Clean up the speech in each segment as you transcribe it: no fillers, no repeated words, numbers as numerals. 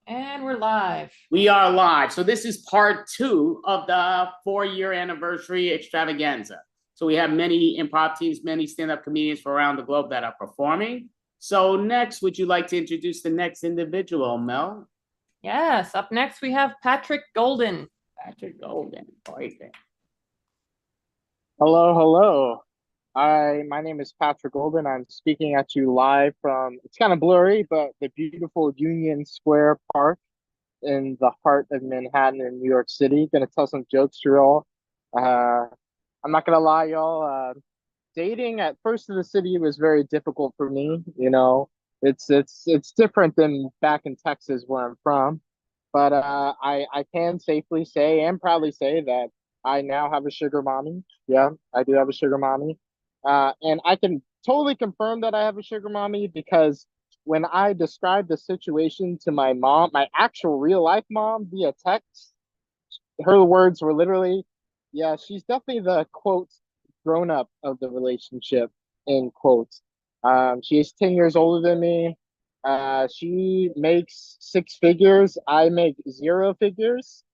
And we're live. We are live. So this is part two of the 4-year anniversary extravaganza. So we have many improv teams, many stand-up comedians from around the globe that are performing. So next, would you like to introduce the next individual, Mel? Yes, up next we have Patrick Golden. Patrick Golden. Right there. Hello, hello. My name is Patrick Golden. I'm speaking at you live from, it's kind of blurry, but the beautiful Union Square Park in the heart of Manhattan in New York City. Gonna tell some jokes to you all. Uh, I'm not gonna lie, y'all. Dating at first in the city was very difficult for me. It's different than back in Texas where I'm from. But I can safely say and proudly say that I now have a sugar mommy. Yeah, I do have a sugar mommy. And I can totally confirm that I have a sugar mommy because when I described the situation to my mom, my actual real life mom via text, her words were literally, yeah, she's definitely the quote grown up of the relationship, end quotes. She is 10 years older than me. She makes six figures. I make zero figures.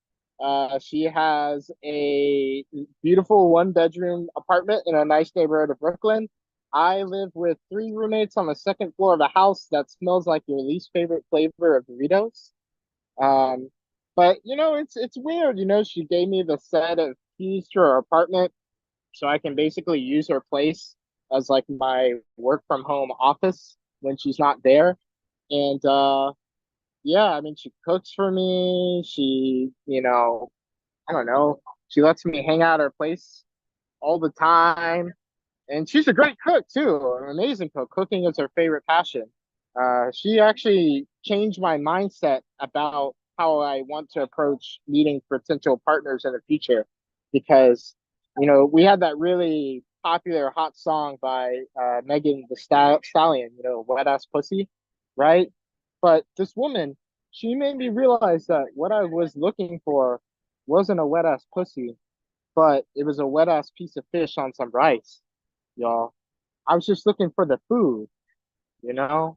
She has a beautiful one bedroom apartment in a nice neighborhood of Brooklyn. I live with three roommates on the second floor of a house that smells like your least favorite flavor of Doritos. Um, but it's weird. She gave me the set of keys to her apartment so I can basically use her place as like my work from home office when she's not there. And yeah, I mean, she cooks for me. I don't know, she lets me hang out at her place all the time. And she's a great cook too, an amazing cook. Cooking is her favorite passion. She actually changed my mindset about how I want to approach meeting potential partners in the future because, we had that really popular hot song by Megan the Stallion, Wet Ass Pussy, right? But this woman, she made me realize that what I was looking for wasn't a wet ass pussy, but it was a wet ass piece of fish on some rice, y'all. I was just looking for the food, you know?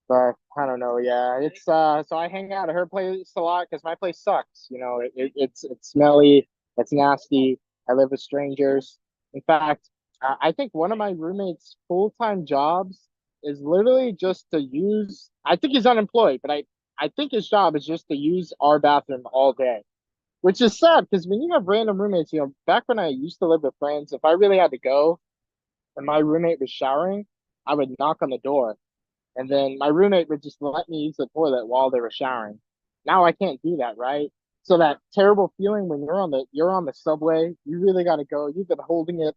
But I don't know. Yeah, it's so I hang out at her place a lot because my place sucks. It's smelly, it's nasty. I live with strangers. In fact, I think one of my roommates' full-time jobs is literally just to use. I think he's unemployed, but I think his job is just to use our bathroom all day, which is sad because when you have random roommates, back when I used to live with friends, if I really had to go and my roommate was showering, I would knock on the door and then my roommate would just let me use the toilet while they were showering. Now I can't do that, right? So that terrible feeling when you're on the subway, you really got to go. You've been holding it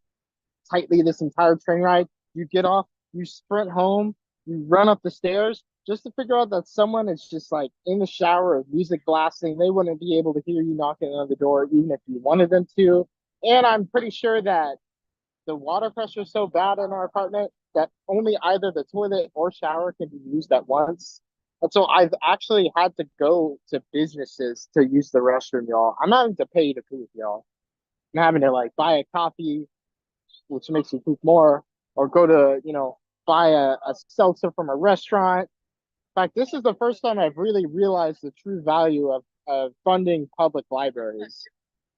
tightly this entire train ride. You get off, you sprint home, you run up the stairs just to figure out that someone is just like in the shower with music blasting. They wouldn't be able to hear you knocking on the door even if you wanted them to. And I'm pretty sure that the water pressure is so bad in our apartment that only either the toilet or shower can be used at once. And so I've actually had to go to businesses to use the restroom, y'all. I'm having to pay to poop, y'all. I'm having to like buy a coffee, which makes you poop more, or go to, buy a seltzer from a restaurant. In fact, this is the first time I've really realized the true value of funding public libraries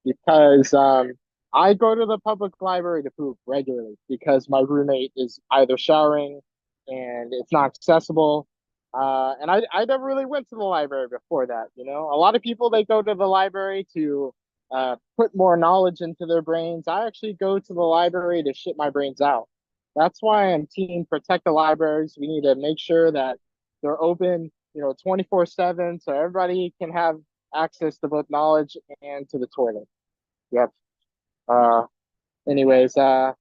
because I go to the public library to poop regularly because my roommate is either showering and it's not accessible. And I never really went to the library before that. A lot of people they go to the library to put more knowledge into their brains. I actually go to the library to shit my brains out. That's why I'm team protect the libraries. We need to make sure that they're open, 24/7, so everybody can have access to both knowledge and to the toilet. Yep. Uh, anyways, I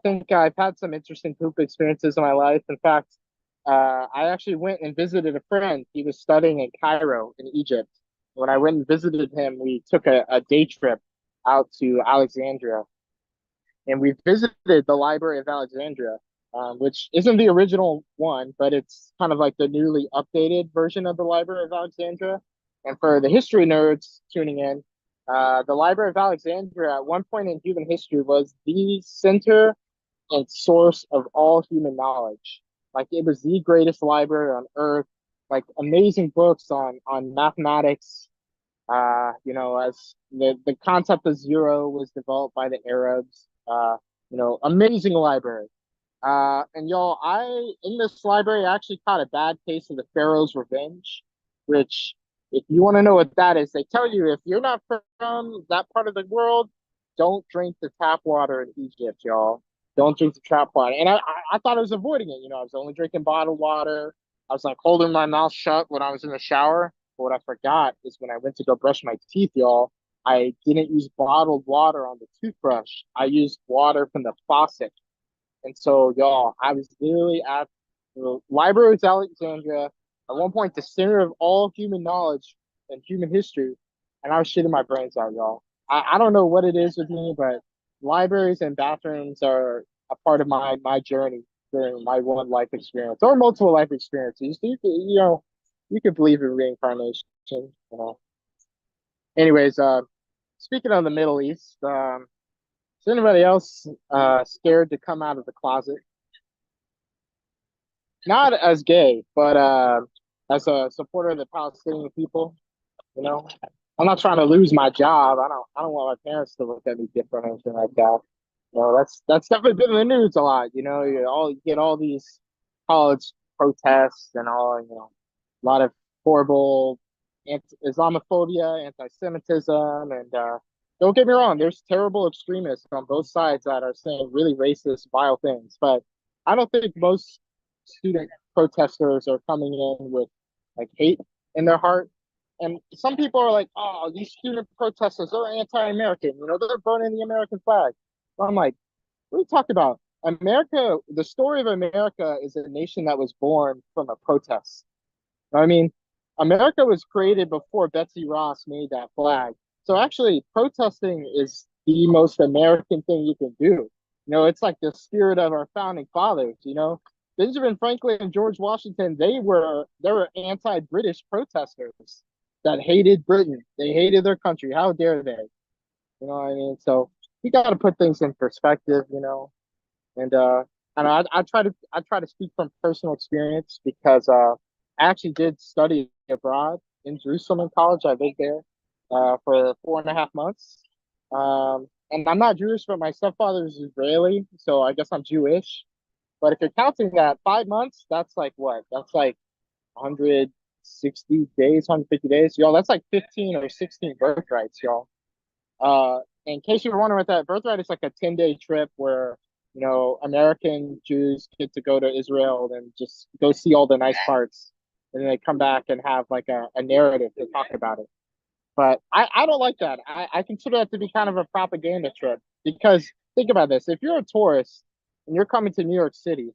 think I've had some interesting poop experiences in my life. In fact, I actually went and visited a friend. He was studying in Cairo in Egypt. When I went and visited him, we took a day trip out to Alexandria, and we visited the Library of Alexandria, which isn't the original one, but it's kind of like the newly updated version of the Library of Alexandria. And for the history nerds tuning in, the Library of Alexandria at one point in human history was the center and source of all human knowledge. Like it was the greatest library on earth. like amazing books on mathematics. As the concept of zero was developed by the Arabs. Amazing library. And y'all, I in this library I actually caught a bad case of the Pharaoh's Revenge, which, if you want to know what that is, they tell you if you're not from that part of the world, don't drink the tap water in Egypt, y'all. Don't drink the tap water. And I thought I was avoiding it. I was only drinking bottled water. I was like holding my mouth shut when I was in the shower. But what I forgot is when I went to go brush my teeth, y'all, I didn't use bottled water on the toothbrush. I used water from the faucet. And so, y'all, I was literally at the Library of Alexandria, at one point, the center of all human knowledge and human history. And I was shitting my brains out, y'all. I don't know what it is with me, but libraries and bathrooms are a part of my journey during my one life experience or multiple life experiences. You could believe in reincarnation, you know. Anyways, speaking of the Middle East, is anybody else scared to come out of the closet? Not as gay, but as a supporter of the Palestinian people. You know, I'm not trying to lose my job. I don't want my parents to look at me different or anything like that. That's definitely been in the news a lot. You get all these college protests and all. A lot of horrible Islamophobia, anti-Semitism, and don't get me wrong, there's terrible extremists on both sides that are saying really racist, vile things. But I don't think most student protesters are coming in with like hate in their heart. And some people are like, oh, these student protesters are anti-American. They're burning the American flag. But I'm like, what are you talking about? America, the story of America is a nation that was born from a protest. I mean, America was created before Betsy Ross made that flag. So actually, protesting is the most American thing you can do. It's like the spirit of our founding fathers. Benjamin Franklin and George Washington, they were anti-British protesters that hated Britain. They hated their country. How dare they? You know what I mean? So you got to put things in perspective. And I try to speak from personal experience because I actually did study abroad in Jerusalem in college. I lived there for 4.5 months. And I'm not Jewish, but my stepfather is Israeli, so I guess I'm Jewish. But if you're counting that 5 months, that's like what? That's like 160 days, 150 days, y'all. That's like 15 or 16 birthrights, y'all. In case you were wondering what that birthright is, like a 10-day trip where American Jews get to go to Israel and just go see all the nice parts, and then they come back and have like a narrative to talk about it. But I don't like that. I consider that to be kind of a propaganda trip because think about this: if you're a tourist and you're coming to New York City,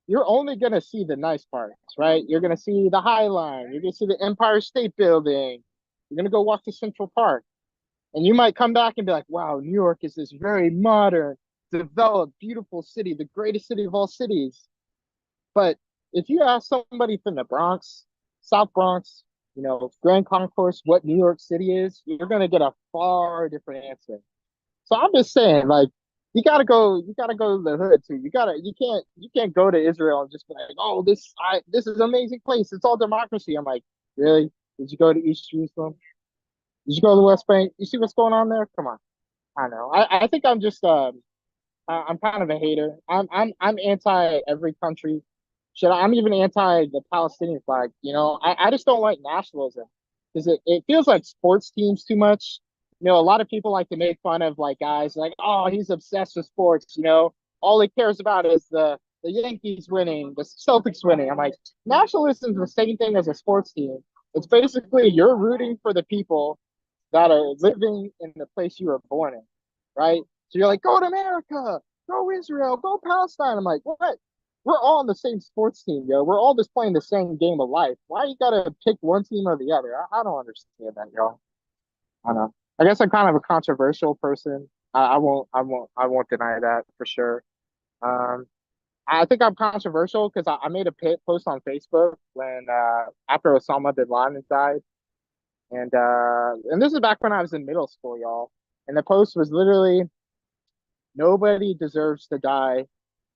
you're only gonna see the nice parts, right? You're gonna see the High Line, you're gonna see the Empire State Building, you're gonna go walk to Central Park. And you might come back and be like, wow, New York is this very modern, developed, beautiful city, the greatest city of all cities. But if you ask somebody from the Bronx, South Bronx, Grand Concourse, what New York City is, you're going to get a far different answer. So I'm just saying, like, you gotta go to the hood too. You can't go to Israel and just be like, oh, this is an amazing place. It's all democracy. I'm like, really? Did you go to East Jerusalem? Did you go to the West Bank? You see what's going on there? Come on. I know. I think I'm just I'm kind of a hater. I'm anti every country. I'm even anti the Palestinian flag. I just don't like nationalism because it feels like sports teams too much. A lot of people like to make fun of like guys like, oh, he's obsessed with sports. All he cares about is the Yankees winning, the Celtics winning. I'm like, nationalism is the same thing as a sports team. It's basically you're rooting for the people that are living in the place you were born in, right? So you're like, go to America, go Israel, go Palestine. I'm like, what? We're all on the same sports team, yo. We're all just playing the same game of life. Why you gotta pick one team or the other? I don't understand that, yo. I don't know. I guess I'm kind of a controversial person. I won't deny that for sure. Um, I think I'm controversial because I made a post on Facebook when after Osama bin Laden died, and this is back when I was in middle school, y'all. And the post was literally nobody deserves to die,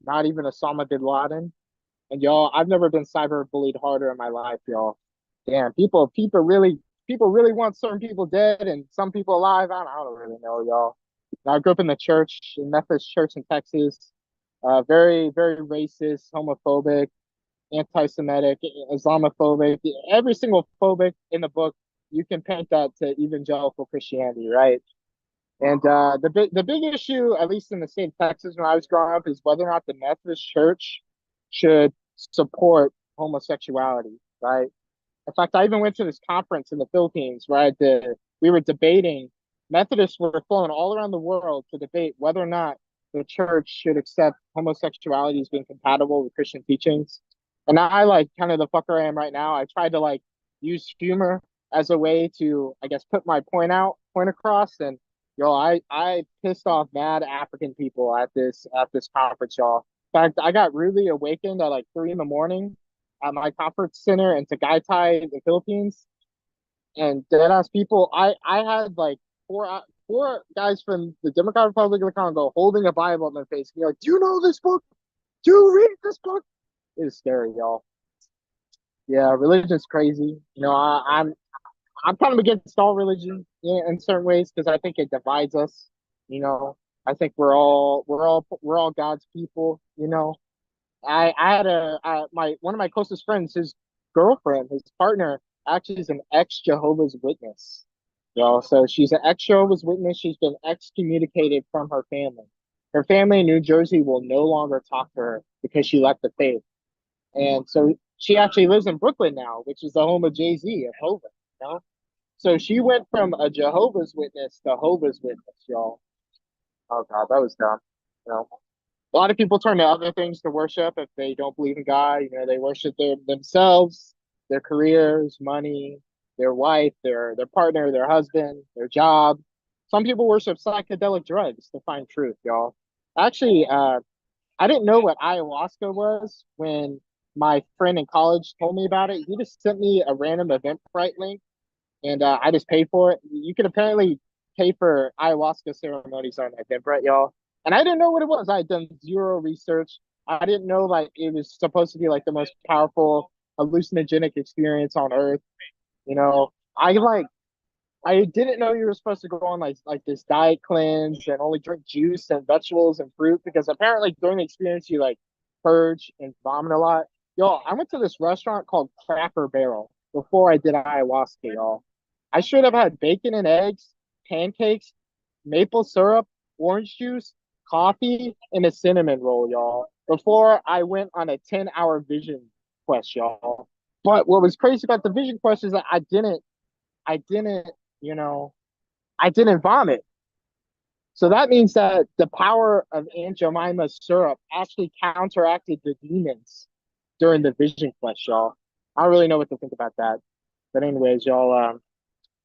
not even Osama bin Laden. And y'all, I've never been cyber bullied harder in my life, y'all. Damn, people really want certain people dead and some people alive. I don't really know, y'all. I grew up in the church, in Methodist church in Texas. Very, very racist, homophobic, anti-Semitic, Islamophobic, every single phobic in the book, you can paint that to evangelical Christianity, right? And the big issue, at least in the state of Texas when I was growing up, is whether or not the Methodist Church should support homosexuality, right? In fact, I even went to this conference in the Philippines where we were debating. Methodists were flown all around the world to debate whether or not the church should accept homosexuality as being compatible with Christian teachings. And I, like, kind of the fucker I am right now, I tried to like use humor as a way to, I guess, put my point across. And yo, I pissed off mad African people at this conference, y'all. In fact, I got really awakened at like 3 in the morning at my conference center in Tagaytay, in the Philippines. And dead ass people, I had like four guys from the Democratic Republic of the Congo holding a Bible in their face. And you're like, do you know this book? Do you read this book? It is scary, y'all. Yeah, religion's crazy. I'm kind of against all religion, yeah, in certain ways because I think it divides us. You know, I think we're all God's people. I had my one of my closest friends, his girlfriend, his partner, actually is an ex Jehovah's Witness. So she's an ex Jehovah's Witness. She's been excommunicated from her family. Her family in New Jersey will no longer talk to her because she left the faith. And so she actually lives in Brooklyn now, which is the home of Jay-Z of Hova. You know? So she went from a Jehovah's Witness to Hova's Witness, y'all. Oh God, that was dumb. You know, a lot of people turn to other things to worship if they don't believe in God. They worship themselves, their careers, money, their wife, their partner, their husband, their job. Some people worship psychedelic drugs to find truth, y'all. Actually, I didn't know what ayahuasca was when my friend in college told me about it. He just sent me a random Eventbrite link, and I just paid for it. You can apparently pay for ayahuasca ceremonies on Eventbrite, y'all. And I didn't know what it was. I had done zero research. I didn't know like it was supposed to be like the most powerful hallucinogenic experience on earth. I didn't know you were supposed to go on like this diet cleanse and only drink juice and vegetables and fruit because apparently during the experience you like purge and vomit a lot. Yo, I went to this restaurant called Cracker Barrel before I did ayahuasca, y'all. I should have had bacon and eggs, pancakes, maple syrup, orange juice, coffee, and a cinnamon roll, y'all, before I went on a 10-hour vision quest, y'all. But what was crazy about the vision quest is that I didn't, you know, I didn't vomit. So that means that the power of Aunt Jemima's syrup actually counteracted the demons during the vision quest, y'all. I don't really know what to think about that. But anyways, y'all,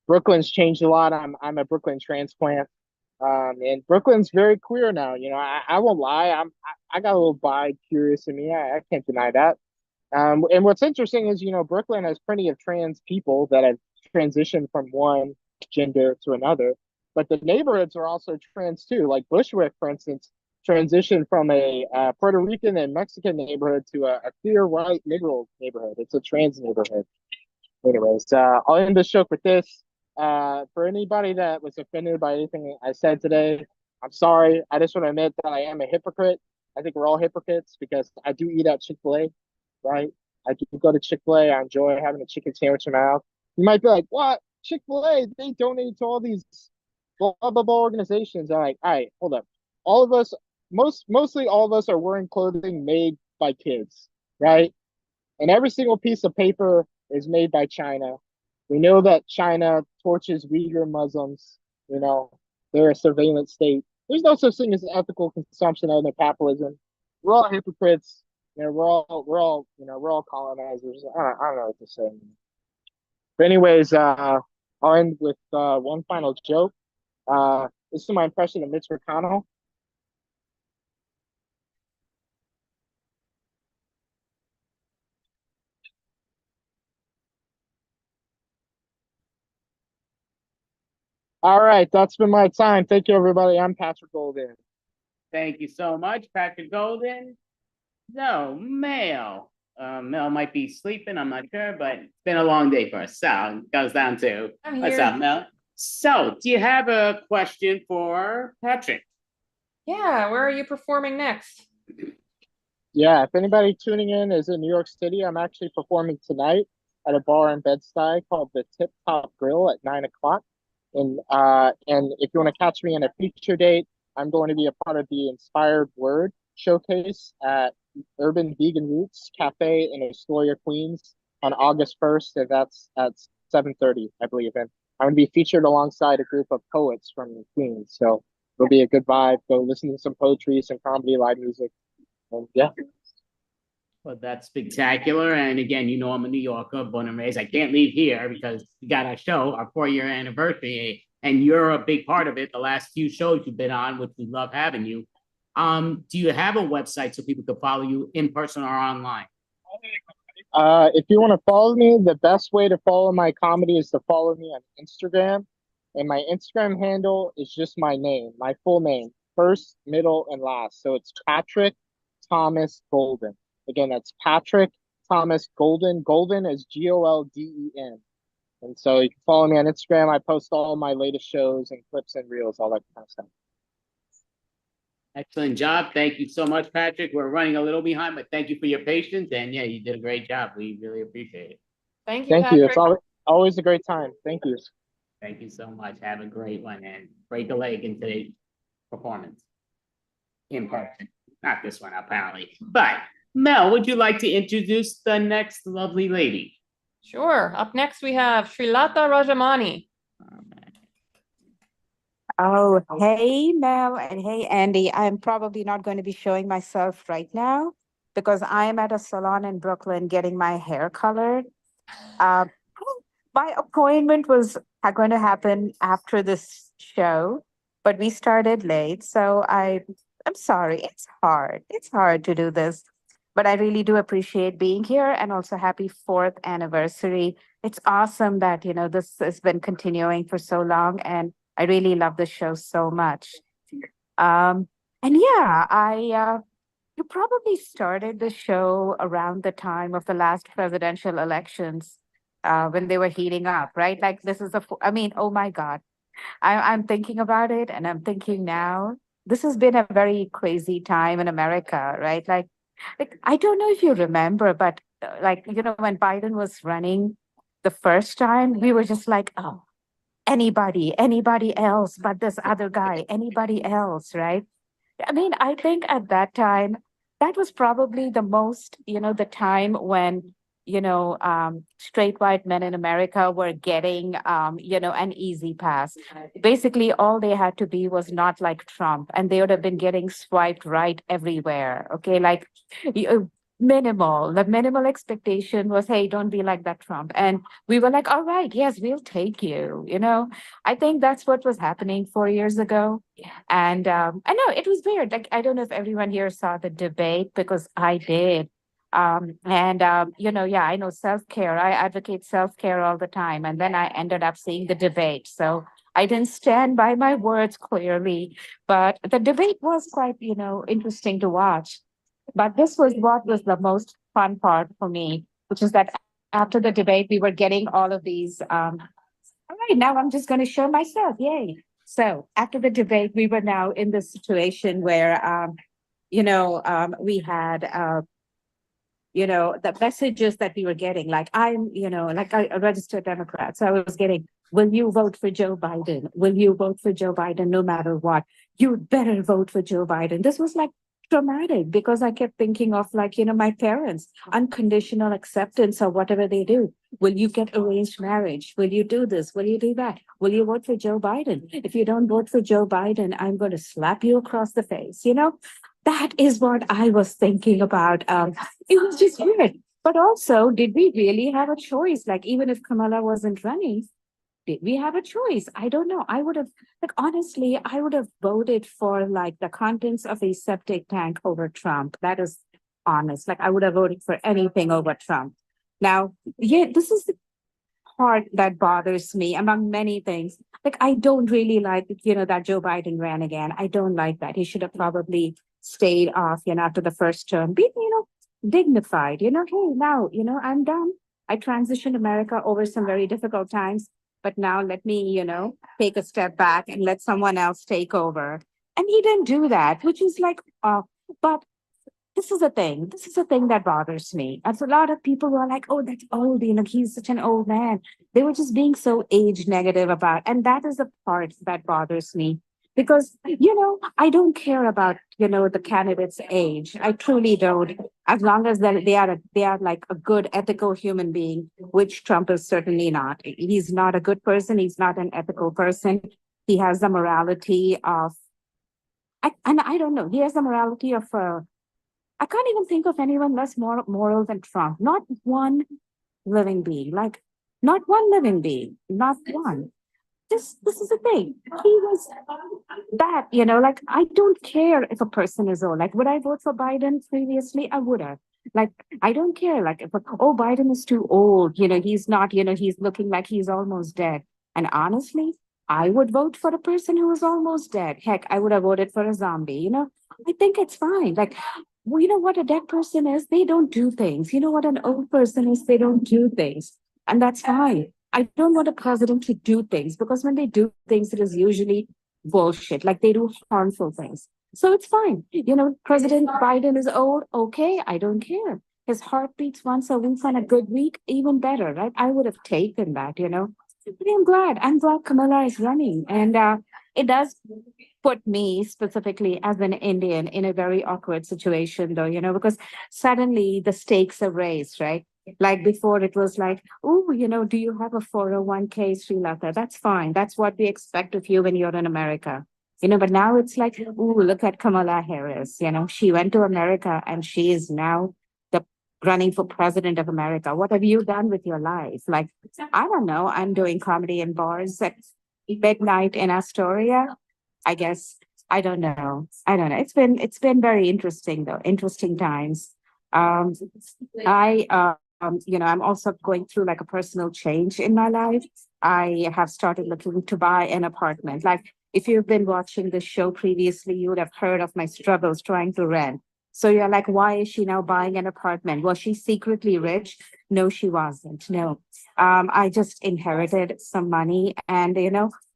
Brooklyn's changed a lot. I'm a Brooklyn transplant. And Brooklyn's very queer now. I won't lie. I got a little bi curious in me. I can't deny that. And what's interesting is, Brooklyn has plenty of trans people that have transitioned from one gender to another, but the neighborhoods are also trans too. Like Bushwick, for instance, transitioned from a Puerto Rican and Mexican neighborhood to a clear white liberal neighborhood. It's a trans neighborhood. Anyways, I'll end the show with this. For anybody that was offended by anything I said today, I'm sorry. I just want to admit that I am a hypocrite. I think we're all hypocrites because I do eat at Chick-fil-A, right? I do go to Chick-fil-A. I enjoy having a chicken sandwich in my mouth. You might be like, what? Chick-fil-A, they donate to all these blah, blah, blah organizations. I'm like, all right, hold up. All of us, mostly all of us are wearing clothing made by kids, right? And every single piece of paper is made by China. We know that China tortures Uyghur Muslims. They're a surveillance state. There's no such thing as ethical consumption under capitalism. We're all hypocrites. We're all colonizers. I don't know what to say. But anyways, I'll end with one final joke. This is my impression of Mitch McConnell. All right, that's been my time. Thank you, everybody. I'm Patrick Golden. Thank you so much, Patrick Golden. No, mail. Mel might be sleeping, I'm not sure, but it's been a long day for us. So it goes down to, I'm what's here. up, Mel? So, do you have a question for Patrick? Yeah, where are you performing next? Yeah, if anybody tuning in is in New York City, I'm actually performing tonight at a bar in Bed-Stuy called the Tip Top Grill at 9 o'clock. And if you want to catch me in a future date, I'm going to be a part of the Inspired Word showcase at Urban Vegan Roots Cafe in Astoria, Queens on August 1st, and that's at 7:30, I believe. And I'm going to be featured alongside a group of poets from Queens. So it'll be a good vibe. Go listen to some poetry, some comedy, live music. And yeah. Well, that's spectacular. And again, you know, I'm a New Yorker, born and raised. I can't leave here because we got our show, our 4-year anniversary, and you're a big part of it. The last few shows you've been on, which we love having you. Do you have a website so people can follow you in person or online? If you want to follow me, the best way to follow my comedy is to follow me on Instagram. And my Instagram handle is just my name, my full name, first, middle, and last. So it's Patrick Thomas Golden. Again, that's Patrick Thomas Golden. Golden is Golden. And so you can follow me on Instagram. I post all my latest shows and clips and reels, all that kind of stuff. Excellent job. Thank you so much, Patrick. We're running a little behind, but thank you for your patience. And yeah, you did a great job. We really appreciate it. Thank you, Thank you. Patrick. It's always a great time. Thank you. Thank you so much. Have a great one and break a leg in today's performance in person. Not this one, apparently. But Mel, would you like to introduce the next lovely lady? Sure. Up next, we have Srilata Rajamani. Oh, hey, Mel, and hey, Andy. I'm probably not going to be showing myself right now because I am at a salon in Brooklyn getting my hair colored. Uh, my appointment was going to happen after this show, but we started late. So I'm sorry. It's hard. It's hard to do this, but I really do appreciate being here and also happy 4th anniversary. It's awesome that, this has been continuing for so long, and I really love the show so much. And yeah, you probably started the show around the time of the last presidential elections, when they were heating up, right? Like this is I mean, oh my God, I'm thinking about it and I'm thinking now, this has been a very crazy time in America, right? Like I don't know if you remember, but when Biden was running the first time, we were just like, oh, anybody else but this other guy, anybody else, right? I mean, I think at that time, that was probably the most, the time when, straight white men in America were getting, an easy pass. Basically, all they had to be was not like Trump, and they would have been getting swiped right everywhere. Okay. Like, the minimal expectation was, hey, don't be like that Trump. And we were like, all right, yes, we'll take you. I think that's what was happening 4 years ago. And I know it was weird. Like, I don't know if everyone here saw the debate because I did. Yeah, I know self-care. I advocate self-care all the time. And then I ended up seeing the debate. So I didn't stand by my words clearly, but the debate was quite, interesting to watch. But this was what was the most fun part for me, which is that after the debate, we were getting all of these. All right, now I'm just going to show myself. Yay. So after the debate, we were now in this situation where, we had, the messages that we were getting, like I'm, like a registered Democrat. So I was getting, will you vote for Joe Biden? Will you vote for Joe Biden no matter what? You better vote for Joe Biden. This was like traumatic because I kept thinking of like, my parents, unconditional acceptance or whatever they do. Will you get arranged marriage? Will you do this? Will you do that? Will you vote for Joe Biden? If you don't vote for Joe Biden, I'm going to slap you across the face. That is what I was thinking about. It was just weird. But also, did we really have a choice? Like, even if Kamala wasn't running, did we have a choice? I don't know. I would have, like, honestly, I would have voted for like the contents of a septic tank over Trump. That is honest. Like, I would have voted for anything over Trump. Now, yeah, this is the part that bothers me among many things. Like, I don't really like, that Joe Biden ran again. I don't like that. He should have probably stayed off, after the first term. dignified, hey, now, I'm done. I transitioned America over some very difficult times, but now let me, take a step back and let someone else take over. And he didn't do that, which is like, but this is a thing. This is a thing that bothers me. As a lot of people were like, oh, that's old, he's such an old man. They were just being so age negative about, and that is the part that bothers me. Because, I don't care about, the candidate's age. I truly don't. As long as they are like a good ethical human being, which Trump is certainly not. He's not a good person. He's not an ethical person. He has the morality of, and I don't know, he has the morality of I can't even think of anyone less moral than Trump. Not one living being, like not one living being, not one. This is the thing. He was that, like I don't care if a person is old. Like, would I vote for Biden previously? I would have. Like, I don't care. Like, if Biden is too old, he's not, he's looking like he's almost dead. And honestly, I would vote for a person who is almost dead. Heck, I would have voted for a zombie, I think it's fine. Like, well, you know what a dead person is? They don't do things. You know what an old person is? They don't do things. And that's fine. I don't want a president to do things because when they do things, it is usually bullshit. Like they do harmful things. So it's fine. President Biden is old. Okay, I don't care. His heart beats once a week on a good week, even better, right? I would have taken that, But I'm glad. I'm glad Kamala is running. And it does put me specifically as an Indian in a very awkward situation, though, because suddenly the stakes are raised, right? Like before, it was like, oh, do you have a 401k, Sri Lanka? That's fine. That's what we expect of you when you're in America. But now it's like, oh, look at Kamala Harris. She went to America and she is now the running for president of America. What have you done with your life? Like, I don't know. I'm doing comedy in bars at midnight in Astoria. I guess. I don't know. I don't know. It's been very interesting though. Interesting times. Um, I'm also going through like a personal change in my life. I have started looking to buy an apartment. Like if you've been watching the show previously, you would have heard of my struggles trying to rent. So you're like, why is she now buying an apartment? Was she secretly rich? No, she wasn't. No. I just inherited some money and,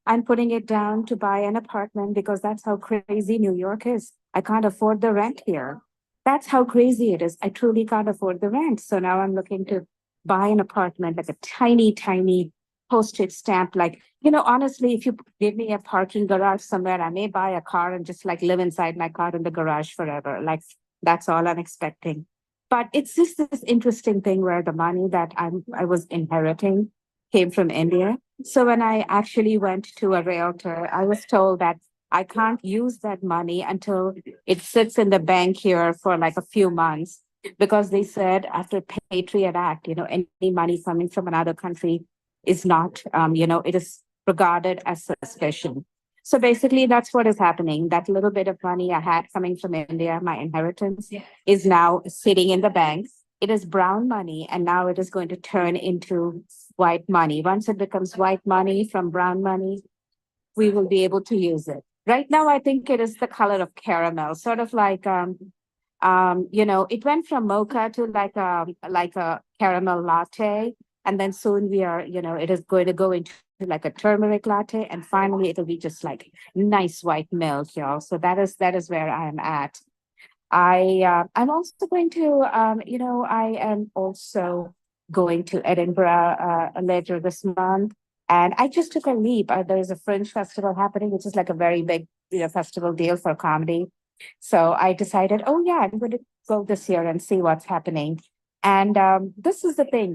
I'm putting it down to buy an apartment because that's how crazy New York is. I can't afford the rent here. That's how crazy it is. I truly can't afford the rent. So now I'm looking to buy an apartment, like a tiny, tiny postage stamp. Like, honestly, if you give me a parking garage somewhere, I may buy a car and just like live inside my car in the garage forever. Like, that's all I'm expecting. But it's just this interesting thing where the money that I was inheriting came from India. So when I actually went to a realtor, I was told that I can't use that money until it sits in the bank here for like a few months because they said after Patriot Act, any money coming from another country is not, it is regarded as suspicion. So basically, that's what is happening. That little bit of money I had coming from India, my inheritance, is now sitting in the bank. It is brown money, and now it is going to turn into white money. Once it becomes white money from brown money, we will be able to use it. Right now, I think it is the color of caramel, sort of like it went from mocha to like a caramel latte, and then soon it is going to go into like a turmeric latte, and finally it'll be just like nice white milk, y'all. So that is where I am at. I'm also going to I am also going to Edinburgh later this month. And I just took a leap. There's a Fringe festival happening, which is like a very big festival deal for comedy. So I decided, oh yeah, I'm going to go this year and see what's happening. And this is the thing,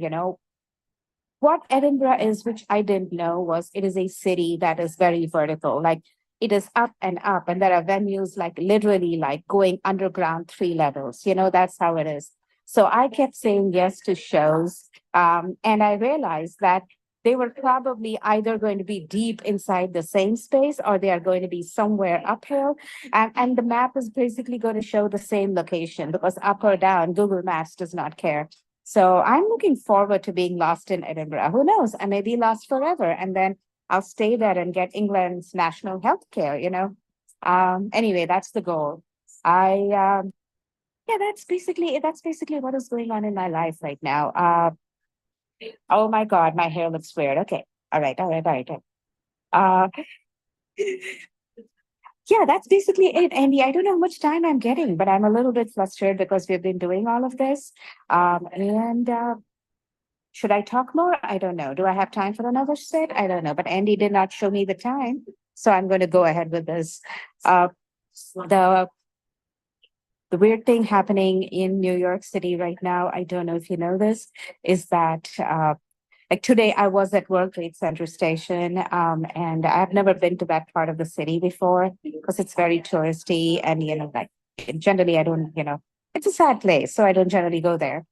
what Edinburgh is, which I didn't know, was it is a city that is very vertical. Like it is up, and there are venues like literally like going underground 3 levels. That's how it is. So I kept saying yes to shows, and I realized that they were probably either going to be deep inside the same space or they are going to be somewhere uphill. And the map is basically going to show the same location because up or down, Google Maps does not care. So I'm looking forward to being lost in Edinburgh. Who knows? I may be lost forever. And then I'll stay there and get England's national health care, Anyway, that's the goal. I yeah, that's basically what is going on in my life right now. Oh my God, my hair looks weird. Okay. All right, all right, all right. Uh, yeah, that's basically it, Andy. I don't know how much time I'm getting, but I'm a little bit flustered because we've been doing all of this. And should I talk more? I don't know. Do I have time for another set? I don't know. But Andy did not show me the time, so I'm going to go ahead with this. Uh, the the weird thing happening in New York City right now, I don't know if you know this, is that like today I was at World Trade Center Station, and I've never been to that part of the city before because it's very touristy and like generally I don't, it's a sad place, so I don't generally go there.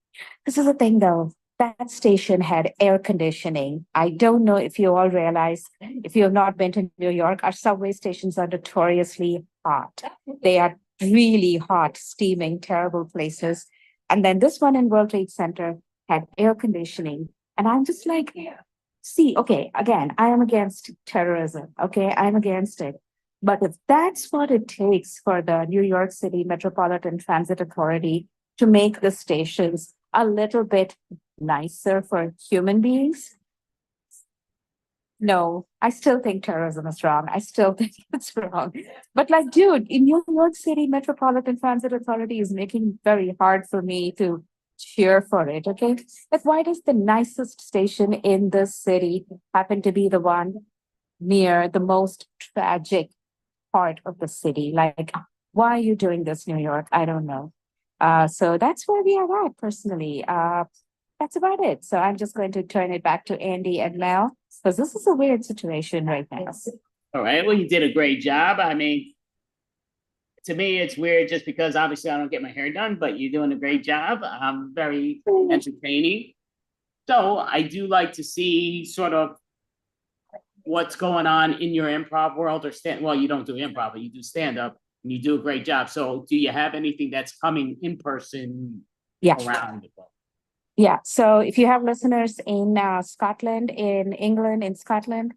This is the thing though. That station had air conditioning. I don't know if you all realize, if you have not been to New York, our subway stations are notoriously hot. They are really hot, steaming, terrible places. And then this one in World Trade Center had air conditioning. And I'm just like, see, okay, again, I am against terrorism. Okay, I'm against it. But if that's what it takes for the New York City Metropolitan Transit Authority to make the stations a little bit nicer for human beings, no, I still think terrorism is wrong. I still think it's wrong. But like, dude, in New York City Metropolitan Transit Authority is making it very hard for me to cheer for it. Okay. Like, why does the nicest station in the city happen to be the one near the most tragic part of the city? Like, why are you doing this, New York? I don't know. So that's where we are at personally. That's about it. So I'm just going to turn it back to Andy and Mel because this is a weird situation right now. All right. Well, you did a great job. I mean, to me, it's weird just because obviously I don't get my hair done, but you're doing a great job. Very entertaining. So I do like to see sort of what's going on in your improv world or well, you don't do improv, but you do stand up and you do a great job. So do you have anything that's coming in person around the globe? Yeah. So if you have listeners in Scotland, in England, in Scotland,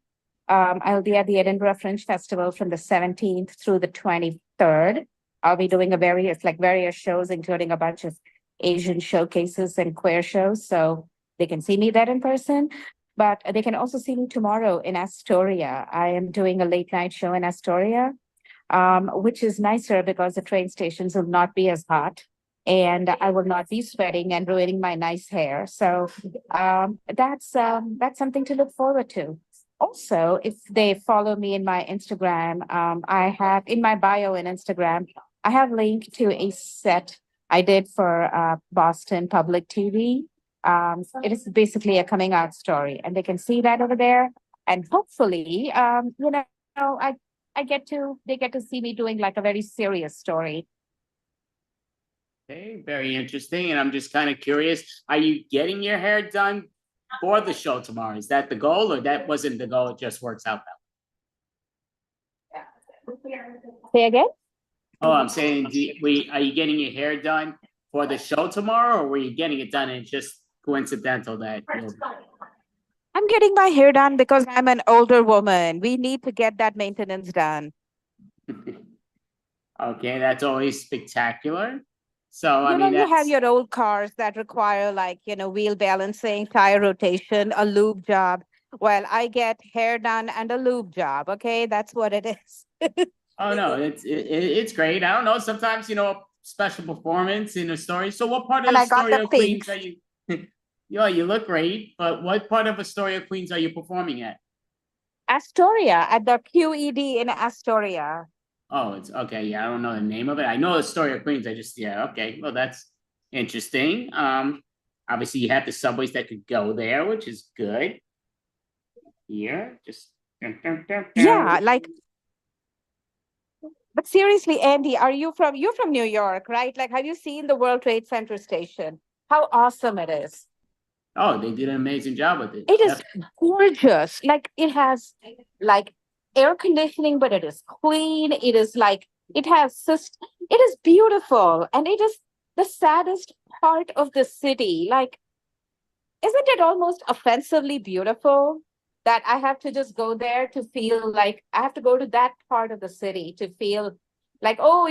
I'll be at the Edinburgh Fringe Festival from the 17th through the 23rd. I'll be doing various shows, including a bunch of Asian showcases and queer shows. So they can see me there in person, but they can also see me tomorrow in Astoria. I am doing a late night show in Astoria, which is nicer because the train stations will not be as hot and I will not be sweating and ruining my nice hair. So that's something to look forward to. Also, if they follow me in my Instagram, I have in my bio in Instagram, I have linked to a set I did for Boston Public TV. It is basically a coming out story, and they can see that over there. And hopefully, they get to see me doing like a very serious story. Okay, very interesting. And I'm just kind of curious, are you getting your hair done for the show tomorrow? Is that the goal, or that wasn't the goal? It just works out that way. Say again? Oh, I'm saying, are you getting your hair done for the show tomorrow, or were you getting it done and it's just coincidental that I'm getting my hair done because I'm an older woman. We need to get that maintenance done. Okay, that's always spectacular. So I mean, you have your old cars that require wheel balancing, tire rotation, a lube job. Well, I get hair done and a lube job. Okay, that's what it is. Oh no, it's great. I don't know. Sometimes special performance in a story. So what part of Astoria, Queens are you? You look great, but what part of Astoria, Queens are you performing at? Astoria, at the QED in Astoria. Oh, it's okay. Yeah, I don't know the name of it. I know Astoria, Queens. Okay. Well, that's interesting. Obviously you have the subways that could go there, which is good. Here, just yeah, but seriously, Andy, you're from New York, right? Like, have you seen the World Trade Center station? How awesome it is. Oh, they did an amazing job with it. It is gorgeous. Like, it has air conditioning, but it is clean. It is it is beautiful. And it is the saddest part of the city. Like, isn't it almost offensively beautiful that I have to just go there to feel like I have to go to that part of the city to feel like, oh,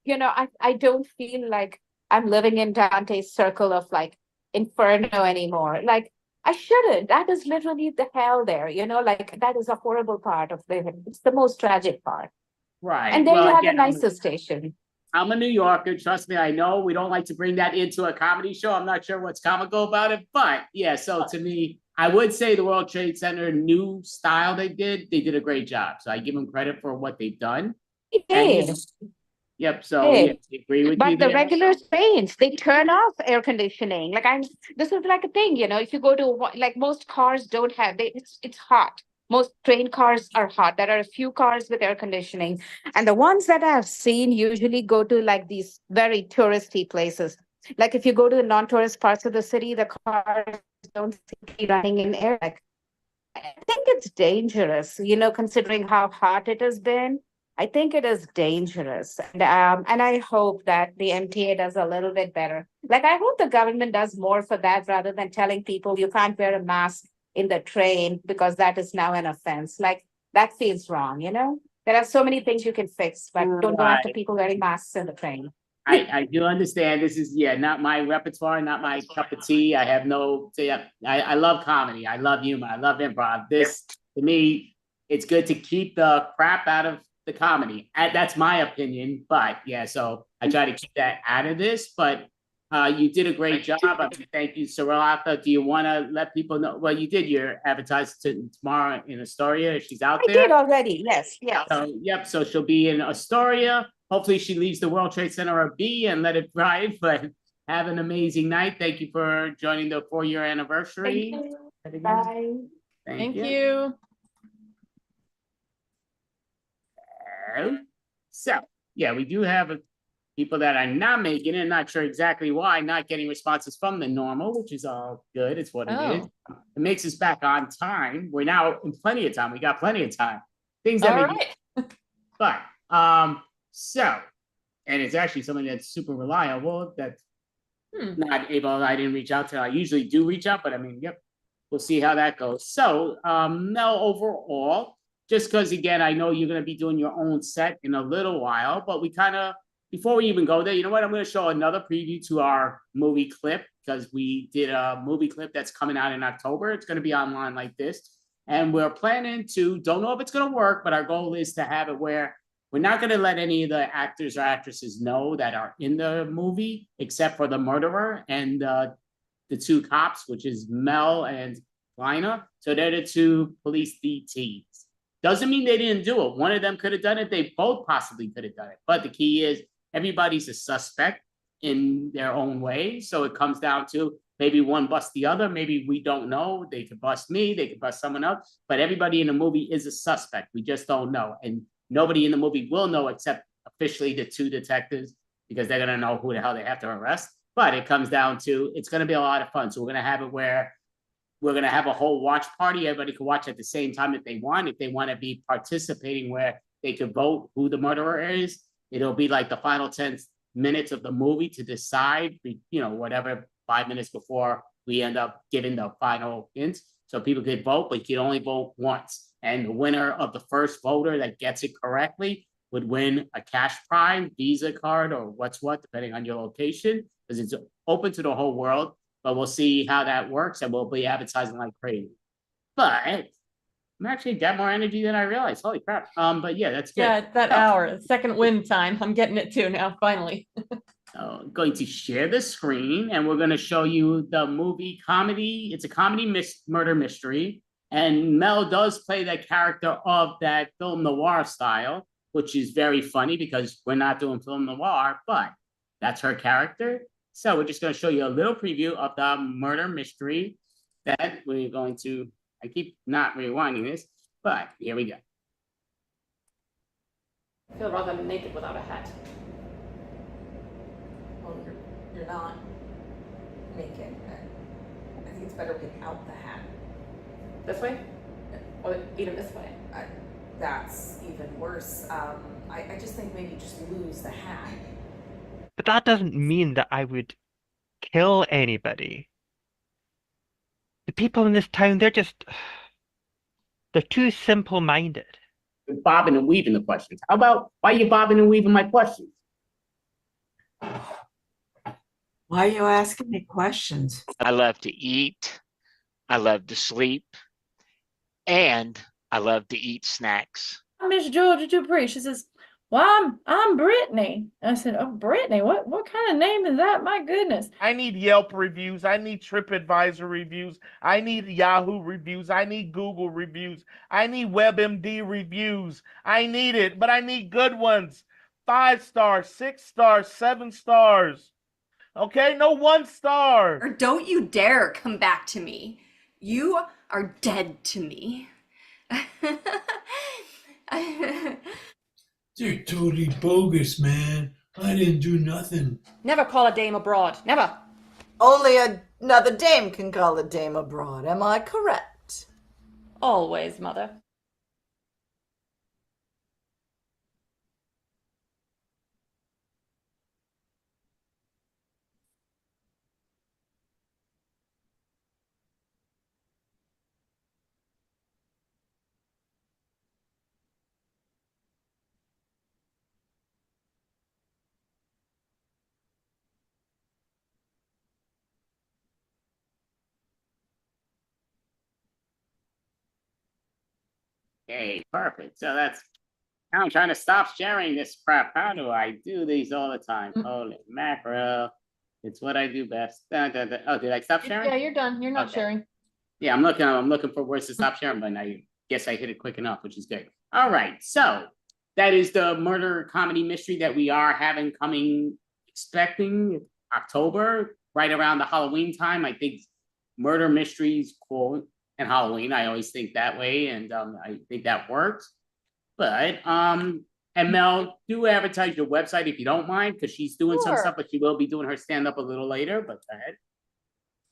I don't feel like I'm living in Dante's circle of like inferno anymore. Like I shouldn't. That is literally the hell there, like that is a horrible part of it's the most tragic part. Right. And then Well, you have the again, nicest station. I'm a New Yorker. Trust me, I know we don't like to bring that into a comedy show. I'm not sure what's comical about it, but yeah. So to me, I would say the World Trade Center new style they did a great job. So I give them credit for what they've done. It And is. yep. So yeah, I agree with you But the there. regular trains, they turn off air conditioning. Like this is like a thing, if you go to like most cars don't have, it's hot. Most train cars are hot. There are a few cars with air conditioning. And the ones that I've seen usually go to like these very touristy places. Like if you go to the non-tourist parts of the city, the cars don't seem to be running in air. Like, I think it's dangerous, considering how hot it has been. I think it is dangerous. And I hope that the MTA does a little bit better. Like I hope the government does more for that rather than telling people you can't wear a mask in the train because that is now an offense. Like that feels wrong, There are so many things you can fix, but don't go after Right. people wearing masks in the train. I do understand this is not my repertoire, not my cup of tea. I have no I love comedy, I love humor, I love improv. This to me, it's good to keep the crap out of the comedy. That's my opinion, but yeah, so I try to keep that out of this. But you did a great job. I mean, thank you, Saralata. Do you want to let people know? Well, you did your advertisement tomorrow in Astoria. She's out there. I did already. Yes. So, yep. So she'll be in Astoria. Hopefully, she leaves the World Trade Center a B and let it ride. But have an amazing night. Thank you for joining the 4-year anniversary. Thank you. Bye. Thank you. So, yeah, we do have people that are not making it, not sure exactly why, not getting responses from the normal, which is all good. It's what it is. It makes us back on time. We're now in plenty of time. We got plenty of time. Things that All we right. but so, and it's actually something that's super reliable that's not able, I didn't reach out to. I usually do reach out, but I mean, yep, we'll see how that goes. So, Mel, overall, just because again, I know you're going to be doing your own set in a little while, but we kind of, before we even go there, you know what? I'm going to show another preview to our movie clip because we did a movie clip that's coming out in October. It's going to be online like this. And we're planning to, don't know if it's going to work, but our goal is to have it where we're not going to let any of the actors or actresses know that are in the movie, except for the murderer and the two cops, which is Mel and Lina. So they're the two police DTs. Doesn't mean they didn't do it. One of them could have done it. They both possibly could have done it. But the key is everybody's a suspect in their own way. So it comes down to maybe one busts the other. Maybe we don't know. They could bust me. They could bust someone else. But everybody in the movie is a suspect. We just don't know. And nobody in the movie will know except officially the two detectives because they're going to know who the hell they have to arrest. But it comes down to it's going to be a lot of fun. So we're going to have it where we're going to have a whole watch party. Everybody can watch at the same time if they want. If they want to be participating where they could vote who the murderer is, it'll be like the final 10 minutes of the movie to decide, whatever 5 minutes before we end up giving the final hint. So people could vote, but you can only vote once. And the winner of the first voter that gets it correctly would win a cash prize, Visa card, or what's what, depending on your location, because it's open to the whole world. But we'll see how that works, and we'll be advertising like crazy. But I'm actually got more energy than I realized. Holy crap. But yeah, that's good. Yeah, that hour, second win time. I'm getting it too now, finally. I'm going to share the screen, and we're going to show you the movie comedy. It's a comedy murder mystery. And Mel does play that character of that film noir style, which is very funny because we're not doing film noir, but that's her character. So we're just going to show you a little preview of the murder mystery that we're going to, I keep not rewinding this, but here we go. I feel rather naked without a hat. Well, you're not naked. I think it's better without the hat. This way? Or even this way? That's even worse. I just think maybe just lose the hat. But that doesn't mean that I would kill anybody. The people in this town, they're too simple-minded. Bobbing and weaving the questions. How about why are you bobbing and weaving my questions? Why are you asking me questions? I love to eat. I love to sleep. And I love to eat snacks. Miss Georgia Dupree. She says, "Well, I'm Brittany." I said, "Oh, Brittany, what kind of name is that? My goodness." I need Yelp reviews. I need TripAdvisor reviews. I need Yahoo reviews. I need Google reviews. I need WebMD reviews. I need it, but I need good ones. 5 stars, 6 stars, 7 stars. Okay, no 1 star. Or don't you dare come back to me. You are dead to me. They're totally bogus, man. I didn't do nothing. Never call a dame abroad. Never. Only another dame can call a dame abroad. Am I correct? Always, mother. Okay, perfect. So that's, now I'm trying to stop sharing this crap. How do I do these all the time? Holy mackerel. It's what I do best. Oh, did I stop sharing? Yeah, you're done. You're not Okay. sharing. Yeah, I'm looking for words to stop sharing, but I guess I hit it quick enough, which is good. All right, so that is the murder comedy mystery that we are having expecting October, right around the Halloween time. I think murder mysteries cool and Halloween. I always think that way, and I think that works. But and Mel, do advertise your website if you don't mind, because she's doing some Sure. stuff, but she will be doing her stand-up a little later. But go ahead.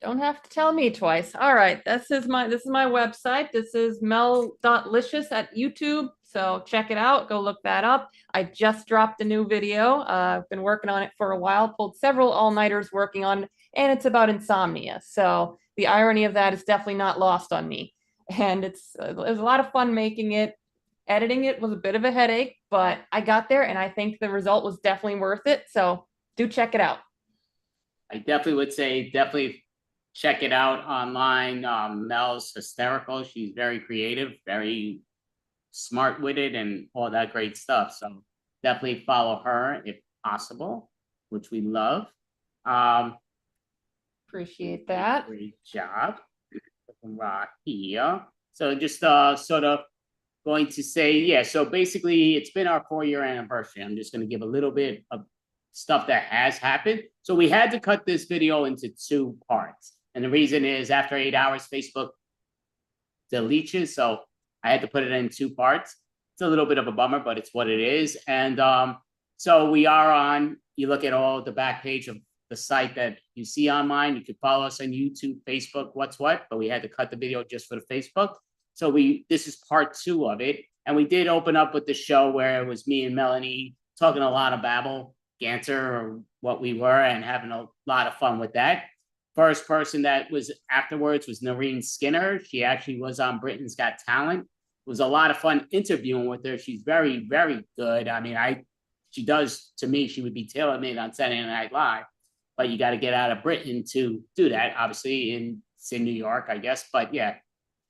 Don't have to tell me twice. All right, this is my website. This is mel.licious at YouTube. So check it out. Go look that up. I just dropped a new video. I've been working on it for a while, pulled several all-nighters working on it, and it's about insomnia. So the irony of that is definitely not lost on me. And it was a lot of fun making it. Editing it was a bit of a headache, but I got there and I think the result was definitely worth it. So do check it out. I definitely would say definitely check it out online. Mel's hysterical. She's very creative, very smart with it, and all that great stuff. So definitely follow her if possible, which we love. Appreciate that. Great job. Right here. So just sort of going to say, yeah, so basically it's been our 4-year anniversary. I'm just going to give a little bit of stuff that has happened. So we had to cut this video into 2 parts. And the reason is after 8 hours, Facebook deletes you. So I had to put it in 2 parts. It's a little bit of a bummer, but it's what it is. And so we are on, you look at all the back page of the site that you see online. You can follow us on YouTube, Facebook, what's what, but we had to cut the video just for the Facebook. So this is part 2 of it. And we did open up with the show where it was me and Melanie talking a lot of babble, Ganter, or what we were, and having a lot of fun with that. First person that was afterwards was Noreen Skinner. She actually was on Britain's Got Talent. It was a lot of fun interviewing with her. She's very, very good. I mean, she does, to me, she would be tailor-made on Saturday Night Live, but you got to get out of Britain to do that. Obviously, it's in New York, I guess, but yeah.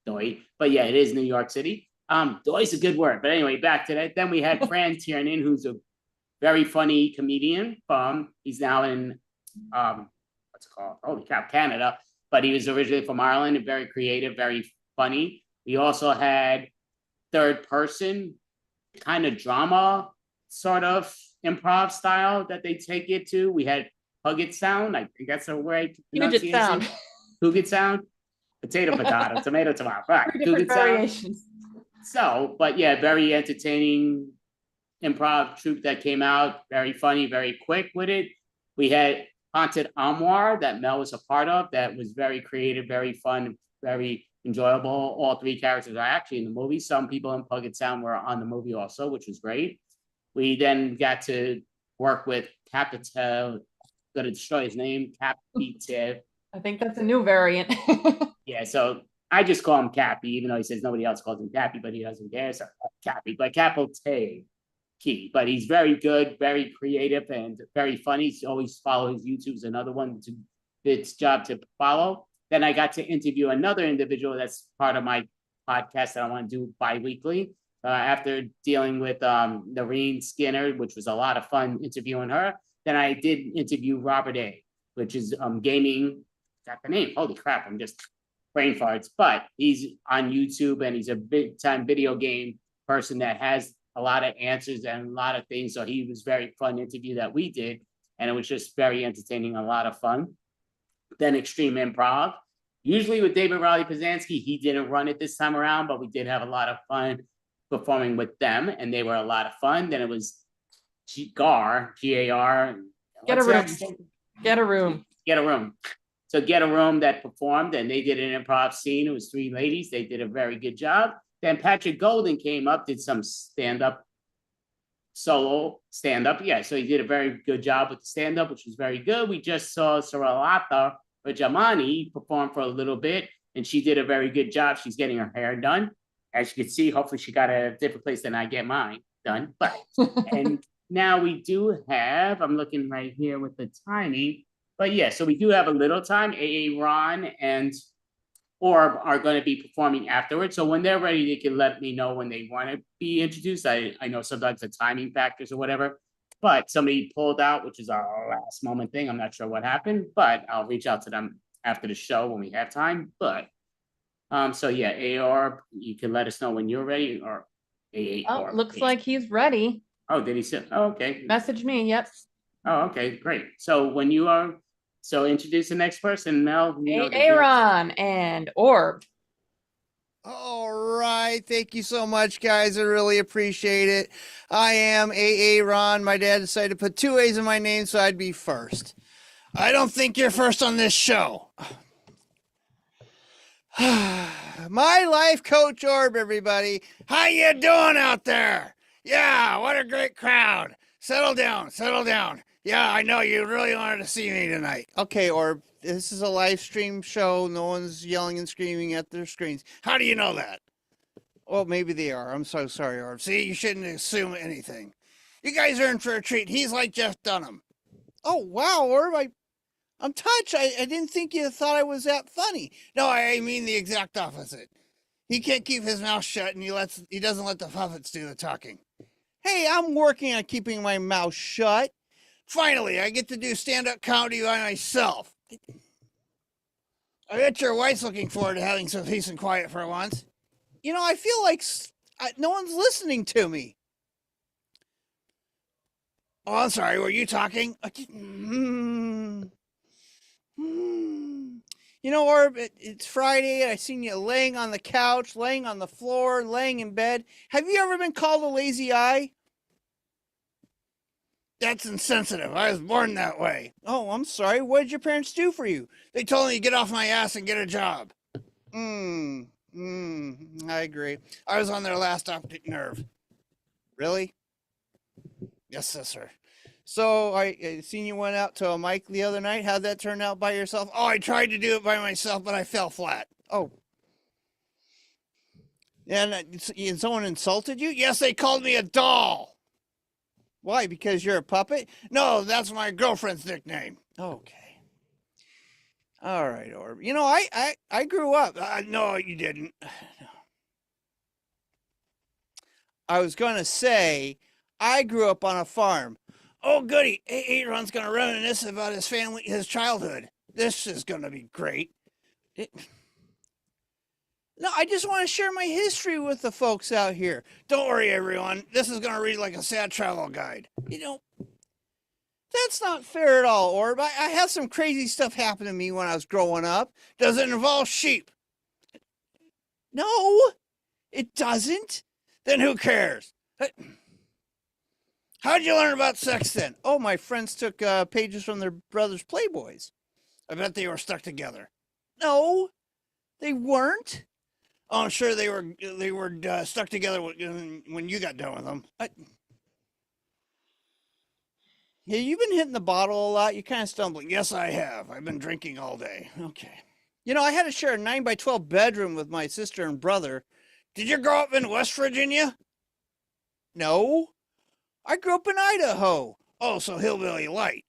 But yeah, it is New York City. Doy's a good word, but anyway, back to that. Then we had Fran Tiernan, who's a very funny comedian. He's now in what's it called? Holy cow, Canada. But he was originally from Ireland and very creative, very funny. We also had third person, kind of drama, sort of improv style that they take it to. We had Puget Sound. I think that's a right Puget Sound. Puget Sound. Potato, potato, tomato, tomato. Right. Different variations. So, but yeah, very entertaining improv troupe that came out. Very funny, very quick with it. We had Haunted Armoire that Mel was a part of. That was very creative, very fun, very enjoyable. All 3 characters are actually in the movie. Some people in Puget Sound were on the movie also, which was great. We then got to work with Capital. Going to destroy his name, Capital. I think that's a new variant. Yeah, so I just call him Cappy, even though he says nobody else calls him Cappy, but he doesn't care. So Cappy, but Capital. key. But he's very good, very creative, and very funny. So always follow his YouTube's another one to it's job to follow. Then I got to interview another individual that's part of my podcast that I want to do bi-weekly. After dealing with Noreen Skinner, which was a lot of fun interviewing her. Then I did interview Robert A, which is gaming. Got the name. Holy crap! I'm just brain farts. But he's on YouTube and he's a big time video game person that has a lot of answers and a lot of things. So he was very fun interview that we did, and it was just very entertaining, a lot of fun. Then Extreme Improv. Usually with David Riley Pizanski, he didn't run it this time around, but we did have a lot of fun performing with them, and they were a lot of fun. Then it was GAR, G-A-R. Get a room. Get a room. Get a room. So Get a Room that performed, and they did an improv scene. It was 3 ladies. They did a very good job. Then Patrick Golden came up, did some stand-up, solo stand-up. Yeah, so he did a very good job with the stand-up, which was very good. We just saw Saralata Rajamani perform for a little bit, and she did a very good job. She's getting her hair done. As you can see, hopefully she got a different place than I get mine done. But and now we do have, I'm looking right here with the timing, but yeah, so we do have a little time. AA Ron and Orb are going to be performing afterwards. So when they're ready, they can let me know when they want to be introduced. I know sometimes the timing factors or whatever, but somebody pulled out, which is our last moment thing. I'm not sure what happened, but I'll reach out to them after the show when we have time. But so yeah, AR, you can let us know when you're ready, or AA. Oh, looks like he's ready. Oh, did he say? Oh, okay. Message me. Yep. Oh, okay, great. So when you are, so introduce the next person, Mel. Aaron and Orb. All right. Thank you so much, guys. I really appreciate it. I am AA Ron. My dad decided to put 2 A's in my name, so I'd be first. I don't think you're first on this show. My life coach Orb, everybody. How you doing out there? Yeah, what a great crowd. Settle down, settle down. Yeah, I know you really wanted to see me tonight. Okay, Orb, this is a live stream show. No one's yelling and screaming at their screens. How do you know that? Well, maybe they are. I'm so sorry, Orb. See, you shouldn't assume anything. You guys are in for a treat. He's like Jeff Dunham. Oh, wow, Orb, I'm touched. I didn't think you thought I was that funny. No, I mean the exact opposite. He can't keep his mouth shut, and he doesn't let the puppets do the talking. Hey, I'm working on keeping my mouth shut. Finally, I get to do stand-up comedy by myself. I bet your wife's looking forward to having some peace and quiet for once. You know, I feel like no one's listening to me. Oh, I'm sorry. Were you talking? You know, Orb, it's Friday. I seen you laying on the couch, laying on the floor, laying in bed. Have you ever been called a lazy eye? That's insensitive. I was born that way. Oh, I'm sorry. What did your parents do for you? They told me to get off my ass and get a job. I agree. I was on their last optic nerve. Really? Yes, sir. So I seen you went out to a mic the other night. How'd that turn out by yourself? Oh, I tried to do it by myself, but I fell flat. Oh. And someone insulted you? Yes, they called me a doll. Why? Because you're a puppet? No, that's my girlfriend's nickname. Okay. All right, Orb. You know, I grew up. No, you didn't. I was going to say, I grew up on a farm. Oh, goody. Aaron's going to reminisce about his family, his childhood. This is going to be great. No, I just want to share my history with the folks out here. Don't worry, everyone. This is going to read like a sad travel guide. You know, that's not fair at all, Orb. I had some crazy stuff happen to me when I was growing up. Does it involve sheep? No, it doesn't. Then who cares? How'd you learn about sex then? Oh, my friends took pages from their brothers' Playboys. I bet they were stuck together. No, they weren't. Oh, I'm sure they were stuck together when you got done with them. Yeah, you've been hitting the bottle a lot. You're kind of stumbling. Yes, I have. I've been drinking all day. Okay. You know, I had to share a 9x12 bedroom with my sister and brother. Did you grow up in West Virginia? No. I grew up in Idaho. Oh, so hillbilly light.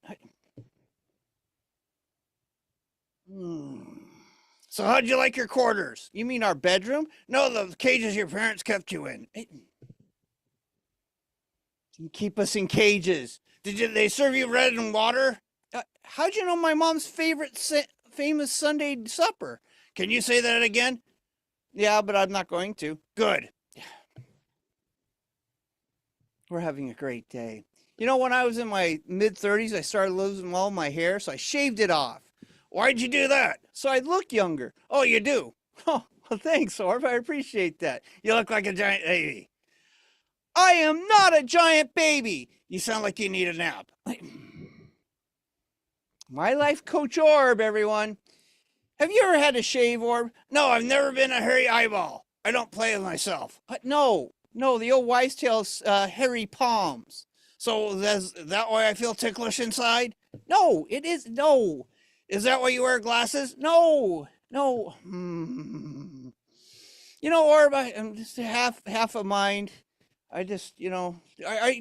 So how'd you like your quarters? You mean our bedroom? No, the cages your parents kept you in. You keep us in cages. They serve you bread and water? How'd you know my mom's favorite famous Sunday supper? Can you say that again? Yeah, but I'm not going to. Good. We're having a great day. You know, when I was in my mid-30s, I started losing all my hair, so I shaved it off. Why'd you do that? So I'd look younger. Oh, you do? Oh, well, thanks, Orb. I appreciate that. You look like a giant baby. I am not a giant baby. You sound like you need a nap. My life coach Orb, everyone. Have you ever had a shave, Orb? No, I've never been a hairy eyeball. I don't play with myself. No, the old wives' tales, hairy palms. So is that why I feel ticklish inside? No, it is, no. Is that why you wear glasses? No. You know, Orb, I'm just half a mind. I just, do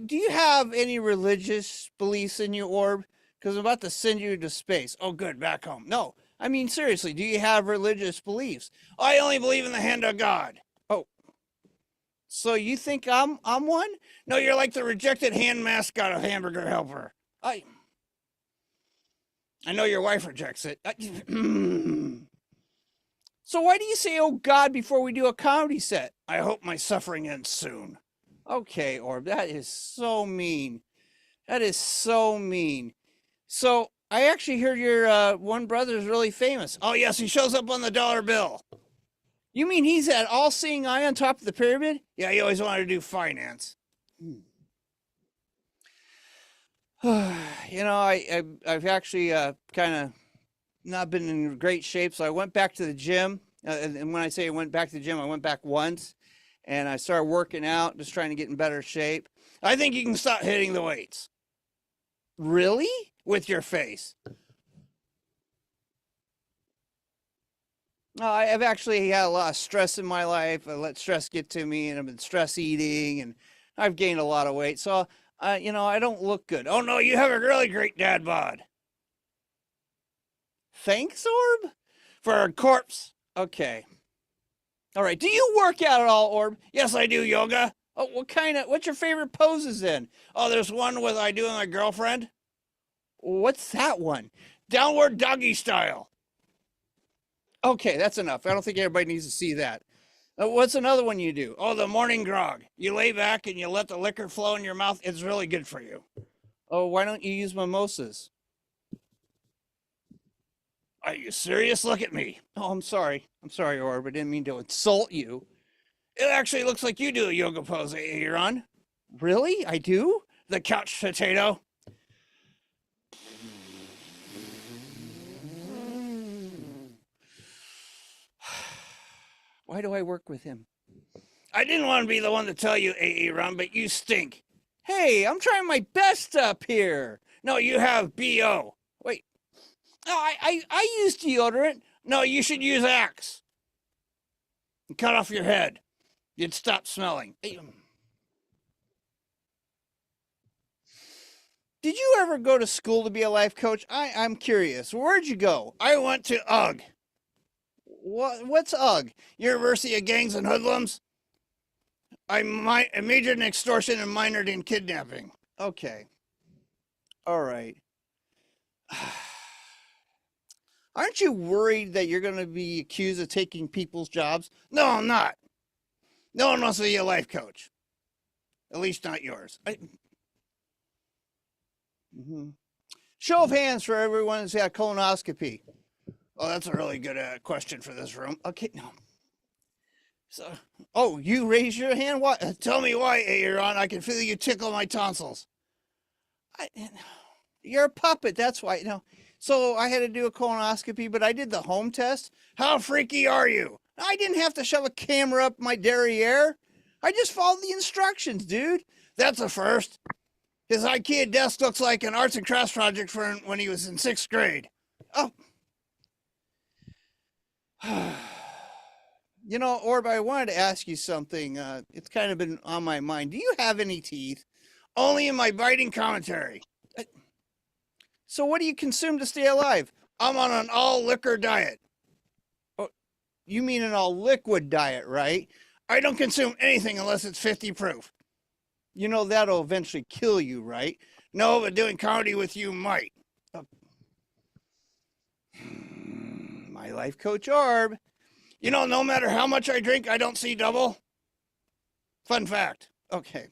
you have any religious beliefs in you, Orb? Because I'm about to send you to space. Oh, good, back home. No, I mean, seriously, do you have religious beliefs? I only believe in the hand of God. Oh, so you think I'm one? No, you're like the rejected hand mascot of Hamburger Helper. I know your wife rejects it. So why do you say, oh God, before we do a comedy set? I hope my suffering ends soon. Okay, Orb, that is so mean. That is so mean. So I actually heard your one brother is really famous. Oh yes, he shows up on the dollar bill. You mean he's that all-seeing eye on top of the pyramid? Yeah, he always wanted to do finance. You know, I've actually kind of not been in great shape, so I went back to the gym. And when I say I went back to the gym, I went back once, and I started working out, just trying to get in better shape. I think you can stop hitting the weights. Really? With your face? No, I've actually had a lot of stress in my life. I let stress get to me, and I've been stress eating, and I've gained a lot of weight. So, I don't look good. Oh, no, you have a really great dad bod. Thanks, Orb? For a corpse. Okay. All right. Do you work out at all, Orb? Yes, I do yoga. Oh, what's your favorite poses then? Oh, there's one with I do with my girlfriend. What's that one? Downward doggy style. Okay, that's enough. I don't think everybody needs to see that. What's another one you do? Oh, the morning grog. You lay back and you let the liquor flow in your mouth. It's really good for you. Oh, why don't you use mimosas? Are you serious? Look at me. Oh, I'm sorry. Orb. I didn't mean to insult you. It actually looks like you do a yoga pose, Aaron. Really? I do? The couch potato? Why do I work with him? I didn't want to be the one to tell you, Aaron, but you stink. Hey, I'm trying my best up here. No, you have BO. Wait. No, I use deodorant. No, you should use Axe. And cut off your head. You'd stop smelling. Did you ever go to school to be a life coach? I'm curious. Where'd you go? I went to UGG. What's UGG? University of Gangs and Hoodlums? I majored in extortion and minored in kidnapping. Okay. All right. Aren't you worried that you're going to be accused of taking people's jobs? No, I'm not. No one wants to be a life coach. At least not yours. Show of hands for everyone who's had colonoscopy. Oh, that's a really good question for this room. Okay, no. So, oh, you raise your hand? What? Tell me why, Aaron. I can feel you tickle my tonsils. You're a puppet. That's why. No. So I had to do a colonoscopy, but I did the home test. How freaky are you? I didn't have to shove a camera up my derriere. I just followed the instructions, dude. That's a first. His IKEA desk looks like an arts and crafts project for when he was in 6th grade. Oh. You know, Orb, I wanted to ask you something. It's kind of been on my mind. Do you have any teeth? Only in my biting commentary. So what do you consume to stay alive? I'm on an all liquor diet. Oh, you mean an all liquid diet, right? I don't consume anything unless it's 50 proof. You know that'll eventually kill you, right? No, but doing comedy with you might. My life coach Orb. You know, no matter how much I drink, I don't see double. Fun fact. Okay.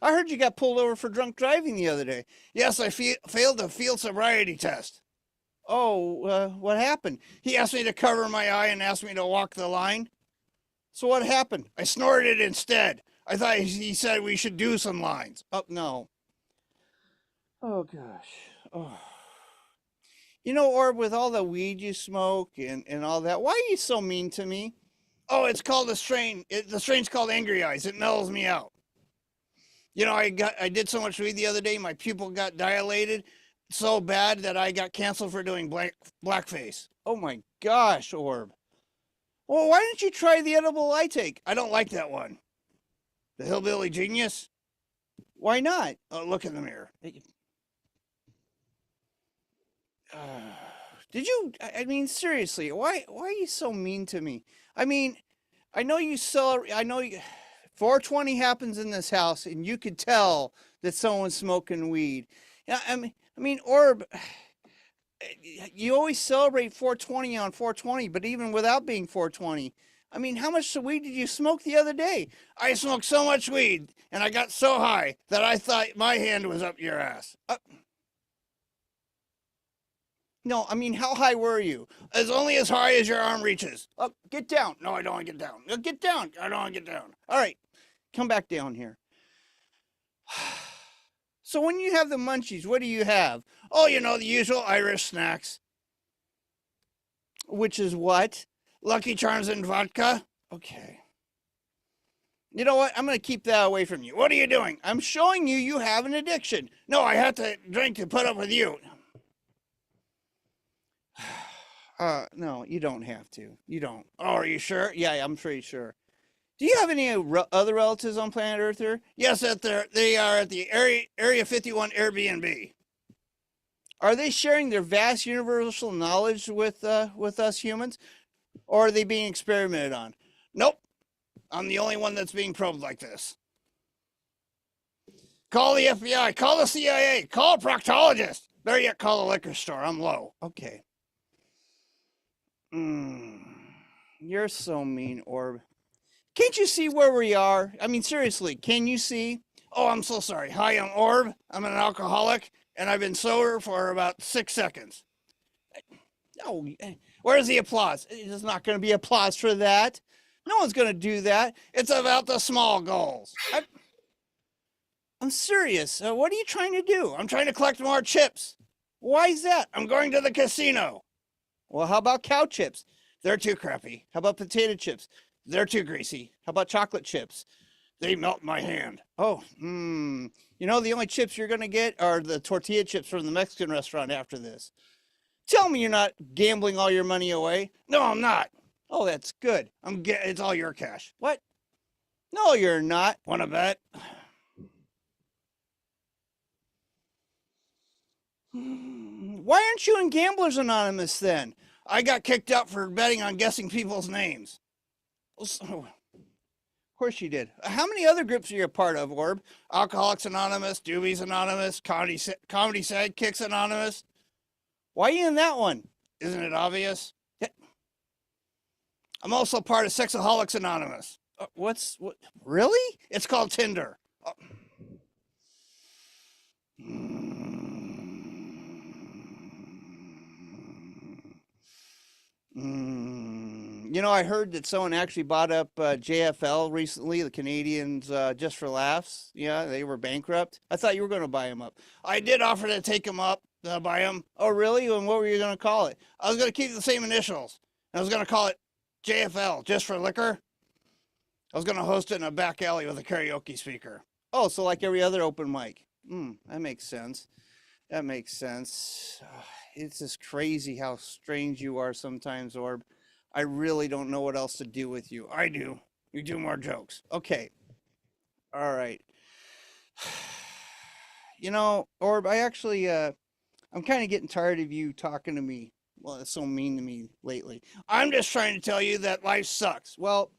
I heard you got pulled over for drunk driving the other day. Yes, I failed the field sobriety test. Oh, what happened? He asked me to cover my eye and asked me to walk the line. So what happened? I snorted instead. I thought he said we should do some lines. Oh, no. Oh, gosh. Oh. You know, Orb, with all the weed you smoke and all that, why are you so mean to me? Oh, it's called a strain. The strain's called Angry Eyes. It mellows me out. You know, I did so much weed the other day, my pupil got dilated so bad that I got canceled for doing blackface. Oh my gosh, Orb. Well, why don't you try the edible I take? I don't like that one. The Hillbilly Genius? Why not? Oh, look in the mirror. Did you, I mean, seriously, why are you so mean to me? I mean, I know you 420 happens in this house and you could tell that someone's smoking weed. Yeah, I mean, Orb, you always celebrate 420 on 420, but even without being 420, I mean, how much weed did you smoke the other day? I smoked so much weed and I got so high that I thought my hand was up your ass. No, I mean, how high were you? As only as high as your arm reaches. Get down. No, I don't want to get down. No, get down. I don't want to get down. All right, come back down here. So when you have the munchies, what do you have? Oh, you know, the usual Irish snacks. Which is what? Lucky Charms and vodka? Okay. You know what? I'm going to keep that away from you. What are you doing? I'm showing you you have an addiction. No, I have to drink to put up with you. No, you don't have to. You don't. Oh, are you sure? Yeah, I'm pretty sure. Do you have any other relatives on planet Earth here? Yes, they are at the Area 51 Airbnb. Are they sharing their vast universal knowledge with us humans? Or are they being experimented on? Nope. I'm the only one that's being probed like this. Call the FBI. Call the CIA. Call a proctologist. Better yet, call a liquor store. I'm low. Okay. You're so mean, Orb. Can't you see where we are? I mean, seriously, can you see? Oh, I'm so sorry. Hi, I'm Orb. I'm an alcoholic, and I've been sober for about 6 seconds. Oh, where's the applause? There's not going to be applause for that. No one's going to do that. It's about the small goals. I'm serious. What are you trying to do? I'm trying to collect more chips. Why is that? I'm going to the casino. Well, how about cow chips? They're too crappy. How about potato chips? They're too greasy. How about chocolate chips? They melt my hand. Oh, you know, the only chips you're going to get are the tortilla chips from the Mexican restaurant after this. Tell me you're not gambling all your money away. No, I'm not. Oh, that's good. It's all your cash. What? No, you're not. Want to bet? Why aren't you in Gamblers Anonymous then? I got kicked out for betting on guessing people's names. Of course you did. How many other groups are you a part of, Orb? Alcoholics Anonymous, Doobies Anonymous, Comedy Sidekicks Anonymous. Why are you in that one? Isn't it obvious? I'm also part of Sexaholics Anonymous. What? Really? It's called Tinder. You know, I heard that someone actually bought up JFL recently, the Canadians, just for laughs. Yeah, they were bankrupt. I thought you were going to buy them up. I did offer to take them up, buy them. Oh, really? And what were you going to call it? I was going to keep the same initials. I was going to call it JFL, just for liquor. I was going to host it in a back alley with a karaoke speaker. Oh, so like every other open mic. That makes sense. That makes sense. It's just crazy how strange you are sometimes, Orb. I really don't know what else to do with you. I do. You do more jokes. Okay. All right. You know, Orb, I actually, I'm kind of getting tired of you talking to me. Well, it's so mean to me lately. I'm just trying to tell you that life sucks. Well,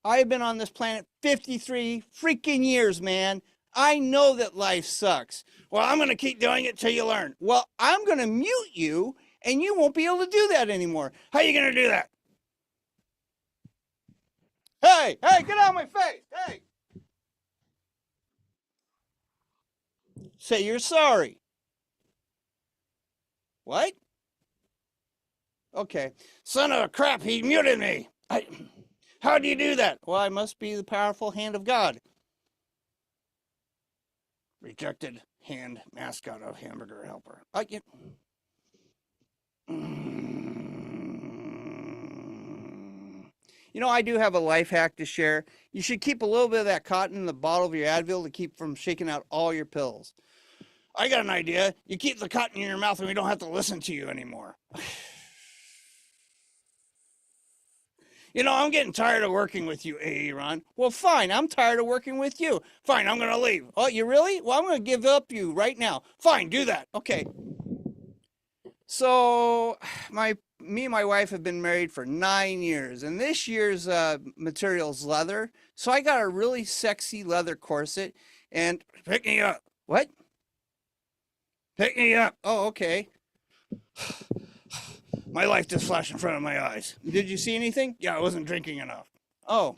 I've been on this planet 53 freaking years, man. I know that life sucks. Well, I'm going to keep doing it till you learn. Well, I'm going to mute you and you won't be able to do that anymore. How are you going to do that? Hey, get out of my face. Hey. Say you're sorry. What? Okay. Son of a crap, he muted me. How do you do that? Well, I must be the powerful hand of God. Rejected hand mascot of hamburger helper. You know, I do have a life hack to share. You should keep a little bit of that cotton in the bottle of your Advil to keep from shaking out all your pills. I got an idea. You keep the cotton in your mouth and we don't have to listen to you anymore. You know, I'm getting tired of working with you, Aaron. Well, fine, I'm tired of working with you. Fine, I'm going to leave. Oh, you really? Well, I'm going to give up you right now. Fine, do that. Okay. So, me and my wife have been married for 9 years, and this year's material is leather. So I got a really sexy leather corset, and pick me up. What? Pick me up. Oh, okay. My life just flashed in front of my eyes. Did you see anything? Yeah, I wasn't drinking enough. Oh.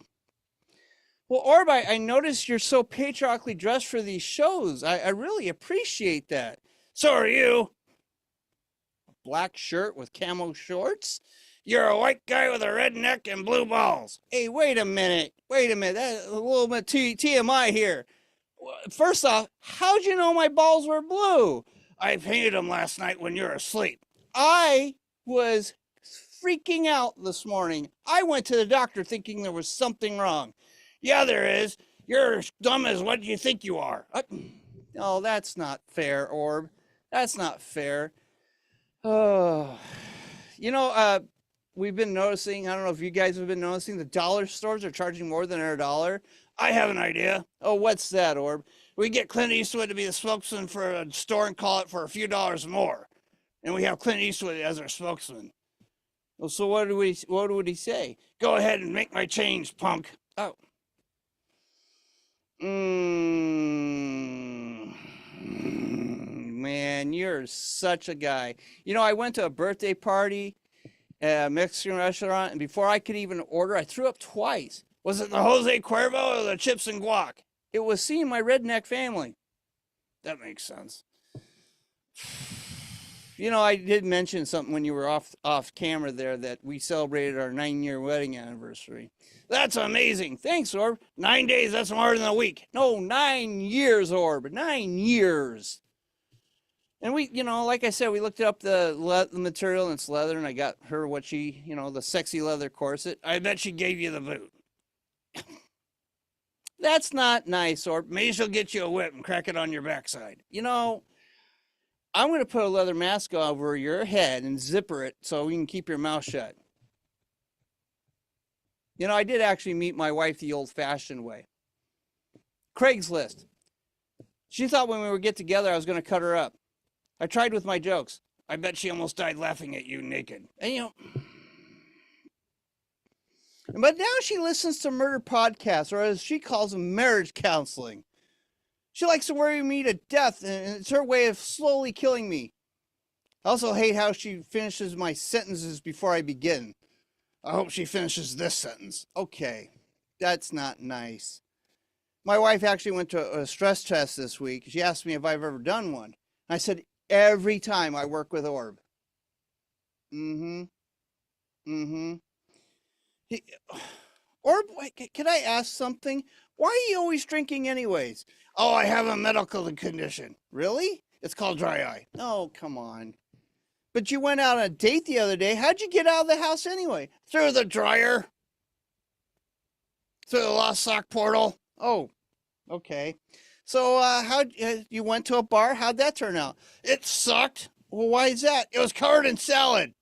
Well, Orb, I noticed you're so patriotically dressed for these shows. I really appreciate that. So are you. Black shirt with camo shorts? You're a white guy with a red neck and blue balls. Hey, wait a minute. That's a little bit TMI here. First off, how'd you know my balls were blue? I painted them last night when you were asleep. I was freaking out this morning. I went to the doctor thinking there was something wrong. Yeah, there is. You're as dumb as what you think you are. Oh, that's not fair, Orb. That's not fair. Oh, you know, we've been noticing, I don't know if you guys have been noticing, the dollar stores are charging more than $1. I have an idea. Oh, what's that, Orb? We get Clint Eastwood to be the spokesman for a store and call it for a few dollars more. And we have Clint Eastwood as our spokesman. Well, so what would he say? Go ahead and make my change, punk. Oh. Man, you're such a guy. You know, I went to a birthday party at a Mexican restaurant, and before I could even order, I threw up twice. Was it the Jose Cuervo or the chips and guac? It was seeing my redneck family. That makes sense. You know, I did mention something when you were off camera there that we celebrated our 9-year wedding anniversary. That's amazing. Thanks, Orb. 9 days, that's more than a week. No, 9 years, Orb. 9 years. And we, you know, like I said, we looked up the material and it's leather, and I got her what she, you know, the sexy leather corset. I bet she gave you the boot. That's not nice, Orb. Maybe she'll get you a whip and crack it on your backside. You know, I'm going to put a leather mask over your head and zipper it so you can keep your mouth shut. You know, I did actually meet my wife the old-fashioned way. Craigslist. She thought when we would get together, I was going to cut her up. I tried with my jokes. I bet she almost died laughing at you naked. And, you know, but now she listens to murder podcasts, or as she calls them, marriage counseling. She likes to worry me to death, and it's her way of slowly killing me. I also hate how she finishes my sentences before I begin. I hope she finishes this sentence. Okay, that's not nice. My wife actually went to a stress test this week. She asked me if I've ever done one. I said, every time I work with Orb. Orb, can I ask something? Why are you always drinking anyways? Oh, I have a medical condition. Really? It's called dry eye. Oh, come on. But you went out on a date the other day. How'd you get out of the house anyway? Through the dryer. Through the lost sock portal. Oh, okay. So you went to a bar? How'd that turn out? It sucked. Well, why is that? It was covered in salad.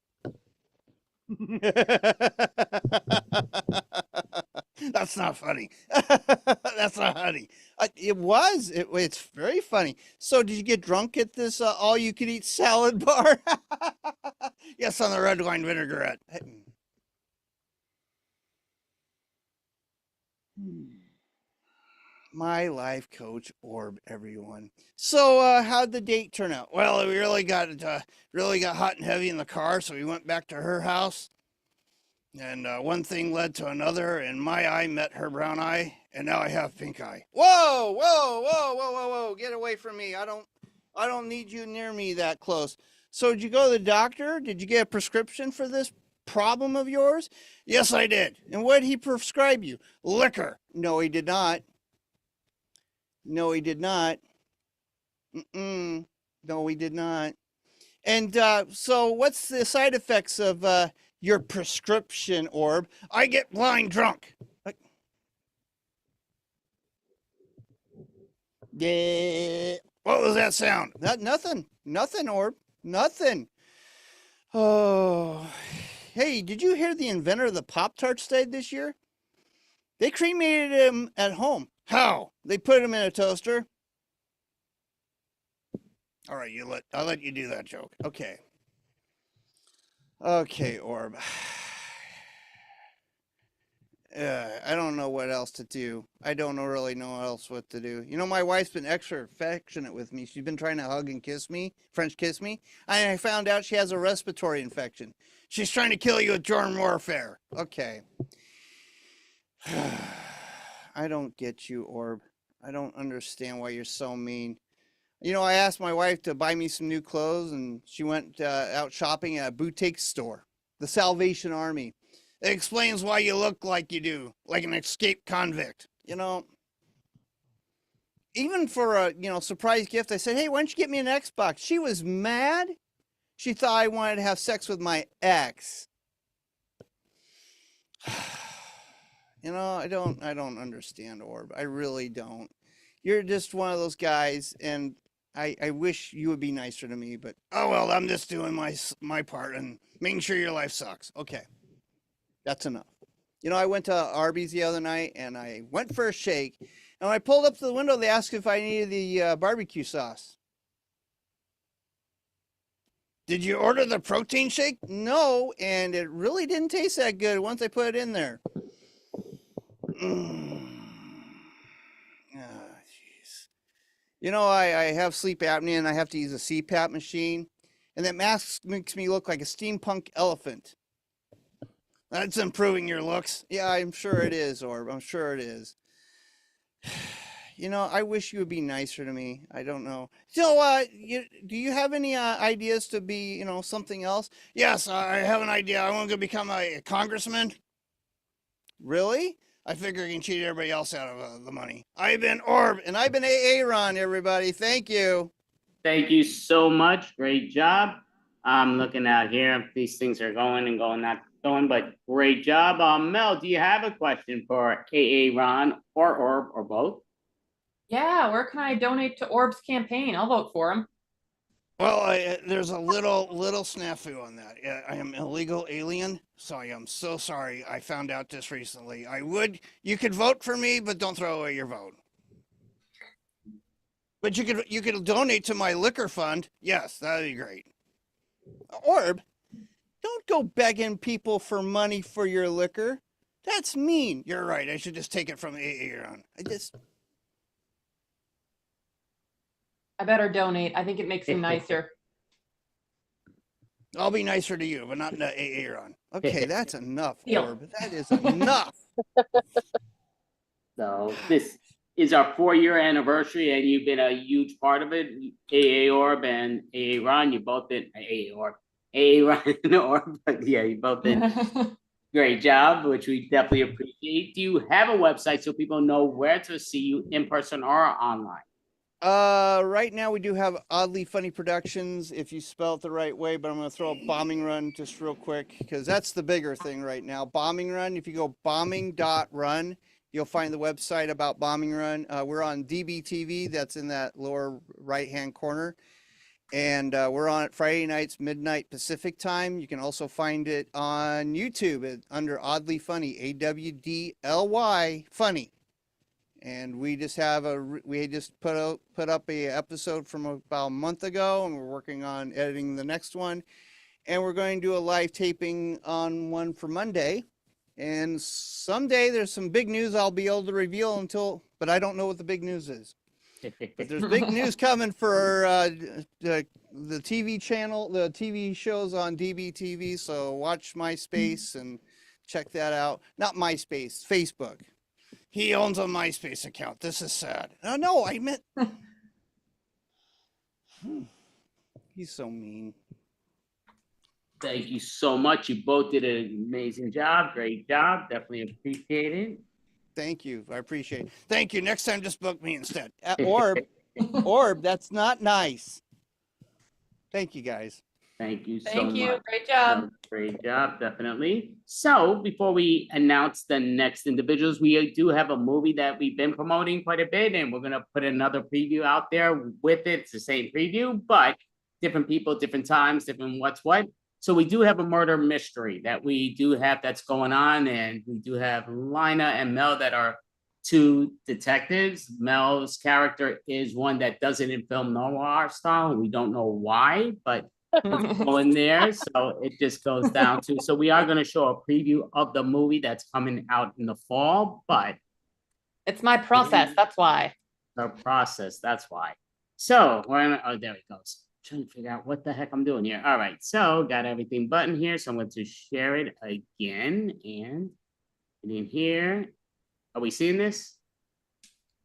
That's not funny. That's not funny. It's very funny. So, did you get drunk at this all-you-can-eat salad bar? Yes, on the red wine vinaigrette. My life coach Orb, everyone. So, how'd the date turn out? Well, we really got hot and heavy in the car, so we went back to her house. And one thing led to another, and my eye met her brown eye, and now I have pink eye. Whoa, whoa, whoa, whoa, whoa, whoa! Get away from me! I don't need you near me that close. So, did you go to the doctor? Did you get a prescription for this problem of yours? Yes, I did. And what did he prescribe you? Liquor. No, he did not. No, he did not. No, he did not. And so what's the side effects of your prescription, Orb? I get blind drunk. Yeah. What was that sound? Nothing. Nothing, Orb. Nothing. Oh. Hey, did you hear the inventor of the Pop-Tarts died this year? They cremated him at home. How? They put him in a toaster? All right, I'll let you do that joke. Okay. Okay, Orb. I don't know what else to do. I don't really know else what to do. You know, my wife's been extra affectionate with me. She's been trying to hug and kiss me, French kiss me. And I found out she has a respiratory infection. She's trying to kill you with germ warfare. Okay. I don't get you, Orb. I don't understand why you're so mean. You know, I asked my wife to buy me some new clothes, and she went out shopping at a boutique store, the Salvation Army. It explains why you look like you do, like an escaped convict. You know, even for a surprise gift, I said, "Hey, why don't you get me an Xbox?" She was mad. She thought I wanted to have sex with my ex. You know, I don't understand, Orb. I really don't. You're just one of those guys, and I wish you would be nicer to me, but oh well, I'm just doing my part and making sure your life sucks. Okay. That's enough. You know, I went to Arby's the other night, and I went for a shake, and when I pulled up to the window, they asked if I needed the barbecue sauce. Did you order the protein shake? No, and it really didn't taste that good once I put it in there. Jeez. You know, I have sleep apnea, and I have to use a CPAP machine, and that mask makes me look like a steampunk elephant. That's improving your looks. Yeah, I'm sure it is, Orb. I'm sure it is. You know, I wish you would be nicer to me. I don't know. So, do you have any ideas to be, something else? Yes, I have an idea. I want to become a congressman. Really? I figure I can cheat everybody else out of the money. I've been Orb, and I've been Aaron, everybody. Thank you. Thank you so much. Great job. I'm looking out here if these things are going, not going, but great job. Mel, do you have a question for Ron or Orb or both? Yeah, where can I donate to Orb's campaign? I'll vote for him. Well, there's a little snafu on that. I am illegal alien, so I am so sorry. I found out this recently. You could vote for me, but don't throw away your vote. But you could donate to my liquor fund. Yes, that'd be great. Orb, don't go begging people for money for your liquor. That's mean. You're right. I should just take it from Aaron. I better donate. I think it makes him nicer. I'll be nicer to you, but not to Aaron. Okay, that's enough, Orb. That is enough. So this is our 4-year anniversary, and you've been a huge part of it. Orb and Ron, you've both been Orb, Ron and Orb. Yeah, you've both been great job, which we definitely appreciate. Do you have a website so people know where to see you in person or online? Right now we do have Oddly Funny Productions, if you spell it the right way, but I'm going to throw a Bombing Run just real quick, because that's the bigger thing right now. Bombing Run, if you go bombing.run, you'll find the website about Bombing Run. We're on DBTV, that's in that lower right-hand corner. And we're on Friday nights, midnight Pacific time. You can also find it on YouTube under Oddly Funny, AWDLY Funny. And we just put up a episode from about a month ago, and we're working on editing the next one. And we're going to do a live taping on one for Monday. And someday there's some big news I'll be able to reveal but I don't know what the big news is. But there's big news coming for the TV channel, the TV shows on DBTV. So watch MySpace and check that out. Not MySpace, Facebook. He owns a MySpace account. This is sad. No, I meant. He's so mean. Thank you so much. You both did an amazing job. Great job. Definitely appreciate it. Thank you. I appreciate it. Thank you. Next time, just book me instead. At Orb. Orb, that's not nice. Thank you, guys. Thank you so much. Thank you. Great job. Great job, definitely. So before we announce the next individuals, we do have a movie that we've been promoting quite a bit, and we're going to put another preview out there with it. It's the same preview, but different people, different times, different what's what. So we do have a murder mystery that we do have that's going on, and we do have Lina and Mel that are two detectives. Mel's character is one that does it in film noir style. We don't know why, but it's going there. So it just goes down to, so we are going to show a preview of the movie that's coming out in the fall, but it's my process. That's why. The process. That's why. So we're gonna, oh, there it goes. Trying to figure out what the heck I'm doing here. All right, so got everything buttoned here. So I'm going to share it again and in here. Are we seeing this?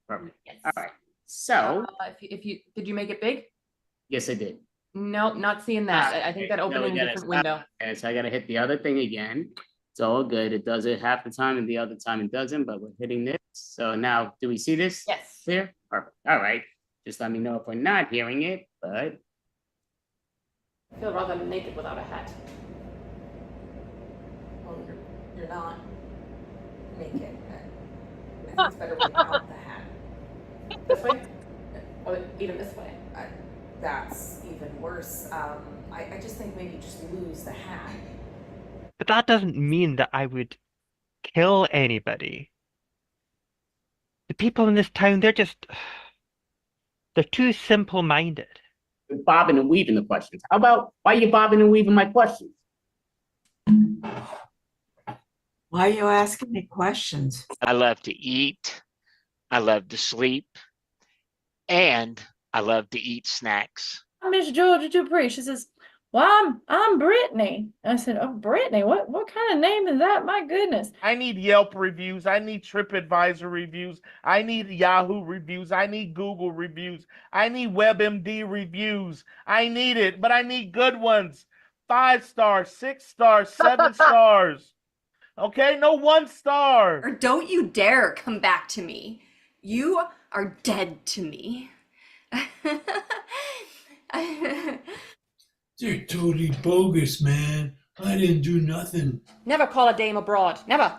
Perfect. Yes. All right. So if you did you make it big? yes, I did. No, not seeing that. I think that opened in a different window. Okay, so I got to hit the other thing again. It's all good. It does it half the time and the other time it doesn't, but we're hitting this. So now, do we see this? Yes. Clear? Perfect. All right. Just let me know if we're not hearing it, but. I feel rather naked without a hat. Well, you're not naked. I think it's better without the hat. This way? Or even this way? That's even worse. I just think maybe just lose the hat. But that doesn't mean that I would kill anybody. The people in this town, they're too simple-minded. Bobbing and weaving the questions. How about, why are you bobbing and weaving my questions? Why are you asking me questions? I love to eat. I love to sleep. And I love to eat snacks. Miss Georgia Dupree. She says, well, I'm Brittany. I said, oh, Brittany, what kind of name is that? My goodness. I need Yelp reviews. I need TripAdvisor reviews. I need Yahoo reviews. I need Google reviews. I need WebMD reviews. I need it, but I need good ones. 5 stars, 6 stars, 7 stars. Okay, no 1 star. Or don't you dare come back to me. You are dead to me. They're totally bogus, man. I didn't do nothing. Never call a dame abroad. Never.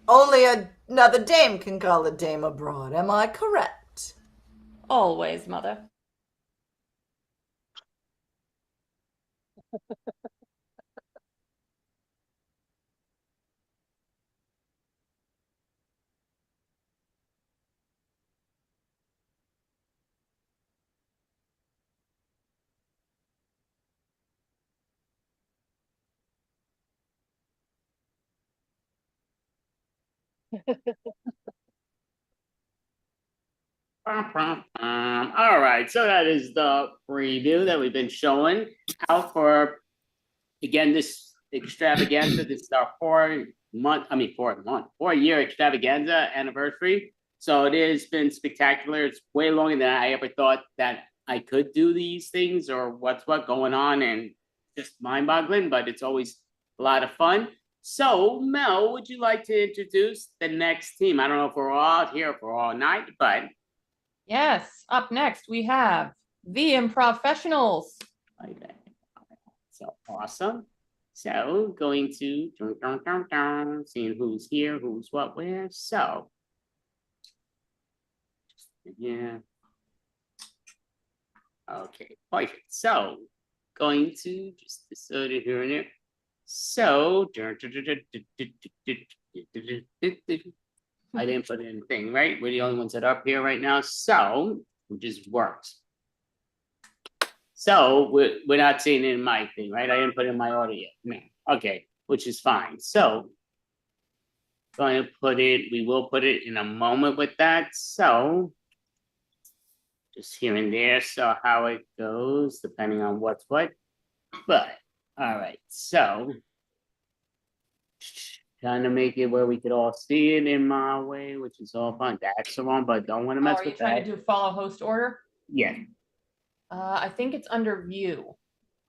Only another dame can call a dame abroad. Am I correct? Always, mother. All right, so that is the preview that we've been showing out for, again, this extravaganza. This is our 4-year extravaganza anniversary. So it has been spectacular. It's way longer than I ever thought that I could do these things or what's what going on, and just mind-boggling, but it's always a lot of fun. So, Mel, would you like to introduce the next team? I don't know if we're all out here for all night, but. Yes, up next we have the Improfessionals. So awesome. So going to seeing who's here, who's what, where. So yeah. Okay, perfect. So going to just insert it here and there. So I didn't put in thing, right? We're the only ones that are up here right now. So it just works. So we're not seeing it in my thing, right? I didn't put in my order yet. No. Okay, which is fine. So going to put it, we will put it in a moment with that. So just here and there, so how it goes, depending on what's what. But all right, so trying to make it where we could all see it in my way, which is all fine. That's the one, but don't want to mess Are you with trying that. to do follow host order? Yeah, I think it's under view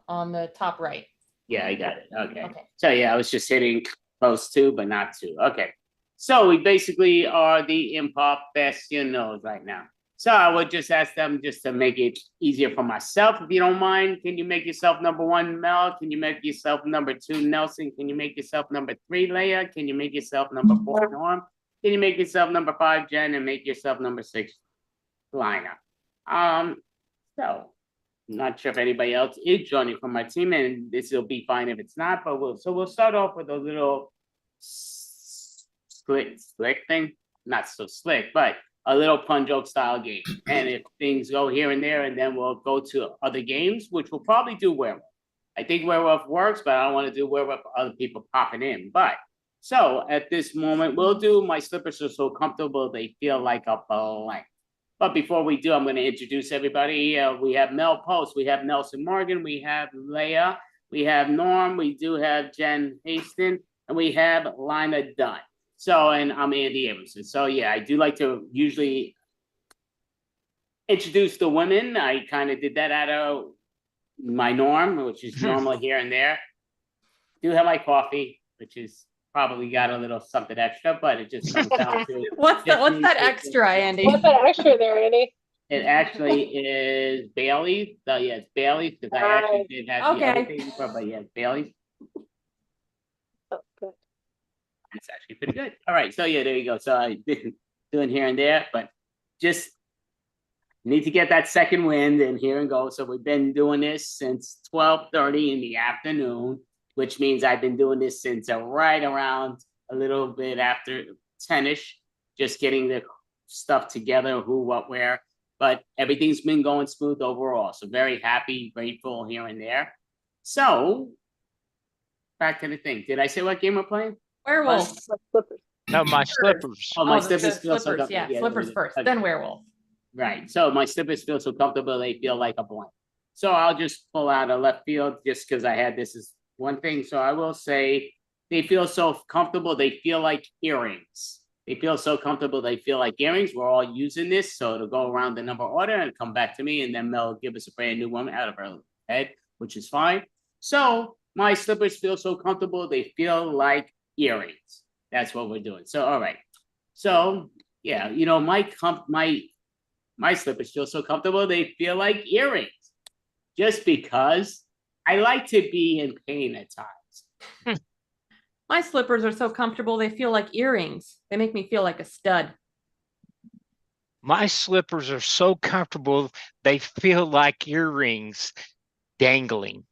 on the top right. yeah, I got it. Okay. Okay. So yeah, I was just hitting close to, but not to. Okay. So we basically are the improv bastionos right now. So I would just ask them just to make it easier for myself, if you don't mind. Can you make yourself number 1, Mel? Can you make yourself number 2, Nelson? Can you make yourself number 3, Leia? Can you make yourself number 4, Norm? Can you make yourself number 5, Jen? And make yourself number 6, Lina? So not sure if anybody else is joining from my team, and this will be fine if it's not, but we'll start off with a little slick thing, not so slick, but a little pun joke style game. And if things go here and there, and then we'll go to other games, which we'll probably do werewolf. I think werewolf works, but I don't want to do werewolf for other people popping in. But so at this moment, we'll do my slippers are so comfortable they feel like a blank. But before we do, I'm going to introduce everybody. We have Mel Post, we have Nelson Morgan, we have Leia, we have Norm, we do have Jen Haston, and we have Lina Dunn. So, and I'm Andy Abramson. So yeah, I do like to usually introduce the women. I kind of did that out of my norm, which is normally here and there. Do have my coffee, which is probably got a little something extra, but it just comes down to What's that extra, Andy? What's that extra there, Andy? it actually is Bailey's. Yeah, it's Bailey's because I actually did have the other thing before, but yeah, it's Bailey's. Oh, good. It's actually pretty good. All right, so yeah, there you go. So I've been doing here and there, but just need to get that second wind, and here and go. So we've been doing this since 12:30 in the afternoon, which means I've been doing this since right around a little bit after 10-ish, just getting the stuff together, who, what, where. But everything's been going smooth overall. So very happy, grateful here and there. So back to the thing. Did I say what game we're playing? Werewolf. No, my slippers. Oh, my the slippers feel so slippers, yeah, comfortable. slippers first, then werewolf. Right. So my slippers feel so comfortable, they feel like a blanket. So I'll just pull out a left field just because I had this as one thing. So I will say they feel so comfortable, they feel like earrings. They feel so comfortable, they feel like earrings. We're all using this. So it'll go around the number order and come back to me. And then Mel will give us a brand new one out of her head, which is fine. So my slippers feel so comfortable, they feel like earrings. That's what we're doing. So, all right. So, yeah, you know, my slippers feel so comfortable, they feel like earrings. Just because I like to be in pain at times. My slippers are so comfortable, they feel like earrings. They make me feel like a stud. My slippers are so comfortable, they feel like earrings dangling.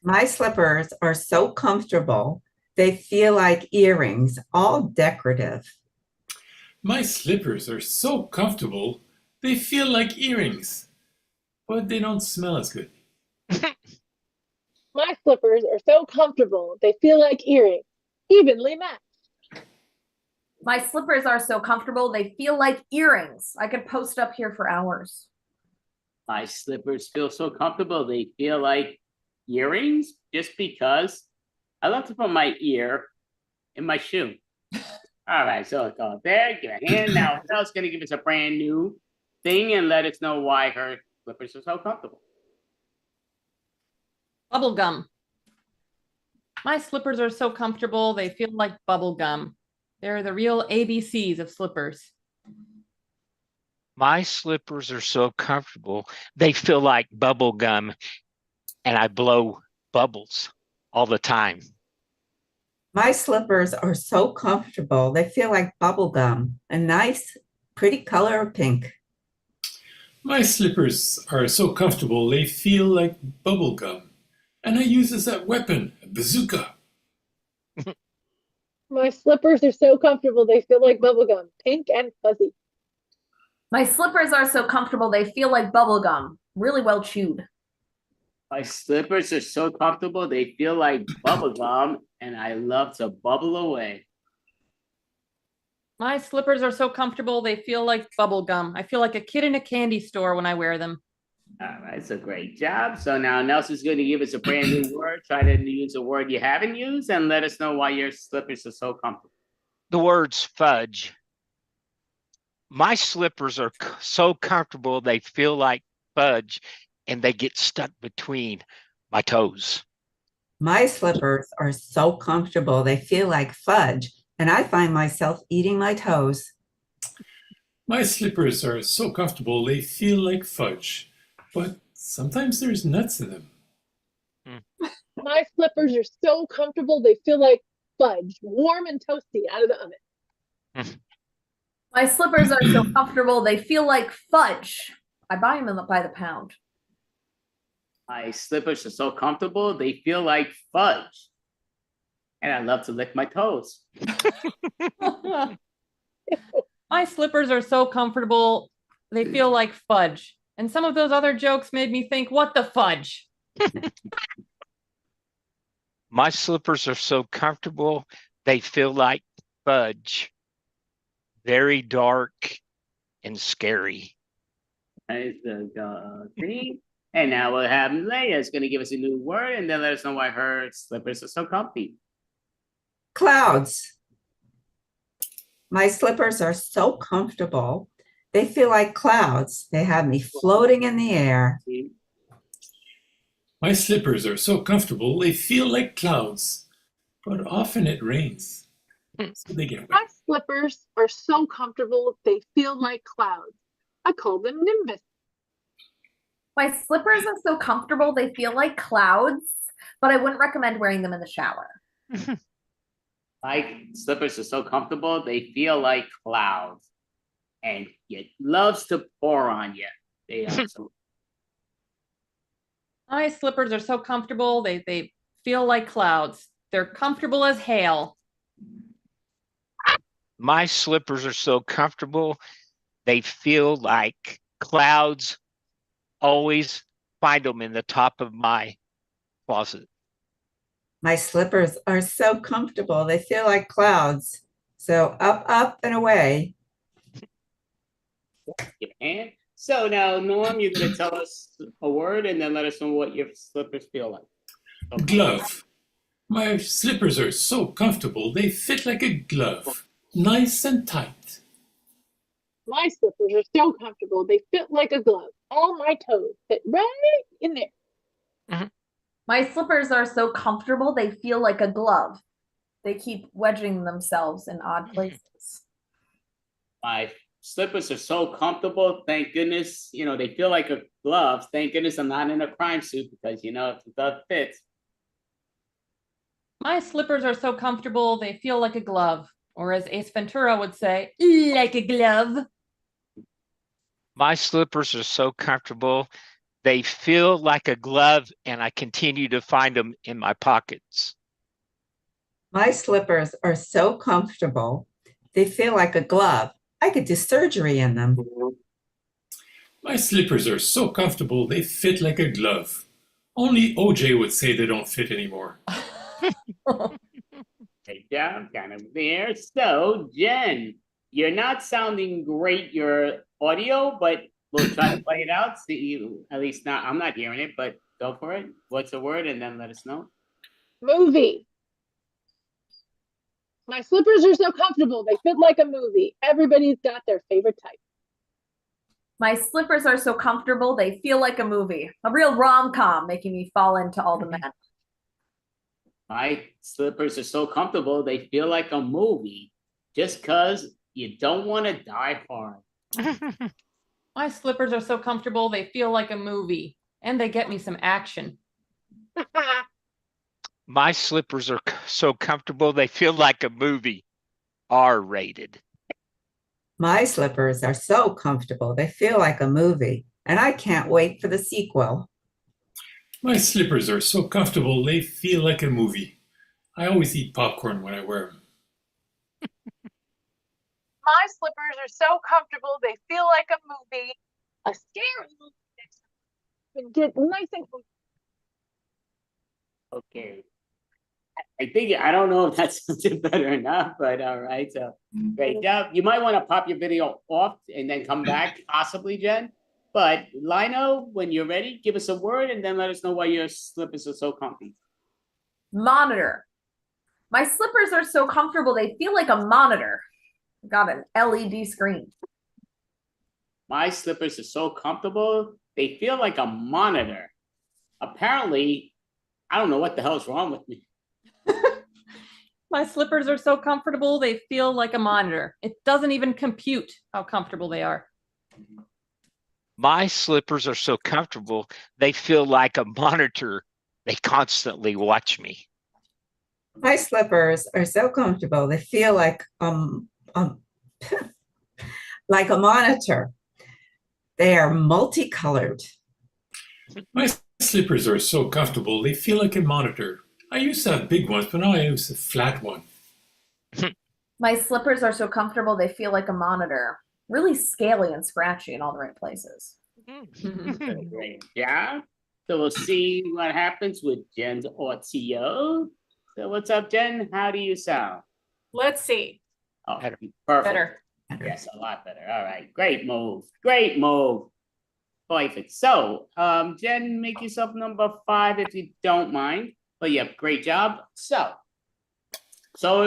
My slippers are so comfortable, they feel like earrings, all decorative. My slippers are so comfortable, they feel like earrings, but they don't smell as good. My slippers are so comfortable, they feel like earrings, evenly matched. My slippers are so comfortable, they feel like earrings. I could post up here for hours. My slippers feel so comfortable, they feel like earrings, just because I love to put my ear in my shoe. All right, so it's all there. Give a hand. Now, Michelle's going to give us a brand new thing and let us know why her slippers are so comfortable. Bubble gum. My slippers are so comfortable, they feel like bubble gum. They're the real ABCs of slippers. My slippers are so comfortable, they feel like bubble gum, and I blow bubbles all the time. My slippers are so comfortable, they feel like bubble gum, a nice, pretty color of pink. My slippers are so comfortable they feel like bubble gum. And I use as a weapon, a bazooka. My slippers are so comfortable they feel like bubblegum, pink and fuzzy. My slippers are so comfortable they feel like bubble gum, really well chewed. My slippers are so comfortable they feel like bubble gum, and I love to bubble away. My slippers are so comfortable they feel like bubble gum. I feel like a kid in a candy store when I wear them. All right, so great job. So now Nelson's going to give us a brand new word. Try to use a word you haven't used and let us know why your slippers are so comfortable. The words fudge. My slippers are so comfortable they feel like fudge and they get stuck between my toes. My slippers are so comfortable they feel like fudge, and I find myself eating my toes. My slippers are so comfortable they feel like fudge, but sometimes there's nuts in them. My slippers are so comfortable they feel like fudge, warm and toasty out of the oven. My slippers are so comfortable they feel like fudge. I buy them by the pound. My slippers are so comfortable they feel like fudge, and I love to lick my toes. My slippers are so comfortable they feel like fudge. And some of those other jokes made me think, what the fudge? My slippers are so comfortable they feel like fudge. Very dark and scary. And now we'll have Leia's going to give us a new word and then let us know why her slippers are so comfy. Clouds. My slippers are so comfortable they feel like clouds. They have me floating in the air. My slippers are so comfortable they feel like clouds, but often it rains, so they get wet. My slippers are so comfortable they feel like clouds. I call them nimbus. My slippers are so comfortable they feel like clouds, but I wouldn't recommend wearing them in the shower. My slippers are so comfortable they feel like clouds, and it loves to pour on you. They are so. My slippers are so comfortable they feel like clouds. They're comfortable as hail. My slippers are so comfortable they feel like clouds. Always find them in the top of my closet. My slippers are so comfortable they feel like clouds. So up, up, and away. And so now, Norm, you're going to tell us a word and then let us know what your slippers feel like. Okay. Glove. My slippers are so comfortable they fit like a glove, nice and tight. My slippers are so comfortable they fit like a glove. All my toes fit right in there. My slippers are so comfortable they feel like a glove. They keep wedging themselves in odd places. My slippers are so comfortable, thank goodness, they feel like a glove. Thank goodness I'm not in a crime suit because, if the glove fits. My slippers are so comfortable they feel like a glove. Or as Ace Ventura would say, like a glove. My slippers are so comfortable they feel like a glove, and I continue to find them in my pockets. My slippers are so comfortable they feel like a glove. I could do surgery in them. My slippers are so comfortable they fit like a glove. Only OJ would say they don't fit anymore. Great job, kind of there. So, Jen, you're not sounding great, your audio, but we'll try to play it out. See, at least not, I'm not hearing it, but go for it. What's the word? And then let us know. Movie. My slippers are so comfortable they fit like a movie. Everybody's got their favorite type. My slippers are so comfortable they feel like a movie. A real rom-com making me fall into all the men. My slippers are so comfortable they feel like a movie just because you don't want to die hard. My slippers are so comfortable they feel like a movie. And they get me some action. My slippers are so comfortable they feel like a movie. R-rated. My slippers are so comfortable they feel like a movie. and I can't wait for the sequel. My slippers are so comfortable they feel like a movie. I always eat popcorn when I wear them. My slippers are so comfortable they feel like a movie. A scary movie and get nice and comfortable. Okay. I think I don't know if that's something better or not, but all right. So great job. You might want to pop your video off and then come back, possibly, Jen. But Lino, when you're ready, give us a word and then let us know why your slippers are so comfy. Monitor. My slippers are so comfortable they feel like a monitor. Got an LED screen. My slippers are so comfortable they feel like a monitor. Apparently, I don't know what the hell's wrong with me. My slippers are so comfortable, they feel like a monitor. It doesn't even compute how comfortable they are. My slippers are so comfortable, they feel like a monitor. They constantly watch me. My slippers are so comfortable, they feel like like a monitor. They are multicolored. My slippers are so comfortable they feel like a monitor. I used to have big ones, but now I use a flat one. My slippers are so comfortable they feel like a monitor. Really scaly and scratchy in all the right places. Great job. So we'll see what happens with Jen's audio. So what's up, Jen? How do you sound? Let's see. Oh, perfect. Better. Yes, a lot better. All right. Great move. Great move. Perfect. So, Jen, make yourself number 5 if you don't mind. But yeah, great job. So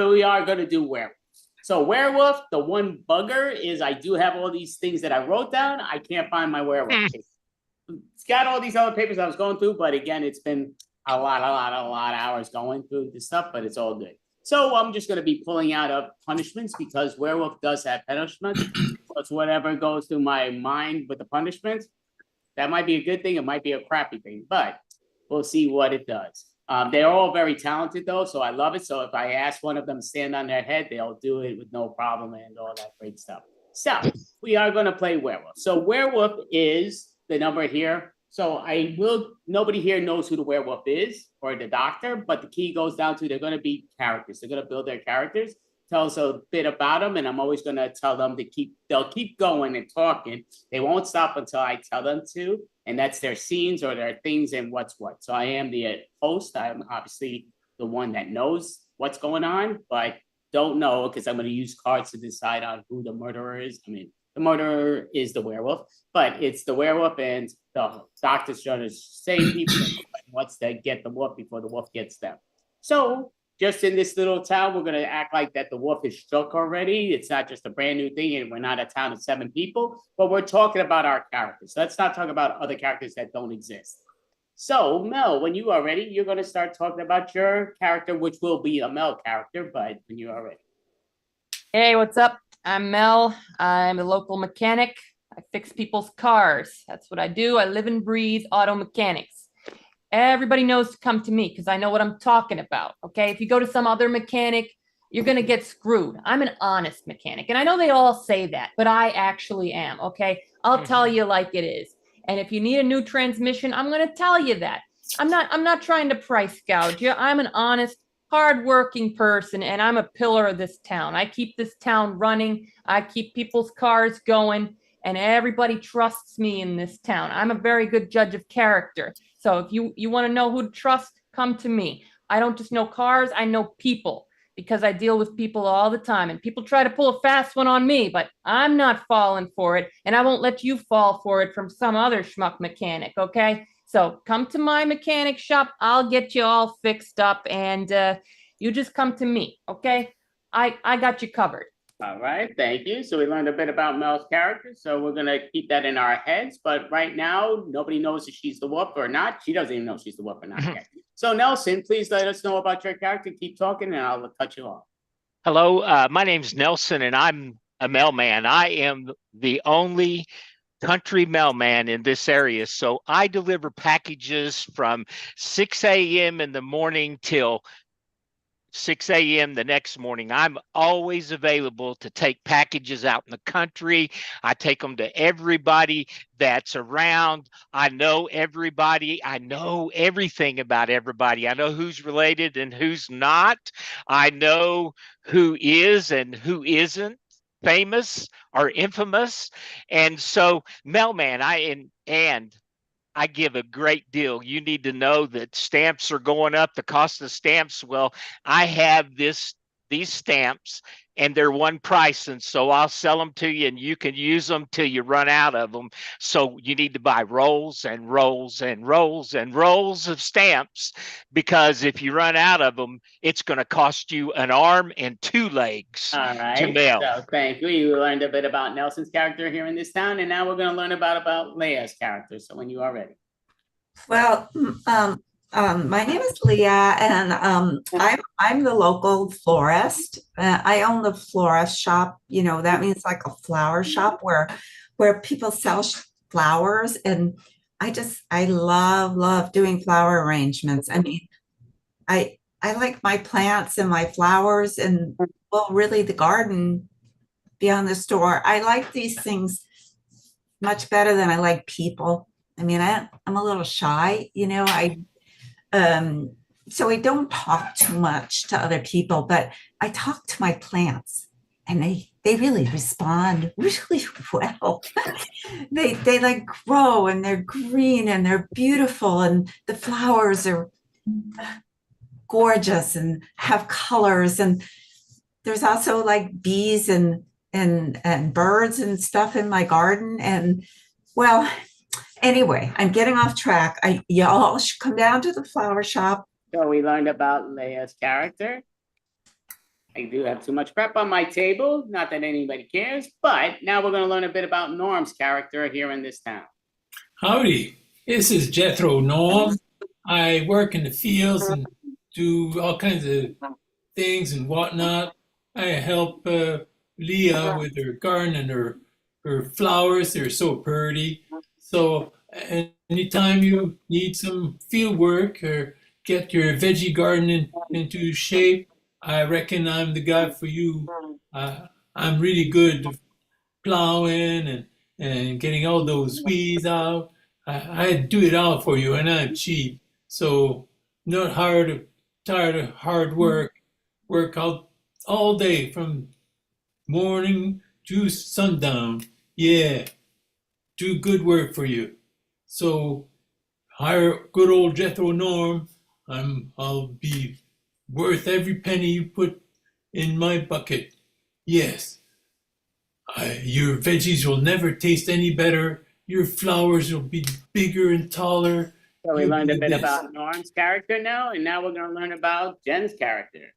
we are going to do werewolf. So werewolf, the one bugger is I do have all these things that I wrote down. I can't find my werewolf. It's got all these other papers I was going through, but again, it's been a lot of hours going through this stuff, but it's all good. So I'm just going to be pulling out of punishments because werewolf does have punishments. It's whatever goes through my mind with the punishments. That might be a good thing. It might be a crappy thing, but we'll see what it does. They're all very talented though, so I love it. So if I ask one of them to stand on their head, they'll do it with no problem and all that great stuff. So we are going to play werewolf. So werewolf is the number here. So nobody here knows who the werewolf is or the doctor, but the key goes down to they're going to be characters. They're going to build their characters, tell us a bit about them, and I'm always going to tell them they'll keep going and talking. They won't stop until I tell them to, and that's their scenes or their things and what's what. So I am the host. I'm obviously the one that knows what's going on, but don't know because I'm going to use cards to decide on who the murderer is. I mean, the murderer is the werewolf, but it's the werewolf and the doctor's trying to save people and wants to get the wolf before the wolf gets them. So just in this little town, we're going to act like that the wolf is struck already. It's not just a brand new thing and we're not a town of 7 people, but we're talking about our characters. Let's not talk about other characters that don't exist. So Mel, when you are ready, you're going to start talking about your character, which will be a Mel character, but when you are ready. Hey, what's up? I'm Mel. I'm a local mechanic. I fix people's cars. That's what I do. I live and breathe auto mechanics. Everybody knows to come to me because I know what I'm talking about. Okay. If you go to some other mechanic, you're going to get screwed. I'm an honest mechanic. And I know they all say that, but I actually am. Okay. I'll tell you like it is. And if you need a new transmission, I'm going to tell you that. I'm not trying to price gouge you. I'm an honest, hardworking person, and I'm a pillar of this town. I keep this town running. I keep people's cars going, and everybody trusts me in this town. I'm a very good judge of character. So if you want to know who to trust, come to me. I don't just know cars, I know people because I deal with people all the time, and people try to pull a fast one on me, but I'm not falling for it, and I won't let you fall for it from some other schmuck mechanic, okay? So come to my mechanic shop. I'll get you all fixed up, and you just come to me, okay? I got you covered. All right, thank you. So we learned a bit about Mel's character, so we're gonna keep that in our heads. But right now, nobody knows if she's the wolf or not. She doesn't even know if she's the wolf or not yet. So Nelson, please let us know about your character. Keep talking, and I'll cut you off. Hello, my name's Nelson, and I'm a mailman. I am the only country mailman in this area. So I deliver packages from 6 a.m. in the morning till 6 a.m. the next morning. I'm always available to take packages out in the country. I take them to everybody that's around. I know everybody. I know everything about everybody. I know who's related and who's not. I know who is and who isn't famous or infamous. And so, Mailman, and I give a great deal. You need to know that stamps are going up, the cost of stamps. Well, I have these stamps and they're one price. And so I'll sell them to you and you can use them till you run out of them. So you need to buy rolls and rolls and rolls and rolls of stamps, because if you run out of them, it's going to cost you an arm and two legs All to right. mail. So thank you. You learned a bit about Nelson's character here in this town, and now we're going to learn about Leia's character. So when you are ready. Well, my name is Leah, and I'm the local florist. I own the florist shop. You know, that means like a flower shop where people sell flowers, and I love doing flower arrangements. I mean, I like my plants and my flowers, and well, really the garden beyond the store. I like these things much better than I like people. I mean, I'm a little shy, you know, so I don't talk too much to other people, but I talk to my plants and they really respond really well. They like grow and they're green and they're beautiful and the flowers are gorgeous and have colors. And there's also like bees and birds and stuff in my garden. And well, anyway, I'm getting off track. Y'all should come down to the flower shop. So we learned about Leia's character. I do have too much prep on my table, not that anybody cares, but now we're going to learn a bit about Norm's character here in this town. Howdy, this is Jethro Norm. I work in the fields and do all kinds of things and whatnot. I help Leah with her garden and her flowers. They're so pretty. So anytime you need some field work or get your veggie garden into shape, I reckon I'm the guy for you. I'm really good at plowing and getting all those weeds out. I do it all for you, and I'm cheap. So not tired of hard work. Work out all day from morning to sundown. Yeah, do good work for you. So hire good old Jethro Norm. I'll be worth every penny you put in my bucket. Yes. Your veggies will never taste any better. Your flowers will be bigger and taller. So we You'll learned be a the bit best. about Norm's character now, and now we're going to learn about Jen's character.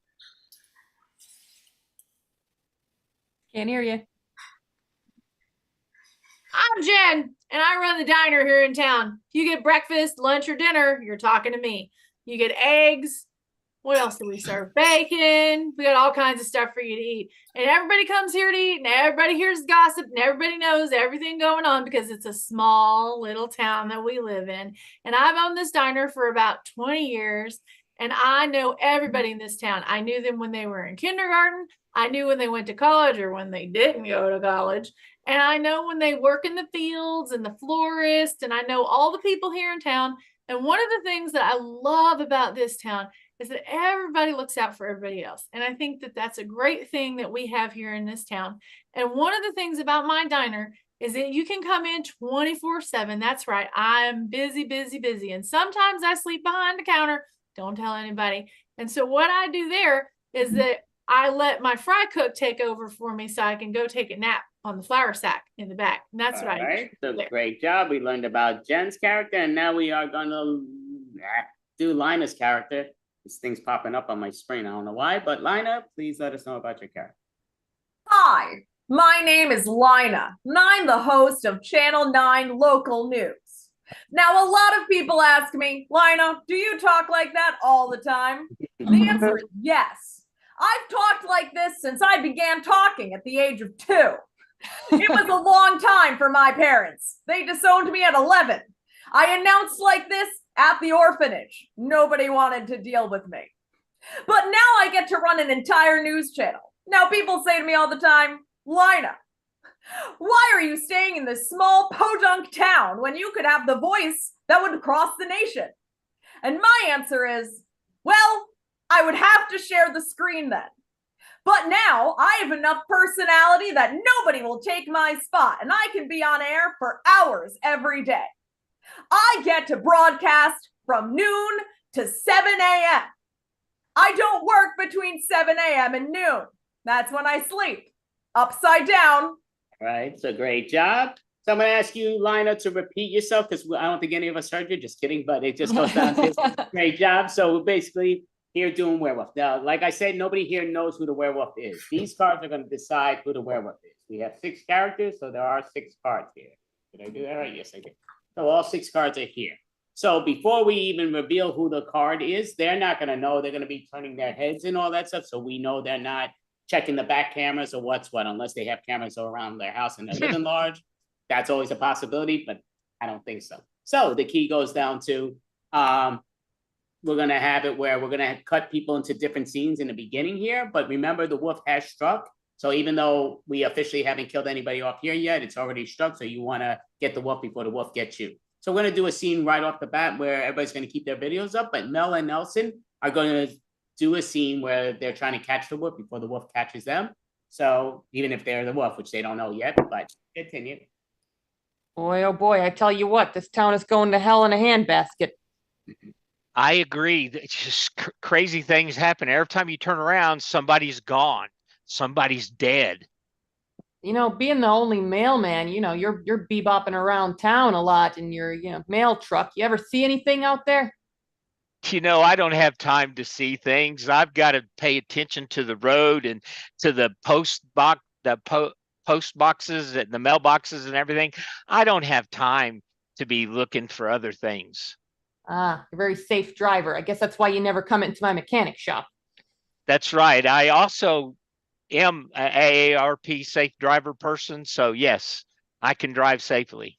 Can't hear you. I'm Jen, and I run the diner here in town. If you get breakfast, lunch, or dinner, you're talking to me. You get eggs. What else do we serve? Bacon. We got all kinds of stuff for you to eat. And everybody comes here to eat, and everybody hears gossip, and everybody knows everything going on because it's a small little town that we live in. And I've owned this diner for about 20 years, and I know everybody in this town. I knew them when they were in kindergarten. I knew when they went to college or when they didn't go to college. And I know when they work in the fields and the florist, and I know all the people here in town. And one of the things that I love about this town is that everybody looks out for everybody else. And I think that that's a great thing that we have here in this town. And one of the things about my diner is that you can come in 24/7. That's right. I'm busy, busy, busy. And sometimes I sleep behind the counter. Don't tell anybody. And so what I do there is that I let my fry cook take over for me so I can go take a nap on the flour sack in the back. And that's what I do. All right, so there. great job. We learned about Jen's character, and now we are going to do Lina's character. This thing's popping up on my screen. I don't know why, but Lina, please let us know about your character. Hi, my name is Lina, and I'm the host of Channel 9 Local News. Now, a lot of people ask me, Lina, do you talk like that all the time? The answer is yes. I've talked like this since I began talking at the age of 2. It was a long time for my parents. They disowned me at 11. I announced like this at the orphanage. Nobody wanted to deal with me. But now I get to run an entire news channel. Now people say to me all the time, Lina, why are you staying in this small podunk town when you could have the voice that would cross the nation? And my answer is, well, I would have to share the screen then. But now I have enough personality that nobody will take my spot, and I can be on air for hours every day. I get to broadcast from noon to 7 a.m. I don't work between 7 a.m. and noon. That's when I sleep. Upside down. Right, so great job. So I'm going to ask you, Lina, to repeat yourself because I don't think any of us heard you. Just kidding, but it just goes down to great job. So we're basically here doing werewolf. Now, like I said, nobody here knows who the werewolf is. These cards are going to decide who the werewolf is. We have 6 characters, so there are 6 cards here. Did I do that right? Yes, I did. So all 6 cards are here. So before we even reveal who the card is, they're not going to know. They're going to be turning their heads and all that stuff. So we know they're not checking the back cameras or what's what, unless they have cameras around their house and they're living large. That's always a possibility, but I don't think so. So the key goes down to, we're going to have it where we're going to cut people into different scenes in the beginning here. But remember, the wolf has struck. So even though we officially haven't killed anybody off here yet, it's already struck. So you want to get the wolf before the wolf gets you. So we're going to do a scene right off the bat where everybody's going to keep their videos up. But Mel and Nelson are going to do a scene where they're trying to catch the wolf before the wolf catches them. So even if they're the wolf, which they don't know yet, but continue. Boy, oh boy, I tell you what, this town is going to hell in a handbasket. I agree. It's just crazy things happen. Every time you turn around, somebody's gone. Somebody's dead. You know, being the only mailman, you know, you're bebopping around town a lot in your, mail truck. You ever see anything out there? You know, I don't have time to see things. I've got to pay attention to the road and to the post boxes and the mailboxes and everything. I don't have time to be looking for other things. Ah, you're a very safe driver. I guess that's why you never come into my mechanic shop. That's right. I also am a AARP safe driver person. So yes, I can drive safely.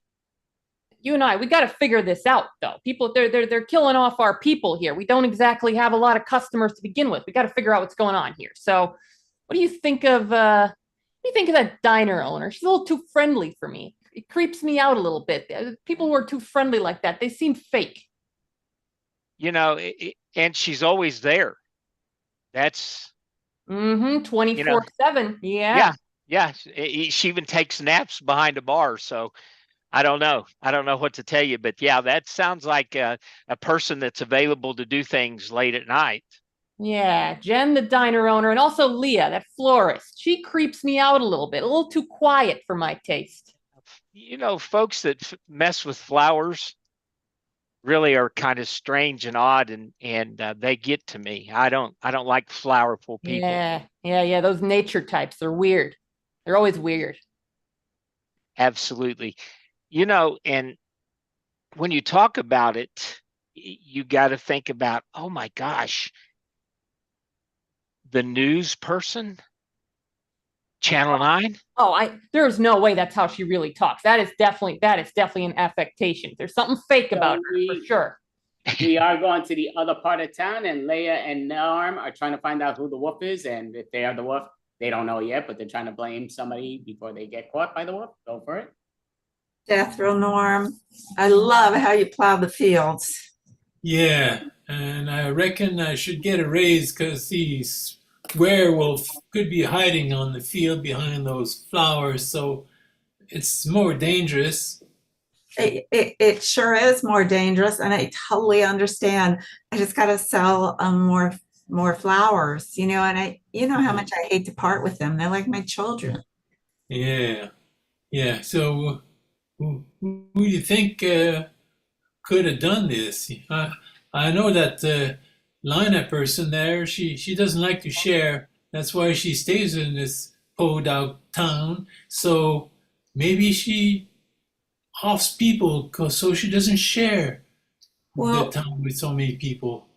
You and we got to figure this out, though. People, they're killing off our people here. We don't exactly have a lot of customers to begin with. We got to figure out what's going on here. So, what do you think of that diner owner? She's a little too friendly for me. It creeps me out a little bit. People who are too friendly like that, they seem fake. You know, and she's always there. That's 24/7. Yeah. She even takes naps behind a bar. So I don't know what to tell you, but yeah, that sounds like a person that's available to do things late at night. Yeah, Jen, the diner owner, and also Leah, that florist. She creeps me out a little bit, a little too quiet for my taste. You know, folks that mess with flowers really are kind of strange and odd, and they get to me. I don't like flowerful people. Yeah. Those nature types, they're weird. They're always weird. Absolutely. You know, and when you talk about it, you got to think about, oh my gosh, the news person, Channel 9. Oh, there's no way that's how she really talks. That is definitely an affectation. There's something fake about her for sure. We are going to the other part of town, and Leia and Norm are trying to find out who the wolf is, and if they are the wolf, they don't know yet, but they're trying to blame somebody before they get caught by the wolf. Go for it. Death row, Norm. I love how you plow the fields. Yeah, and I reckon I should get a raise because the werewolf could be hiding on the field behind those flowers, so it's more dangerous. It sure is more dangerous, and I totally understand. I just got to sell more flowers, and how much I hate to part with them. They're like my children. Yeah. So who do you think could have done this? I know that Lina person there, she doesn't like to share. That's why she stays in this podunk town. So maybe she offs people so she doesn't share the town with so many people.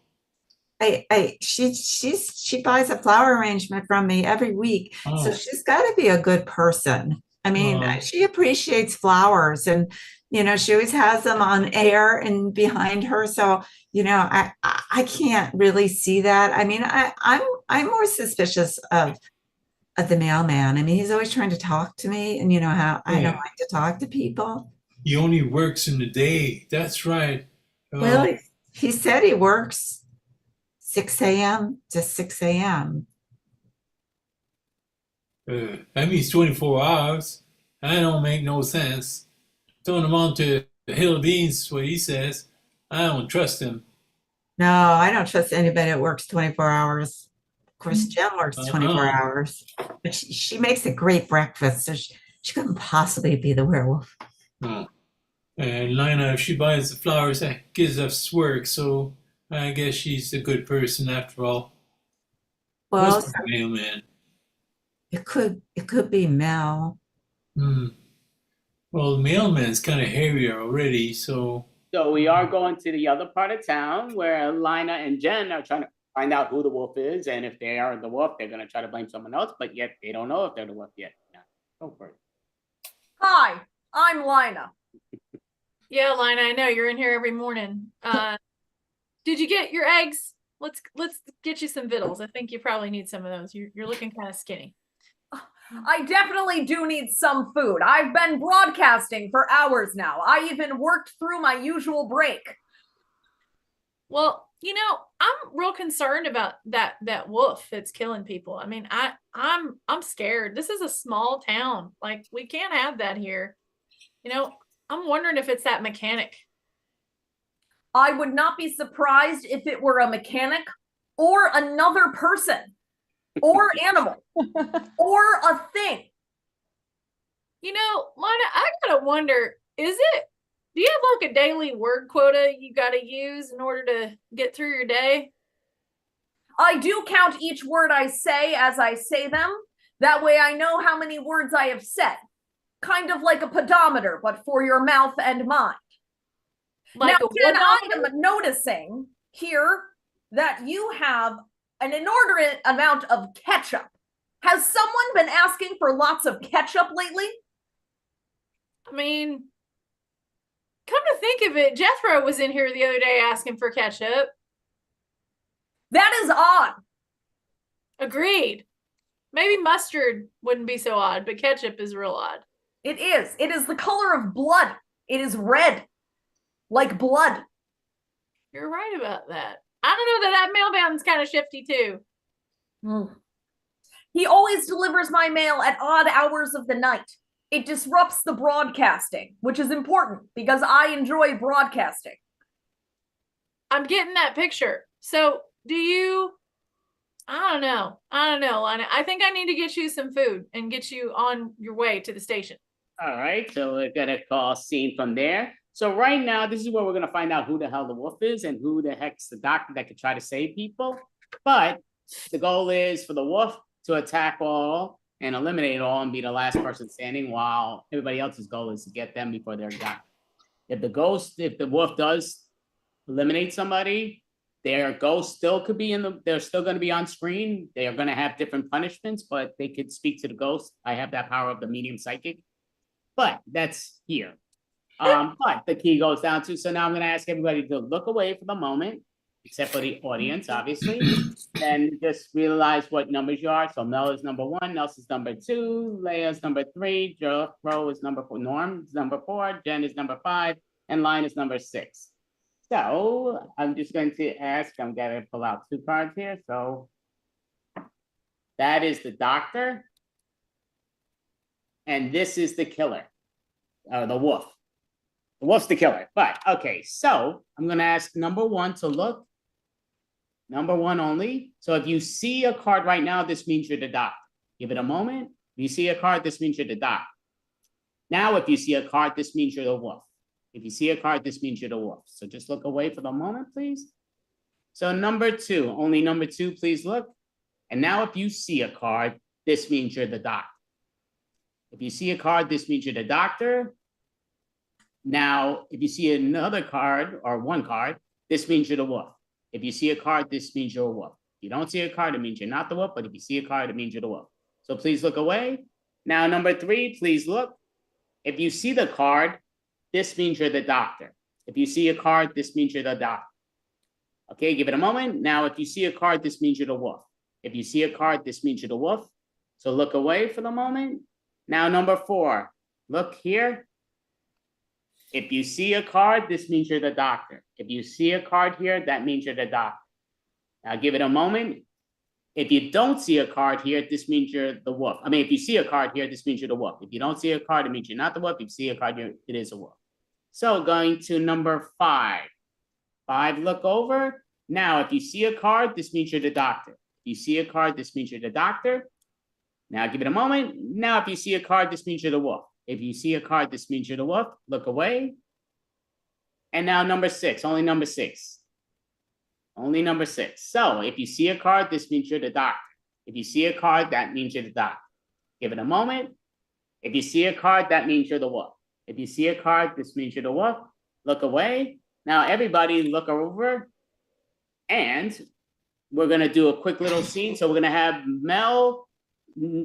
She buys a flower arrangement from me every week, so she's got to be a good person. I mean, Oh. she appreciates flowers, and she always has them on air and behind her. So, I can't really see that. I mean, I'm more suspicious of the mailman. I mean, he's always trying to talk to me, and you know how I don't Yeah. like to talk to people. He only works in the day. That's right. Well, he said he works 6 a.m. to 6 a.m. That means 24 hours. That don't make no sense. Throwing him on to the hill of beans, what he says. I don't trust him. No, I don't trust anybody that works 24 hours. Of course, Jen works 24 hours, but she makes a great breakfast, so she couldn't possibly be the werewolf. Oh. And Lina, if she buys the flowers, that gives us work, so I guess she's a good person after all. Well, What's the mailman? it could be Mel. Well, the mailman's kind of hairy already, so. So we are going to the other part of town where Lina and Jen are trying to find out who the wolf is, and if they are the wolf, they're going to try to blame someone else, but yet they don't know if they're the wolf yet. No. Go for it. Hi, I'm Lina. Yeah, Lina, I know you're in here every morning. Did you get your eggs? Let's get you some vittles. I think you probably need some of those. You're looking kind of skinny. I definitely do need some food. I've been broadcasting for hours now. I even worked through my usual break. Well, I'm real concerned about that wolf that's killing people. I mean, I'm scared. This is a small town. Like, we can't have that here. I'm wondering if it's that mechanic. I would not be surprised if it were a mechanic or another person or animal or a thing. Lina, I gotta wonder, do you have like a daily word quota you gotta use in order to get through your day? I do count each word I say as I say them. That way I know how many words I have said. Kind of like a pedometer, but for your mouth and mind. Like now, Jen, I am noticing here that you have an inordinate amount of ketchup. Has someone been asking for lots of ketchup lately? I mean, come to think of it, Jethro was in here the other day asking for ketchup. That is odd. Agreed. Maybe mustard wouldn't be so odd, but ketchup is real odd. It is. It is the color of blood. It is red. Like blood. You're right about that. I don't know, that mailman's kind of shifty too. He always delivers my mail at odd hours of the night. It disrupts the broadcasting, which is important because I enjoy broadcasting. I'm getting that picture. So I don't know, Lina. I think I need to get you some food and get you on your way to the station. All right, so we're gonna call scene from there. So right now, this is where we're gonna find out who the hell the wolf is and who the heck's the doctor that could try to save people. But the goal is for the wolf to attack all and eliminate all and be the last person standing, while everybody else's goal is to get them before they're done. If the wolf does eliminate somebody, their ghost still could be they're still going to be on screen. They are going to have different punishments, but they could speak to the ghost. I have that power of the medium psychic, but that's here. But the key goes down to, so now I'm going to ask everybody to look away for the moment, except for the audience, obviously, and just realize what numbers you are. So Mel is number 1, Nelson's number 2, Leia's number 3, Jethro is number 4, Norm is number 4, Jen is number 5, and Line is number 6. So I'm just going to ask, I'm going to pull out 2 cards here. So that is the doctor, and this is the killer, the wolf. The wolf's the killer. But okay, so I'm going to ask number 1 to look. Number 1 only. So if you see a card right now, this means you're the doctor. Give it a moment. If you see a card, this means you're the doctor. Now, if you see a card, this means you're the wolf. If you see a card, this means you're the wolf. So just look away for the moment, please. So number 2, only number 2, please look. And now if you see a card, this means you're the doctor. If you see a card, this means you're the doctor. Now, if you see another card or 1 card, this means you're the wolf. If you see a card, this means you're a wolf. If you don't see a card, it means you're not the wolf. But if you see a card, it means you're the wolf. So please look away. Now, number 3, please look. If you see the card, this means you're the doctor. If you see a card, this means you're the doctor. Okay, give it a moment. Now, if you see a card, this means you're the wolf. If you see a card, this means you're the wolf. So look away for the moment. Now, number 4, look here. If you see a card, this means you're the doctor. If you see a card here, that means you're the doctor. Now, give it a moment. If you don't see a card here, this means you're the wolf. I mean, if you see a card here, this means you're the wolf. If you don't see a card, it means you're not the wolf. If you see a card here, it is a wolf. So going to number 5. 5, look over. Now, if you see a card, this means you're the doctor. If you see a card, this means you're the doctor. Now, give it a moment. Now, if you see a card, this means you're the wolf. If you see a card, this means you're the wolf. Look away. And now number 6, only number 6. Only number 6. So if you see a card, this means you're the doctor. If you see a card, that means you're the doctor. Give it a moment. If you see a card, that means you're the wolf. If you see a card, this means you're the wolf. Look away. Now everybody look over. And we're going to do a quick little scene. So we're going to have Mel,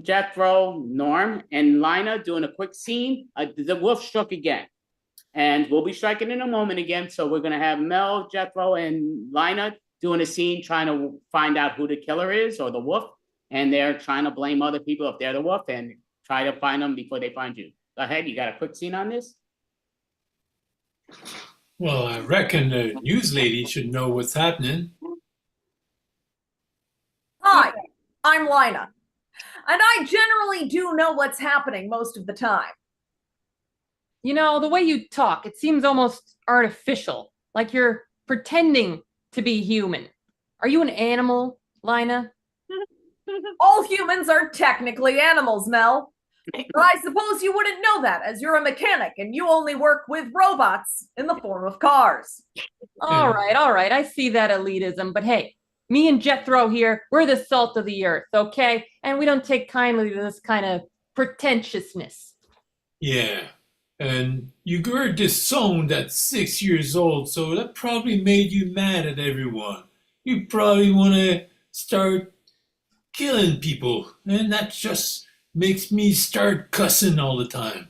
Jethro, Norm, and Lina doing a quick scene. The wolf struck again. And we'll be striking in a moment again. So we're going to have Mel, Jethro, and Lina doing a scene trying to find out who the killer is or the wolf. And they're trying to blame other people if they're the wolf and try to find them before they find you. Go ahead. You got a quick scene on this? Well, I reckon the news lady should know what's happening. Hi, I'm Lina. And I generally do know what's happening most of the time. You know, the way you talk, it seems almost artificial, like you're pretending to be human. Are you an animal, Lina? All humans are technically animals, Mel. But I suppose you wouldn't know that, as you're a mechanic and you only work with robots in the form of cars. All right. I see that elitism, but hey, me and Jethro here, we're the salt of the earth, okay? And we don't take kindly to this kind of pretentiousness. Yeah, and you were disowned at 6 years old, so that probably made you mad at everyone. You probably want to start killing people, and that just makes me start cussing all the time.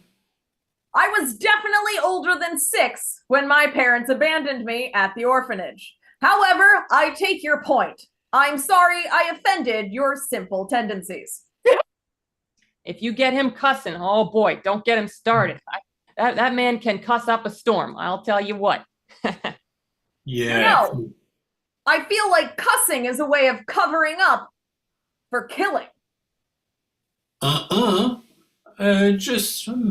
I was definitely older than 6 when my parents abandoned me at the orphanage. However, I take your point. I'm sorry I offended your simple tendencies. If you get him cussing, oh boy, don't get him started. That man can cuss up a storm, I'll tell you what. Yeah. No, I feel like cussing is a way of covering up for killing. I'm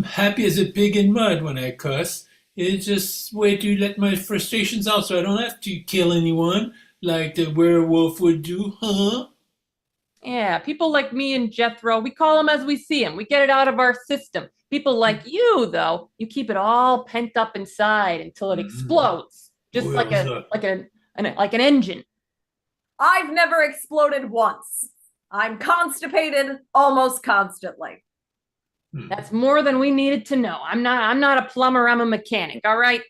happy as a pig in mud when I cuss. It's just a way to let my frustrations out so I don't have to kill anyone like the werewolf would do, huh? Yeah, people like me and Jethro, we call them as we see them. We get it out of our system. People like you, though, you keep it all pent up inside until it explodes, just like an engine. I've never exploded once. I'm constipated almost constantly. That's more than we needed to know. I'm not a plumber, I'm a mechanic, all right?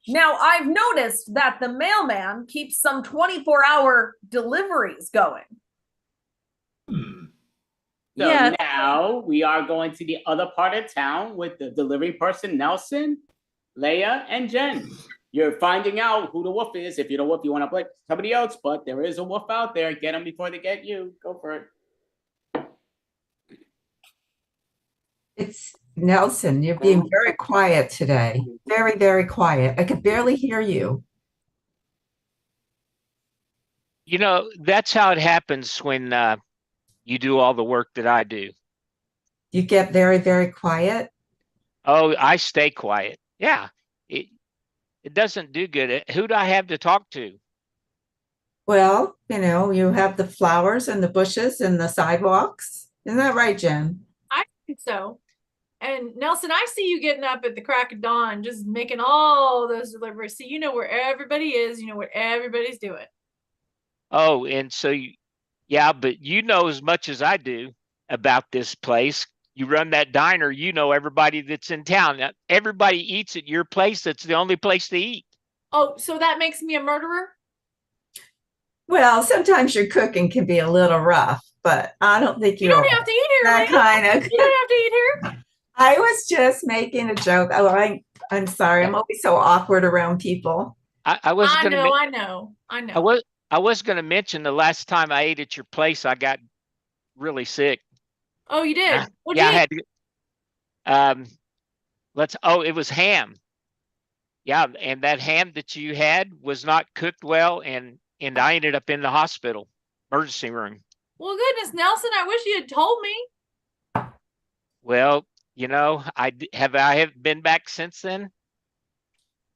Now, I've noticed that the mailman keeps some 24-hour deliveries going. So now we are going to the other part of town with the delivery person, Nelson, Leia, and Jen. You're finding out who the wolf is. If you're the wolf, you want to blame somebody else, but there is a wolf out there. Get them before they get you. Go for it. It's Nelson. You're being very quiet today. Very, very quiet. I could barely hear you. You know, that's how it happens when you do all the work that I do. You get very, very quiet. Oh, I stay quiet. Yeah, it doesn't do good. Who do I have to talk to? Well, you have the flowers and the bushes and the sidewalks. Isn't that right, Jen? I think so. And Nelson, I see you getting up at the crack of dawn, just making all those deliveries. So you know where everybody is, you know what everybody's doing. Oh, and so yeah, but you know as much as I do about this place. You run that diner, you know everybody that's in town. Now, everybody eats at your place. That's the only place to eat. Oh, so that makes me a murderer? Well, sometimes your cooking can be a little rough, but I don't think You you're don't have to eat here, that lady. kind of. You don't have to eat here. I was just making a joke. Oh, I'm sorry. I'm always so awkward around people. I was I gonna know, men- I know, I I know. was gonna mention the last time I ate at your place, I got really sick. Oh, you did? What'd Yeah, you I eat? had to. It was ham. Yeah, and that ham that you had was not cooked well, and I ended up in the hospital emergency room. Well, goodness, Nelson, I wish you had told me. Well, I have been back since then.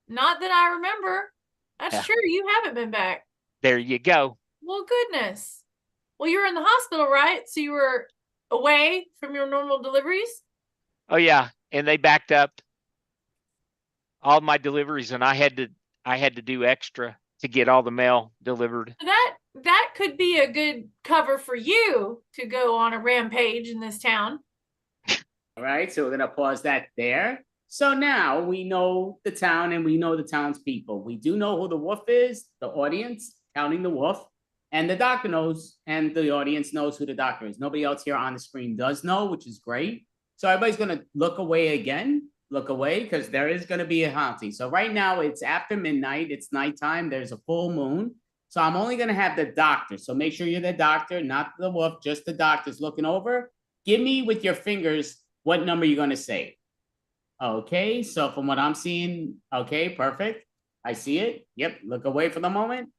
Not that I remember. That's Yeah. true. You haven't been back. There you go. Well, goodness. Well, you were in the hospital, right? So you were away from your normal deliveries? Oh yeah, and they backed up all my deliveries, and I had to do extra to get all the mail delivered. That could be a good cover for you to go on a rampage in this town. All right, so we're gonna pause that there. So now we know the town and we know the townspeople. We do know who the wolf is, the audience, counting the wolf, and the doctor knows, and the audience knows who the doctor is. Nobody else here on the screen does know, which is great. So everybody's gonna look away again, look away, because there is gonna be a haunting. So right now it's after midnight, it's nighttime, there's a full moon. So I'm only gonna have the doctor. So make sure you're the doctor, not the wolf, just the doctor's looking over. Give me with your fingers what number you're gonna say. Okay, so from what I'm seeing, okay, perfect. I see it. Yep, look away for the moment.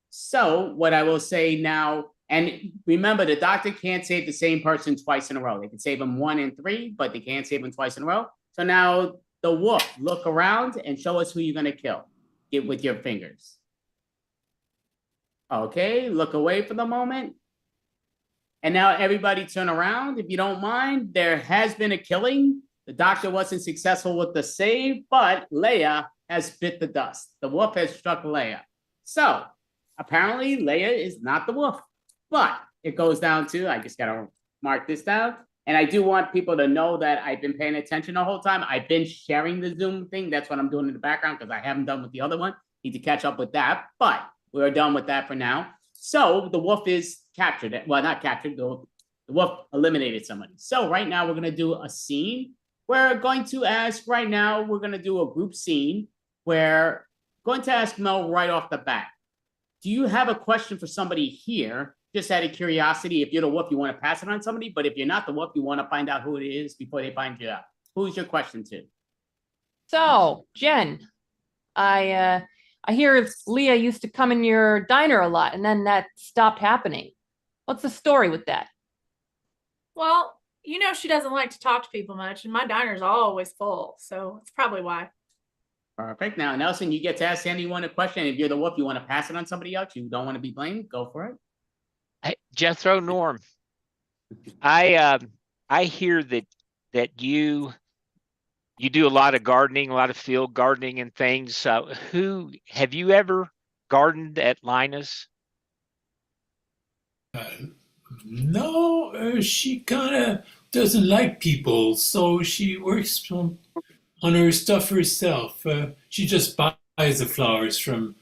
So what I will say now, and remember, the doctor can't save the same person twice in a row. They can save them 1 and 3, but they can't save them twice in a row. So now the wolf, look around and show us who you're gonna kill. Get with your fingers. Okay, look away for the moment. And now everybody turn around. If you don't mind, there has been a killing. The doctor wasn't successful with the save, but Leia has bit the dust. The wolf has struck Leia. So apparently Leia is not the wolf, but it goes down to, I just gotta mark this down. And I do want people to know that I've been paying attention the whole time. I've been sharing the Zoom thing. That's what I'm doing in the background because I haven't done with the other one. Need to catch up with that, but we're done with that for now. So the wolf is captured. Well, not captured, the wolf eliminated somebody. So right now we're gonna do a scene. We're going to ask right now, we're gonna do a group scene where I'm going to ask Mel right off the bat. Do you have a question for somebody here? Just out of curiosity, if you're the wolf, you want to pass it on somebody, but if you're not the wolf, you want to find out who it is before they find you out. Who's your question to? So, Jen, I hear Leah used to come in your diner a lot, and then that stopped happening. What's the story with that? Well, you know she doesn't like to talk to people much, and my diner's always full, so it's probably why. Perfect. Now, Nelson, you get to ask anyone a question. If you're the wolf, you want to pass it on somebody else. You don't want to be blamed. Go for it. Hey, Jethro Norm, I hear that you do a lot of gardening, a lot of field gardening and things. Who have you ever gardened at Lina's? No, she kind of doesn't like people, so she works on her stuff herself. She just buys the flowers from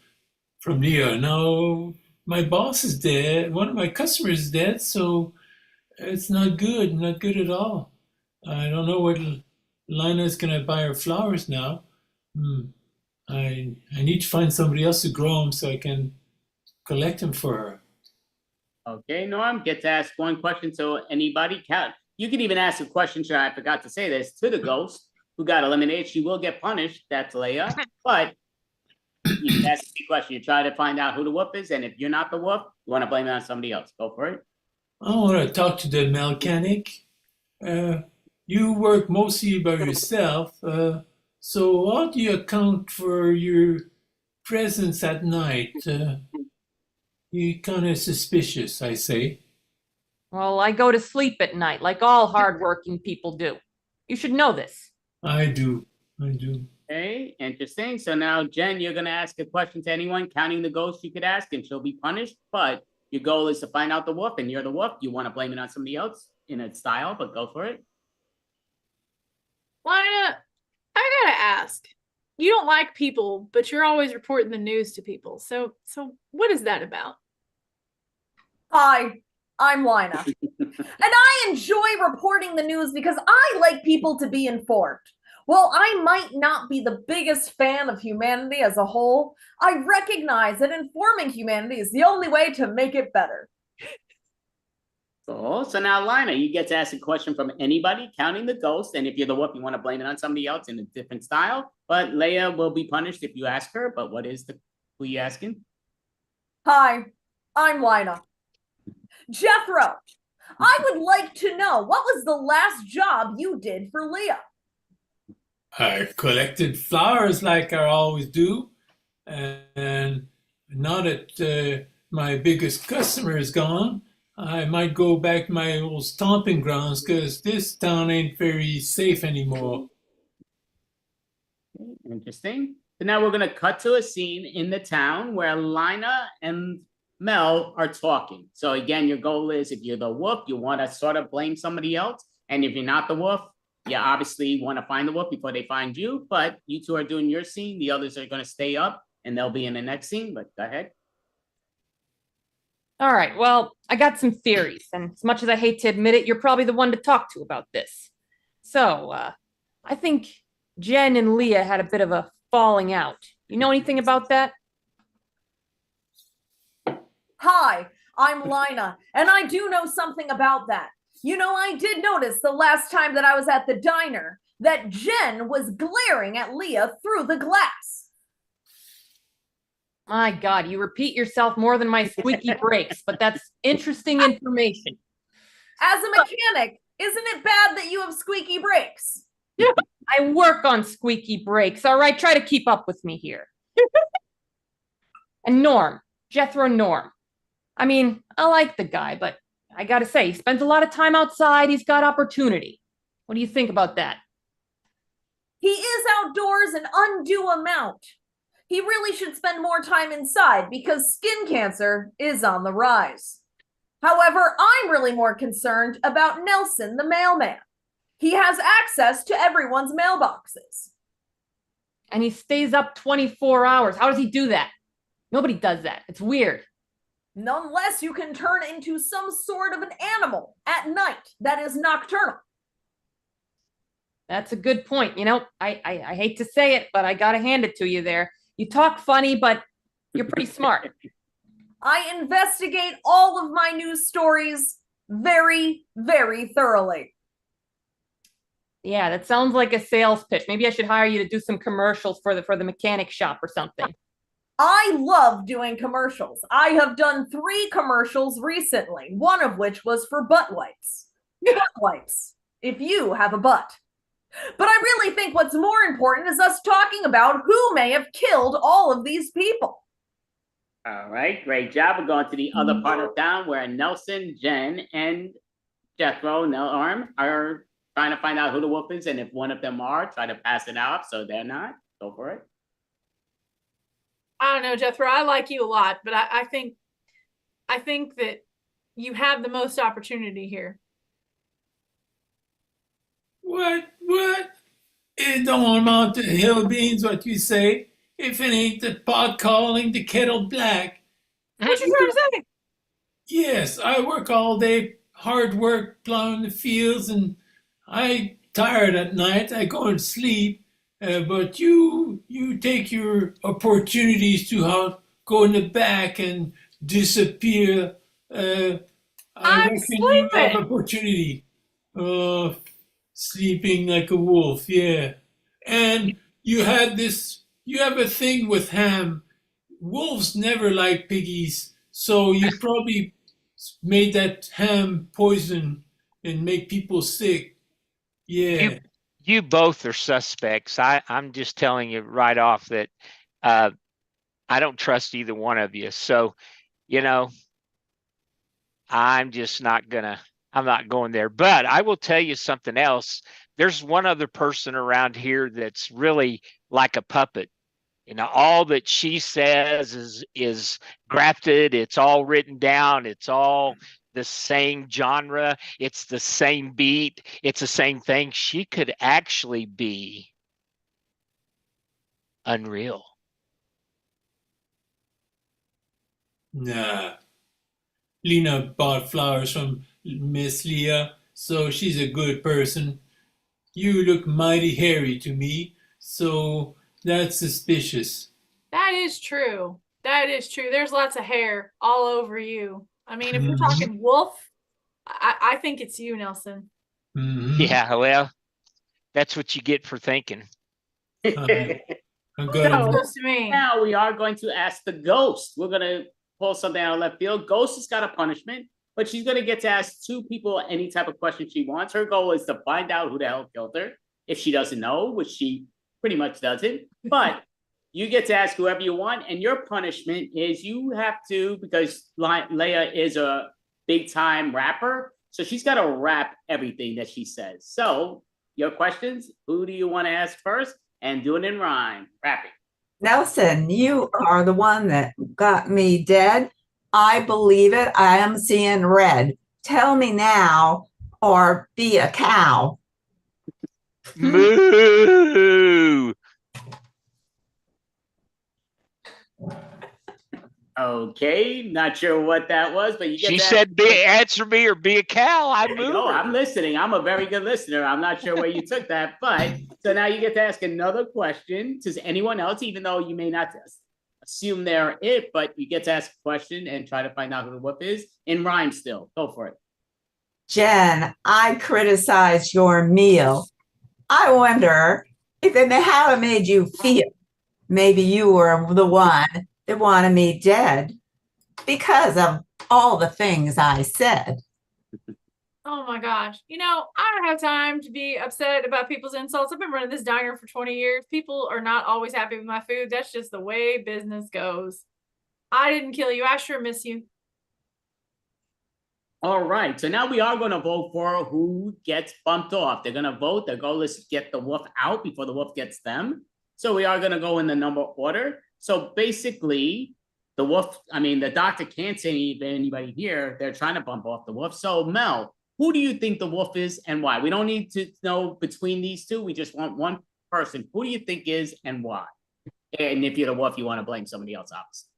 Leah. Now, my boss is dead. One of my customers is dead, so it's not good at all. I don't know what Lina's gonna buy her flowers now. I need to find somebody else to grow them so I can collect them for her. Okay, Norm, get to ask one question to anybody. You can even ask a question, I forgot to say this, to the ghost who got eliminated. She will get punished, that's Leia, but you can ask a question. You try to find out who the wolf is, and if you're not the wolf, you want to blame it on somebody else. Go for it. I want to talk to the mechanic. You work mostly by yourself, so how do you account for your presence at night? You're kind of suspicious, I say. Well, I go to sleep at night, like all hardworking people do. You should know this. I do. Okay, interesting. So now, Jen, you're going to ask a question to anyone, counting the ghosts you could ask, and she'll be punished. But your goal is to find out the wolf, and you're the wolf. You want to blame it on somebody else in a style, but go for it. Lina, I gotta ask. You don't like people, but you're always reporting the news to people. So what is that about? Hi, I'm Lina. And I enjoy reporting the news because I like people to be informed. While I might not be the biggest fan of humanity as a whole, I recognize that informing humanity is the only way to make it better. Cool. So now, Lina, you get to ask a question from anybody, counting the ghost. And if you're the wolf, you want to blame it on somebody else in a different style. But Leia will be punished if you ask her. But who are you asking? Hi, I'm Lina. Jethro, I would like to know, what was the last job you did for Leah? I collected flowers like I always do. And now that my biggest customer is gone, I might go back to my old stomping grounds because this town ain't very safe anymore. Interesting. So now we're going to cut to a scene in the town where Lina and Mel are talking. So again, your goal is, if you're the wolf, you want to sort of blame somebody else. And if you're not the wolf, you obviously want to find the wolf before they find you. But you two are doing your scene. The others are going to stay up and they'll be in the next scene. But go ahead. All right, well, I got some theories, and as much as I hate to admit it, you're probably the one to talk to about this. So, I think Jen and Leah had a bit of a falling out. You know anything about that? Hi, I'm Lina, and I do know something about that. You know, I did notice the last time that I was at the diner that Jen was glaring at Leah through the glass. My God, you repeat yourself more than my squeaky brakes, but that's interesting information. As a mechanic, isn't it bad that you have squeaky brakes? I work on squeaky brakes, all right? Try to keep up with me here. And Norm, Jethro Norm. I mean, I like the guy, but I gotta say, he spends a lot of time outside. He's got opportunity. What do you think about that? He is outdoors an undue amount. He really should spend more time inside because skin cancer is on the rise. However, I'm really more concerned about Nelson, the mailman. He has access to everyone's mailboxes. And he stays up 24 hours. How does he do that? Nobody does that. It's weird. Unless you can turn into some sort of an animal at night that is nocturnal. That's a good point. You know, I hate to say it, but I gotta hand it to you there. You talk funny, but you're pretty smart. I investigate all of my news stories very, very thoroughly. Yeah, that sounds like a sales pitch. Maybe I should hire you to do some commercials for the mechanic shop or something. I love doing commercials. I have done 3 commercials recently, one of which was for butt wipes. Butt wipes, if you have a butt. But I really think what's more important is us talking about who may have killed all of these people. All right, great job. We're going to the other part of town where Nelson, Jen, and Jethro, Norm are trying to find out who the wolf is, and if one of them are, try to pass it off so they're not. Go for it. I don't know, Jethro. I like you a lot, but I think that you have the most opportunity here. What? It don't amount to hill beans what you say. If it ain't the pot calling the kettle black. What you trying to say? Yes, I work all day, hard work, plowing the fields, and I tired at night. I go and sleep. But you take your opportunities to go in the back and disappear. I reckon you have opportunity. Sleeping like a wolf, yeah. And you have a thing with ham. Wolves never like piggies, so you probably made that ham poison and make people sick. Yeah. You both are suspects. I'm just telling you right off that I don't trust either one of you. So, you know, I'm not going there. But I will tell you something else. There's one other person around here that's really like a puppet. You know, all that she says is grafted. It's all written down. It's all the same genre. It's the same beat. It's the same thing. She could actually be unreal. Nah. Lena bought flowers from Miss Leah, so she's a good person. You look mighty hairy to me, so that's suspicious. That is true. That is true. There's lots of hair all over you. I mean, if you're Mhm. talking wolf, I think it's you, Nelson. Mhm. Yeah, well, that's what you get for thinking. I'm Sounds gonna. close to me. Now we are going to ask the ghost. We're going to pull something out of left field. Ghost has got a punishment, but she's going to get to ask two people any type of question she wants. Her goal is to find out who the hell killed her. If she doesn't know, which she pretty much doesn't, but you get to ask whoever you want. And your punishment is you have to, because Leia is a big time rapper, so she's got to rap everything that she says. So your questions, who do you want to ask first? And do it in rhyme, rapping. Nelson, you are the one that got me dead. I believe it. I am seeing red. Tell me now, or be a cow. Moo! Okay, not sure what that was, but you get She to said, answer me or be a cow. I moved. No, I'm listening. I'm a very good listener. I'm not sure where you took that, but so now you get to ask another question to anyone else, even though you may not assume they're it, but you get to ask a question and try to find out who the whoop is in rhyme still. Go for it. Jen, I criticized your meal. I wonder if it how it made you feel. Maybe you were the one that wanted me dead because of all the things I said. Oh my gosh. You know, I don't have time to be upset about people's insults. I've been running this diner for 20 years. People are not always happy with my food. That's just the way business goes. I didn't kill you. I sure miss you. All right, so now we are going to vote for who gets bumped off. They're going to vote. Their goal is to get the wolf out before the wolf gets them. So we are going to go in the number order. So basically, the wolf, the doctor can't say anybody here. They're trying to bump off the wolf. So Mel, who do you think the wolf is and why? We don't need to know between these two. We just want one person. Who do you think is and why? And if you're the wolf, you want to blame somebody else, obviously.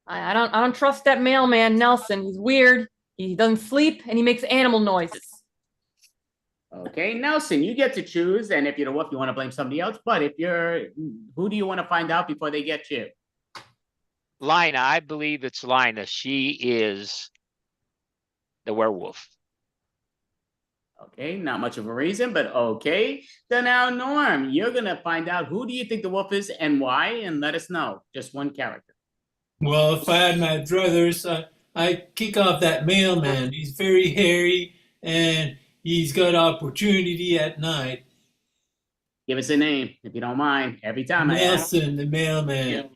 I don't trust that mailman, Nelson. He's weird. He doesn't sleep and he makes animal noises. Okay, Nelson, you get to choose. And if you're the wolf, you want to blame somebody else. But if you're, who do you want to find out before they get you? Lina, I believe it's Lina. She is the werewolf. Okay, not much of a reason, but okay. So now, Norm, you're going to find out who do you think the wolf is and why, and let us know. Just one character. Well, if I had my druthers, I'd kick off that mailman. He's very hairy and he's got opportunity at night. Give us a name, if you don't mind. Every time I ask. Nelson, the mailman.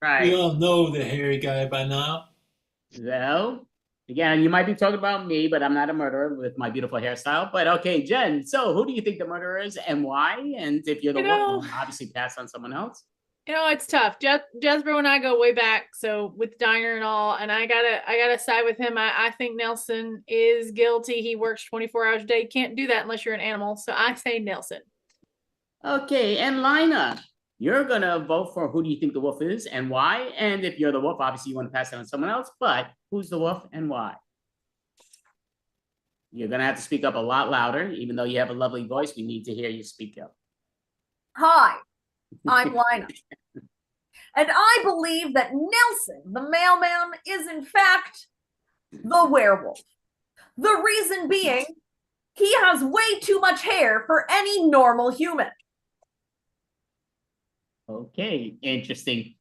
Right. We all know the hairy guy by now. Well, again, you might be talking about me, but I'm not a murderer with my beautiful hairstyle. But okay, Jen, so who do you think the murderer is and why? And if you're the one, obviously pass on someone else. You know, it's tough. Jethro and I go way back, so with Diner and all, and I gotta side with him. I think Nelson is guilty. He works 24 hours a day. Can't do that unless you're an animal. So I say Nelson. Okay, and Lina, you're gonna vote for who do you think the wolf is and why? And if you're the wolf, obviously you want to pass it on someone else, but who's the wolf and why? You're gonna have to speak up a lot louder, even though you have a lovely voice. We need to hear you speak up. Hi, I'm Lina. And I believe that Nelson, the mailman, is in fact the werewolf. The reason being, he has way too much hair for any normal human. Okay, interesting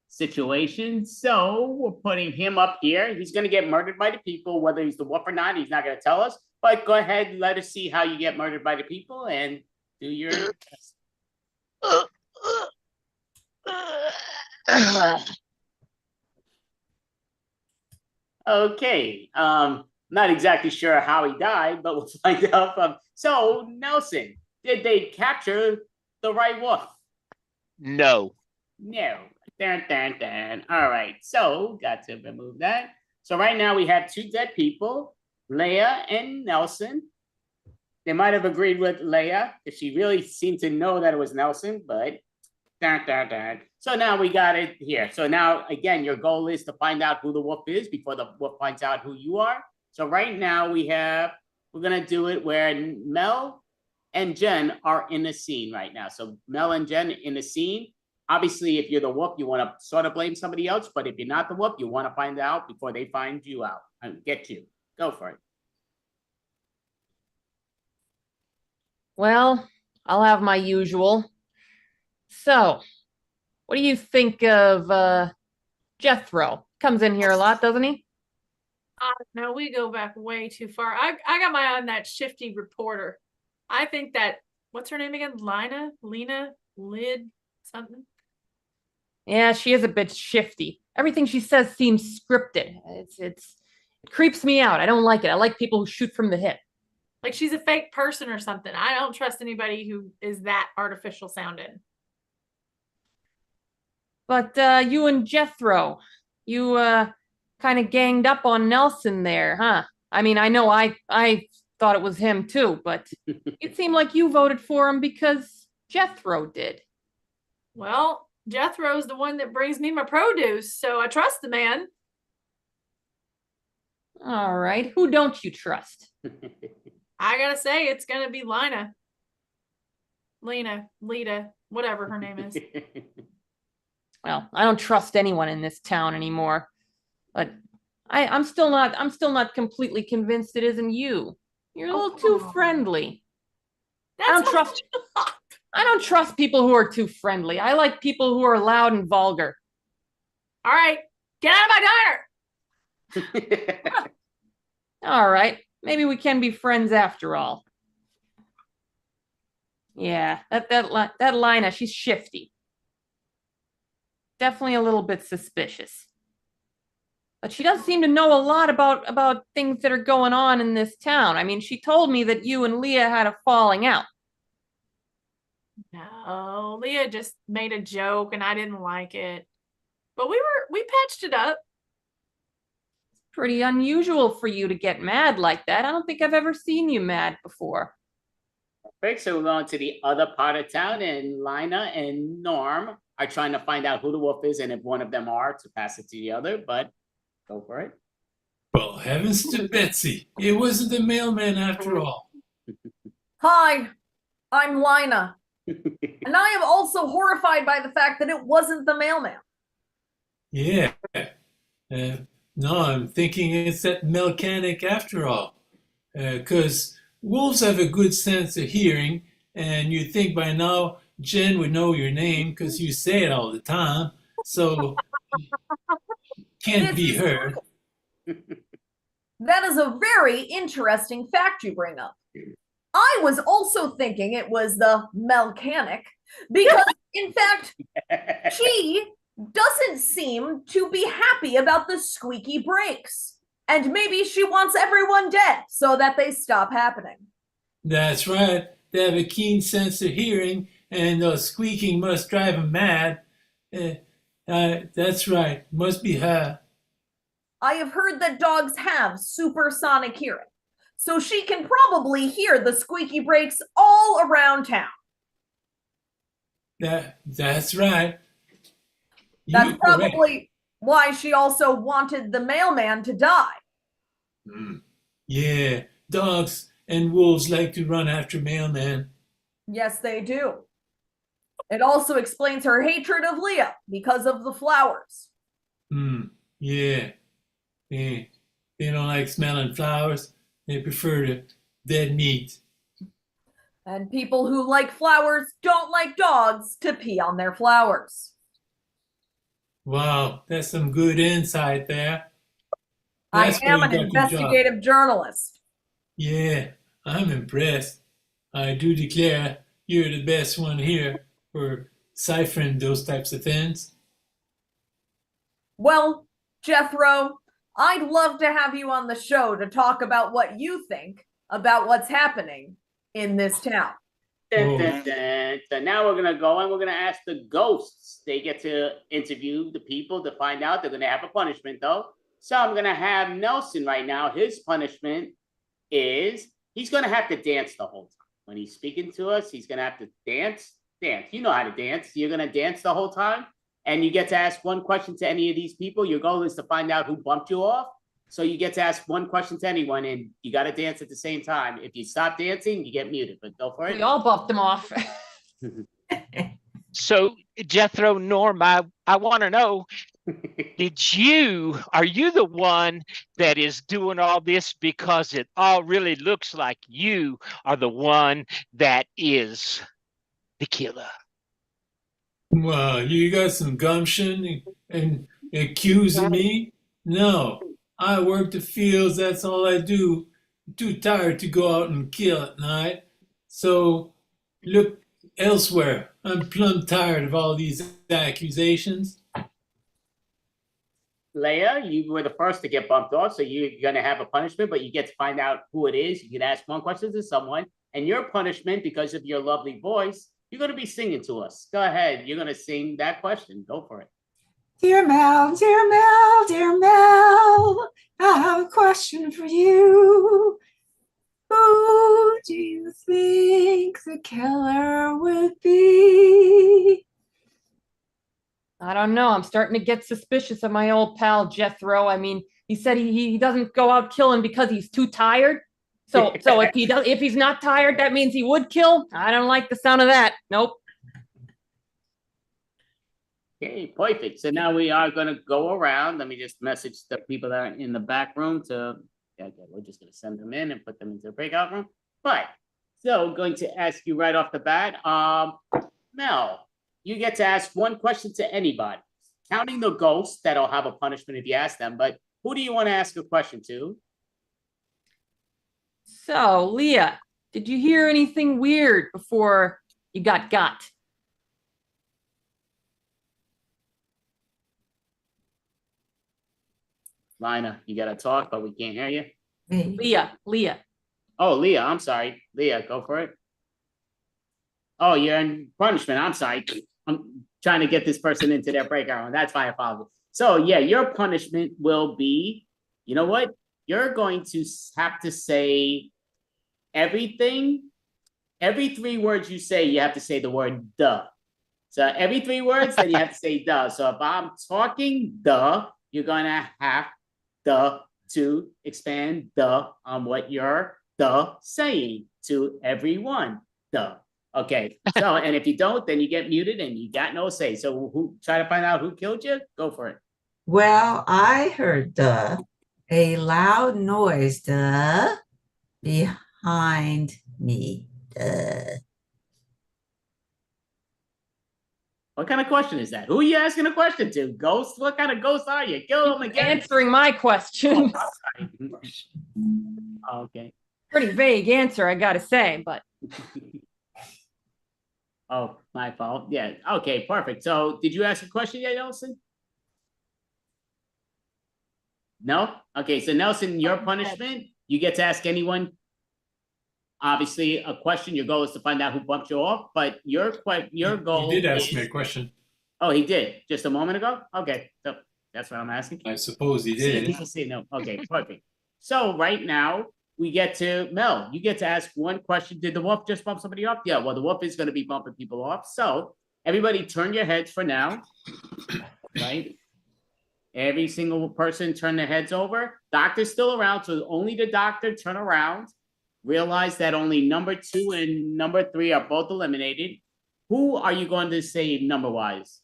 situation. So we're putting him up here. He's going to get murdered by the people, whether he's the wolf or not. He's not going to tell us. But go ahead, let us see how you get murdered by the people and do your test. Okay, not exactly sure how he died, but we'll find out. So Nelson, did they capture the right wolf? No. No. Dun, dun, dun. All right, so got to remove that. So right now we have two dead people, Leia and Nelson. They might have agreed with Leia if she really seemed to know that it was Nelson, but Dun, dun, dun. So now we got it here. So now, again, your goal is to find out who the wolf is before the wolf finds out who you are. So right now we're going to do it where Mel and Jen are in the scene right now. So Mel and Jen in the scene. Obviously, if you're the wolf, you want to sort of blame somebody else. But if you're not the wolf, you want to find out before they find you out and get you. Go for it. Well, I'll have my usual. So, what do you think of Jethro? Comes in here a lot, doesn't he? No, we go back way too far. I got my eye on that shifty reporter. I think that, what's her name again? Lena, Lid, something. Yeah, she is a bit shifty. Everything she says seems scripted. It creeps me out. I don't like it. I like people who shoot from the hip. Like she's a fake person or something. I don't trust anybody who is that artificial sounding. But you and Jethro, you kind of ganged up on Nelson there, huh? I mean, I know I thought it was him too, but it seemed like you voted for him because Jethro did. Well, Jethro's the one that brings me my produce, so I trust the man. All right, who don't you trust? I gotta say, it's gonna be Lena, Lita, whatever her name is. Well, I don't trust anyone in this town anymore. But I'm still not completely convinced it isn't you. You're a little too friendly. I don't trust people who are too friendly. I like people who are loud and vulgar. All right, get out of my diner. All right, maybe we can be friends after all. Yeah, that Lina, she's shifty. Definitely a little bit suspicious. But she does seem to know a lot about things that are going on in this town. I mean, she told me that you and Leah had a falling out. No, Leah just made a joke and I didn't like it. But we patched it up. Pretty unusual for you to get mad like that. I don't think I've ever seen you mad before. Perfect. So we're going to the other part of town, and Lina and Norm are trying to find out who the wolf is and if one of them are to pass it to the other, but go for it. Well, heavens to Betsy. It wasn't the mailman after all. Hi, I'm Lina. And I am also horrified by the fact that it wasn't the mailman. Yeah. No, I'm thinking it's that mechanic after all. Because wolves have a good sense of hearing, and you'd think by now Jen would know your name because you say it all the time. So can't be her. That is a very interesting fact you bring up. I was also thinking it was the mechanic because, in fact, she doesn't seem to be happy about the squeaky brakes. And maybe she wants everyone dead so that they stop happening. That's right. They have a keen sense of hearing, and squeaking must drive them mad. That's right. Must be her. I have heard that dogs have supersonic hearing, so she can probably hear the squeaky brakes all around town. That's right. That's probably why she also wanted the mailman to die. Yeah, dogs and wolves like to run after mailmen. Yes, they do. It also explains her hatred of Leah because of the flowers. Yeah. They don't like smelling flowers. They prefer the dead meat. And people who like flowers don't like dogs to pee on their flowers. Wow, that's some good insight there. I am an investigative journalist. Yeah, I'm impressed. I do declare you're the best one here for ciphering those types of things. Well, Jethro, I'd love to have you on the show to talk about what you think about what's happening in this town. Dun, dun, dun. So now we're going to go and we're going to ask the ghosts. They get to interview the people to find out. They're going to have a punishment, though. So I'm going to have Nelson right now. His punishment is he's going to have to dance the whole time. When he's speaking to us, he's going to have to dance dance. You know how to dance. You're gonna dance the whole time, and you get to ask one question to any of these people. Your goal is to find out who bumped you off. So you get to ask one question to anyone, and you got to dance at the same time. If you stop dancing, you get muted. But go for it. We all bumped him off. So Jethro, Norm, I want to know, are you the one that is doing all this because it all really looks like you are the one that is the killer? Well, you got some gumption and accusing me? No, I work the fields. That's all I do. I'm too tired to go out and kill at night. So look elsewhere. I'm plumb tired of all these accusations. Leia, you were the first to get bumped off, so you're gonna have a punishment, but you get to find out who it is. You can ask one question to someone, and your punishment, because of your lovely voice, you're gonna be singing to us. Go ahead, you're gonna sing that question. Go for it. Dear Mel, dear Mel, dear Mel, I have a question for you. Who do you think the killer would be? I don't know. I'm starting to get suspicious of my old pal Jethro. I mean, he said he doesn't go out killing because he's too tired. So if he's not tired, that means he would kill. I don't like the sound of that. Nope. Okay, perfect. So now we are gonna go around. Let me just message the people that are in the back room we're just gonna send them in and put them into the breakout room. But so going to ask you right off the bat, Mel, you get to ask one question to anybody, counting the ghosts that'll have a punishment if you ask them, but who do you want to ask a question to? So, Leah, did you hear anything weird before you got? Lina, you gotta talk, but we can't hear you. Leah. Oh, Leah, I'm sorry. Leah, go for it. Oh, you're in punishment. I'm sorry. I'm trying to get this person into their breakout room. That's my apology. So yeah, your punishment will be, you know what? You're going to have to say everything. Every 3 words you say, you have to say the word duh. So every 3 words, then you have to say duh. So if I'm talking duh, you're gonna have to expand on what you're saying to everyone. Okay. So, and if you don't, then you get muted and you got no say. So who try to find out who killed you? Go for it. Well, I heard a loud noise behind me. What kind of question is that? Who are you asking a question to? Ghost? What kind of ghost are you? Kill them again. Answering my question. Okay. Pretty vague answer, I gotta say, but. Oh, my fault. Yeah. Okay, perfect. So did you ask a question yet, Nelson? No? Okay, so Nelson, your punishment, you get to ask anyone, obviously, a question. Your goal is to find out who bumped you off, but your goal He did ask me a question. Oh, he did? Just a moment ago? Okay, so that's what I'm asking. I suppose he did. See, no. Okay, perfect. So right now, we get to Mel. You get to ask one question. Did the wolf just bump somebody off? Yeah, well, the wolf is going to be bumping people off. So everybody turn your heads for now, right? Every single person turn their heads over. Doctor's still around, so only the doctor turn around. Realize that only number 2 and number 3 are both eliminated. Who are you going to save number-wise?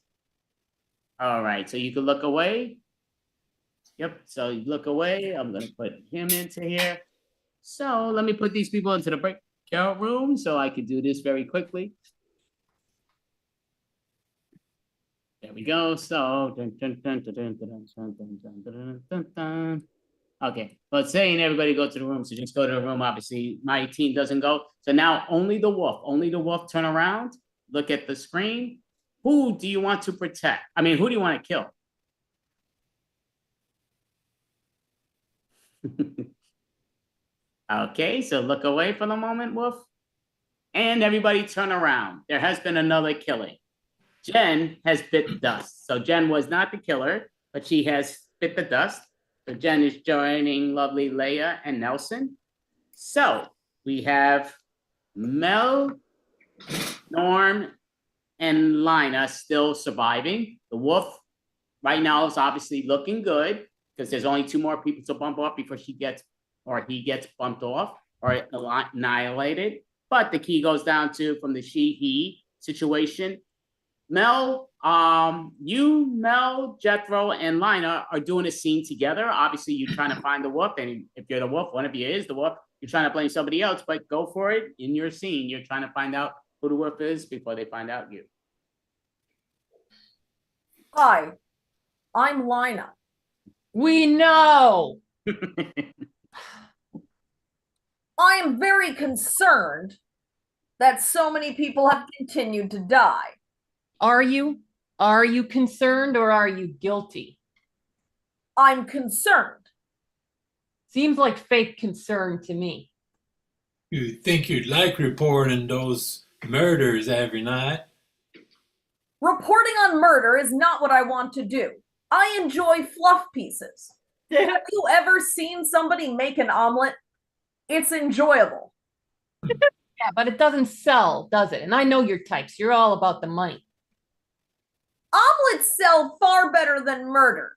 All right, so you can look away. Yep, so you look away. I'm going to put him into here. So let me put these people into the breakout room so I can do this very quickly. There we go. So, okay, but saying everybody go to the room, so just go to the room. Obviously, my team doesn't go. So now only the wolf turn around, look at the screen. Who do you want to protect? I mean, who do you want to kill? Okay, so look away for the moment, Wolf. And everybody turn around. There has been another killing. Jen has bit the dust. So Jen was not the killer, but she has bit the dust. So Jen is joining lovely Leia and Nelson. So we have Mel, Norm, and Lina still surviving. The wolf right now is obviously looking good because there's only 2 more people to bump off before she gets or he gets bumped off or annihilated. But the key goes down to from the she-he situation. Mel, Mel, Jethro, and Lina are doing a scene together. Obviously, you're trying to find the wolf, and if you're the wolf, one of you is the wolf. You're trying to blame somebody else, but go for it in your scene. You're trying to find out who the wolf is before they find out you. Hi, I'm Lina. We know. I am very concerned that so many people have continued to die. Are you? Are you concerned or are you guilty? I'm concerned. Seems like fake concern to me. You think you'd like reporting those murders every night? Reporting on murder is not what I want to do. I enjoy fluff pieces. Have you ever seen somebody make an omelet? It's enjoyable. Yeah, but it doesn't sell, does it? And I know your types. You're all about the money. Omelets sell far better than murder.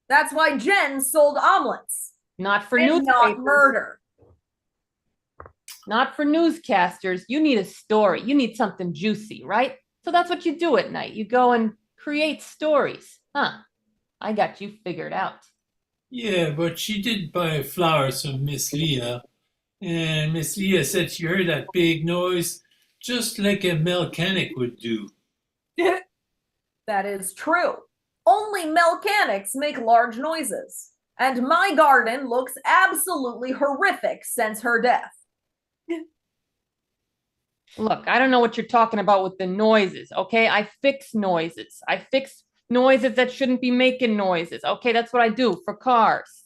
That's why Jen sold omelets. Not for and newspapers. not murder. Not for newscasters. You need a story. You need something juicy, right? So that's what you do at night. You go and create stories. Huh. I got you figured out. Yeah, but she did buy flowers from Miss Leah. And Miss Leah said she heard that big noise just like a mechanic would do. That is true. Only mechanics make large noises. And my garden looks absolutely horrific since her death. Look, I don't know what you're talking about with the noises, okay? I fix noises. I fix noises that shouldn't be making noises. Okay, that's what I do for cars.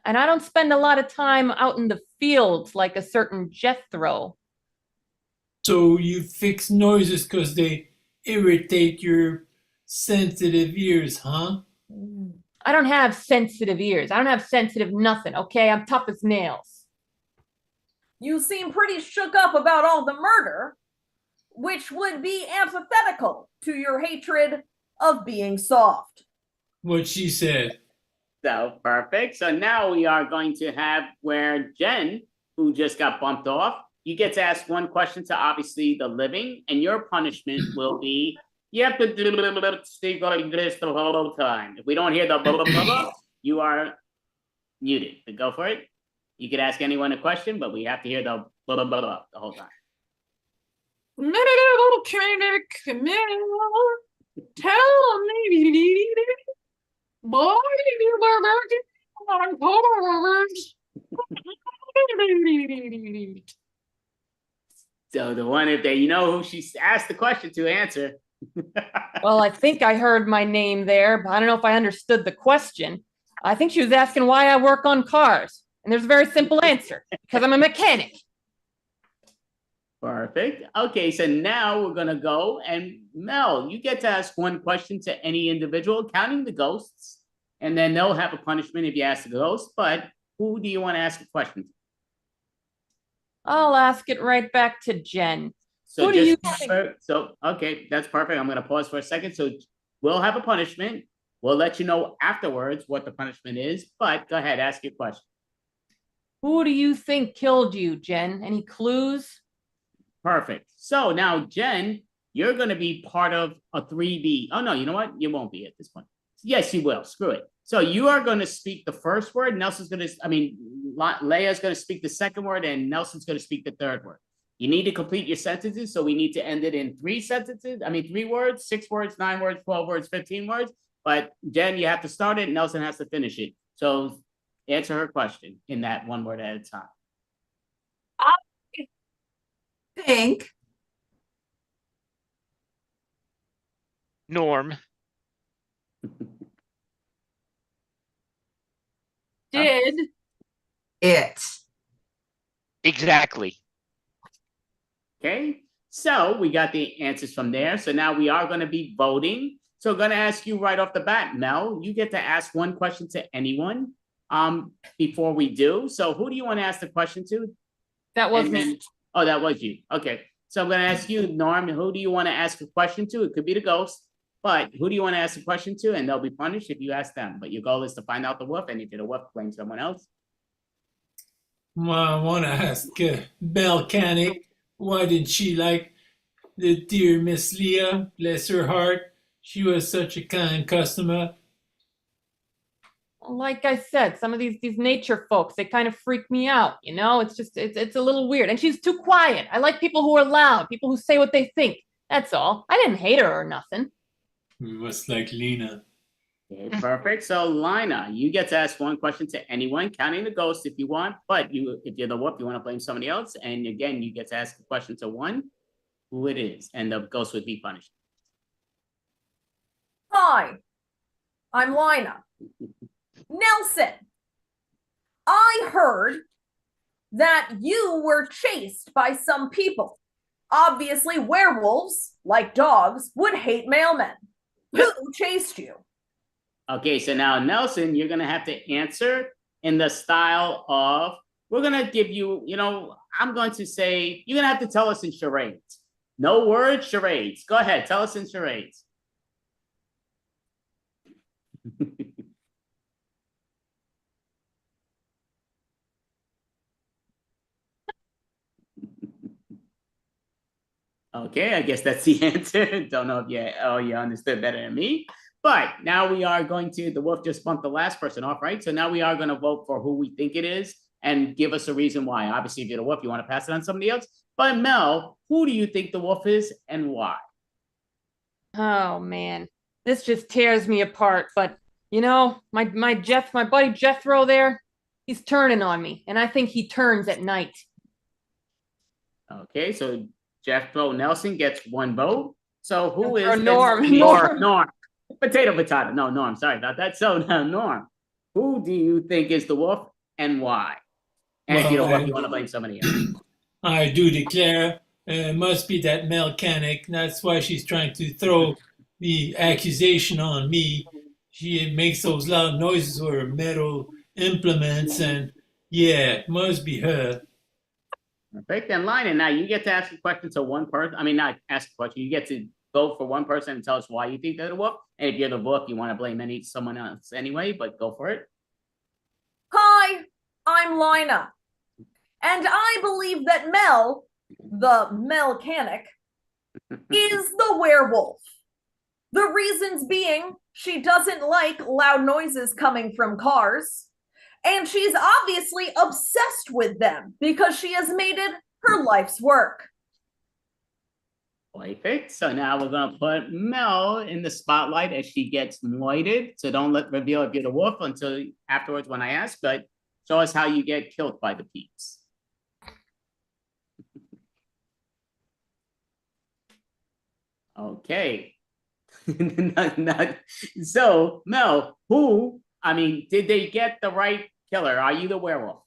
And I don't spend a lot of time out in the fields like a certain Jethro. So you fix noises because they irritate your sensitive ears, huh? I don't have sensitive ears. I don't have sensitive nothing, okay? I'm tough as nails. You seem pretty shook up about all the murder, which would be antithetical to your hatred of being soft. What she said. So perfect. So now we are going to have where Jen, who just got bumped off, you get to ask one question to obviously the living, and your punishment will be you have to speak like this the whole time. If we don't hear the blah, blah, blah, blah, you are muted. So go for it. You could ask anyone a question, but we have to hear the blah, blah, blah, blah the whole time. Tell me. So the one, if they, you know who she asked the question to answer. Well, I think I heard my name there, but I don't know if I understood the question. I think she was asking why I work on cars. And there's a very simple answer, because I'm a mechanic. Perfect. Okay, so now we're going to go and Mel, you get to ask one question to any individual, counting the ghosts, and then they'll have a punishment if you ask the ghost. But who do you want to ask a question to? I'll ask it right back to Jen. So who do you just think? okay, that's perfect. I'm going to pause for a second. So we'll have a punishment. We'll let you know afterwards what the punishment is, but go ahead, ask your question. Who do you think killed you, Jen? Any clues? Perfect. So now, Jen, you're going to be part of a 3B. Oh, no, you know what? You won't be at this point. Yes, you will. Screw it. So you are going to speak the first word. Nelson's going to, Leia's going to speak the second word, and Nelson's going to speak the third word. You need to complete your sentences, so we need to end it in 3 sentences. 3 words, 6 words, 9 words, 12 words, 15 words. But Jen, you have to start it, and Nelson has to finish it. So answer her question in that 1 word at a time. Think. Norm. Did it. Exactly. Okay, so we got the answers from there. So now we are going to be voting. So I'm going to ask you right off the bat, Mel, you get to ask one question to anyone before we do. So who do you want to ask the question to? That was me. Oh, that was you. Okay. So I'm going to ask you, Norm, who do you want to ask a question to? It could be the ghost, but who do you want to ask a question to? And they'll be punished if you ask them. But your goal is to find out the wolf, and if you're the wolf, blame someone else. Well, I want to ask Belle Canic, why didn't she like the dear Miss Leah? Bless her heart. She was such a kind customer. Like I said, some of these nature folks, they kind of freak me out, you know? It's just it's a little weird. And she's too quiet. I like people who are loud, people who say what they think. That's all. I didn't hate her or nothing. You must like Lena. Okay, perfect. So, Lina, you get to ask one question to anyone, counting the ghost if you want. But if you're the wolf, you want to blame somebody else. And again, you get to ask a question to one, who it is, and the ghost would be punished. Hi, I'm Lina. Nelson, I heard that you were chased by some people. Obviously, werewolves, like dogs, would hate mailmen. Who chased you? Okay, so now, Nelson, you're going to have to answer in the style of, we're going to give you, I'm going to say, you're going to have to tell us in charades. No words, charades. Go ahead, tell us in charades. Okay, I guess that's the answer. Don't know if you understood better than me. But now we are going to, the wolf just bumped the last person off, right? So now we are going to vote for who we think it is and give us a reason why. Obviously, if you're the wolf, you want to pass it on somebody else. But Mel, who do you think the wolf is and why? Oh man, this just tears me apart. But my buddy Jethro there, he's turning on me, and I think he turns at night. Okay, so Jethro Nelson gets one vote. So who is Norm? Norm. Potato. No, Norm. Sorry about that. So now, Norm, who do you think is the wolf and why? And if you're the wolf, you want to blame somebody else. I do declare it must be that mechanic. That's why she's trying to throw the accusation on me. She makes those loud noises with her metal implements, and yeah, it must be her. Perfect. And Lina, now you get to ask a question to one person. I mean, not ask a question. You get to go for one person and tell us why you think they're the wolf. And if you're the wolf, you want to blame someone else anyway, but go for it. Hi, I'm Lina. And I believe that Mel, the mechanic, is the werewolf. The reasons being, she doesn't like loud noises coming from cars. And she's obviously obsessed with them because she has made it her life's work. Perfect. So now we're going to put Mel in the spotlight as she gets moited. So don't reveal if you're the wolf until afterwards when I ask, but show us how you get killed by the peeps. Okay. So, Mel, did they get the right killer? Are you the werewolf?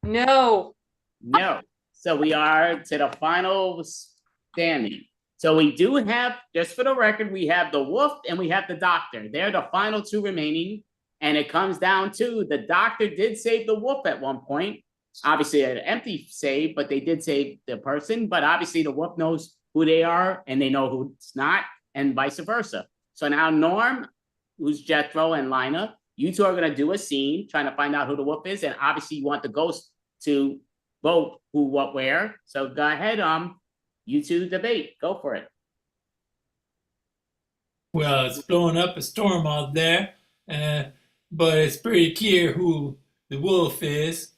No. No. So we are to the final standing. So we do have, just for the record, we have the wolf and we have the doctor. They're the final two remaining. And it comes down to the doctor did save the wolf at one point. Obviously an empty save, but they did save the person. But obviously the wolf knows who they are and they know who's not, and vice versa. So now Norm, who's Jethro, and Lina, you two are going to do a scene trying to find out who the wolf is. And obviously you want the ghost to vote who, what, where. So go ahead, you two debate. Go for it. Well, it's blowing up a storm out there, but it's pretty clear who the wolf is.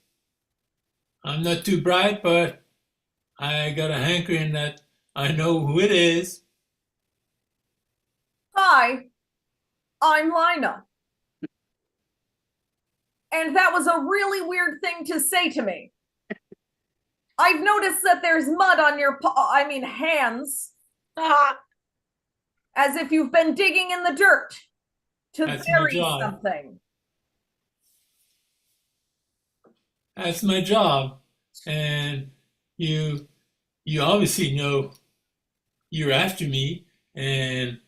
I'm not too bright, but I got a hankering that I know who it is. Hi, I'm Lina. And that was a really weird thing to say to me. I've noticed that there's mud on your hands. As if you've been digging in the dirt to bury something. That's my job. And you obviously know you're after me, and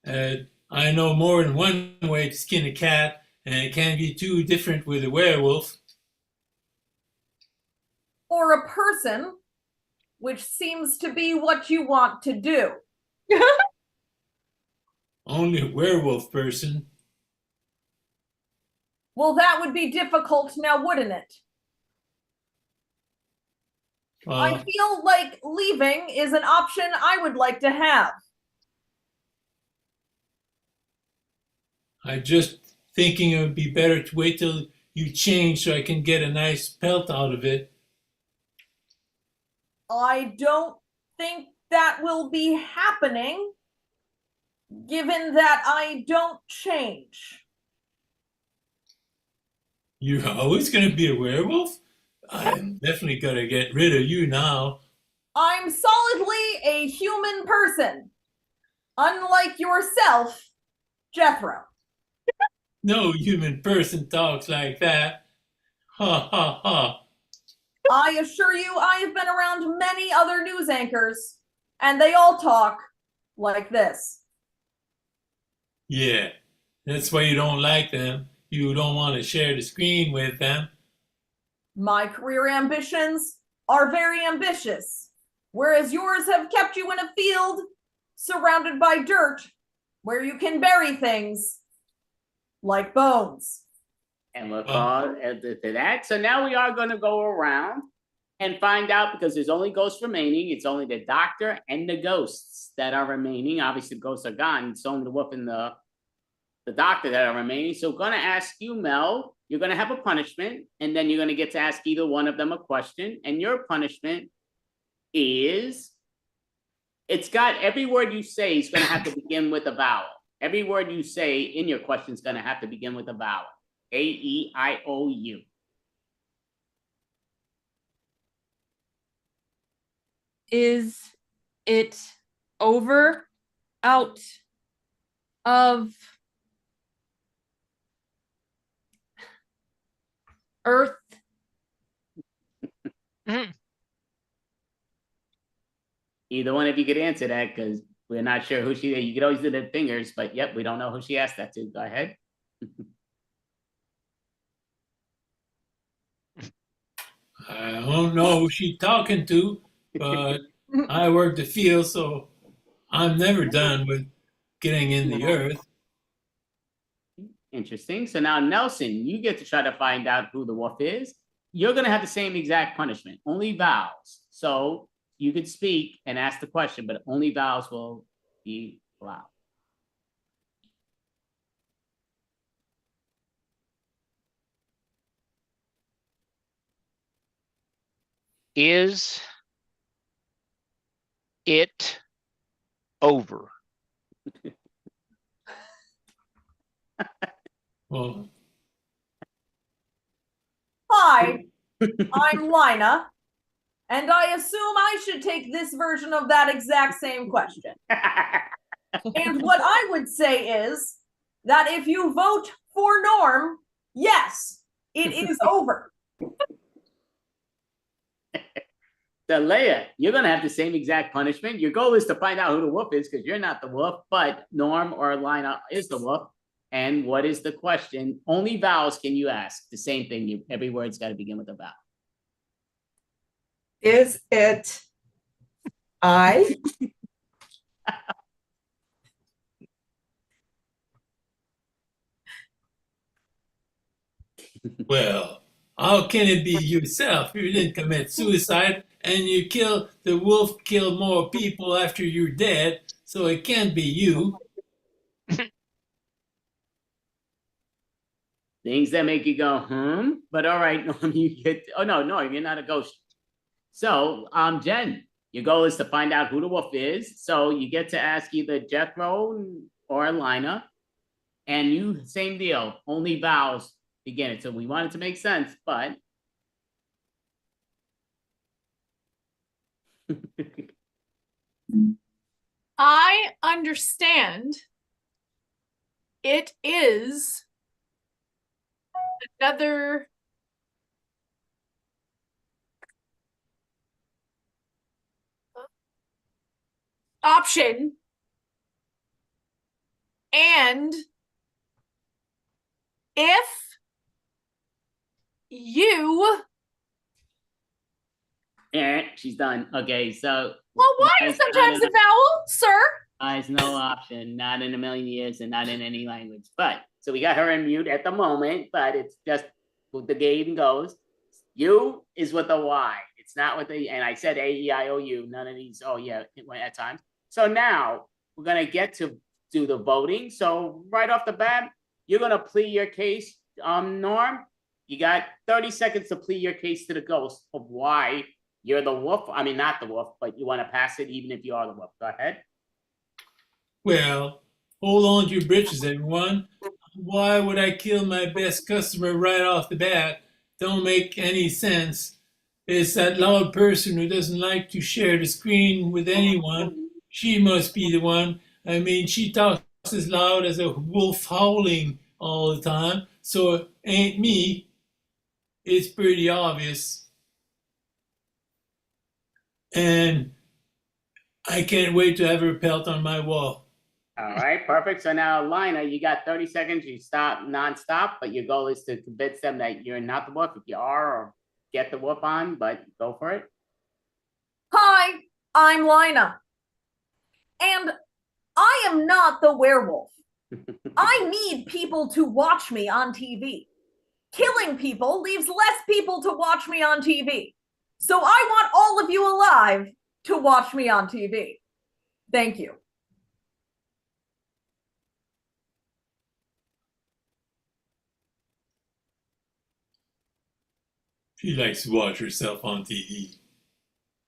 I know more than one way to skin a cat, and it can't be too different with a werewolf. Or a person. which seems to be what you want to do. Only a werewolf person. Well, that would be difficult now, wouldn't it? I feel like leaving is an option I would like to have. I'm just thinking it would be better to wait till you change so I can get a nice pelt out of it. I don't think that will be happening, given that I don't change. You're always going to be a werewolf? I'm definitely going to get rid of you now. I'm solidly a human person, unlike yourself, Jethro. No human person talks like that. Ha ha ha. I assure you, I have been around many other news anchors, and they all talk like this. Yeah, that's why you don't like them. You don't want to share the screen with them. My career ambitions are very ambitious, whereas yours have kept you in a field surrounded by dirt where you can bury things like bones. And we'll call to that. So now we are going to go around and find out, because there's only ghosts remaining. It's only the doctor and the ghosts that are remaining. Obviously, the ghosts are gone. It's only the wolf and the doctor that are remaining. So we're going to ask you, Mel. You're going to have a punishment, and then you're going to get to ask either one of them a question. And your punishment is, it's got every word you say is going to have to begin with a vowel. Every word you say in your question is going to have to begin with a vowel. A-E-I-O-U. Is it over, out of earth? Either one of you could answer that, because we're not sure who she is. You could always do the fingers, but yep, we don't know who she asked that to. Go ahead. I don't know who she's talking to, but I work the field, so I'm never done with getting in the earth. Interesting. So now, Nelson, you get to try to find out who the wolf is. You're going to have the same exact punishment, only vowels. So you could speak and ask the question, but only vowels will be allowed. Is it over? Well, Hi, I'm Lina, and I assume I should take this version of that exact same question. And what I would say is that if you vote for Norm, yes, it is over. So Leia, you're going to have the same exact punishment. Your goal is to find out who the wolf is, because you're not the wolf, but Norm or Lina is the wolf. And what is the question? Only vowels can you ask. The same thing. Every word's got to begin with a vowel. Is it I? well, how can it be yourself? You didn't commit suicide, and the wolf killed more people after you're dead, so it can't be you. Things that make you go, but all right, Norm, you get, oh no, you're not a ghost. So, Jen, your goal is to find out who the wolf is. So you get to ask either Jethro or Lina, and you, same deal, only vowels begin it. So we want it to make sense, but. I understand it is another option, and if you She's done. Okay, so Well, why Y is is not sometimes in a vowel, sir? Y is no option, not in a million years and not in any language. But so we got her in mute at the moment, but it's just the game goes. U is with a Y. It's not with the, and I said A-E-I-O-U, none of these, oh yeah, it went at times. So now we're gonna get to do the voting. So right off the bat, you're gonna plead your case, Norm. You got 30 seconds to plead your case to the ghost of why you're the wolf. I mean, not the wolf, but you want to pass it even if you are the wolf. Go ahead. Well, hold on to your britches, everyone. Why would I kill my best customer right off the bat? Don't make any sense. It's that loud person who doesn't like to share the screen with anyone. She must be the one. I mean, she talks as loud as a wolf howling all the time. So it ain't me. It's pretty obvious. And I can't wait to have her pelt on my wall. All right, perfect. So now, Lina, you got 30 seconds. You stop nonstop, but your goal is to convince them that you're not the wolf. If you are, or get the wolf on, but go for it. Hi, I'm Lina. And I am not the werewolf. I need people to watch me on TV. Killing people leaves less people to watch me on TV. So I want all of you alive to watch me on TV. Thank you. She likes to watch herself on TV.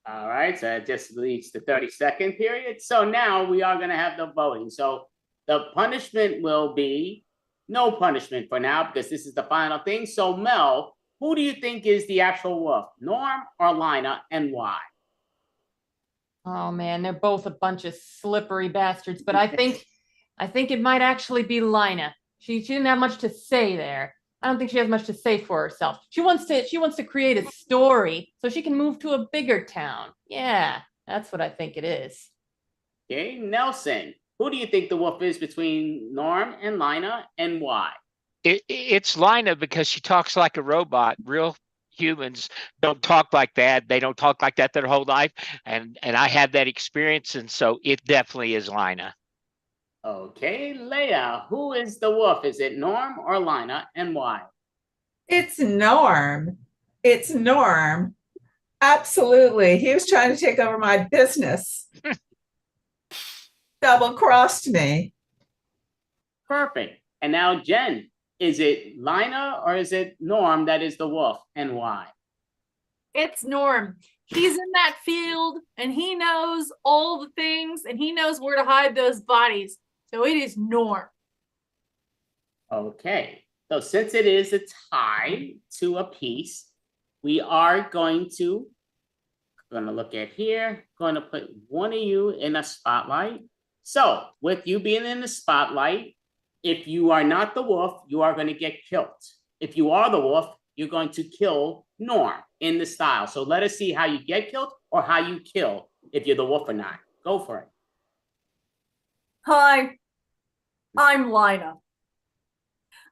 All right, so it just leads to 30-second period. So now we are going to have the voting. So the punishment will be no punishment for now because this is the final thing. So Mel, who do you think is the actual wolf, Norm or Lina, and why? Oh man, they're both a bunch of slippery bastards, but I think it might actually be Lina. She didn't have much to say there. I don't think she has much to say for herself. She wants to create a story so she can move to a bigger town. Yeah, that's what I think it is. Okay, Nelson, who do you think the wolf is between Norm and Lina, and why? It's Lina because she talks like a robot. Real humans don't talk like that. They don't talk like that their whole life. And I had that experience. And so it definitely is Lina. Okay, Leia, who is the wolf? Is it Norm or Lina, and why? It's Norm. It's Norm. Absolutely. He was trying to take over my business. Double crossed me. Perfect. And now, Jen, is it Lina or is it Norm that is the wolf, and why? It's Norm. He's in that field and he knows all the things and he knows where to hide those bodies. So it is Norm. Okay, so since it is a tie to a piece, we are going to look at here, going to put one of you in a spotlight. So with you being in the spotlight, if you are not the wolf, you are going to get killed. If you are the wolf, you're going to kill Norm in the style. So let us see how you get killed or how you kill if you're the wolf or not. Go for it. Hi, I'm Lina.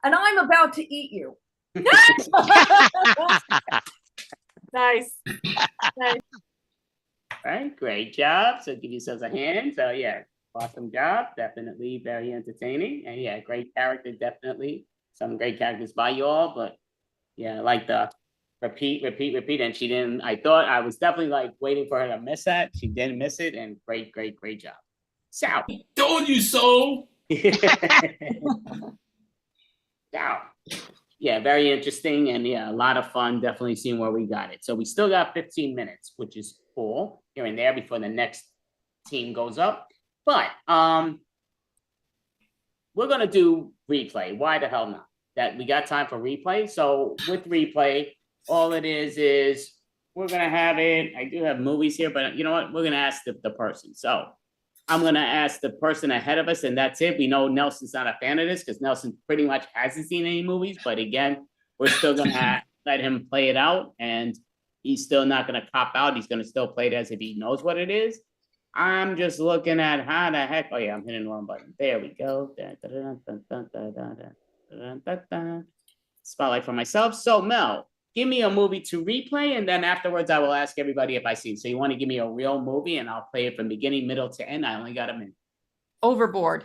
And I'm about to eat you. Nice. Nice. All right, great job. So give yourselves a hand. So yeah, awesome job. Definitely very entertaining. And yeah, great character, definitely. Some great characters by you all, but yeah, I like the repeat. And she didn't, I thought I was definitely like waiting for her to miss that. She didn't miss it, and great job. So Told you so. Now, yeah, very interesting, and yeah, a lot of fun. Definitely seeing where we got it. So we still got 15 minutes, which is cool here and there before the next team goes up. But we're gonna do replay. Why the hell not? That we got time for replay. So with replay, all it is we're gonna have it. I do have movies here, but you know what? We're gonna ask the person. So I'm gonna ask the person ahead of us, and that's it. We know Nelson's not a fan of this because Nelson pretty much hasn't seen any movies, but again, we're still gonna let him play it out, and he's still not gonna cop out. He's gonna still play it as if he knows what it is. I'm just looking at how the heck. Oh yeah, I'm hitting the wrong button. There we go. Spotlight for myself. So Mel, give me a movie to replay, and then afterwards I will ask everybody if I seen. So you want to give me a real movie, and I'll play it from beginning, middle to end. I only got a minute. Overboard.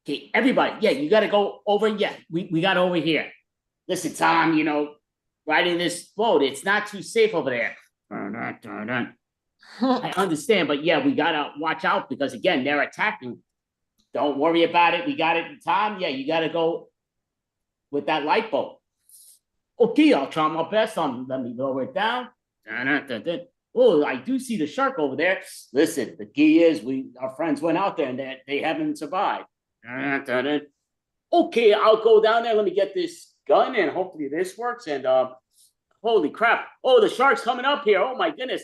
Okay, everybody, yeah, you got to go over. Yeah, we got over here. Listen, Tom, riding this boat, it's not too safe over there. I understand, but yeah, we got to watch out because, again, they're attacking. Don't worry about it. We got it. Tom, yeah, you got to go with that light boat. Okay, I'll try my best. Let me lower it down. Oh, I do see the shark over there. Listen, the key is our friends went out there and they haven't survived. Okay, I'll go down there. Let me get this gun and hopefully this works. And holy crap. Oh, the shark's coming up here. Oh my goodness.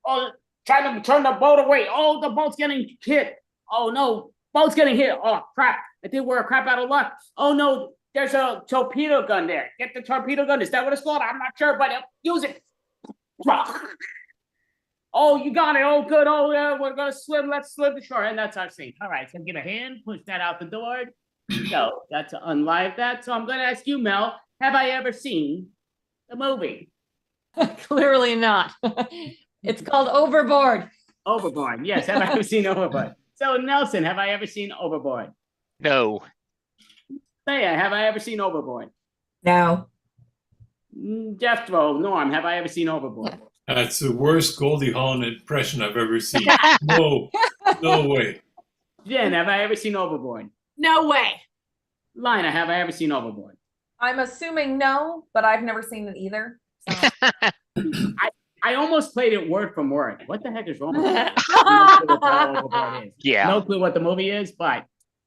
Oh, trying to turn the boat away. Oh, the boat's getting hit. Oh no, boat's getting hit. Oh crap. I think we're a crap out of luck. Oh no, there's a torpedo gun there. Get the torpedo gun. Is that what it's called? I'm not sure, but use it. Oh, you got it. Oh, good. Oh, yeah, we're going to swim. Let's swim the shore. And that's our scene. All right, so give a hand, push that out the door. So that's to unlive that. So I'm going to ask you, Mel, have I ever seen the movie? Clearly not. It's called Overboard. Overboard. Yes, have I ever seen Overboard? So Nelson, have I ever seen Overboard? No. Leia, have I ever seen Overboard? No. Jethro, Norm, have I ever seen Overboard? That's the worst Goldie Hawn impression I've ever seen. No way. Jen, have I ever seen Overboard? No way. Lina, have I ever seen Overboard? I'm assuming no, but I've never seen it either. So. I almost played it word from word. What the heck is wrong with that? No clue what Overboard is. Yeah. No clue what the movie is, but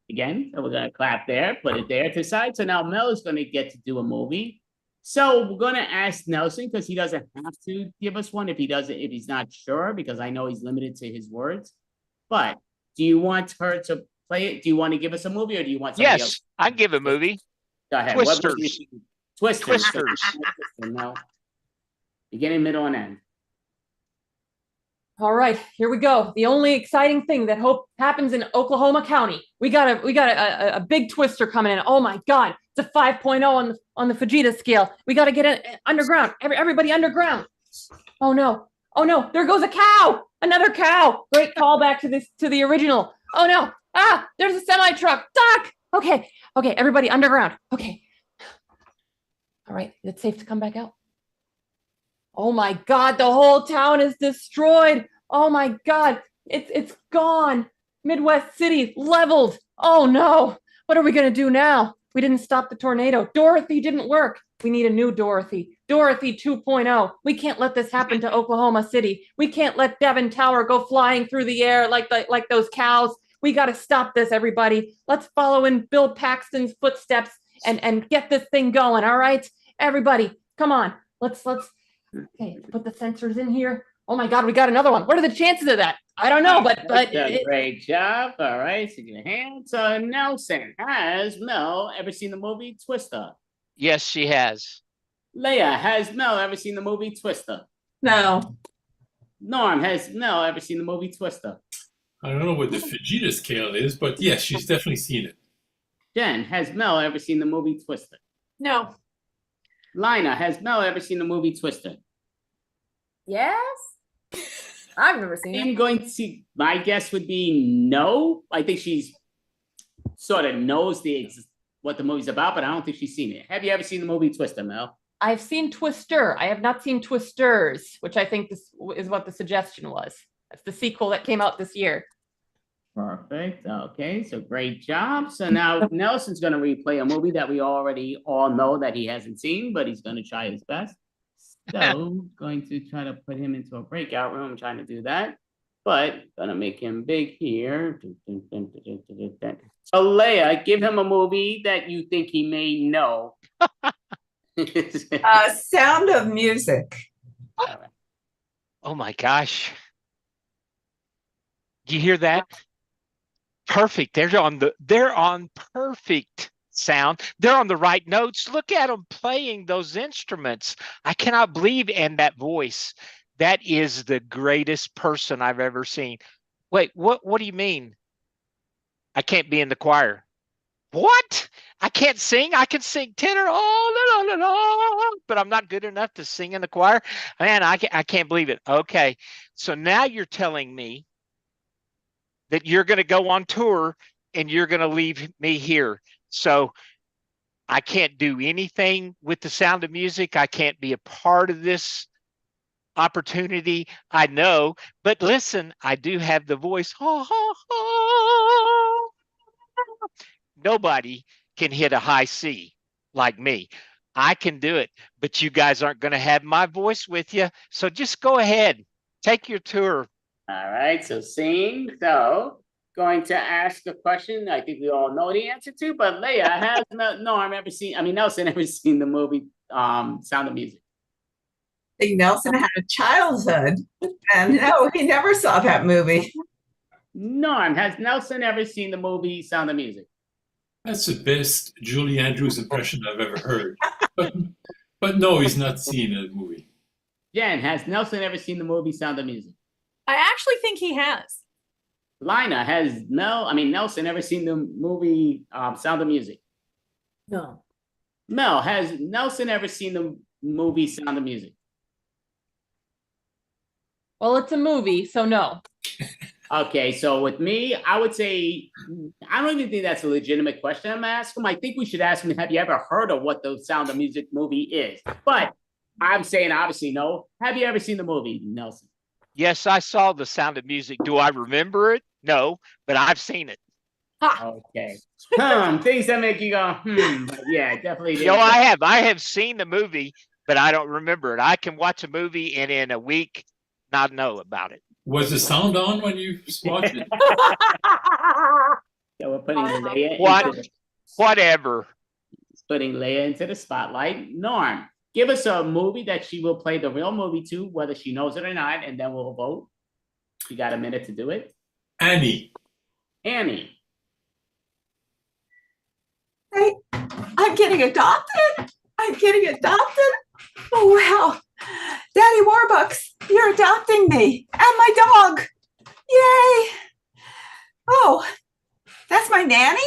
again, so we're going to clap there, put it there to the side. So now Mel is going to get to do a movie. So we're going to ask Nelson because he doesn't have to give us one if he's not sure, because I know he's limited to his words. But do you want her to play it? Do you want to give us a movie or do you want somebody else? Yes, I can give a movie. Go ahead. Twisters. Twisters. Twisters. No. Beginning, middle, and end. All right, here we go. The only exciting thing that happens in Oklahoma County. We got a big twister coming in. Oh my God, it's a 5.0 on the Fujita scale. We got to get it underground. Everybody underground. Oh no, there goes a cow. Another cow. Great callback to the original. Oh no, there's a semi truck. Doc. Okay, everybody underground. Okay. All right, it's safe to come back out. Oh my God, the whole town is destroyed. Oh my God, it's gone. Midwest City leveled. Oh no, what are we gonna do now? We didn't stop the tornado. Dorothy didn't work. We need a new Dorothy. Dorothy 2.0. We can't let this happen to Oklahoma City. We can't let Devon Tower go flying through the air like those cows. We gotta stop this, everybody. Let's follow in Bill Paxton's footsteps and get this thing going, all right? Everybody, come on. Let's okay, put the sensors in here. Oh my God, we got another one. What are the chances of that? I don't know, but great job. All right, so give a hand. So Nelson, has Mel ever seen the movie Twister? Yes, she has. Leia, has Mel ever seen the movie Twister? No. Norm, has Mel ever seen the movie Twister? I don't know what the Fujita scale is, but yes, she's definitely seen it. Jen, has Mel ever seen the movie Twister? No. Lina, has Mel ever seen the movie Twister? Yes. I've never seen I'm it. going to see, my guess would be no. I think she's sort of knows what the movie's about, but I don't think she's seen it. Have you ever seen the movie Twister, Mel? I've seen Twister. I have not seen Twisters, which I think this is what the suggestion was. That's the sequel that came out this year. Perfect. Okay, so great job. So now Nelson's going to replay a movie that we already all know that he hasn't seen, but he's going to try his best. So going to try to put him into a breakout room. I'm trying to do that, but gonna make him big here. So Leia, give him a movie that you think he may know. Sound of Music. Oh my gosh. Do you hear that? Perfect. They're on perfect sound. They're on the right notes. Look at them playing those instruments. I cannot believe, and that voice. That is the greatest person I've ever seen. Wait, what do you mean? I can't be in the choir. What? I can't sing. I can sing tenor, oh, la, la, la, la, but I'm not good enough to sing in the choir. Man, I can't believe it. Okay, so now you're telling me that you're going to go on tour and you're going to leave me here. So I can't do anything with the Sound of Music. I can't be a part of this opportunity. I know, but listen, I do have the voice. Nobody can hit a high C like me. I can do it, but you guys aren't going to have my voice with you. So just go ahead, take your tour. All right, so sing. So going to ask a question I think we all know the answer to, but Leia, has Nelson ever seen the movie Sound of Music? I think Nelson had a childhood, and no, he never saw that movie. Norm, has Nelson ever seen the movie Sound of Music? That's the best Julie Andrews impression I've ever heard. But no, he's not seen the movie. Jen, has Nelson ever seen the movie Sound of Music? I actually think he has. Lina, has Nelson ever seen the movie Sound of Music? No. Mel, has Nelson ever seen the movie Sound of Music? Well, it's a movie, so no. Okay, so with me, I would say, I don't even think that's a legitimate question I'm asking him. I think we should ask him, have you ever heard of what the Sound of Music movie is? But I'm saying obviously no. Have you ever seen the movie, Nelson? Yes, I saw the Sound of Music. Do I remember it? No, but I've seen it. Okay. Things that make you go, but yeah, definitely. No, I have seen the movie, but I don't remember it. I can watch a movie and in a week not know about it. Was the sound on when you watched it? So we're putting Leia whatever. Putting Leia into the spotlight. Norm, give us a movie that she will play the real movie to, whether she knows it or not, and then we'll vote. You got a minute to do it. Annie. I'm getting adopted. Oh, wow. Daddy Warbucks, you're adopting me and my dog. Yay. Oh, that's my nanny?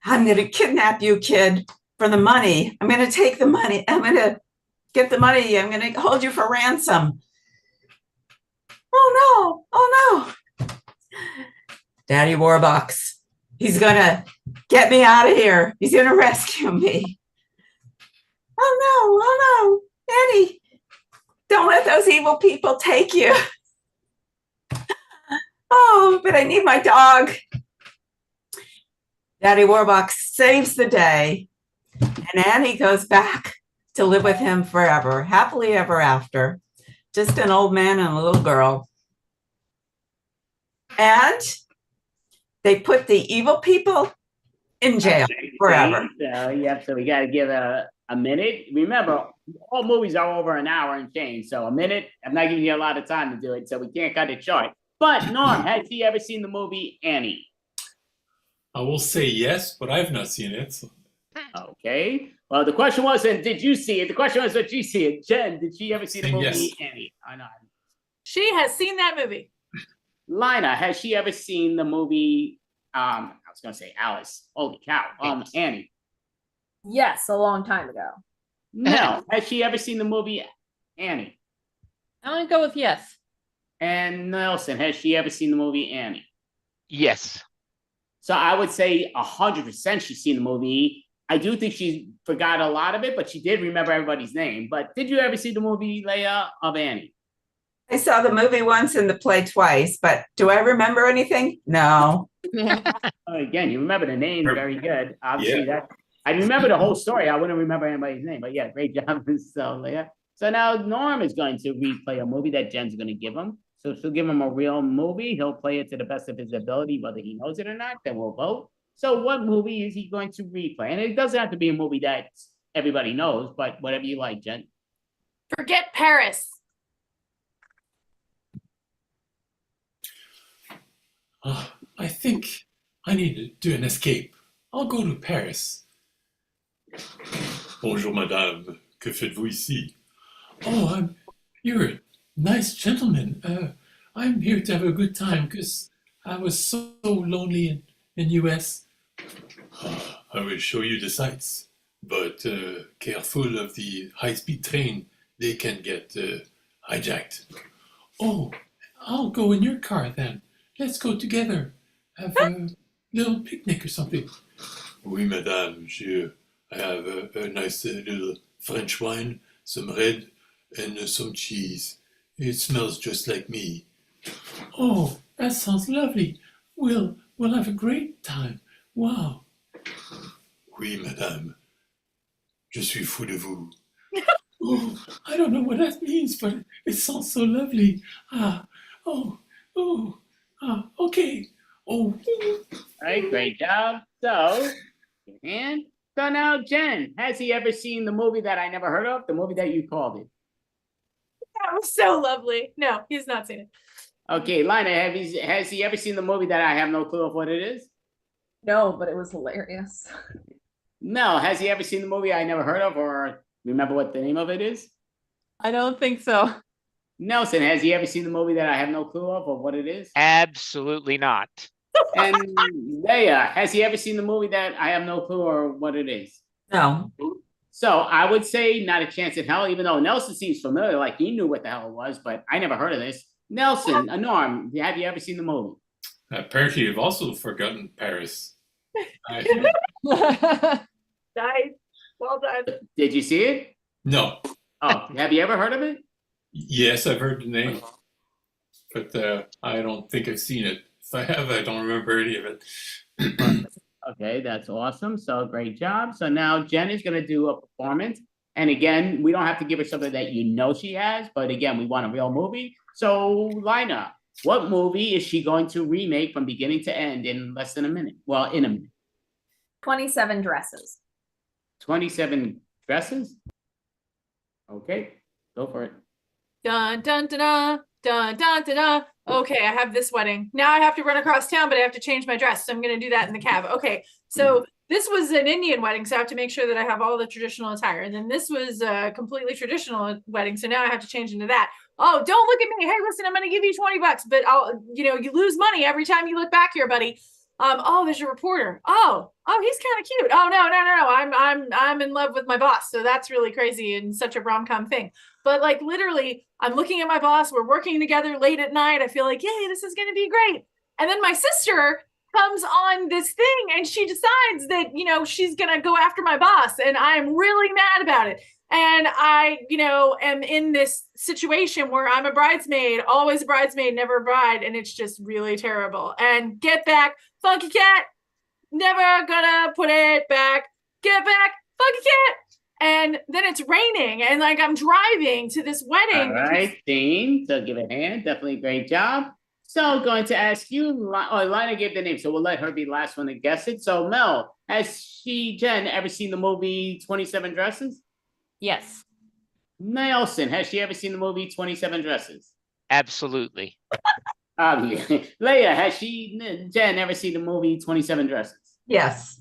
I'm going to kidnap you, kid, for the money. I'm going to take the money. I'm going to get the money. I'm going to hold you for ransom. Oh, no. Daddy Warbucks, he's going to get me out of here. He's going to rescue me. Oh, no. Annie, don't let those evil people take you. Oh, but I need my dog. Daddy Warbucks saves the day, and Annie goes back to live with him forever, happily ever after. Just an old man and a little girl. And they put the evil people in jail forever. So we got to give a minute. Remember, all movies are over an hour and change, so a minute. I'm not giving you a lot of time to do it, so we can't cut it short. But Norm, has he ever seen the movie Annie? I will say yes, but I've not seen it. So. Okay. Well, the question wasn't, did you see it? The question was, did you see it? Jen, did she ever see the movie yes. Annie? I know. She has seen that movie. Lina, has she ever seen the movie? I was going to say Alice. Holy cow. Annie. Yes, a long time ago. No. Has she ever seen the movie Annie? I'm gonna go with yes. And Nelson, has she ever seen the movie Annie? Yes. So I would say 100% she's seen the movie. I do think she forgot a lot of it, but she did remember everybody's name. But did you ever see the movie, Leia, of Annie? I saw the movie once and the play twice, but do I remember anything? No. Again, you remember the name very good. Obviously, I remember the whole story. I wouldn't remember anybody's name, but yeah, great job. So, Leia. So now Norm is going to replay a movie that Jen's going to give him. So she'll give him a real movie. He'll play it to the best of his ability, whether he knows it or not. Then we'll vote. So what movie is he going to replay? And it doesn't have to be a movie that everybody knows, but whatever you like, Jen. Forget Paris. I think I need to do an escape. I'll go to Paris. Bonjour, madame. Que faites-vous ici? Oh, you're a nice gentleman. I'm here to have a good time because I was so lonely in U.S. I will show you the sights, but careful of the high-speed train. They can get hijacked. Oh, I'll go in your car then. Let's go together. Have a little picnic or something. Oui, madame. I have a nice little French wine, some red, and some cheese. It smells just like me. Oh, that sounds lovely. We'll have a great time. Wow. Oui, madame. Je suis fou de vous. Oh, I don't know what that means, but it sounds so lovely. Okay. Oh. All right, great job. So, and so now, Jen, has he ever seen the movie that I never heard of? The movie that you called it? That was so lovely. No, he's not seen it. Okay, Lina, has he ever seen the movie that I have no clue of what it is? No, but it was hilarious. Mel, has he ever seen the movie I never heard of or remember what the name of it is? I don't think so. Nelson, has he ever seen the movie that I have no clue of or what it is? Absolutely not. And Leia, has he ever seen the movie that I have no clue or what it is? No. So I would say not a chance in hell, even though Nelson seems familiar, like he knew what the hell it was, but I never heard of this. Nelson, Norm, have you ever seen the movie? Apparently, you've also forgotten Paris. Nice. Well done. Did you see it? No. Oh, have you ever heard of it? Yes, I've heard the name, but I don't think I've seen it. If I have, I don't remember any of it. Okay, that's awesome. So great job. So now Jen is going to do a performance. And again, we don't have to give her something that you know she has, but again, we want a real movie. So Lina, what movie is she going to remake from beginning to end in less than a minute? Well, in a minute. 27 dresses. 27 dresses? Okay, go for it. Dun dun dun dun dun dun dun dun. Okay, I have this wedding. Now I have to run across town, but I have to change my dress. So I'm gonna do that in the cab. Okay, so this was an Indian wedding, so I have to make sure that I have all the traditional attire. And then this was a completely traditional wedding, so now I have to change into that. Oh, don't look at me. Hey, listen, I'm gonna give you $20, but you lose money every time you look back here, buddy. Oh, there's your reporter. Oh, he's kind of cute. Oh, no. I'm in love with my boss. So that's really crazy and such a rom-com thing. But like literally, I'm looking at my boss. We're working together late at night. I feel like, yay, this is going to be great. And then my sister comes on this thing and she decides that, she's going to go after my boss. And I'm really mad about it. And I, am in this situation where I'm a bridesmaid, always a bridesmaid, never a bride. And it's just really terrible. And get back, Funky Cat, never gonna put it back. Get back, Funky Cat. And then it's raining and like I'm driving to this wedding. All right, Dean, so give a hand. Definitely great job. So going to ask you, Lina gave the name, so we'll let her be the last one to guess it. So Mel, has Jen, ever seen the movie 27 Dresses? Yes. Nelson, has she ever seen the movie 27 Dresses? Absolutely. Leia, has Jen ever seen the movie 27 Dresses? Yes.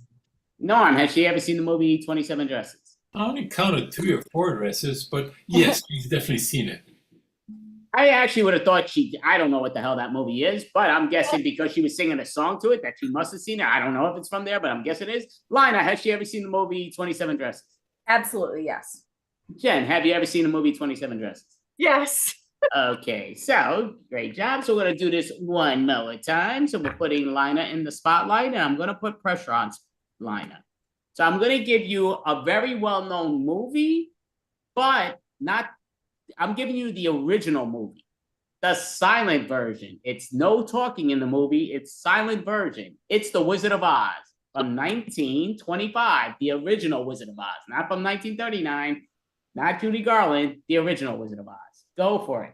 Norm, has she ever seen the movie 27 Dresses? I only counted 3 or 4 dresses, but yes, she's definitely seen it. I actually would have thought I don't know what the hell that movie is, but I'm guessing because she was singing a song to it that she must have seen it. I don't know if it's from there, but I'm guessing it is. Lina, has she ever seen the movie 27 Dresses? Absolutely, yes. Jen, have you ever seen the movie 27 Dresses? Yes. Okay, so great job. So we're going to do this one Mel at a time. So we're putting Lina in the spotlight, and I'm going to put pressure on Lina. So I'm going to give you a very well-known movie, but I'm giving you the original movie, the silent version. It's no talking in the movie. It's silent version. It's The Wizard of Oz from 1925, the original Wizard of Oz, not from 1939, not Judy Garland, the original Wizard of Oz. Go for it.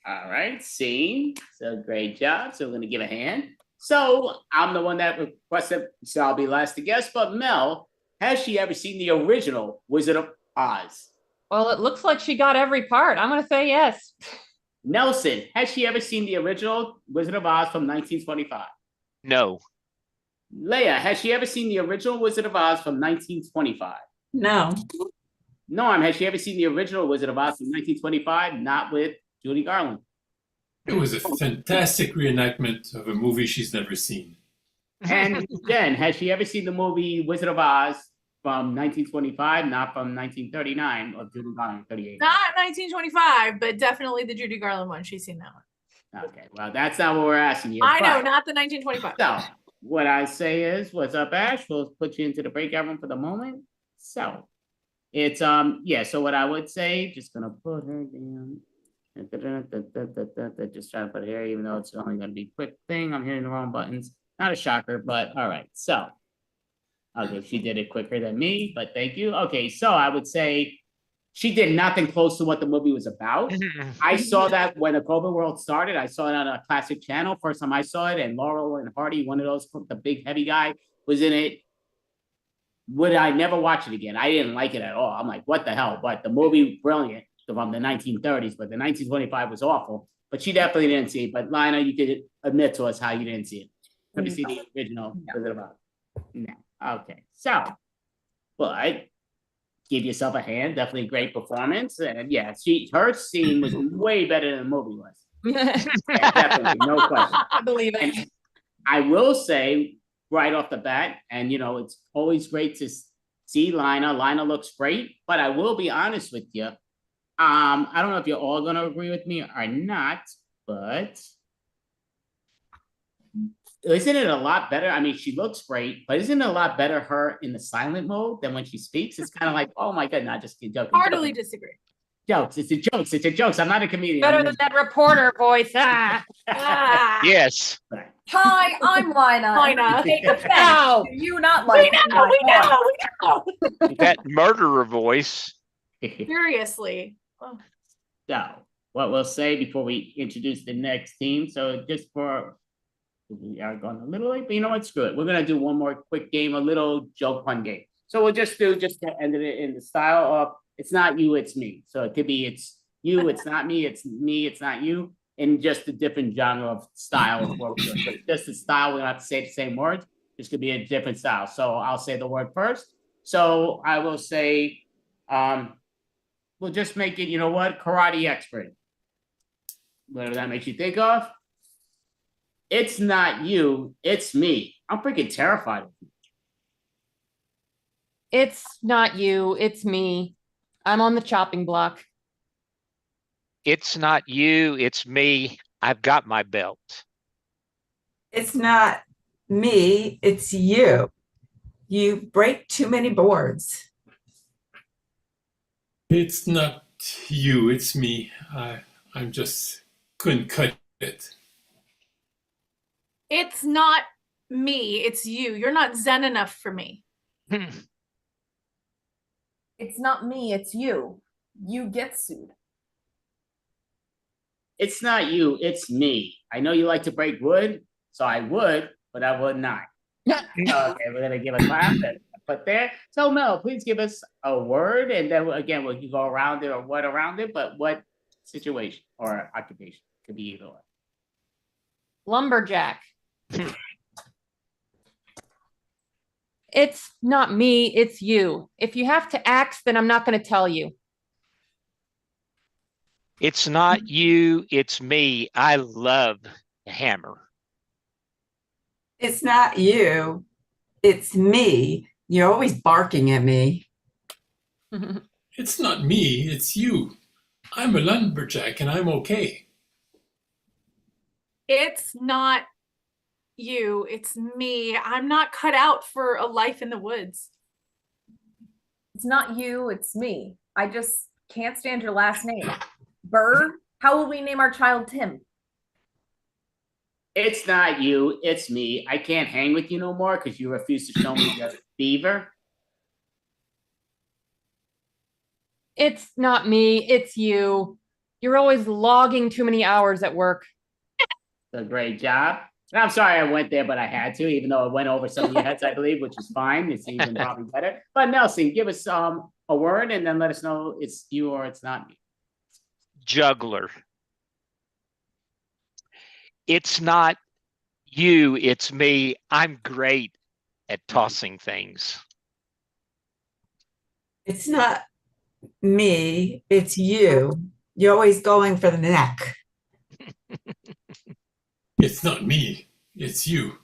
All right, scene. So great job. So we're gonna give a hand. So I'm the one that requested, so I'll be last to guess. But Mel, has she ever seen the original Wizard of Oz? Well, it looks like she got every part. I'm gonna say yes. Nelson, has she ever seen the original Wizard of Oz from 1925? No. Leia, has she ever seen the original Wizard of Oz from 1925? No. Norm, has she ever seen the original Wizard of Oz from 1925? Not with Judy Garland. It was a fantastic reenactment of a movie she's never seen. And Jen, has she ever seen the movie Wizard of Oz from 1925, not from 1939 or Judy Garland, 38? Not 1925, but definitely the Judy Garland one. She's seen that one. Okay, well, that's not what we're asking you. I know, but- not the 1925. So, what I say is, what's up, Ash? We'll put you into the breakout room for the moment. So, it's, yeah, so what I would say, just gonna put her down. Just trying to put it here, even though it's only gonna be a quick thing. I'm hitting the wrong buttons. Not a shocker, but all right. So, okay, she did it quicker than me, but thank you. Okay, so I would say she did nothing close to what the movie was about. I saw that when the COVID World started. I saw it on a classic channel. First time I saw it, and Laurel and Hardy, one of those, the big heavy guy, was in it. Would I never watch it again? I didn't like it at all. I'm like, what the hell? But the movie, brilliant, from the 1930s, but the 1925 was awful. But she definitely didn't see it. But Lina, you could admit to us how you didn't see it. Have you seen the original? Was it about? No. Okay. So, but give yourself a hand. Definitely great performance. And yeah, her scene was way better than the movie was. Yeah, definitely, no question. I believe it. And I will say right off the bat, and you know, it's always great to see Lina. Lina looks great, but I will be honest with you. I don't know if you're all gonna agree with me or not, but isn't it a lot better? I mean, she looks great, but isn't it a lot better her in the silent mode than when she speaks? It's kind of like, oh my god, not just joking. Heartily disagree. Jokes. It's a jokes. It's a jokes. I'm not a comedian. Better than that reporter voice. Ah. Yes. Hi, I'm Lina. Lina. Take offense No. to you not like We know. That murderer voice. Seriously. Oh. So, what we'll say before we introduce the next team. So, just for we are going a little late, but you know what? Screw it. We're gonna do one more quick game, a little joke fun game. So we'll just to end it in the style of it's not you, it's me. So it could be it's you, it's not me, it's not you, in just a different genre of style of what we're doing. So just the style, we don't have to say the same words. This could be a different style. So I'll say the word first. So I will say, we'll just make it, you know what, karate expert. Whatever that makes you think of. It's not you, it's me. I'm freaking terrified of you. It's not you, it's me. I'm on the chopping block. It's not you, it's me. I've got my belt. It's not me, it's you. You break too many boards. It's not you, it's me. I'm just couldn't cut it. It's not me, it's you. You're not zen enough for me. It's not me, it's you. You get sued. It's not you, it's me. I know you like to break wood, so I would, but I would not. Okay, we're gonna give a clap and put there. So Mel, please give us a word, and then again we can go around it or what around it, but what situation or occupation could be either one. Lumberjack. It's not me, it's you. If you have to axe, then I'm not going to tell you. It's not you, it's me. I love the hammer. It's not you, it's me. You're always barking at me. It's not me, it's you. I'm a lumberjack and I'm okay. It's not you, it's me. I'm not cut out for a life in the woods. It's not you, it's me. I just can't stand your last name. Burr, how will we name our child Tim? It's not you, it's me. I can't hang with you no more because you refuse to show me your fever. It's not me, it's you. You're always logging too many hours at work. A great job. And I'm sorry I went there, but I had to, even though it went over some of your heads, I believe, which is fine. It's even probably better. But Nelson, give us a word and then let us know it's you or it's not me. Juggler. It's not you, it's me. I'm great at tossing things. It's not me, it's you. You're always going for the neck. It's not me, it's you.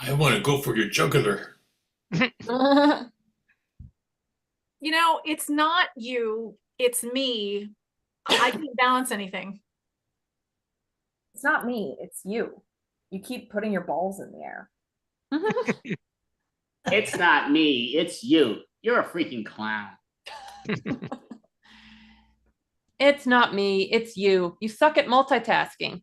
I want to go for your jugular. You know, it's not you, it's me. I can't balance anything. It's not me, it's you. You keep putting your balls in the air. It's not me, it's you. You're a freaking clown. It's not me, it's you. You suck at multitasking.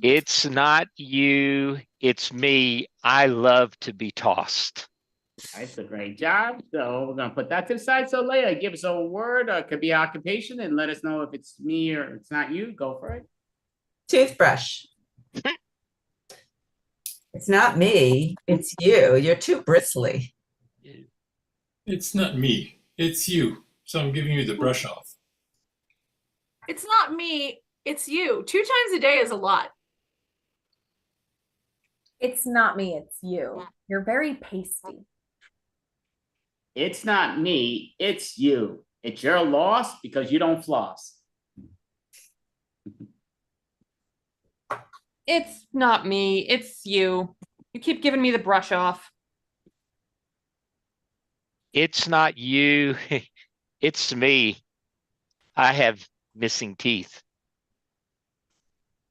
It's not you, it's me. I love to be tossed. That's a great job. So we're gonna put that to the side. So Leia, give us a word, it could be occupation, and let us know if it's me or it's not you. Go for it. Toothbrush. It's not me, it's you. You're too bristly. It's not me, it's you. So I'm giving you the brush off. It's not me, it's you. 2 times a day is a lot. It's not me, it's you. You're very pasty. It's not me, it's you. It's your loss because you don't floss. It's not me, it's you. You keep giving me the brush off. It's not you, it's me. I have missing teeth.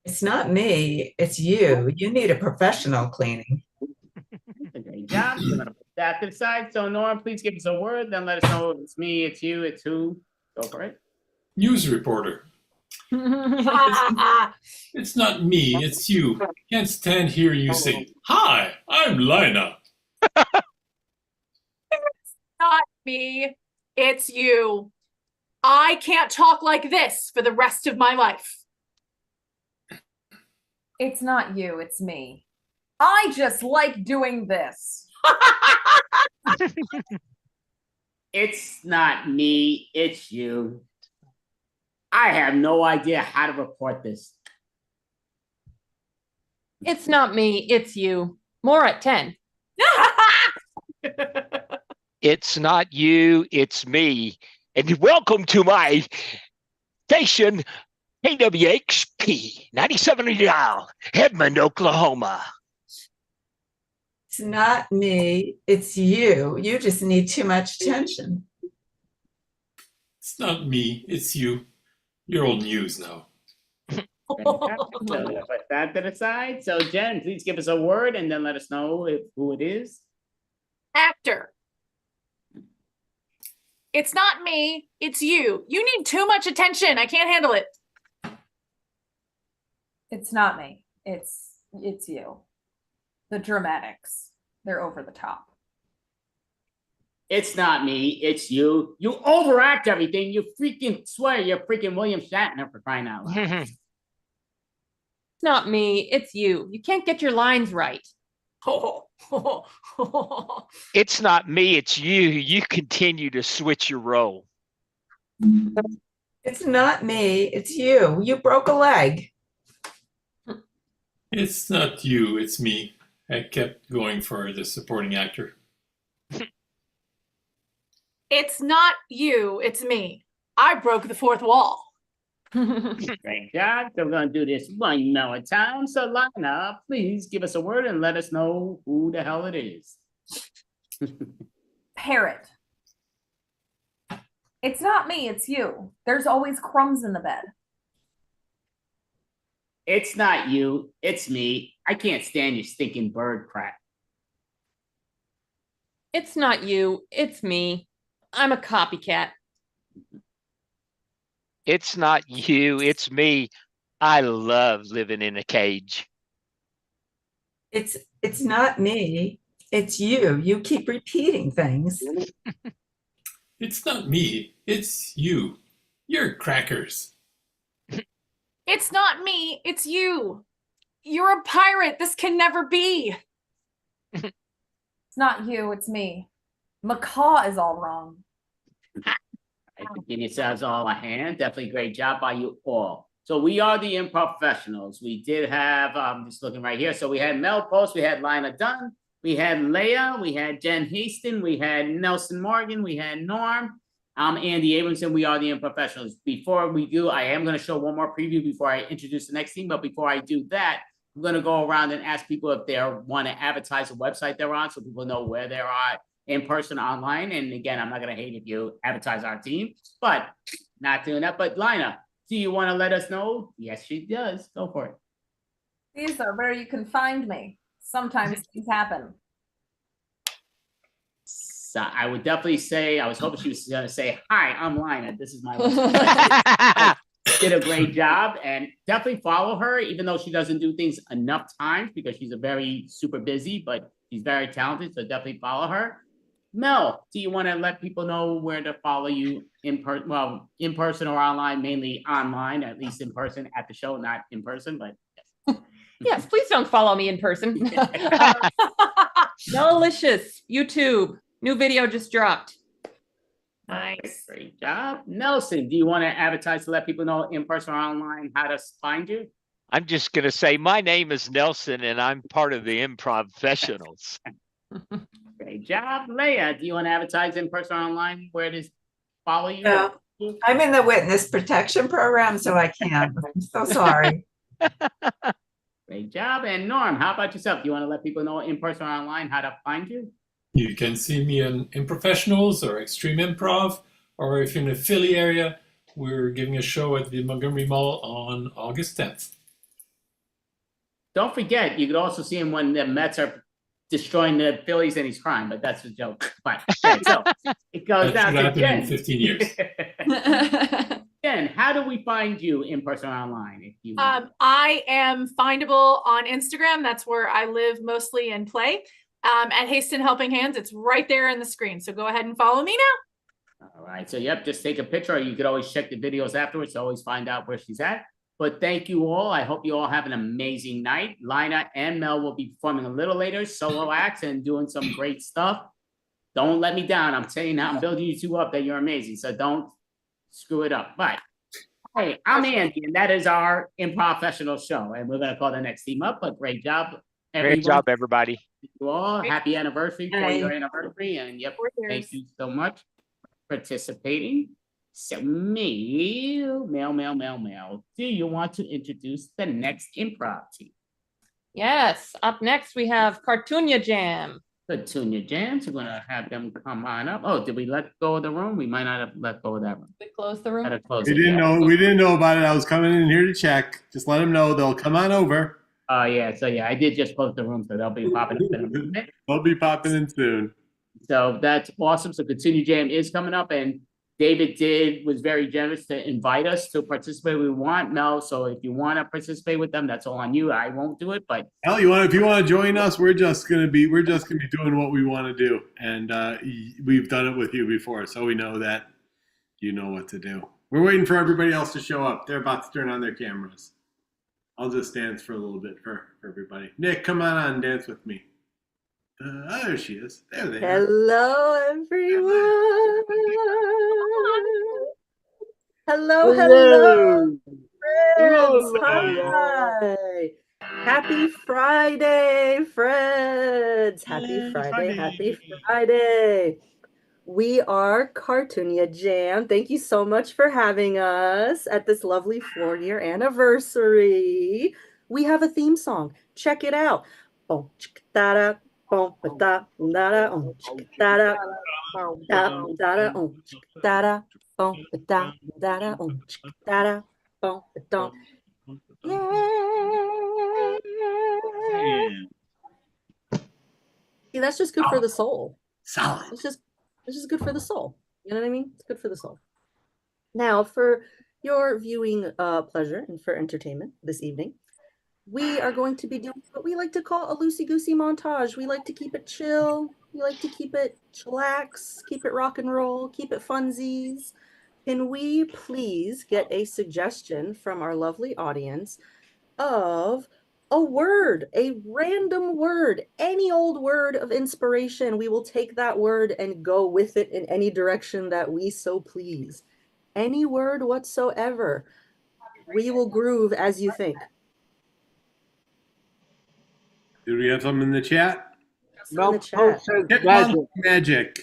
It's not me, it's you. You need a professional cleaning. Great job. We're gonna put that to the side. So Norm, please give us a word, then let us know if it's me, it's you, it's who. Go for it. News reporter. It's not me, it's you. Can't stand hearing you say, "Hi, I'm Lina." Not me, it's you. I can't talk like this for the rest of my life. It's not you, it's me. I just like doing this. It's not me, it's you. I have no idea how to report this. It's not me, it's you. More at 10. It's not you, it's me. And welcome to my station, KWXP 97 dial, Edmond, Oklahoma. It's not me, it's you. You just need too much attention. It's not me, it's you. You're old news now. So we're gonna put that to the side. So Jen, please give us a word and then let us know who it is. Actor. It's not me, it's you. You need too much attention. I can't handle it. It's not me. It's you. The dramatics. They're over the top. It's not me, it's you. You overact everything. You freaking swear you're freaking William Shatner for crying out loud. It's not me, it's you. You can't get your lines right. It's not me, it's you. You continue to switch your role. It's not me, it's you. You broke a leg. It's not you, it's me. I kept going for the supporting actor. It's not you, it's me. I broke the 4th wall. Great job. So we're gonna do this one more time. So Lina, please give us a word and let us know who the hell it is. Parrot. It's not me, it's you. There's always crumbs in the bed. It's not you, it's me. I can't stand your stinking bird crap. It's not you, it's me. I'm a copycat. It's not you, it's me. I love living in a cage. It's not me, it's you. You keep repeating things. It's not me, it's you. You're crackers. It's not me, it's you. You're a pirate. This can never be. It's not you, it's me. Macaw is all wrong. I think give yourselves all a hand. Definitely great job by you all. So we are the improv professionals. We did have, just looking right here. So we had Mel Post, we had Lina Dunn, we had Leah, we had Jen Haston, we had Nelson Morgan, we had Norm, Andy Abramson. We are the improv professionals. Before we do, I am going to show one more preview before I introduce the next team. But before I do that, I'm going to go around and ask people if they want to advertise the website they're on so people know where they are in person, online. And again, I'm not going to hate if you advertise our team, but not doing that. But Lina, do you want to let us know? Yes, she does. Go for it. These are where you can find me. Sometimes things happen. So I would definitely say, I was hoping she was going to say, hi, I'm Lina. This is my website. Did a great job, and definitely follow her, even though she doesn't do things enough times because she's a very super busy, but she's very talented. So definitely follow her. Mel, do you want to let people know where to follow you in person? Well, in person or online, mainly online, at least in person at the show, not in person, but yes. Yes, please don't follow me in person. Delicious YouTube. New video just dropped. Nice. Great job. Nelson, do you want to advertise to let people know in person or online how to find you? I'm just going to say my name is Nelson and I'm part of the improv professionals. Great job. Leah, do you want to advertise in person or online where to follow you? No, I'm in the witness protection program, so I can't. I'm so sorry. Great job. And Norm, how about yourself? Do you want to let people know in person or online how to find you? You can see me on Improfessionals or Extreme Improv, or if you're in the Philly area, we're giving a show at the Montgomery Mall on August 10th. Don't forget, you could also see him when the Mets are destroying the Phillies and he's crying, but that's a joke. But okay, so it goes down to Jen. In 15 years. Jen, how do we find you in person or online? If you I am findable on Instagram. That's where I live mostly and play. At Haston Helping Hands, it's right there in the screen. So go ahead and follow me now. All right. So, yep, just take a picture. Or you could always check the videos afterwards to always find out where she's at. But thank you all. I hope you all have an amazing night. Lina and Mel will be performing a little later, solo acts and doing some great stuff. Don't let me down. I'm saying now, I'm building you two up that you're amazing. So don't screw it up. But hey, I'm Andy, and that is our improv professional show. And we're going to call the next team up. But great job, everyone. Great job, everybody. You all. Happy anniversary, 4-year anniversary. And yep, thank you so much for participating. So Mel, do you want to introduce the next improv team? Yes, up next we have Cartoonia Jam. Cartoonia Jam, so we're gonna have them come on up. Oh, did we let go of the room? We might not have let go of that room. We close the room. We didn't know about it. I was coming in here to check. Just let them know. They'll come on over. Oh yeah, so yeah, I did just close the room, so they'll be popping up in a minute. They'll be popping in soon. So that's awesome. So Cartoonia Jam is coming up, and David was very generous to invite us to participate. We want Mel, so if you want to participate with them, that's all on you. I won't do it, but Hell, if you want to join us, we're just gonna be doing what we want to do, and we've done it with you before, so we know that you know what to do. We're waiting for everybody else to show up. They're about to turn on their cameras. I'll just dance for a little bit for everybody. Nick, come on and dance with me. There she is. There they are. Hello, everyone. Hello. Friends. Hi. Happy Friday, friends. Happy Friday. We are Cartoonia Jam. Thank you so much for having us at this lovely 4-year anniversary. We have a theme song. Check it out. Oh, da-da. Boom, da da da da da da boom, da da da boom, da. See, that's just good for the soul. Solid. It's just good for the soul. You know what I mean? It's good for the soul. Now, for your viewing pleasure and for entertainment this evening, we are going to be doing what we like to call a loosey-goosey montage. We like to keep it chill. We like to keep it chillax, keep it rock and roll, keep it funsies. can we please get a suggestion from our lovely audience of a word, a random word, any old word of inspiration? We will take that word and go with it in any direction that we so please. Any word whatsoever. We will groove as you think. Do we have something in the chat? In the chat. Chipmunk magic.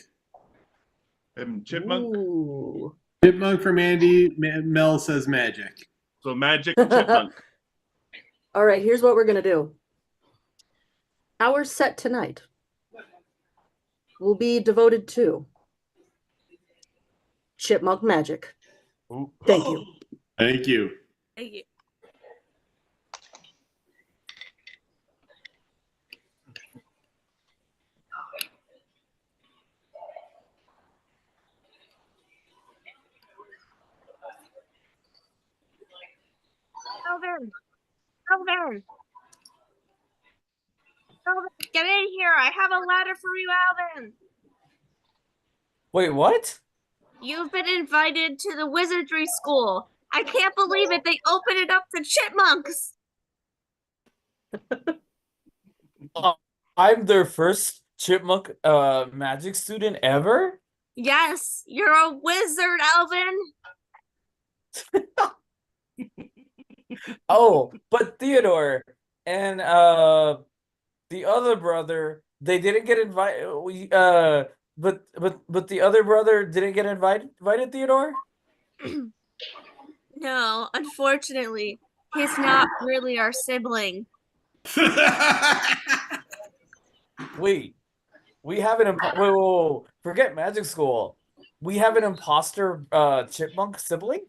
Chipmunk. Ooh. Chipmunk from Andy. Mel says magic. So magic chipmunk. All right, here's what we're going to do. Our set tonight will be devoted to chipmunk magic. Thank you. Thank you. Thank you. Alvin! Alvin! Alvin, get in here! I have a letter for you, Alvin! Wait, what? You've been invited to the wizardry school. I can't believe it. They opened it up to chipmunks. I'm their first chipmunk magic student ever? Yes, you're a wizard, Alvin. Oh, but Theodore and the other brother, they didn't get invited. But the other brother didn't get invited, Theodore? No, unfortunately, he's not really our sibling. Wait, we have an whoa, forget magic school. We have an imposter chipmunk sibling?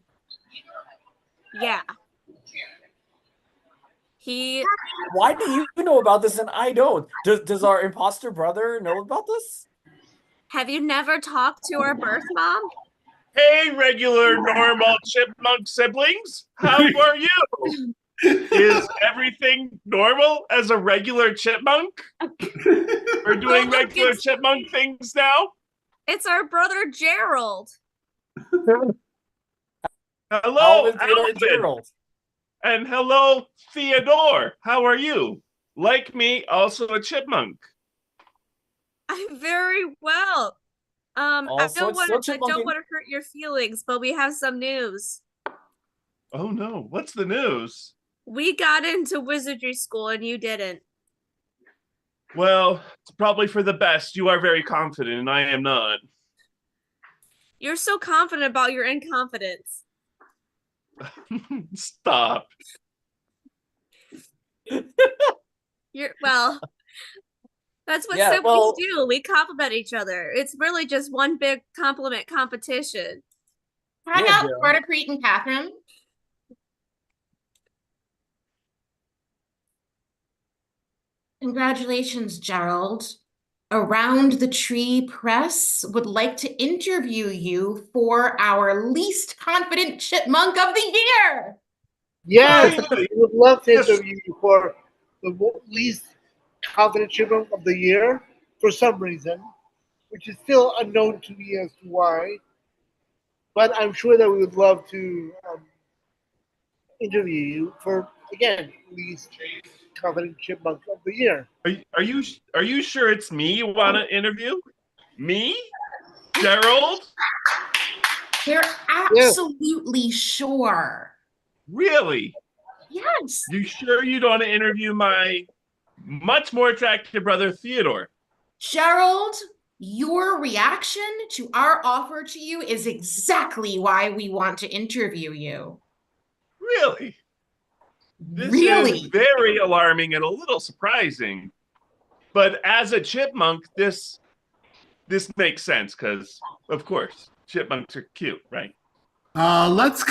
Yeah. He. Why do you know about this and I don't? Does our imposter brother know about this? Have you never talked to our birth mom? Hey, regular normal chipmunk siblings. How are you? Is everything normal as a regular chipmunk? We're doing regular chipmunk things now? It's our brother Gerald. Hello, Alvin, Alvin. Gerald. And hello, Theodore. How are you? Like me, also a chipmunk. I'm very well. I Also, don't it's want still to hurt your feelings, but we have some news. Oh no, what's the news? We got into wizardry school and you didn't. Well, it's probably for the best. You are very confident, and I am not. You're so confident about your incompetence. Stop. Well, that's what Yeah, siblings do. We compliment each other. It's really just one big compliment competition. Hang Yeah, out, Gerald. Carter, Crete, and Catherine. Congratulations, Gerald. Around the Tree Press would like to interview you for our least confident chipmunk of the year. Yes, we would love to interview you for the least confident chipmunk of the year for some reason, which is still unknown to me as to why. But I'm sure that we would love to interview you for, again, least confident chipmunk of the year. Are you sure it's me you want to interview? Me? Gerald? We're absolutely sure. Really? Yes. You sure you don't want to interview my much more attractive brother Theodore? Gerald, your reaction to our offer to you is exactly why we want to interview you. Really? This Really? is very alarming and a little surprising. But as a chipmunk, this makes sense because, of course, chipmunks are cute, right? Let's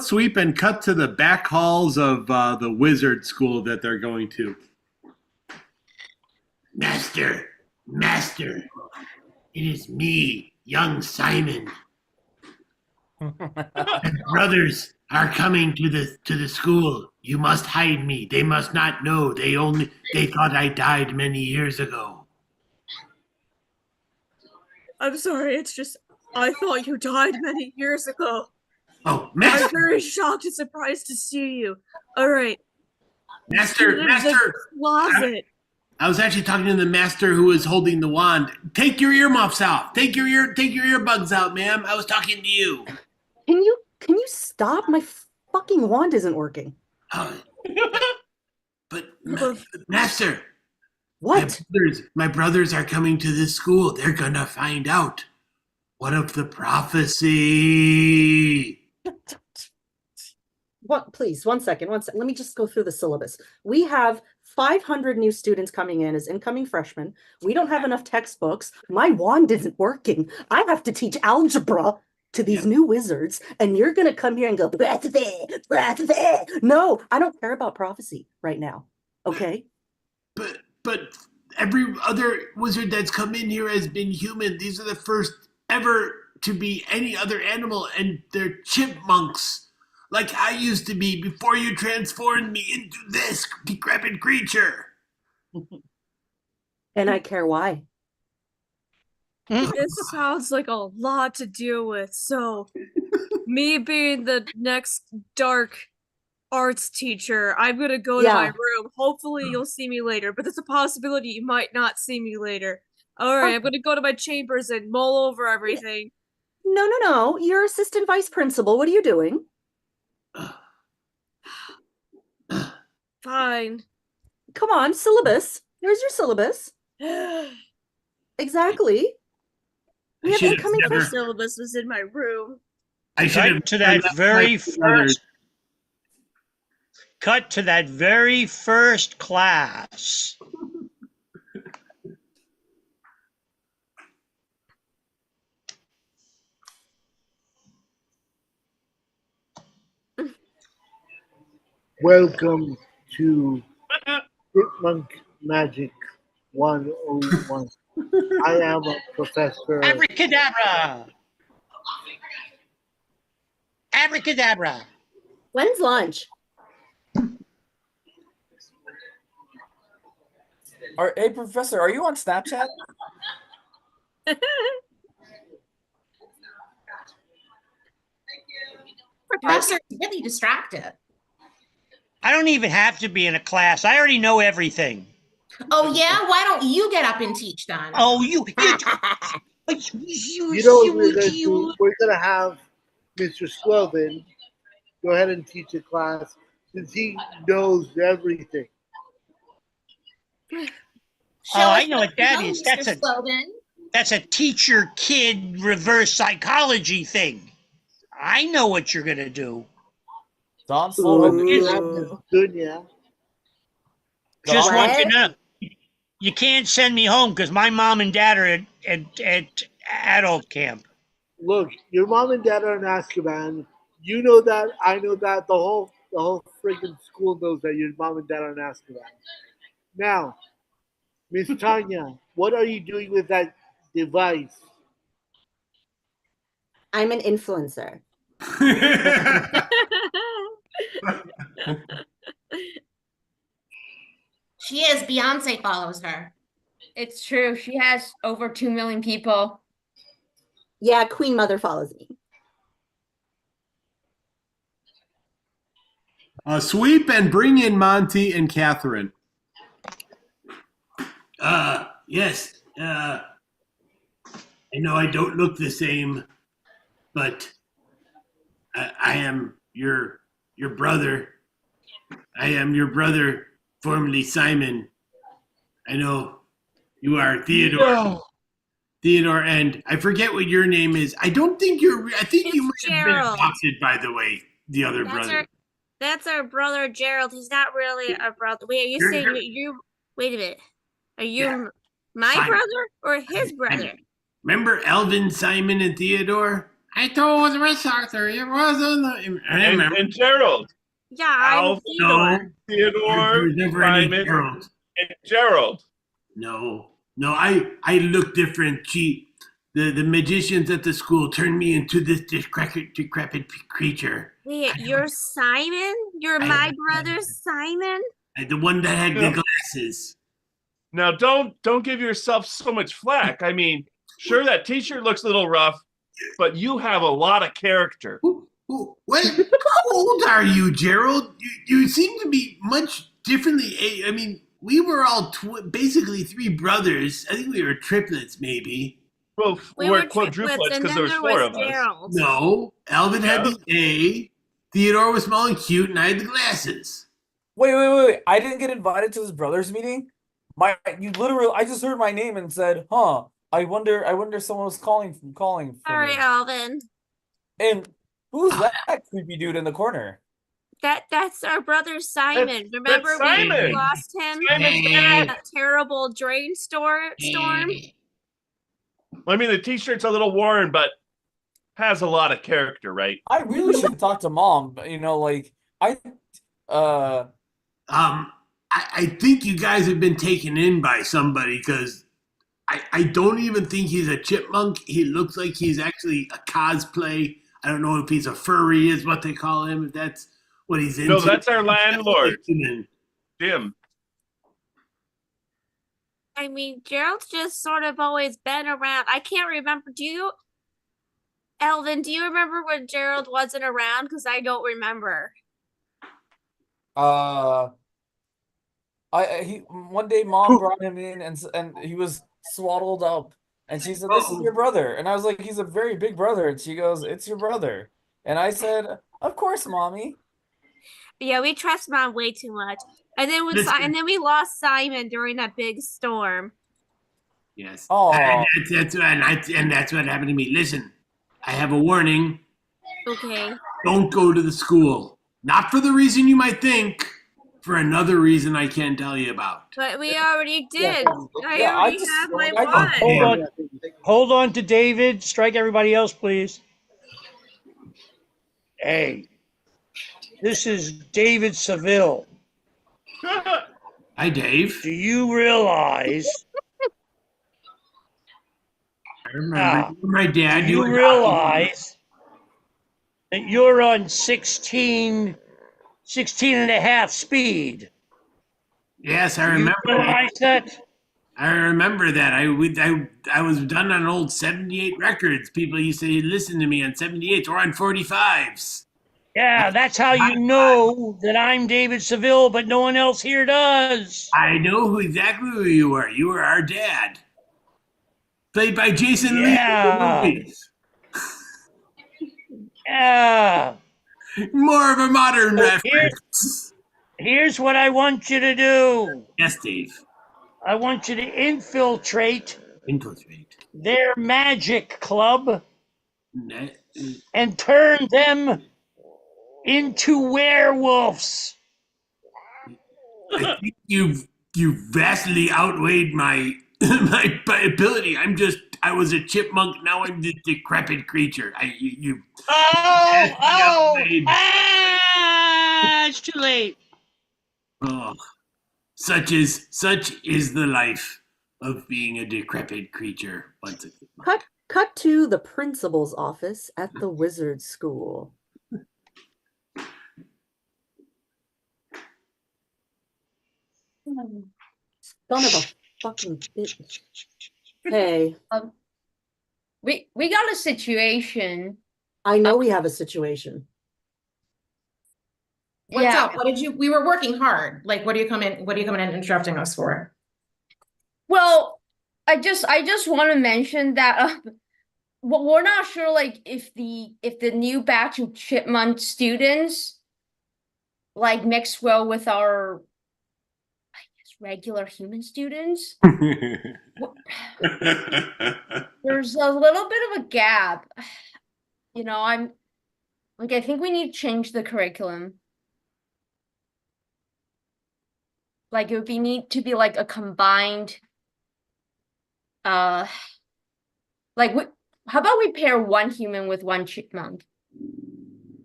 sweep and cut to the back halls of the wizard school that they're going to. Master, it is me, young Simon. My brothers are coming to the school. You must hide me. They must not know. They thought I died many years ago. I'm sorry, it's just I thought you died many years ago. Oh, I'm Master, very shocked and surprised to see you. All right. Master, There's a Master. closet. I was actually talking to the master who was holding the wand. Take your earmuffs out. Take your earbuds out, ma'am. I was talking to you. Can you stop? My fucking wand isn't working. But Master, what? My brothers are coming to this school. They're gonna find out. What of the prophecy? What? Please, 1 second. Let me just go through the syllabus. We have 500 new students coming in as incoming freshmen. We don't have enough textbooks. My wand isn't working. I have to teach algebra to these new wizards, and you're gonna come here and go, "Prophecy, prophecy." No, I don't care about prophecy right now. Okay? But every other wizard that's come in here has been human. These are the first ever to be any other animal, and they're chipmunks, like I used to be before you transformed me into this decrepit creature. And I care why. This sounds like a lot to deal with. So, me being the next dark arts teacher, I'm gonna go to my room. Hopefully, you'll see me later, but there's a possibility you might not see me later. All right, I'm gonna go to my chambers and mull over everything. No. You're assistant vice principal. What are you doing? Fine. Come on, syllabus. Here's your syllabus. Exactly. We have incoming The freshmen. syllabus was in my room. Cut to that very first. Cut to that very first class. Welcome to Chipmunk Magic 101. I am a professor. Abracadabra! Abracadabra! When's lunch? Hey, Professor, are you on Snapchat? Professor is really distracted. I don't even have to be in a class. I already know everything. Oh yeah? Why don't you get up and teach then? Oh, you You know what we're going to do? We're going to have Mr. Swelvin go ahead and teach a class since he knows everything. I know what that is. Mr. Slogan. That's a teacher-kid reverse psychology thing. I know what you're gonna do. Don Slogan. Just want you to know, you can't send me home because my mom and dad are at adult camp. Look, your mom and dad are in Azkaban. You know that. I know that. The whole freaking school knows that your mom and dad are in Azkaban. Now, Miss Tanya, what are you doing with that device? I'm an influencer. She is. Beyonce follows her. It's true. She has over 2 million people. Yeah, Queen Mother follows me. Sweep and bring in Monty and Catherine. Yes. I know I don't look the same, but I am your brother. I am your brother, formerly Simon. I know you are Theodore. No. Theodore, and I forget what your name is. I don't think you're. I think you might have been Gerald. adopted, by the way. The other brother. That's our brother Gerald. He's not really our brother. Wait, are you saying you? Wait a minute. Are you my Simon. brother or his brother? Remember Elvin, Simon, and Theodore? I told the rest Arthur it wasn't. I remember. And Gerald. Yeah, I'm Theodore. Theodore, never any Simon, Gerald. and Gerald. No, I look different. The magicians at the school turned me into this decrepit creature. Wait, you're Simon? You're my brother Simon? The one that had the glasses. Now, don't give yourself so much flack. I mean, sure, that T-shirt looks a little rough, but you have a lot of character. Wait, how old are you, Gerald? You seem to be much differently. I mean, we were all basically three brothers. I think we were triplets, maybe. Well, We we're were triplets, quadruplets and because then there's there four was of us. Gerald. No, Alvin had the A. Theodore was small and cute, and I had the glasses. Wait. I didn't get invited to this brothers meeting. I just heard my name and said, "Huh, I wonder if someone was calling for Sorry, me." Alvin. And who's that creepy dude in the corner? That's our brother Simon. Remember that's Simon. we lost him Simon's in dad. that terrible storm? I mean, the T-shirt's a little worn, but has a lot of character, right? I really should talk to mom. But, I think you guys have been taken in by somebody because I don't even think he's a chipmunk. He looks like he's actually a cosplay. I don't know if he's a furry, is what they call him. If that's what he's into. No, that's our landlord, Jim. I mean, Gerald's just sort of always been around. I can't remember. Alvin, do you remember when Gerald wasn't around? Because I don't remember. One day mom brought him in and he was swaddled up, and she said, "This is your brother," and I was like, "He's a very big brother," and she goes, "It's your brother," and I said, "Of course, mommy." Yeah, we trust mom way too much. And then Listen. we lost Simon during that big storm. Yes. Oh, and that's what happened to me. Listen, I have a warning. Okay. Don't go to the school. Not for the reason you might think, for another reason I can't tell you about. But we already did. I Yeah, already have my one. Hold on to David. Strike everybody else, please. Hey, this is David Seville. Hi, Dave. Do you realize? I remember you were my dad. Do you realize that you're on 16 and a half speed? Yes, I remember. You realize that? I remember that. I was done on old 78 records. People used to listen to me on 78s or on 45s. Yeah, that's how you know that I'm David Seville, but no one else here does. I know exactly who you were. You were our dad. Played by Jason Lee in the movies. Yeah. More of a modern reference. Here's what I want you to do. Yes, Dave. I want you to infiltrate their magic club and turn them into werewolves. I think you've vastly outweighed my my ability. I was a chipmunk. Now I'm the decrepit creature. It's too late. Oh, such is the life of being a decrepit creature. Once again. Cut to the principal's office at the wizard school. Son of a fucking bitch. Hey. We got a situation. I know we have a situation. What's up? We were working hard. Like, what are you coming in interrupting us for? Well, I just want to mention that we're not sure like if the new batch of chipmunk students like mix well with our regular human students. There's a little bit of a gap. I'm like, I think we need to change the curriculum. Like, it would need to be like a combined, how about we pair one human with one chipmunk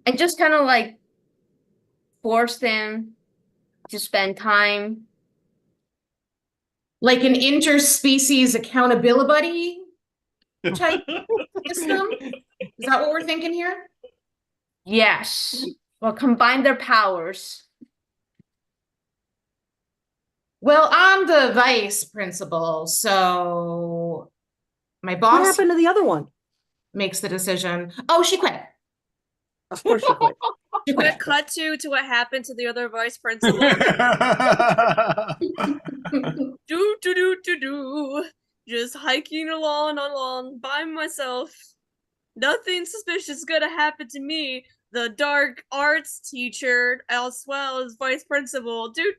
and just kind of like force them to spend time. Like an interspecies accountability type system? Is that what we're thinking here? Yes. Well, combine their powers. Well, I'm the vice principal, so my boss. What happened to the other one? makes the decision. Oh, she quit. Of course she quit. She quit. Cut to what happened to the other vice principal. do. Just hiking along by myself. Nothing suspicious is gonna happen to me. The dark arts teacher, as well as vice principal. Do.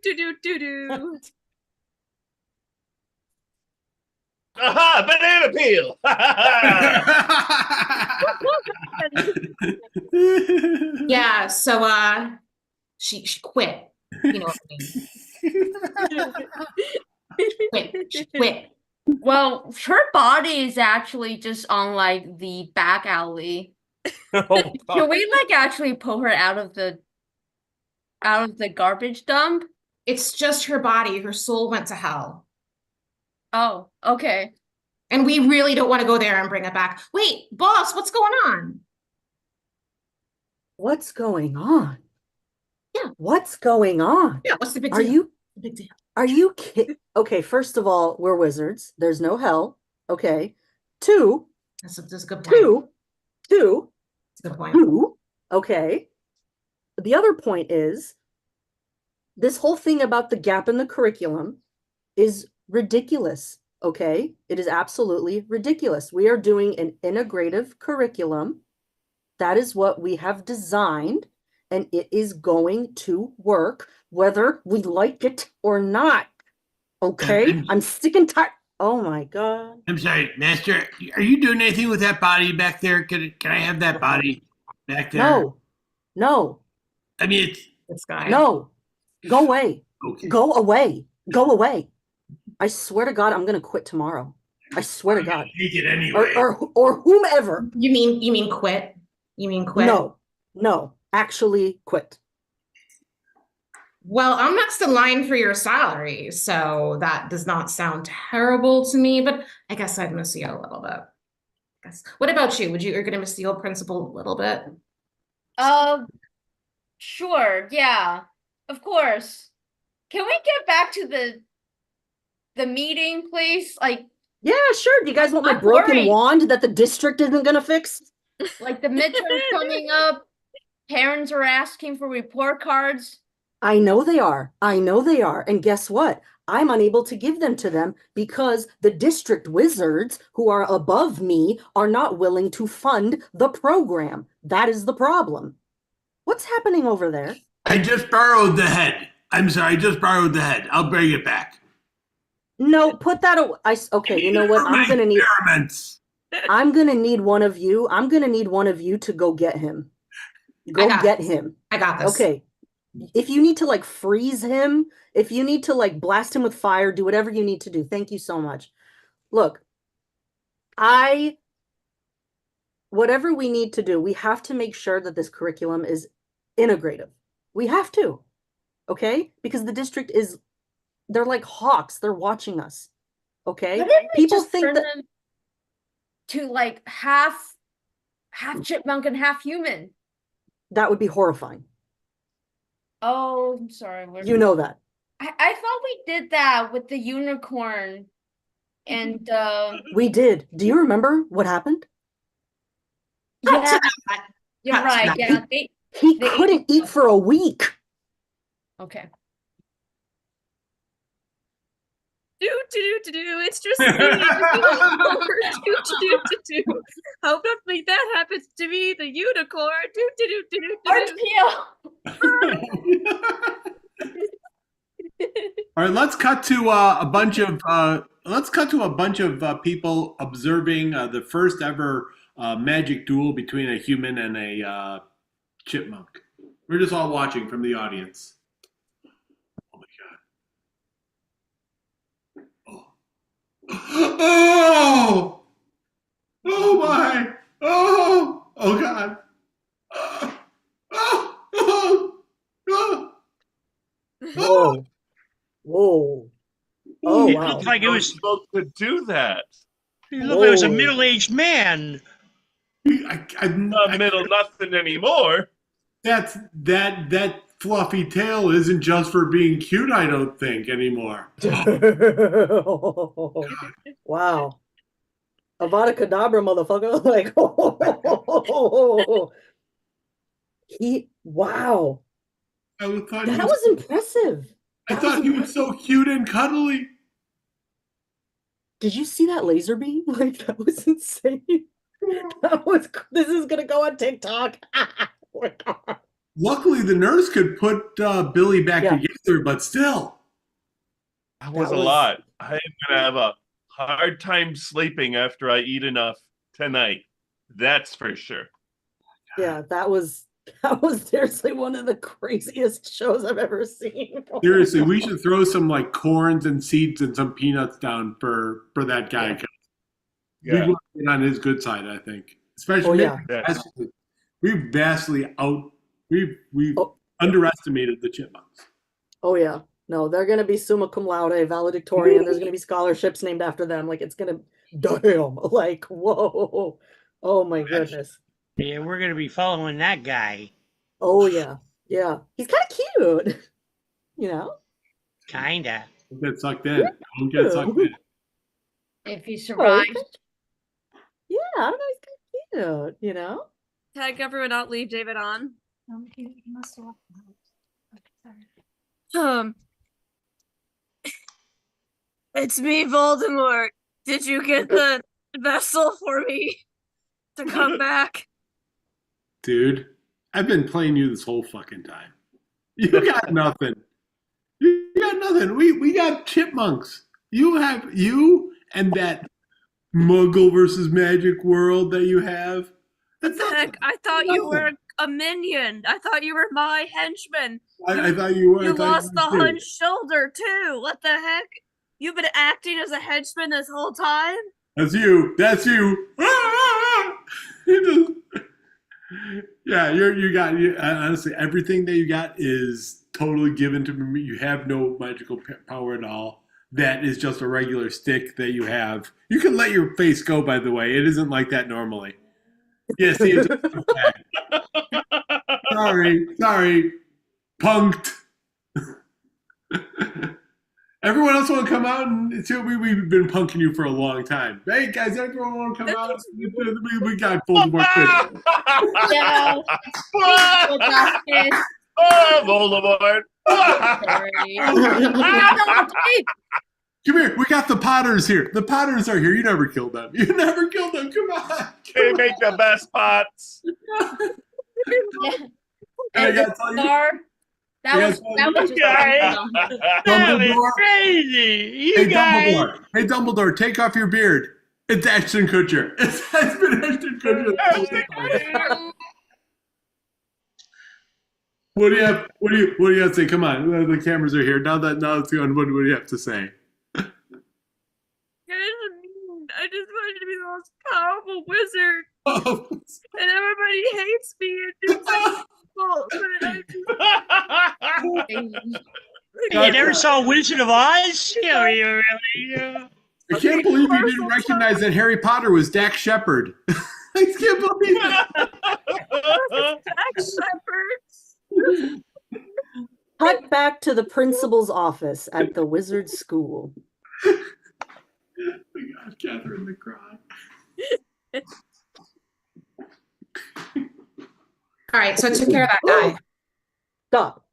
Aha! Banana peel. Yeah, so she quit. You know what I mean? She quit. Well, her body is actually just on like the back alley. Oh, Can we like actually pull her out of the garbage dump? It's just her body. Her soul went to hell. Oh, okay. And we really don't want to go there and bring it back. Wait, boss, what's going on? What's going on? Yeah. What's going on? Yeah, what's the big Are deal? you Big deal. Are you kidding? Okay, first of all, we're wizards. There's no hell. Okay. Two. That's a good point. Two. That's a good point. Two. Okay. The other point is this whole thing about the gap in the curriculum is ridiculous. Okay. It is absolutely ridiculous. We are doing an integrative curriculum. That is what we have designed, and it is going to work whether we like it or not. Okay? I'm sick and tired. Oh my God. I'm sorry, Master. Are you doing anything with that body back there? Can I have that body back there? No. I mean, this guy. No. Go away. Okay. Go away. Go away. I swear to God, I'm going to quit tomorrow. I swear to God. Take it anyway. Or whomever. You mean quit? You mean quit? No. Actually quit. Well, I'm next in line for your salary, so that does not sound terrible to me, but I guess I'd miss you a little bit. What about you? You're gonna miss the old principal a little bit? Sure, yeah. Of course. Can we get back to the meeting, please? Like, yeah, sure. Do you guys want my I'm broken worried. wand that the district isn't going to fix? Like the midterm's coming up. Parents are asking for report cards. I know they are. And guess what? I'm unable to give them to them because the district wizards who are above me are not willing to fund the program. That is the problem. What's happening over there? I just borrowed the head. I'm sorry, I just borrowed the head. I'll bring it back. No, put that away. Okay, you know what? I'm going to need one of you. I'm going to need one of you to go get him. Go get him. I got this. Okay. If you need to like freeze him, if you need to like blast him with fire, do whatever you need to do. Thank you so much. Look, whatever we need to do, we have to make sure that this curriculum is integrative. We have to, okay? Because the district they're like hawks. They're watching us, okay? People think that to like half chipmunk and half human. That would be horrifying. Oh, I'm sorry. You know that. I thought we did that with the unicorn. And we did. Do you remember what happened? Yeah, you're right. Yeah, he couldn't eat for a week. Okay. It's just me. Hopefully that happens to me, the unicorn. Art All right, let's cut to a bunch of people observing the first ever magic duel between a human and a chipmunk. We're just all watching from the audience. Oh my God! Oh! Oh my! Oh! Oh God! Oh! Oh! Oh! Whoa! Whoa! Oh It wow! looked like it was supposed to do that. It looked like it was a middle-aged man. I'm not middle nothing anymore. That fluffy tail isn't just for being cute, I don't think, anymore. Wow. Avada Kedavra, motherfucker. Like, wow. I thought That was impressive. I thought he was so cute and cuddly. Did you see that laser beam? Like, that was insane. This is gonna go on TikTok. Oh my God. Luckily, the nurse could put Billy back together, but still. That was a lot. I am going to have a hard time sleeping after I eat enough tonight. That's for sure. Yeah, that was seriously one of the craziest shows I've ever seen. Seriously, we should throw some like corns and seeds and some peanuts down for that guy. We want to get on his good side, I think. Especially we've underestimated the chipmunks. Oh yeah. No, they're gonna be summa cum laude, valedictorian. There's gonna be scholarships named after them. Like it's gonna damn, like whoa. Oh my goodness. Yeah, we're gonna be following that guy. Oh yeah. Yeah. He's kind of cute. You know? Kinda. Don't get sucked in. Don't get sucked in. If he survives. Yeah, I don't know, he's kind of cute, you know? Tag everyone out, leave David on. He must have It's me, Voldemort. Did you get the vessel for me to come back? Dude, I've been playing you this whole fucking time. You got nothing. You got nothing. We got chipmunks. You and that Muggle versus Magic world that you have. What the heck? I thought you were a minion. I thought you were my henchman. I thought you were. You lost the hunch shoulder too. What the heck? You've been acting as a henchman this whole time? That's you. That's you. Yeah, you got honestly everything that you got is totally given to me. You have no magical power at all. That is just a regular stick that you have. You can let your face go, by the way. It isn't like that normally. Yeah, see, it's sorry. Punked. Everyone else want to come out and see we've been punking you for a long time. Hey guys, everyone want to come out? We got Voldemort. No. Voldemort. Come here. We got the Potters here. The Potters are here. You never killed them. You never killed them. Come on. They make the best pots. And the star. That was just Dumbledore. Crazy. Hey, Dumbledore. Hey, Dumbledore, take off your beard. It's Ashton Kutcher. It's been Ashton Kutcher. What do you have? What do you have to say? Come on, the cameras are here. Now it's going. What do you have to say? I just wanted to be the most powerful wizard. And everybody hates me and thinks I'm You never saw Wizard of Oz? Yeah, you really? I can't believe you didn't recognize that Harry Potter was Dax Shepard. I can't believe it. Dax Shepard. Cut back to the principal's office at the wizard school. We got Catherine the Cry. All right, so I took care of that guy. Stop.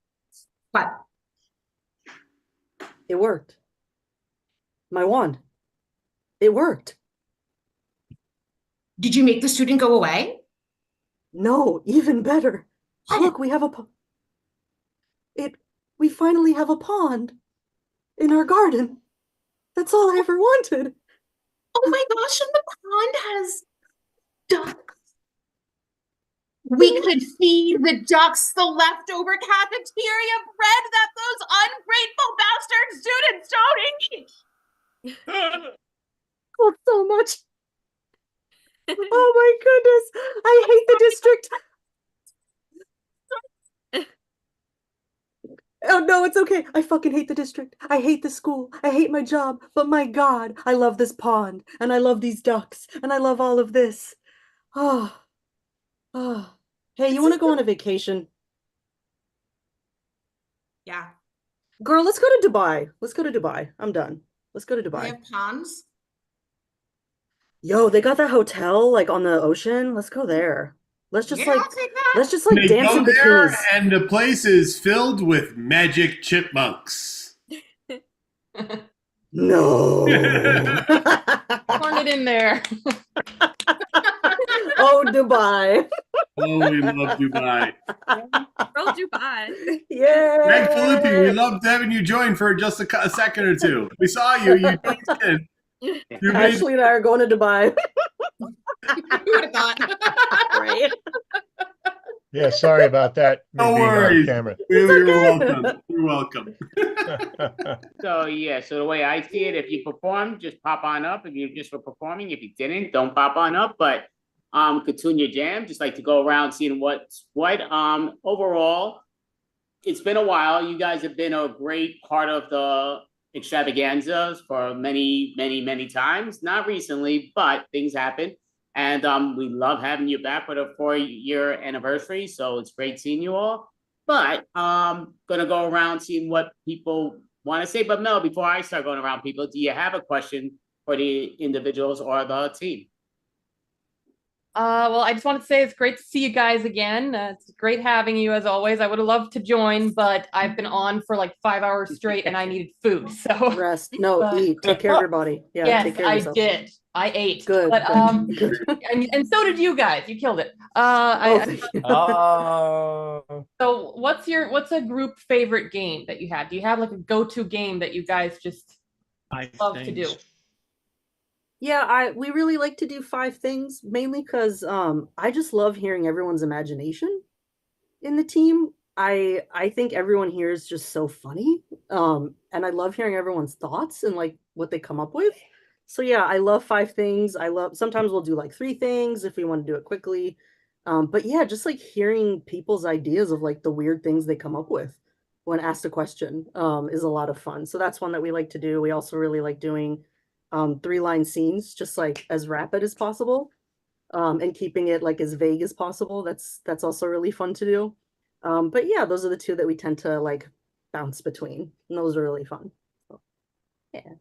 What? It worked. My wand. It worked. Did you make the student go away? No, even better. Look, we have we finally have a pond in our garden. That's all I ever wanted. Oh my gosh, and the pond has ducks. We could feed the ducks the leftover cafeteria bread that those ungrateful bastard students don't eat. Oh, so much. Oh my goodness. I hate the district. Oh no, it's okay. I fucking hate the district. I hate the school. I hate my job. But my God, I love this pond. And I love these ducks. And I love all of this. Oh. Oh. Hey, you want to go on a vacation? Yeah. Girl, let's go to Dubai. Let's go to Dubai. I'm done. Let's go to We Dubai. have ponds. Yo, they got that hotel like on the ocean. Let's go there. Let's just Yeah, like I'll take that. let's just like They dance go in there, bikinis. and the place is filled with magic chipmunks. No. Turn it in there. Oh, Dubai. Oh, we love Dubai. Girl, Dubai. Yeah. Greg Filippi, we loved having you join for just a second or two. We saw you. You teased in. You made Ashley and I are going to Dubai. Who would have thought? Right. Yeah, sorry about that. Me No being on worries. camera. You're welcome. You're welcome. So yeah, so the way I see it, if you perform, just pop on up. If you just were performing, if you didn't, don't pop on up. But continue your jam. Just like to go around seeing what's what. Overall, it's been a while. You guys have been a great part of the extravaganzas for many, many, many times. Not recently, but things happen. And we love having you back for the 4-year anniversary. So it's great seeing you all. But gonna go around seeing what people want to say. But Mel, before I start going around people, do you have a question for the individuals or the team? Well, I just want to say it's great to see you guys again. It's great having you as always. I would have loved to join, but I've been on for like 5 hours straight and I needed food. So Rest. No, eat. Take care of your body. Yeah, yes, take care of I yourself. did. I ate. Good. But good. and so did you guys. You killed it. So what's a group favorite game that you have? Do you have like a go-to game that you guys just love to do? Yeah, we really like to do 5 things, mainly because I just love hearing everyone's imagination in the team. I think everyone here is just so funny. And I love hearing everyone's thoughts and like what they come up with. So yeah, I love 5 things. Sometimes we'll do like 3 things if we want to do it quickly. But yeah, just like hearing people's ideas of like the weird things they come up with when asked a question is a lot of fun. So that's one that we like to do. We also really like doing 3-line scenes, just like as rapid as possible, and keeping it like as vague as possible. That's also really fun to do. But yeah, those are the 2 that we tend to like bounce between, and those are really fun. So, yeah.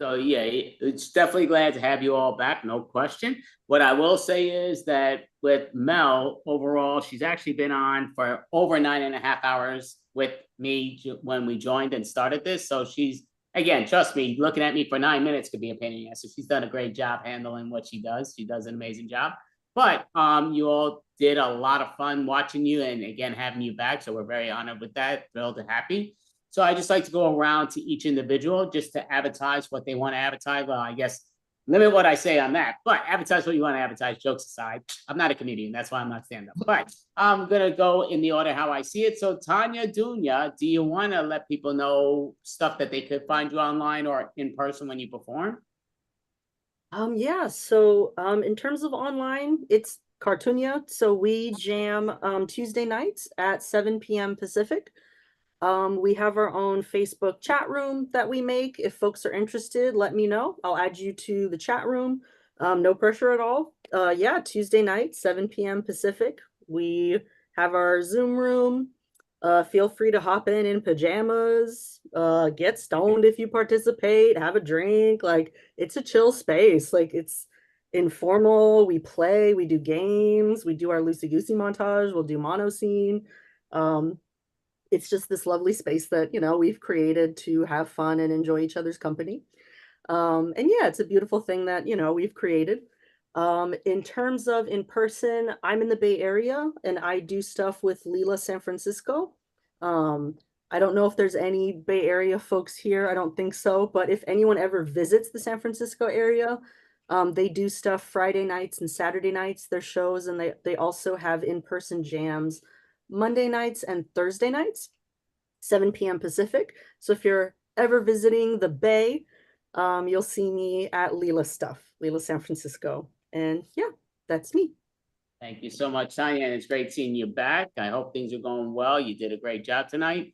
So yeah, it's definitely glad to have you all back, no question. What I will say is that with Mel, overall, she's actually been on for over 9.5 hours with me when we joined and started this. So she's, again, trust me, looking at me for 9 minutes could be a pain in the ass. So she's done a great job handling what she does. She does an amazing job. But you all did a lot of fun watching you and again, having you back. So we're very honored with that, thrilled and happy. So I just like to go around to each individual just to advertise what they want to advertise. Well, I guess limit what I say on that, but advertise what you want to advertise, jokes aside. I'm not a comedian, that's why I'm not stand-up. But I'm gonna go in the order how I see it. So Tanya, Dunya, do you want to let people know stuff that they could find you online or in person when you perform? Yeah, so in terms of online, it's Cartoonia. So we jam Tuesday nights at 7 p.m. Pacific. We have our own Facebook chat room that we make. If folks are interested, let me know. I'll add you to the chat room. No pressure at all. Yeah, Tuesday night, 7 p.m. Pacific. We have our Zoom room. Feel free to hop in pajamas, get stoned if you participate, have a drink. Like, it's a chill space. Like, it's informal. We play, we do games, we do our loosey-goosey montage, we'll do mono scene. It's just this lovely space that, we've created to have fun and enjoy each other's company. And yeah, it's a beautiful thing that, we've created. In terms of in person, I'm in the Bay Area and I do stuff with Lila San Francisco. I don't know if there's any Bay Area folks here. I don't think so. But if anyone ever visits the San Francisco area, they do stuff Friday nights and Saturday nights, their shows, and they also have in-person jams Monday nights and Thursday nights, 7 p.m. Pacific. So if you're ever visiting the Bay, you'll see me at Lila San Francisco. And yeah, that's me. Thank you so much, Tanya. And it's great seeing you back. I hope things are going well. You did a great job tonight.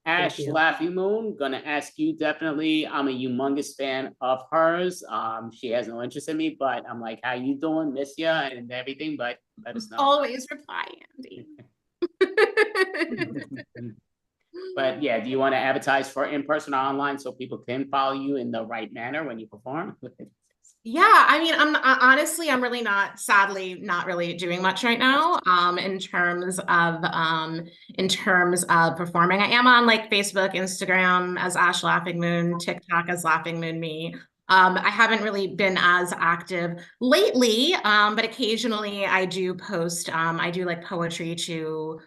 Ash Laffy Moon, gonna ask you definitely. I'm a humongous fan of hers. She has no interest in me, but I'm like, how you doing? Miss ya and everything, but let us know. Always reply, Andy. But yeah, do you want to advertise for in-person or online so people can follow you in the right manner when you perform? Yeah, I mean, honestly, I'm really not, sadly, not really doing much right now. In terms of performing, I am on like Facebook, Instagram as Ash Laughing Moon, TikTok as Laughing Moon Me. I haven't really been as active lately, but occasionally I do post. I do like poetry to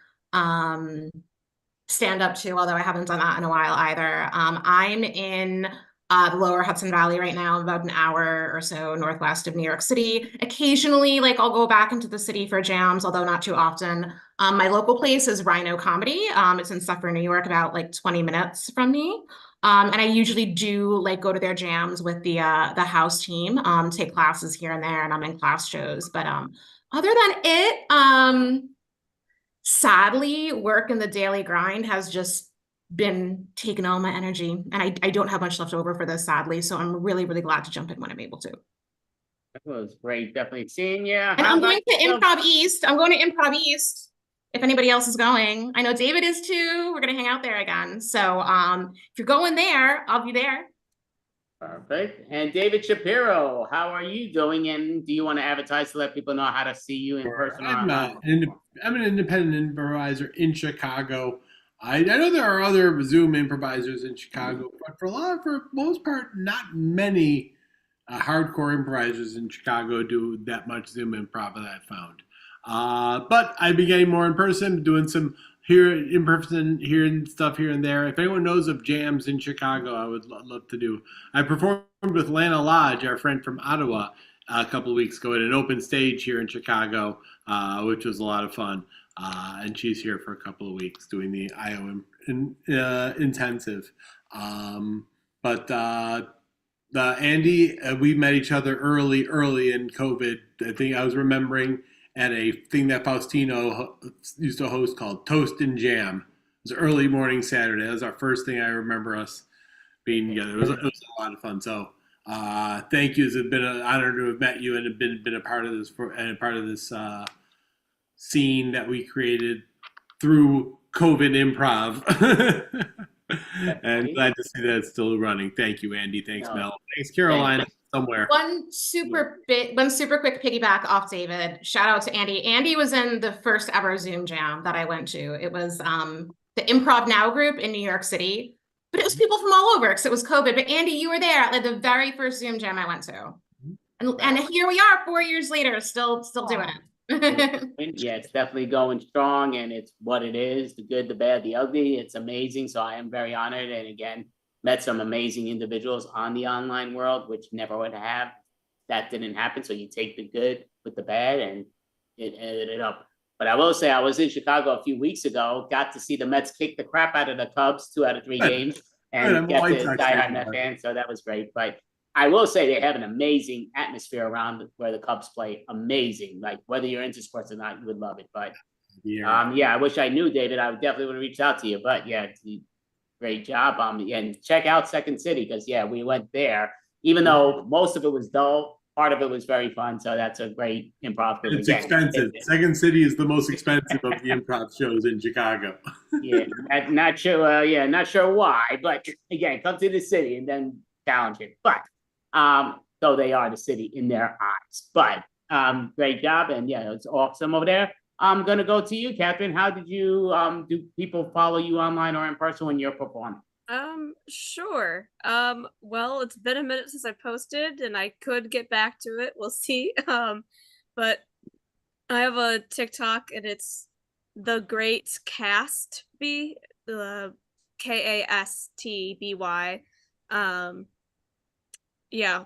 stand up to, although I haven't done that in a while either. I'm in the lower Hudson Valley right now, about an hour or so northwest of New York City. Occasionally, like I'll go back into the city for jams, although not too often. My local place is Rhino Comedy. It's in Suffern, New York, about like 20 minutes from me. And I usually do like go to their jams with the house team, take classes here and there, and I'm in class shows. But other than it, sadly, work in the daily grind has just been taking all my energy, and I don't have much left over for this, sadly. So I'm really, really glad to jump in when I'm able to. That was great. Definitely seeing you. And I'm going to Improv East. I'm going to Improv East. If anybody else is going, I know David is too. We're gonna hang out there again. So if you're going there, I'll be there. Perfect. And David Shapiro, how are you doing? And do you want to advertise to let people know how to see you in person? I'm an independent improviser in Chicago. I know there are other Zoom improvisers in Chicago, but for most part, not many hardcore improvisers in Chicago do that much Zoom improv that I've found. But I've been getting more in person, doing some here in person, hearing stuff here and there. If anyone knows of jams in Chicago, I would love to do. I performed with Lana Lodge, our friend from Ottawa, a couple of weeks ago at an open stage here in Chicago, which was a lot of fun. And she's here for a couple of weeks doing the IO intensive. But Andy, we met each other early in COVID. I think I was remembering at a thing that Faustino used to host called Toast and Jam. It was early morning Saturday. That was our first thing I remember us being together. It was a lot of fun. So thank you. It's been an honor to have met you and have been a part of this scene that we created through COVID improv. And glad to see that it's still running. Thank you, Andy. Thanks, Mel. Thanks, Carolina. Somewhere. One super quick piggyback off David. Shout out to Andy. Andy was in the first ever Zoom jam that I went to. It was the Improv Now group in New York City, but it was people from all over because it was COVID. But Andy, you were there at like the very first Zoom jam I went to, and here we are 4 years later, still doing it. Yeah, it's definitely going strong, and it's what it is, the good, the bad, the ugly. It's amazing. So I am very honored, and again, met some amazing individuals on the online world, which never would have. That didn't happen. So you take the good with the bad and it ended it up. But I will say I was in Chicago a few weeks ago, got to see the Mets kick the crap out of the Cubs 2 out of 3 games, and get to diehard Met fan. So that was great. But I will say they have an amazing atmosphere around where the Cubs play. Amazing. Like whether you're into sports or not, you would love it. But yeah, I wish I knew, David. I would definitely would have reached out to you. But yeah, great job. And check out Second City because yeah, we went there. Even though most of it was dull, part of it was very fun. So that's a great improv group. It's expensive. Second City is the most expensive of the improv shows in Chicago. Yeah, not sure. Not sure why, but again, come to the city and then challenge it. But though they are the city in their eyes. But great job, and yeah, it's awesome over there. I'm gonna go to you, Catherine. How did you do people follow you online or in person when you're performing? Sure. Well, it's been a minute since I posted and I could get back to it. We'll see. But I have a TikTok and it's The Great Castby, Kastby. Yeah.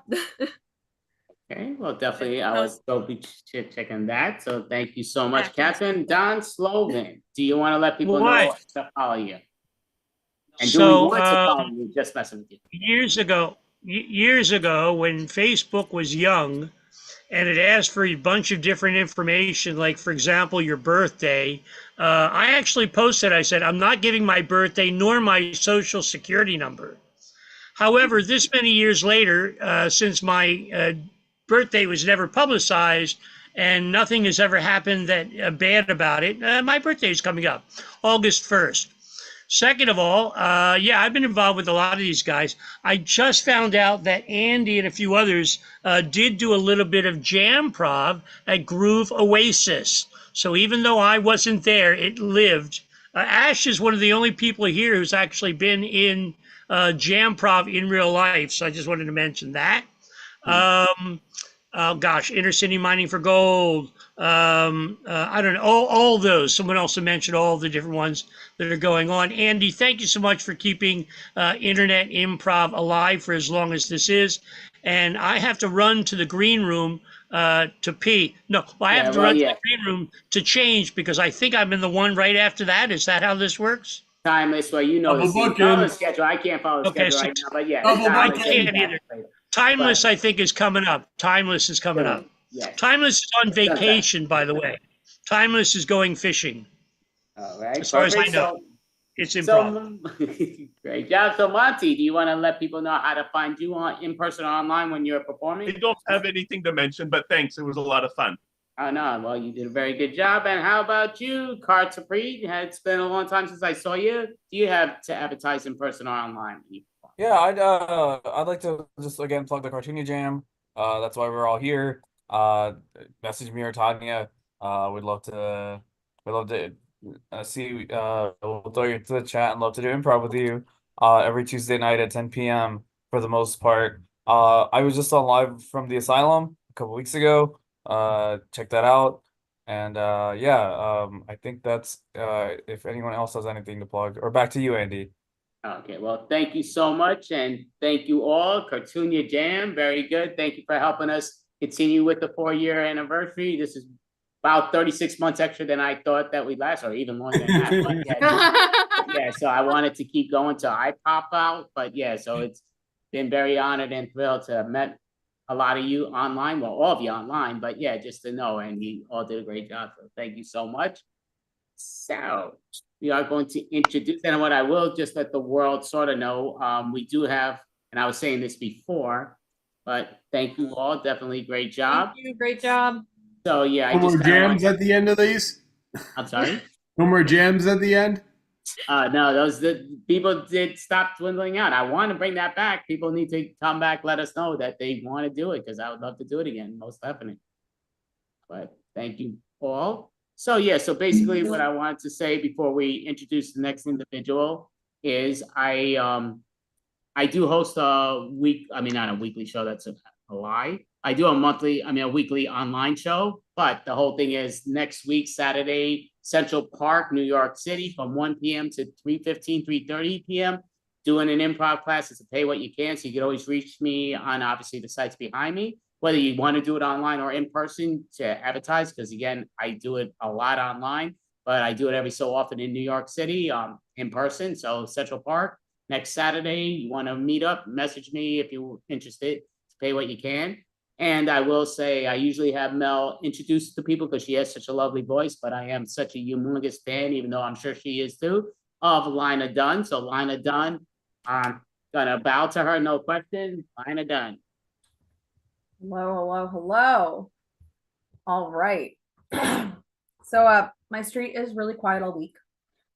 Okay, well, definitely, I will go be checking that. So thank you so much, Catherine. Don Slovan, do you want to let people know to follow you? And do we want to follow you? Just messing with you. Years ago, when Facebook was young, and it asked for a bunch of different information, like, for example, your birthday, I actually posted, I said, I'm not giving my birthday nor my social security number. However, this many years later, since my birthday was never publicized and nothing has ever happened that bad about it, my birthday is coming up, August 1st. Second of all, yeah, I've been involved with a lot of these guys. I just found out that Andy and a few others did do a little bit of Jamprov at Groove Oasis. So even though I wasn't there, it lived. Ash is one of the only people here who's actually been in Jamprov in real life. So I just wanted to mention that. Oh gosh, inner city mining for gold. I don't know, all those. Someone also mentioned all the different ones that are going on. Andy, thank you so much for keeping internet improv alive for as long as this is. And I have to run to the green room to pee. No, I have to run to the green room to change because I think I'm in the one right after that. Is that how this works? Timeless, well, you know the follow the schedule. I can't follow the schedule right now, but yeah. I can't either. Timeless, I think, is coming up. Timeless is coming up. Yes. Timeless is on vacation, by the way. Timeless is going fishing. All right. As far as I know, it's improv. Great job. So, Monty, do you want to let people know how to find you in person or online when you're performing? I don't have anything to mention, but thanks. It was a lot of fun. Oh, no. Well, you did a very good job. And how about you, Card Capri? It's been a long time since I saw you. Do you have to advertise in person or online? Yeah, I'd like to just again plug the Cartoonia Jam. That's why we're all here. Message me or Tanya. We'd love to see. We'll throw you into the chat and love to do improv with you. Every Tuesday night at 10 p.m. for the most part. I was just on live from the asylum a couple weeks ago. Check that out. And yeah, I think that's if anyone else has anything to plug. Or back to you, Andy. Okay, well, thank you so much. And thank you all. Cartoonia Jam, very good. Thank you for helping us continue with the 4-year anniversary. This is about 36 months extra than I thought that we'd last, or even longer than that. But yeah, so I wanted to keep going till I pop out. But yeah, so it's been very honored and thrilled to have met a lot of you online. Well, all of you online, but yeah, just to know. And you all did a great job. So thank you so much. So we are going to introduce, and what I will just let the world sort of know, we do have, and I was saying this before, but thank you all, definitely great job. Thank you, great job. So yeah, I No just more jams at the end of these? I'm sorry? No more jams at the end? No, the people did stop dwindling out. I want to bring that back. People need to come back, let us know that they want to do it, because I would love to do it again, most definitely. But thank you all. So yeah, so basically what I wanted to say before we introduce the next individual is I do host not a weekly show, that's a lie. I do a weekly online show, but the whole thing is next week, Saturday, Central Park, New York City, from 1 p.m. to 3:30 p.m. doing an improv class. It's a pay what you can, so you can always reach me on obviously the sites behind me, whether you want to do it online or in person to advertise, because again, I do it a lot online, but I do it every so often in New York City in person. So Central Park, next Saturday, you want to meet up, message me if you're interested to pay what you can. And I will say, I usually have Mel introduce to people because she has such a lovely voice, but I am such a humongous fan, even though I'm sure she is too, of Lina Dunn. So Lina Dunn, I'm gonna bow to her, no question. Lina Dunn. Hello, hello, hello. All right. So my street is really quiet all week,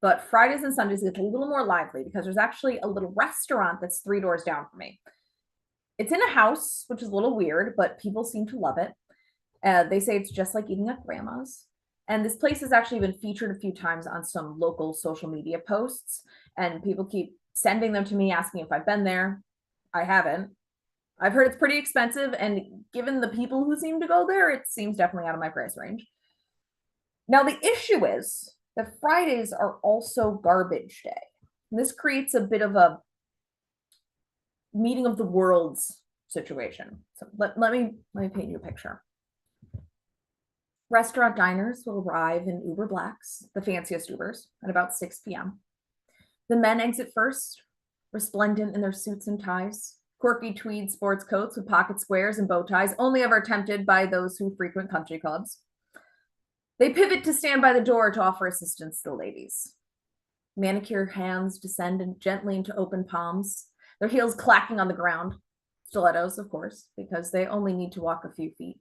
but Fridays and Sundays it's a little more lively because there's actually a little restaurant that's 3 doors down from me. It's in a house, which is a little weird, but people seem to love it. They say it's just like eating at grandma's. And this place has actually been featured a few times on some local social media posts, and people keep sending them to me asking if I've been there. I haven't. I've heard it's pretty expensive, and given the people who seem to go there, it seems definitely out of my price range. Now, the issue is that Fridays are also garbage day. And this creates a bit of a meeting of the worlds situation. So let me paint you a picture. Restaurant diners will arrive in Uber Blacks, the fanciest Ubers, at about 6 p.m. The men exit first, resplendent in their suits and ties, quirky tweed sports coats with pocket squares and bow ties, only ever attempted by those who frequent country clubs. They pivot to stand by the door to offer assistance to the ladies. Manicured hands descend gently into open palms, their heels clacking on the ground. Stilettos, of course, because they only need to walk a few feet.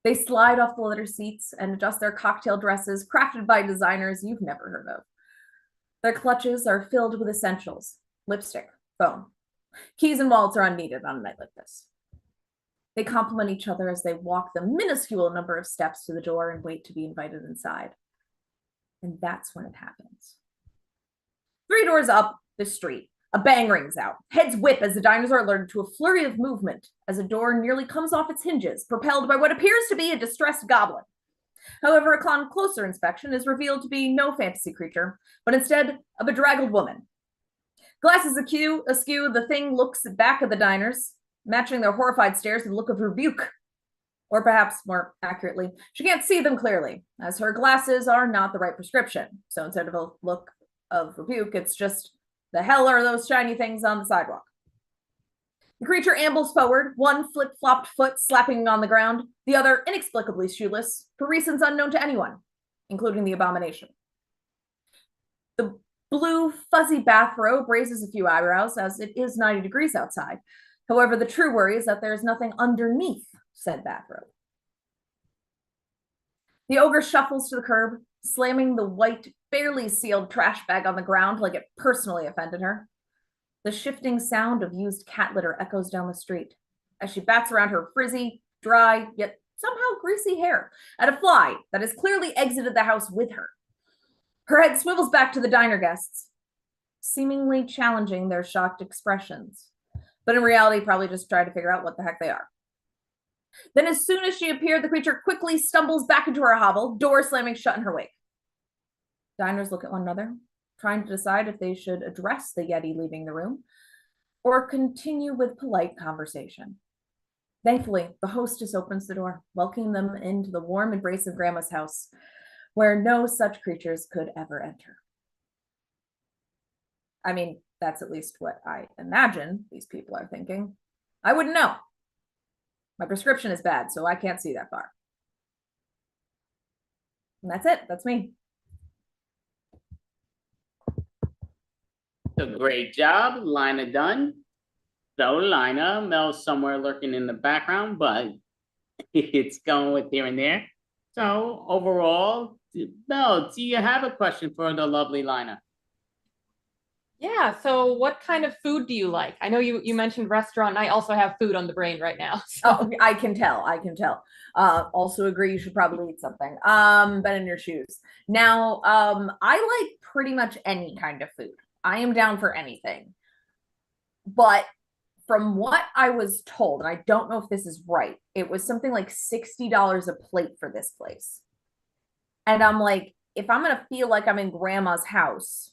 They slide off the leather seats and adjust their cocktail dresses, crafted by designers you've never heard of. Their clutches are filled with essentials: lipstick, phone. Keys and wallets are unneeded on a night like this. They compliment each other as they walk the minuscule number of steps to the door and wait to be invited inside. And that's when it happens. 3 doors up the street, a bang rings out. Heads whip as the diners are alerted to a flurry of movement as a door nearly comes off its hinges, propelled by what appears to be a distressed goblin. However, upon closer inspection is revealed to be no fantasy creature, but instead a bedraggled woman. Glasses askew, the thing looks back at the diners, matching their horrified stares with a look of rebuke. Or perhaps more accurately, she can't see them clearly, as her glasses are not the right prescription. So instead of a look of rebuke, it's just, the hell are those shiny things on the sidewalk? The creature ambles forward, one flip-flopped foot slapping on the ground, the other inexplicably shoeless, for reasons unknown to anyone, including the abomination. The blue, fuzzy bathrobe raises a few eyebrows, as it is 90 degrees outside. However, the true worry is that there is nothing underneath said bathrobe. The ogre shuffles to the curb, slamming the white, barely sealed trash bag on the ground like it personally offended her. The shifting sound of used cat litter echoes down the street as she bats around her frizzy, dry, yet somehow greasy hair at a fly that has clearly exited the house with her. Her head swivels back to the diner guests, seemingly challenging their shocked expressions, but in reality probably just try to figure out what the heck they are. Then as soon as she appeared, the creature quickly stumbles back into her hovel, door slamming shut in her wake. Diners look at one another, trying to decide if they should address the Yeti leaving the room or continue with polite conversation. Thankfully, the hostess opens the door, welcoming them into the warm embrace of Grandma's house, where no such creatures could ever enter. I mean, that's at least what I imagine these people are thinking. I wouldn't know. My prescription is bad, so I can't see that far. And that's it. That's me. A great job, Lina done. So Lina, Mel's somewhere lurking in the background, but it's going with here and there. So overall, Mel, do you have a question for the lovely Lina? Yeah, so what kind of food do you like? I know you mentioned restaurant, and I also have food on the brain right now. So. Oh, I can tell. Also agree you should probably eat something. Been in your shoes. Now, I like pretty much any kind of food. I am down for anything. But from what I was told, and I don't know if this is right, it was something like $60 a plate for this place. And I'm like, if I'm gonna feel like I'm in grandma's house,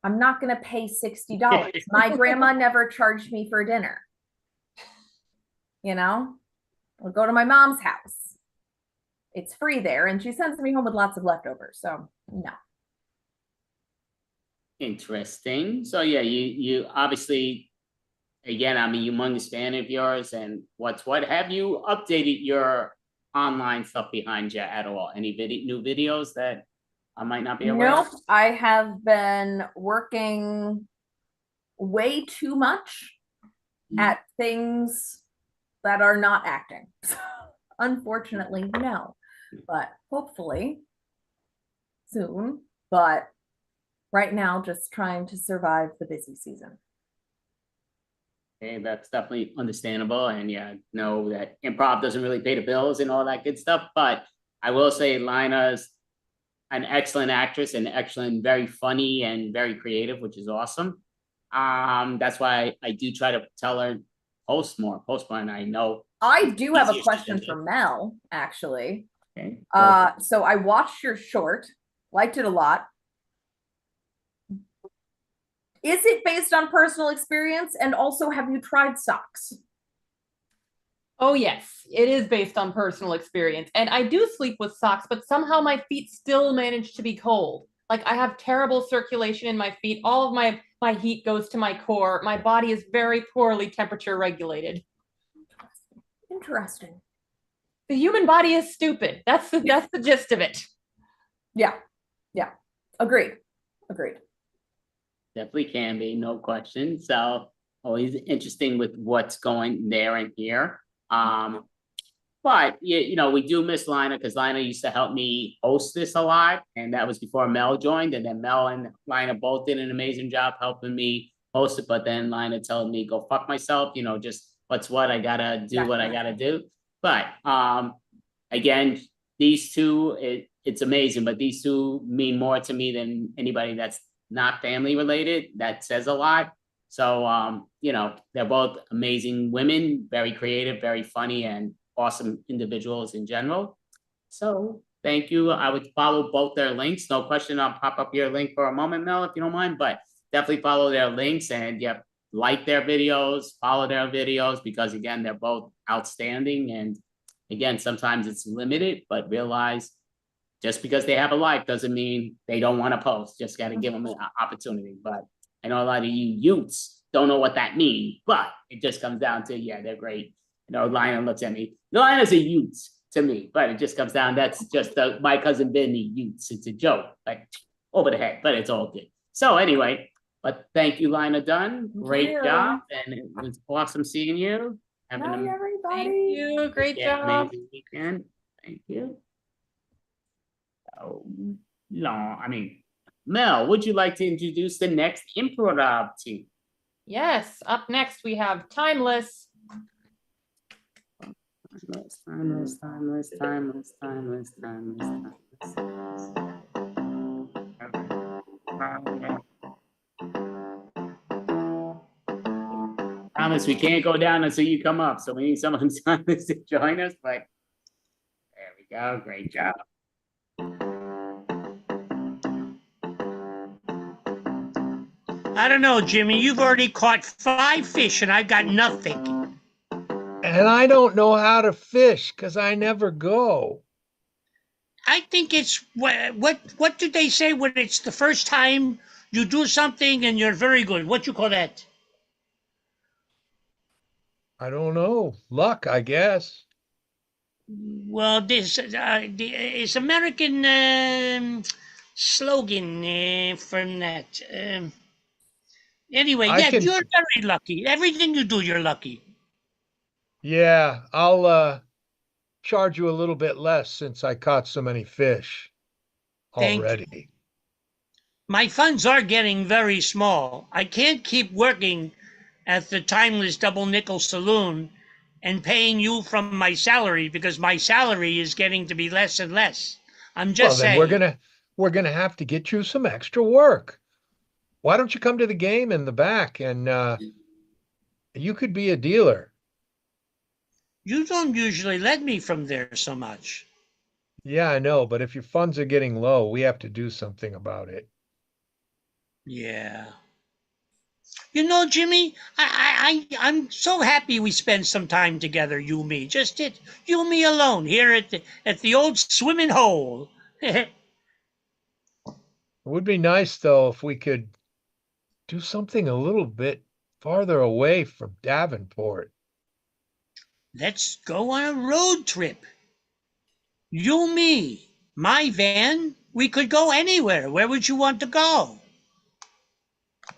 I'm not going to pay $60. My grandma never charged me for dinner. You know, I'll go to my mom's house. It's free there, and she sends me home with lots of leftovers. So no. Interesting. So yeah, you obviously, again, I'm a humongous fan of yours, and what's what. Have you updated your online stuff behind you at all? Any new videos that I might not be aware of? Nope. I have been working way too much at things that are not acting. Unfortunately, no. But hopefully soon. But right now, just trying to survive the busy season. Okay, that's definitely understandable. And yeah, know that improv doesn't really pay the bills and all that good stuff. But I will say Lina's an excellent actress and excellent, very funny and very creative, which is awesome. That's why I do try to tell her post more, and I know. I do have a question for Mel, actually. Okay. So I watched your short, liked it a lot. Is it based on personal experience? And also, have you tried socks? Oh, yes, it is based on personal experience. And I do sleep with socks, but somehow my feet still manage to be cold. Like I have terrible circulation in my feet. All of my heat goes to my core. My body is very poorly temperature regulated. Interesting. The human body is stupid. That's the gist of it. Yeah. Agreed. Definitely can be, no question. So always interesting with what's going there and here. But we do miss Lina because Lina used to help me host this a lot, and that was before Mel joined. And then Mel and Lina both did an amazing job helping me host it. But then Lina told me, "Go fuck myself," just what's what, I gotta do what I gotta do. But again, these two, it's amazing. But these two mean more to me than anybody that's not family related. That says a lot. So they're both amazing women, very creative, very funny, and awesome individuals in general. So thank you. I would follow both their links. No question. I'll pop up your link for a moment, Mel, if you don't mind, but definitely follow their links and like their videos, follow their videos, because again, they're both outstanding. And again, sometimes it's limited, but realize just because they have a like doesn't mean they don't want to post. Just got to give them an opportunity. But I know a lot of you youths don't know what that means, but it just comes down to, they're great. Lionel looks at me. Lionel's a youth to me, but it just comes down. That's just my cousin Benny youths. It's a joke, like over the head, but it's all good. So anyway, but thank you, Lina Dunn. Great job, and it was awesome seeing you. Bye, everybody. Thank you. Great job. Amazing weekend. Thank you. So long. Mel, would you like to introduce the next improv team? Yes. Up next, we have Timeless. Timeless. Thomas, we can't go down until you come up, so we need someone timeless to join us. But there we go. Great job. I don't know, Jimmy. You've already caught 5 fish, and I've got nothing. And I don't know how to fish because I never go. I think it's what did they say when it's the first time you do something and you're very good? What you call that? I don't know. Luck, I guess. Well, this is American slogan from that. Anyway, you're very lucky. Everything you do, you're lucky. Yeah, I'll charge you a little bit less since I caught so many fish already. Thank you. My funds are getting very small. I can't keep working at the Timeless Double Nickel Saloon and paying you from my salary because my salary is getting to be less and less. I'm just saying. We're gonna have to get you some extra work. Why don't you come to the game in the back and you could be a dealer. You don't usually let me from there so much. Yeah, I know, but if your funds are getting low, we have to do something about it. Yeah. Jimmy, I'm so happy we spent some time together, you and me. Just you and me alone here at the old swimming hole. It would be nice though if we could do something a little bit farther away from Davenport. Let's go on a road trip. You, me, my van. We could go anywhere. Where would you want to go?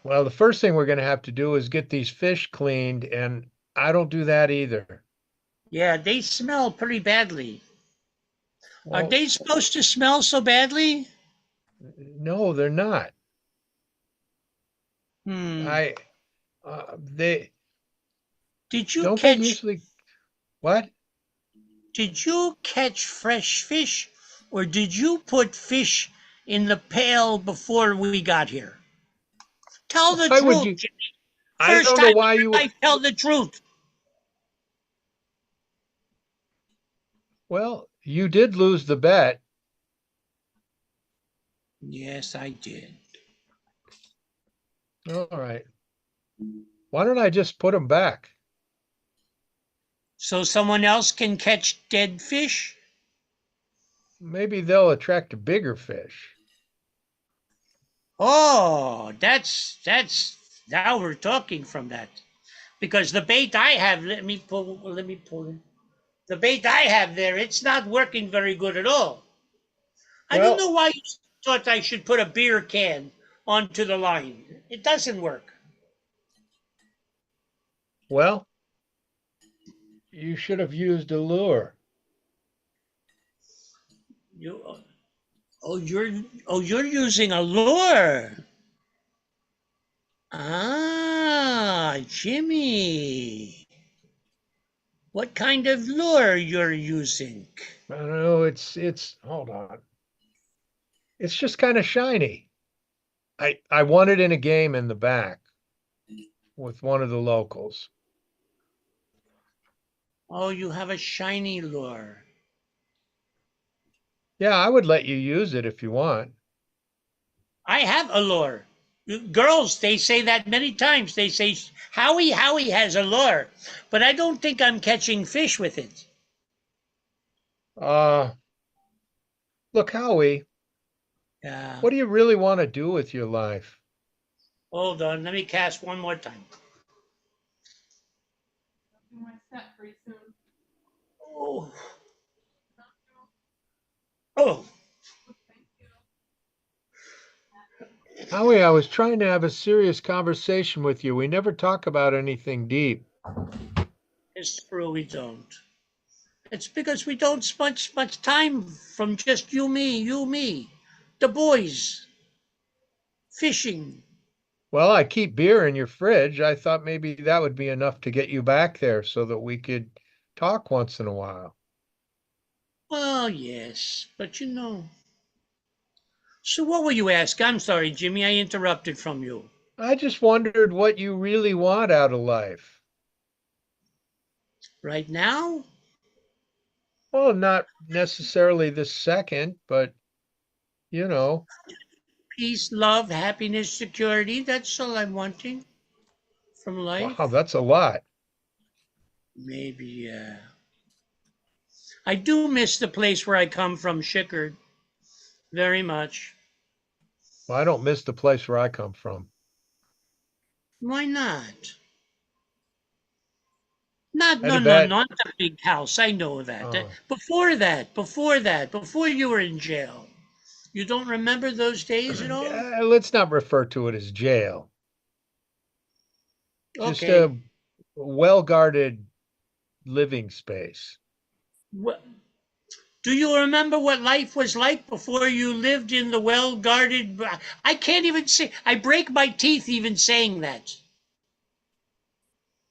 Well, the first thing we're going to have to do is get these fish cleaned, and I don't do that either. Yeah, they smell pretty badly. Well, are they supposed to smell so badly? No, they're not. They. Did you don't catch? They usually what? Did you catch fresh fish, or did you put fish in the pail before we got here? Tell the truth, Jimmy. I don't know why you. Tell the truth. Well, you did lose the bet. Yes, I did. All right. Why don't I just put them back? So someone else can catch dead fish? Maybe they'll attract a bigger fish. Oh, that's now we're talking from that. Because the bait I have, let me pull it. The bait I have there, it's not working very good at all. I don't know why you thought I should put a beer can onto the line. It doesn't work. Well, you should have used a lure. You, you're using a lure. Ah, Jimmy. What kind of lure you're using? I don't know. Hold on. It's just kind of shiny. I won it in a game in the back with one of the locals. Oh, you have a shiny lure. Yeah, I would let you use it if you want. I have a lure. Girls, they say that many times. They say, Howie has a lure, but I don't think I'm catching fish with it. Look, Howie, Yeah. what do you really want to do with your life? Hold on, let me cast one more time. Oh. Oh. Howie, I was trying to have a serious conversation with you. We never talk about anything deep. It's true, we don't. It's because we don't spend much time from just you, me, the boys, fishing. Well, I keep beer in your fridge. I thought maybe that would be enough to get you back there so that we could talk once in a while. Well, yes, but you know. So what will you ask? I'm sorry, Jimmy, I interrupted from you. I just wondered what you really want out of life. Right now? Well, not necessarily this second, but you know. Peace, love, happiness, security. That's all I'm wanting from life. Wow, that's a lot. Maybe, I do miss the place where I come from, Shickard. Very much. Well, I don't miss the place where I come from. Why not? Not, I had no, a no, bad. not the big house. I know that. Oh. Before you were in jail. You don't remember those days at all? Let's not refer to it as jail. Just Okay. a well-guarded living space. What, do you remember what life was like before you lived in the well-guarded? I can't even say. I break my teeth even saying that.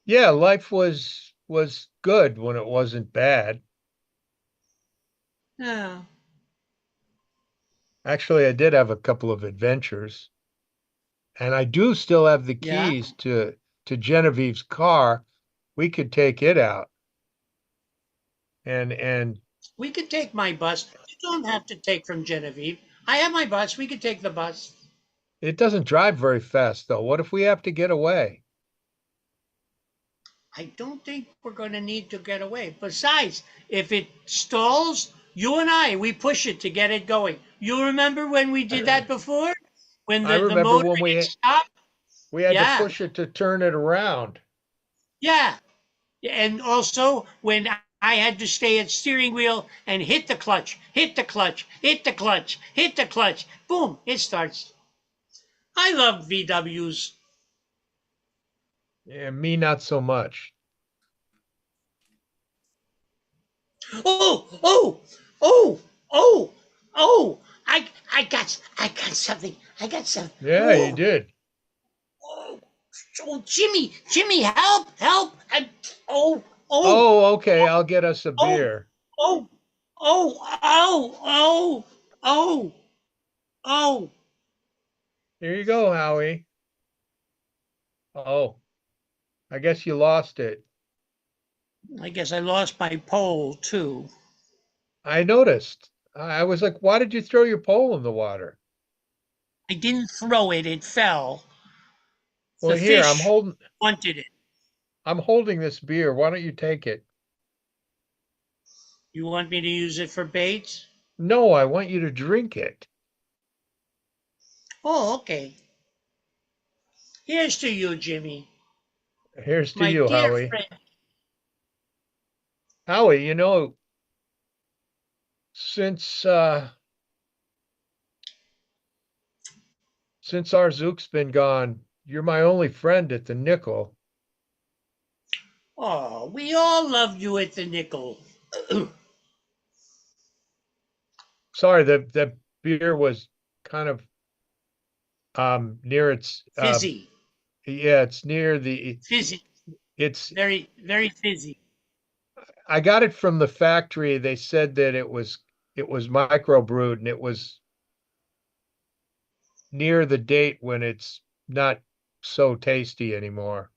Yeah, life was good when it wasn't bad. Yeah. Actually, I did have a couple of adventures, and I do still have the Yeah. keys to Genevieve's car. We could take it out. And We could take my bus. You don't have to take from Genevieve. I have my bus. We could take the bus. it doesn't drive very fast though. What if we have to get away? I don't think we're going to need to get away. Besides, if it stalls, you and we push it to get it going. You remember when we did that before? When I the remember motor when stopped? we had to Yeah. push it to turn it around. Yeah. And also when I had to stay at steering wheel and hit the clutch, hit the clutch, hit the clutch, hit the clutch. Boom, it starts. I love VWs. Yeah, me not so much. Oh, oh, oh, oh, oh! I got something. I got something. Yeah, you Oh, did. oh, Jimmy, help, help! Oh, oh, Oh, okay. I'll get us a oh, beer. oh, oh, oh, oh. Here you go, Howie. Oh, I guess you lost it. I guess I lost my pole too. I noticed. I was like, why did you throw your pole in the water? I didn't throw it; it fell. Well, The here, fish wanted it. I'm holding this beer. Why don't you take it? You want me to use it for bait? No, I want you to drink it. Oh, okay. Here's to you, Jimmy. Here's to My you, dear Howie. friend. Howie, you know, since our Zook's been gone, you're my only friend at the Nickel. Oh, we all loved you at the Nickel. Sorry, the beer was kind of near its Fizzy, yeah, it's near the fizzy, it's very, very fizzy. I got it from the factory. They said that it was microbrewed and it was near the date when it's not so tasty anymore.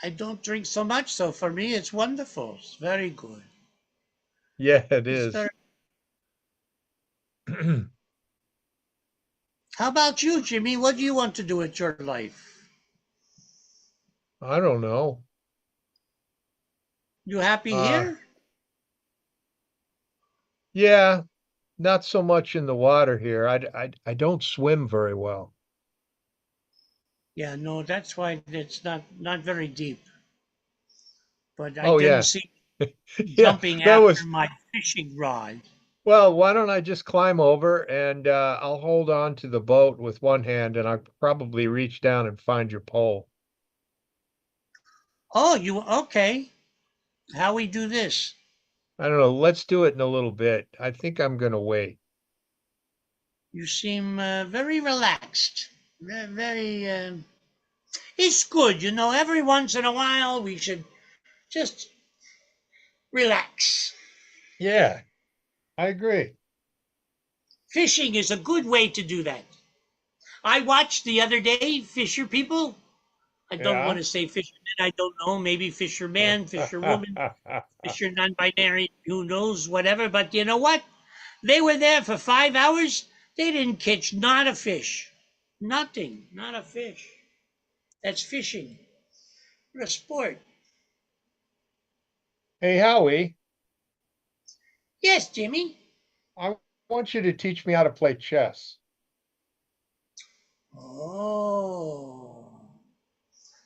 I don't drink so much, so for me, it's wonderful. It's very good. Yeah, it It's is. very. How about you, Jimmy? What do you want to do with your life? I don't know. You happy Uh, here? yeah, not so much in the water here. I don't swim very well. Yeah, no, that's why it's not very deep. But I Oh didn't yeah. see Yeah, jumping that after was my fishing rod. well, why don't I just climb over and I'll hold on to the boat with one hand and I'll probably reach down and find your pole. Oh, you okay? How we do this? I don't know. Let's do it in a little bit. I think I'm gonna wait. You seem very relaxed. Very. It's good, you know. Every once in a while, we should just relax. Yeah, I agree. Fishing is a good way to do that. I watched the other day fisher people. I don't want Yeah. to say fishermen. I don't know. Maybe fisherman, fisherwoman, fisher non-binary. Who knows? Whatever. But you know what? They were there for 5 hours. They didn't catch not a fish. Nothing. Not a fish. That's fishing. What a sport. Hey, Howie, Yes, Jimmy. I want you to teach me how to play chess. Oh.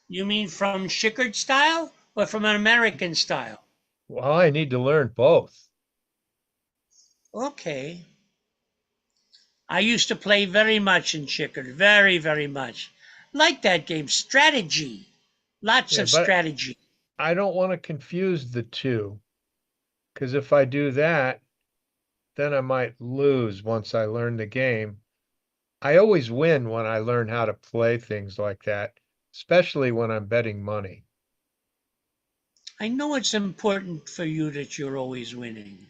You mean from Schickard style or from an American style? Well, I need to learn both. Okay. I used to play very much in Schickard. Very, very much. Like that game. Strategy. Lots Yeah, of but strategy. I don't want to confuse the two because if I do that, then I might lose once I learn the game. I always win when I learn how to play things like that, especially when I'm betting money. I know it's important for you that you're always winning.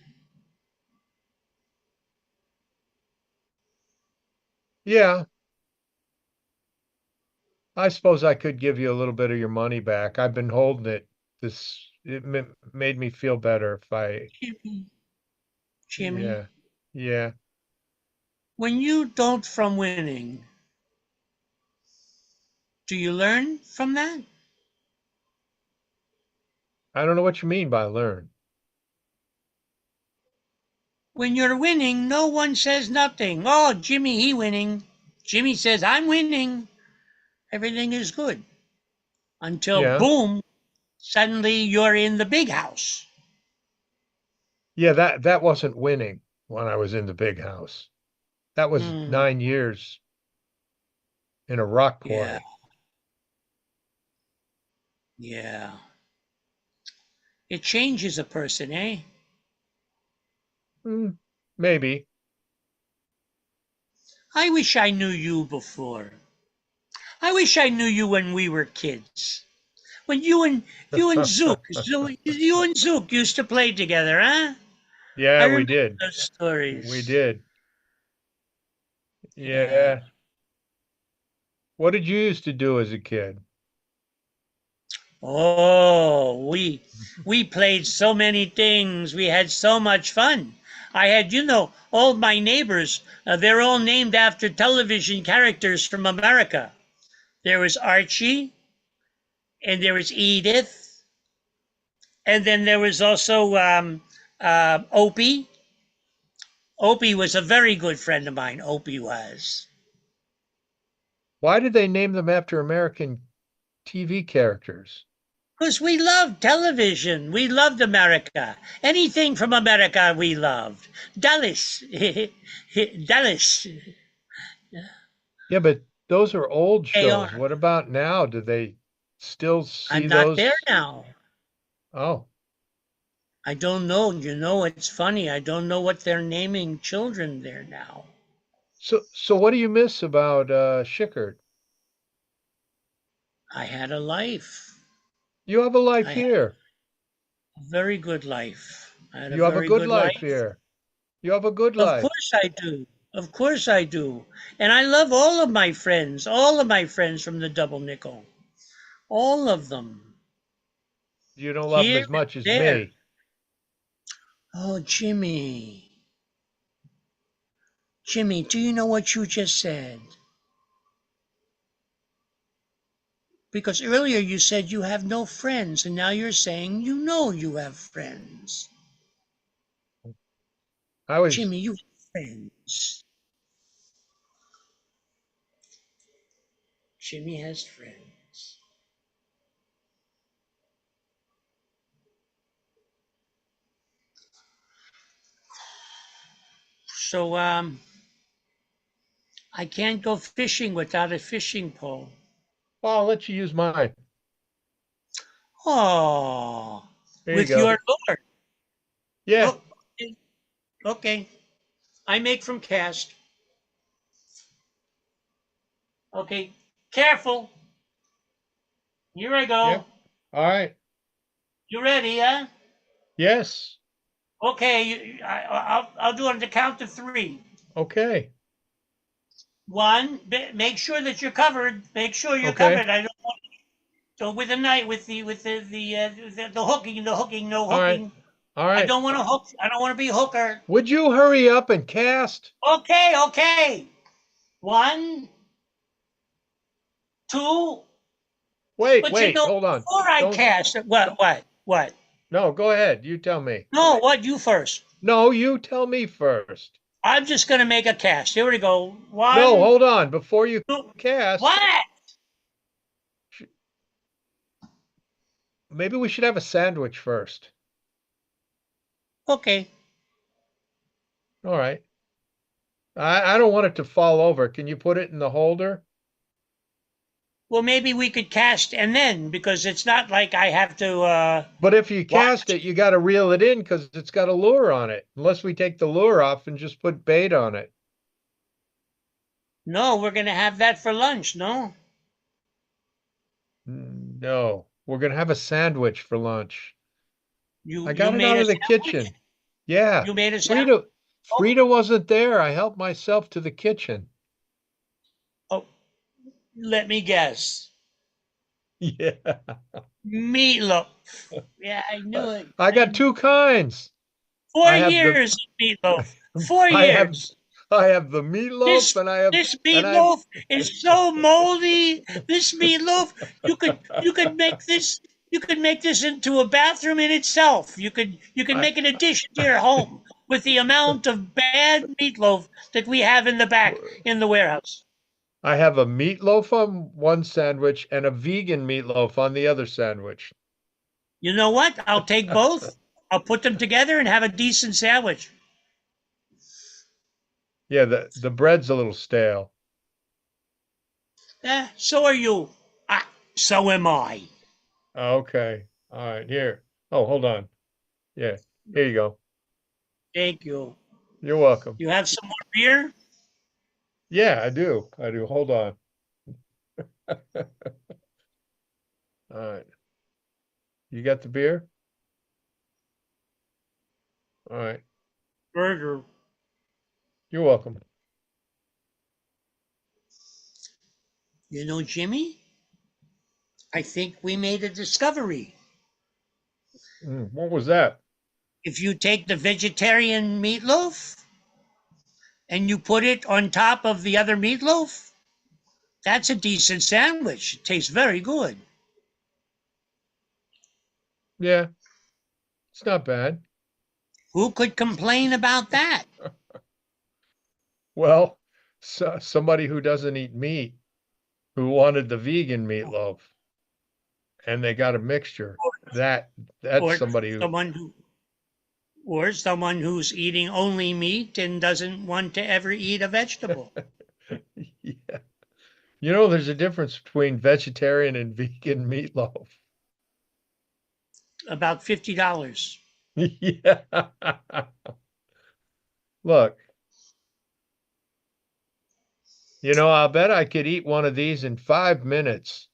Yeah, I suppose I could give you a little bit of your money back. I've been holding it. It made me feel better if I, Jimmy, yeah, yeah. when you don't from winning, do you learn from that? I don't know what you mean by learn. When you're winning, no one says nothing. Oh, Jimmy, he winning. Jimmy says, I'm winning. Everything is good. Until Yeah. boom, suddenly you're in the big house. Yeah, that wasn't winning when I was in the big house. That was Hmm. 9 years in a rock Yeah, quarry. yeah. It changes a person, eh? Maybe. I wish I knew you before. I wish I knew you when we were kids. When you and Zook used to play together, huh? I Yeah, we remember did. those We stories. did. Yeah. Yeah. What did you used to do as a kid? Oh, we played so many things. We had so much fun. I had, all my neighbors, they're all named after television characters from America. There was Archie, and there was Edith, and then there was also Opie. Opie was a very good friend of mine. Opie was. Why did they name them after American TV characters? Because we loved television. We loved America. Anything from America we loved. Dallas. Dallas. Yeah, but those are old They shows. are. What about now? Do they still see I'm not there those? now. Oh, I don't know. You know, it's funny. I don't know what they're naming children there now. So what do you miss about Schickard? I had a life. You have a life I had here. a very good life. I had a You have a very good good life life. here. You have a good Of life. course I do. Of course I do. And I love all of my friends from the double nickel. All of them. You don't love them Here as much and as there. me. Oh, Jimmy. Jimmy, do you know what you just said? Because earlier you said you have no friends, and now you're saying you know you have friends. Jimmy, you have friends. Jimmy has friends. So, I can't go fishing without a fishing pole. Well, I'll let you use mine. Oh, There you with go. your lure. Yeah. Oh, okay. I make from cast. Okay, careful. Here I go. Yep. All right. You ready, huh? Yes. Okay, I'll do it on the count of 3. Okay. 1, make sure that you're covered. Make sure you're Okay. covered. I don't want so with the night with the hooking, no All right. hooking. All I right. don't want to hook. I don't want to be a hooker. Would you hurry up and cast? Okay. 1, 2. Wait, But you know, hold on. before I cast, what? No, go ahead. You tell me. No, what? You first. No, you tell me first. I'm just gonna make a cast. Here we go. 1. No, hold on. Before you cast, What? maybe we should have a sandwich first. Okay. All right. I don't want it to fall over. Can you put it in the holder? Well, maybe we could cast and then, because it's not like I have to. But if you cast it, you got to reel it in because it's got a lure on it. Unless we take the lure off and just put bait on it. No, we're gonna have that for lunch. No. No, we're gonna have a sandwich for lunch. I You got it made out a of the sandwich? kitchen. Yeah. You made a sandwich? Frida wasn't there. I helped myself to the kitchen. Oh, let me guess. Yeah. Meatloaf. Yeah, I knew it. I got 2 kinds. 4 I have the- years of meatloaf. 4 I have years. I have the meatloaf and I have This and I have meatloaf is so moldy. This meatloaf, you could make this. You could make this into a bathroom in itself. You could make an addition to your home with the amount of bad meatloaf that we have in the back in the warehouse. I have a meatloaf on one sandwich and a vegan meatloaf on the other sandwich. You know what? I'll take both. I'll put them together and have a decent sandwich. Yeah, the bread's a little stale. So are you. So am I. Okay. All right, here. Oh, hold on. Yeah, here you go. Thank you. You're welcome. You have some more beer? Yeah, I do. Hold on. All right. You got the beer? All right. Burger. You're welcome. You know, Jimmy, I think we made a discovery. What was that? If you take the vegetarian meatloaf and you put it on top of the other meatloaf, that's a decent sandwich. It tastes very good. Yeah. It's not bad. Who could complain about that? Well, somebody who doesn't eat meat who wanted the vegan meatloaf and they got a mixture. That's Or somebody who someone who's eating only meat and doesn't want to ever eat a vegetable. Yeah. You know, there's a difference between vegetarian and vegan meatloaf. About $50. Yeah. Look, I'll bet I could eat one of these in 5 minutes.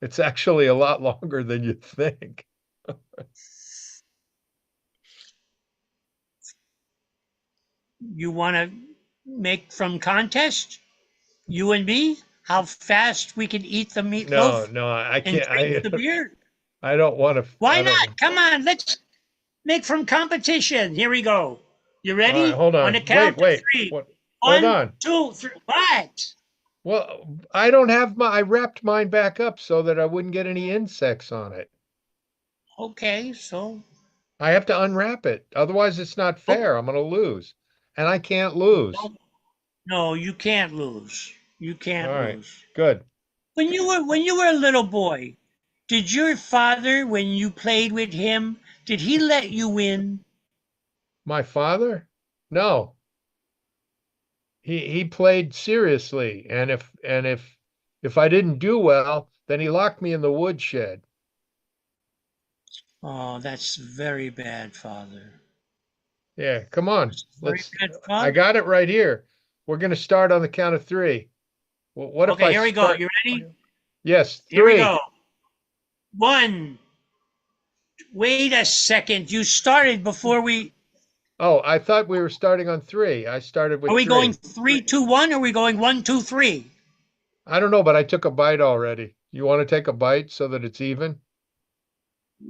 It's actually a lot longer than you think. You want to make from contest? You and me? How fast we can eat the meatloaf No, I and can't. drink the beer? I don't want to. Why not? Come on, let's make from competition. Here we go. You All right, ready? hold On on. the count of Wait. three. What? Hold 1, on. 2, 3. What? Well, I don't have I wrapped mine back up so that I wouldn't get any insects on it. Okay, so I have to unwrap it. Otherwise, it's not fair. I'm going to lose. And I can't lose. no, you can't lose. You All can't right, lose. good. When you were a little boy, did your father, when you played with him, did he let you win? My father? No. He played seriously, and if I didn't do well, then he locked me in the woodshed. Oh, that's very bad, father. Yeah, come on. Very Let's bad, I father. got it right here. We're going to start on the count of 3. Well, what if Okay, I here we go. start? You ready? Yes, Here we 3. go. 1. Wait a second. You started before we. Oh, I thought we were starting on 3. I started with Are we 3. going 3, 2, 1? Or are we going 1, 2, 3? I don't know, but I took a bite already. You want to take a bite so that it's even?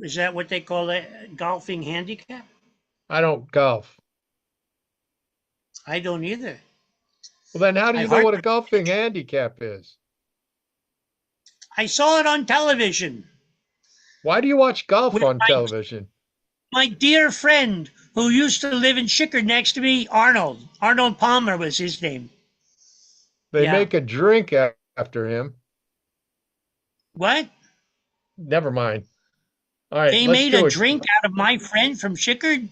Is that what they call it? Golfing handicap? I don't golf. I don't either. Well, then how do I you know what a hardly- golfing handicap is? I saw it on television Why do you watch golf with on television? my dear friend who used to live in Chickard next to me, Arnold. Arnold Palmer was his name. They Yeah. make a drink after him. What? Never mind. All right, They let's made do a it. drink out of my friend from Chickard?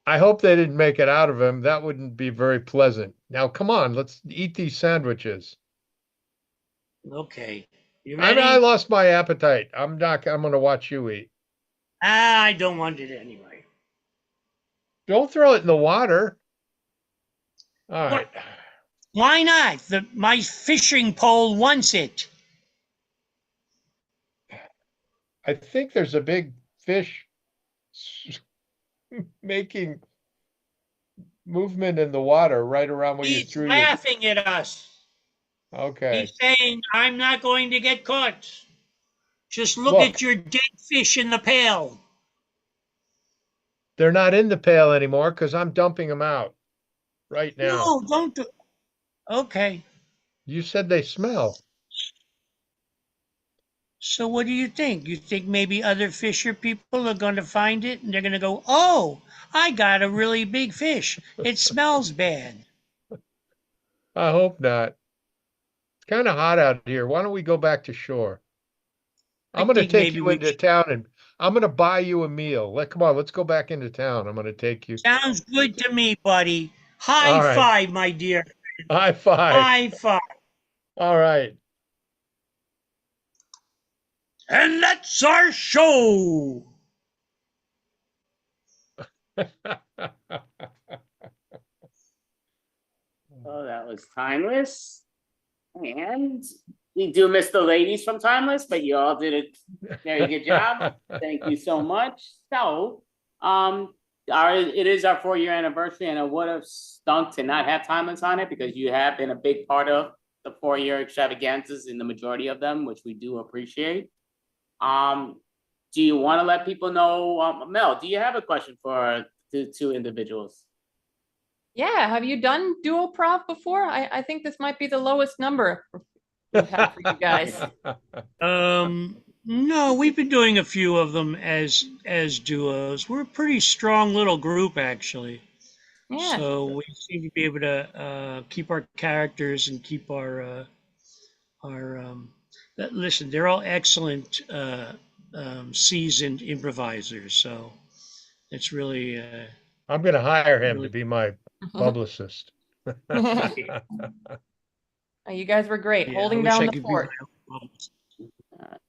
I hope they didn't make it out of him. That wouldn't be very pleasant. Now, come on, let's eat these sandwiches. Okay. You I ready? lost my appetite. I'm going to watch you eat. I don't want it anyway. Don't throw it in the water. All right. Why not? My fishing pole wants it. I think there's a big fish making movement in the water right around where you He's threw your. laughing at us. Okay. He's saying, I'm not going to get caught. Just look Look. at your dead fish in the pail. They're not in the pail anymore because I'm dumping them out right now. No, don't do. Okay. You said they smell. So what do you think? You think maybe other fisher people are going to find it and they're going to go, oh, I got a really big fish. It smells bad. I hope not. It's kind of hot out here. Why don't we go back to shore? I'm going to think take maybe you we into town and I'm going to buy you a meal. Come on, let's go back into town. I'm going to take you. Sounds good to me, buddy. High All right. five, my dear. High five. High five. All right. And that's our show. Oh, that was Timeless. And we do miss the ladies from Timeless, but you all did a very good job. Thank you so much. So, it is our 4-year anniversary, and it would have stunk to not have Timeless on it because you have been a big part of the 4-year extravaganzas in the majority of them, which we do appreciate. Do you want to let people know, Mel, do you have a question for the 2 individuals? Yeah, have you done duo prov before? I think this might be the lowest number we've had for you guys. No, we've been doing a few of them as duos. We're a pretty strong little group, actually. Yeah. So we seem to be able to keep our characters and keep our listen, they're all excellent seasoned improvisers. So it's really. I'm going to hire him to be my publicist. You guys were great, Yeah, holding I wish down I the could be fort. my own publicist.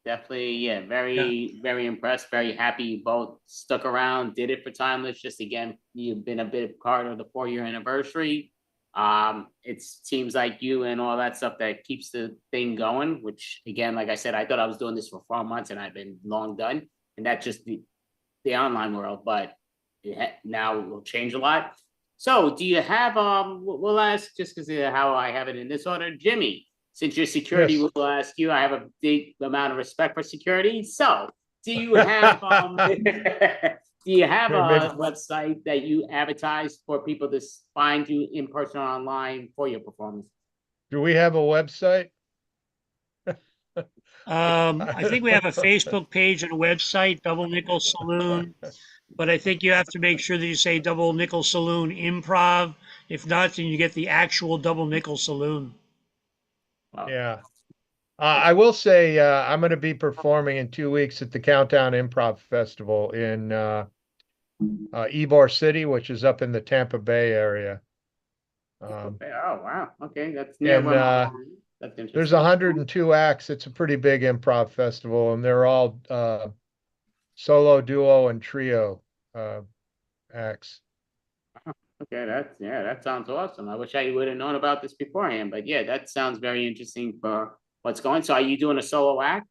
Definitely, yeah, very impressed, very happy you both stuck around, did it for Timeless. Just again, you've been a bit part of the 4-year anniversary. It seems like you and all that stuff that keeps the thing going, which again, like I said, I thought I was doing this for 4 months and I've been long done. And that's just the online world, but now it will change a lot. So do you have, we'll ask just because of how I have it in this order, Jimmy. Since your security, Yes. will ask you. I have a big amount of respect for security. So, do you have do you have a website that you advertise for people to find you in person or online for your performance? Do we have a website? I think we have a Facebook page and a website, Double Nickel Saloon. But I think you have to make sure that you say Double Nickel Saloon Improv. If not, then you get the actual Double Nickel Saloon. Yeah. I will say I'm going to be performing in 2 weeks at the Countdown Improv Festival in Ybor City, which is up in the Tampa Bay area. Oh, wow. Okay, that's near And where that's interesting. there's 102 acts. It's a pretty big improv festival, and they're all solo, duo, and trio acts. Okay, that sounds awesome. I wish I would have known about this beforehand, but yeah, that sounds very interesting for what's going. So, are you doing a solo act?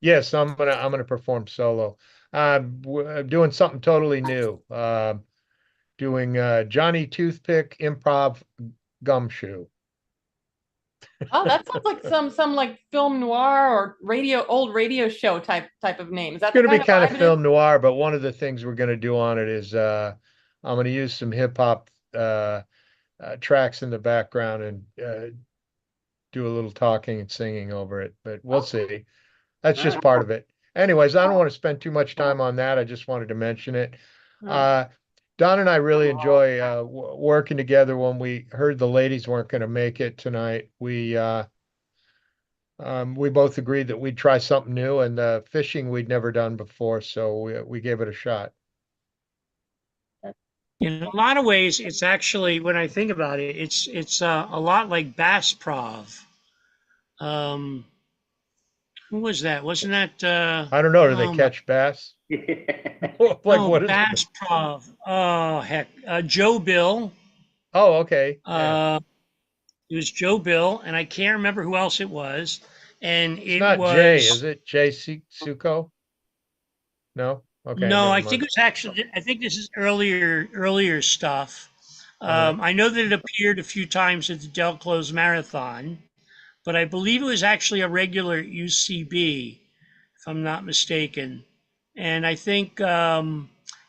Yes, I'm gonna perform solo. Doing something totally new. Doing Johnny Toothpick Improv Gumshoe. Oh, that sounds like some like film noir or old radio show type of name. Is that It's going to be kind of vibe it is? film noir, but one of the things we're going to do on it is I'm going to use some hip hop tracks in the background and do a little talking and singing over it. But we'll see. That's just part of it. Anyways, I don't want to spend too much time on that. I just wanted to mention it. Don and I really enjoy working together. When we heard the ladies weren't going to make it tonight, we both agreed that we'd try something new, and fishing we'd never done before, so we gave it a shot. In a lot of ways, it's actually, when I think about it, it's a lot like Bass Prov. Who was that? Wasn't that? I don't know. Do they catch bass? What is Bass Prov. Oh heck, Joe Bill. Oh, okay. It was Joe Bill, and I can't remember who else it was. And It's not Jay, is it? Jay Suko? No? Okay. No, I never think mind. it was actually, I think this is earlier stuff. I know that it appeared a few times at the Del Close Marathon, but I believe it was actually a regular at UCB, if I'm not mistaken. And I think, who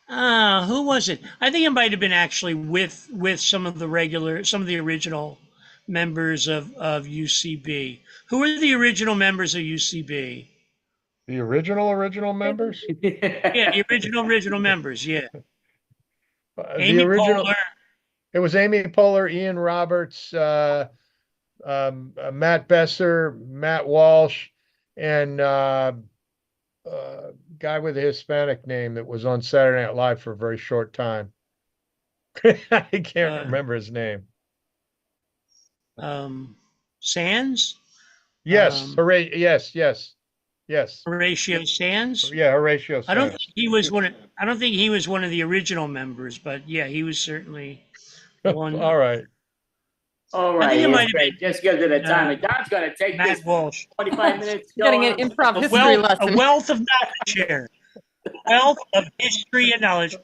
was it? I think it might have been actually with some of the original members of UCB. Who were the original members of UCB? The original members? Yeah, the original members, yeah. The Amy original. Poehler. It was Amy Poehler, Ian Roberts, Matt Besser, Matt Walsh, and guy with a Hispanic name that was on Saturday Night Live for a very short time. I can't remember his name. Sands? Yes, yes. Horatio Sands? Yeah, Horatio Sands. I don't think he was one of the original members, but yeah, he was certainly one. All right. All right. I think it might have great. Just because of the time, and Don's going to take Matt this Walsh. 45 minutes. Getting an improv history lesson. A wealth of knowledge here. A wealth of history and knowledge.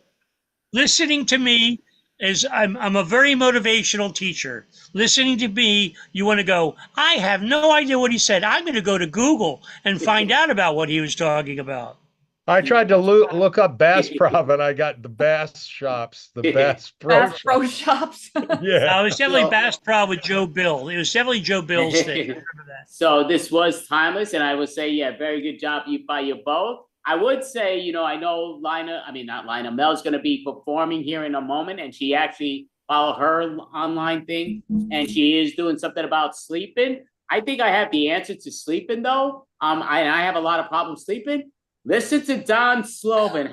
Listening to me is, I'm a very motivational teacher. Listening to me, you want to go, I have no idea what he said. I'm going to go to Google and find out about what he was talking about. I tried to look up Bass Prov, and I got the Bass Shops, the Bass Pro Shops. Yeah. It was definitely Bass Prov with Joe Bill. It was definitely Joe Bill's thing. Remember that. So this was Timeless, and I would say, yeah, very good job by you both. I would say, I know Mel's going to be performing here in a moment, and she actually followed her online thing, and she is doing something about sleeping. I think I have the answer to sleeping, though. I have a lot of problems sleeping. Listen to Don Slovin.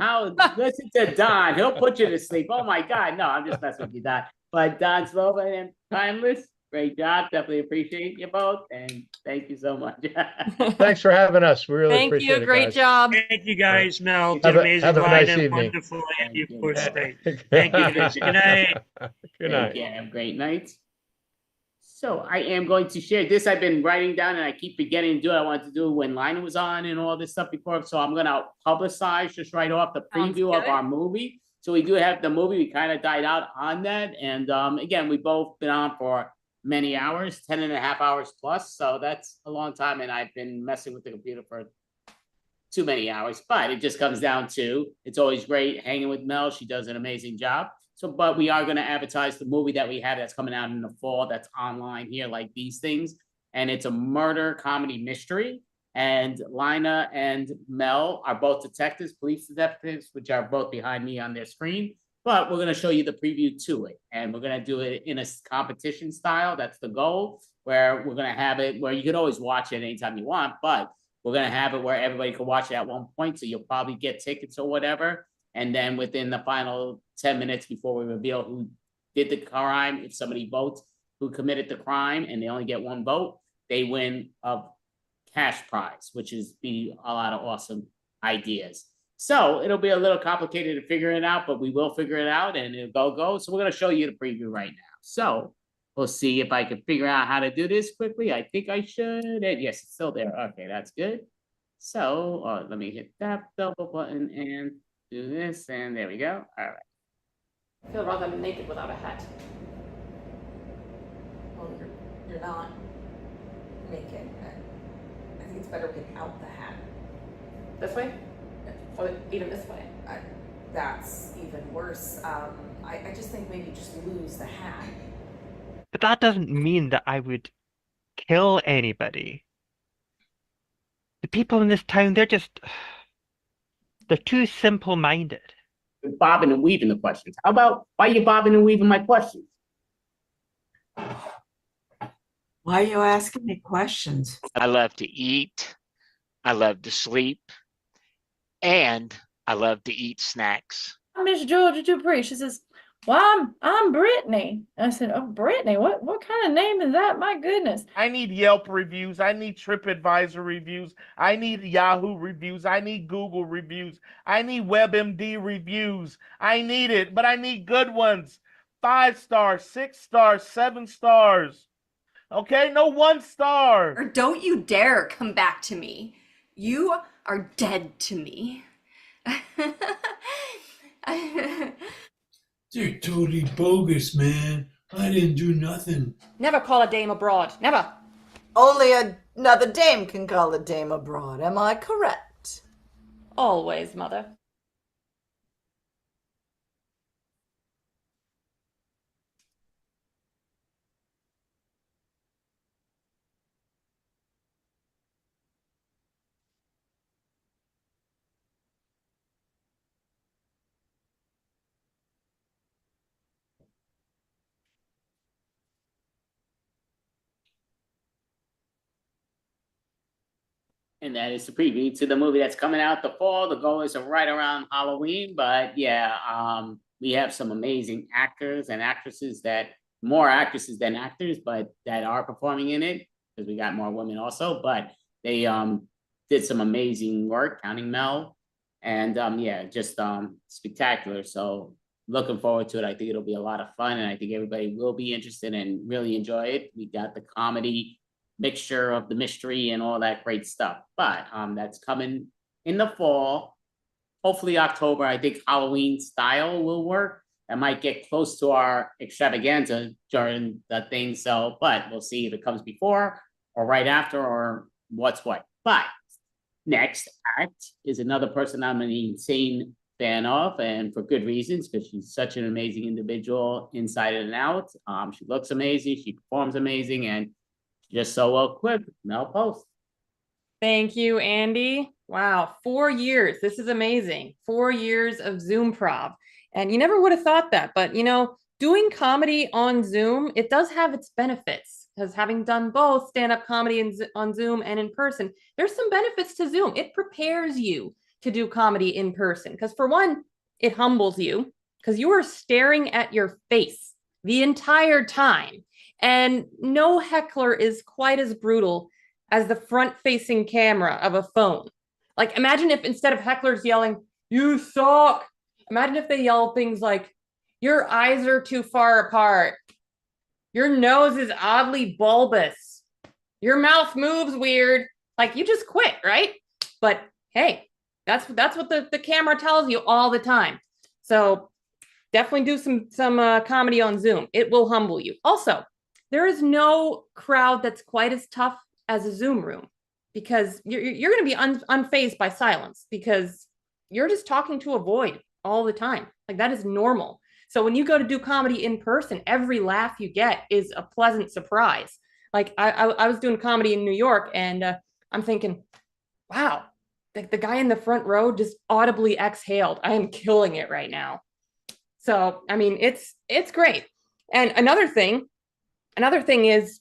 Listen to Don. He'll put you to sleep. Oh my God. No, I'm just messing with you, Don. But Don Slovin and Timeless, Great job. Definitely appreciate you both. And thank you so much. Thanks for having us. We really Thank appreciate you. it, Great guys. job. Thank you guys, Mel. Have Did a amazing. nice Lina, evening. wonderful. Andy, of you. course, Bye. great. Thank you, Tracy. Good night. Good Take night. care. Have a great night. So I am going to share this. I've been writing down and I keep forgetting to do it. I wanted to do it when Lina was on and all this stuff before. So I'm going to publicize just right off the preview of our movie. So we do have the movie. We kind of died out on that. And again, we've both been on for many hours, 10.5 hours plus. So that's a long time. And I've been messing with the computer for too many hours, but it just comes down to, it's always great hanging with Mel. She does an amazing job. So, but we are going to advertise the movie that we have that's coming out in the fall that's online here, like these things. And it's a murder comedy mystery. And Lina and Mel are both detectives, police detectives, which are both behind me on their screen. But we're going to show you the preview to it. And we're going to do it in a competition style. That's the goal, where we're going to have it where you could always watch it anytime you want, but we're going to have it where everybody can watch it at one point. So you'll probably get tickets or whatever. And then within the final 10 minutes before we reveal who did the crime, if somebody votes who committed the crime and they only get one vote, they win a cash prize, which is be a lot of awesome ideas. So it'll be a little complicated to figure it out, but we will figure it out and it'll go. So we're going to show you the preview right now. So we'll see if I can figure out how to do this quickly. I think I should. And yes, it's still there. Okay, that's good. So let me hit that double button and do this. And there we go. All right. I feel rather naked without a hat. Well, you're not naked. I think it's better without the hat. This way? Or even this way? That's even worse. I just think maybe just lose the hat. But that doesn't mean that I would kill anybody. The people in this town, they're too simple-minded. Bobbing and weaving the questions. How about, why are you bobbing and weaving my questions? Why are you asking me questions? I love to eat. I love to sleep. And I love to eat snacks. Miss Georgia Dupree. She says, well, I'm Brittany. I said, oh, Brittany, what kind of name is that? My goodness. I need Yelp reviews. I need TripAdvisor reviews. I need Yahoo reviews. I need Google reviews. I need WebMD reviews. I need it, but I need good ones. 5 stars, 6 stars, 7 stars. Okay, no 1 star. Or don't you dare come back to me. You are dead to me. They're totally bogus, man. I didn't do nothing. Never call a dame abroad. Never. Only another dame can call a dame abroad. Am I correct? Always, mother. And that is the preview to the movie that's coming out the fall. The goal is right around Halloween, but yeah, we have some amazing actors and actresses more actresses than actors, but that are performing in it because we got more women also, but they did some amazing work, counting Mel, and yeah, just spectacular. So looking forward to it. I think it'll be a lot of fun, and I think everybody will be interested and really enjoy it. We got the comedy mixture of the mystery and all that great stuff, but that's coming in the fall, hopefully October. I think Halloween style will work. That might get close to our extravaganza during the thing, so but we'll see if it comes before or right after or what's what. But next act is another person I'm an insane fan of, and for good reasons, because she's such an amazing individual inside and out. She looks amazing, she performs amazing, and just so well equipped. Mel Post. Thank you, Andy. Wow, 4 years. This is amazing. 4 years of Zoomprov. And you never would have thought that, but you know, doing comedy on Zoom, it does have its benefits, because having done both stand-up comedy on Zoom and in person, there's some benefits to Zoom. It prepares you to do comedy in person, because for one, it humbles you, because you are staring at your face the entire time. And no heckler is quite as brutal as the front-facing camera of a phone. Like, imagine if instead of hecklers yelling, "You suck," imagine if they yell things like, "Your eyes are too far apart. Your nose is oddly bulbous. Your mouth moves weird." Like, you just quit, right? But hey, that's what the camera tells you all the time. So definitely do some comedy on Zoom. It will humble you. Also, there is no crowd that's quite as tough as a Zoom room, because you're going to be unfazed by silence, because you're just talking to a void all the time. Like, that is normal. So when you go to do comedy in person, every laugh you get is a pleasant surprise. Like, I was doing comedy in New York, and I'm thinking, wow, the guy in the front row just audibly exhaled. I am killing it right now. So, I mean, it's great. And another thing is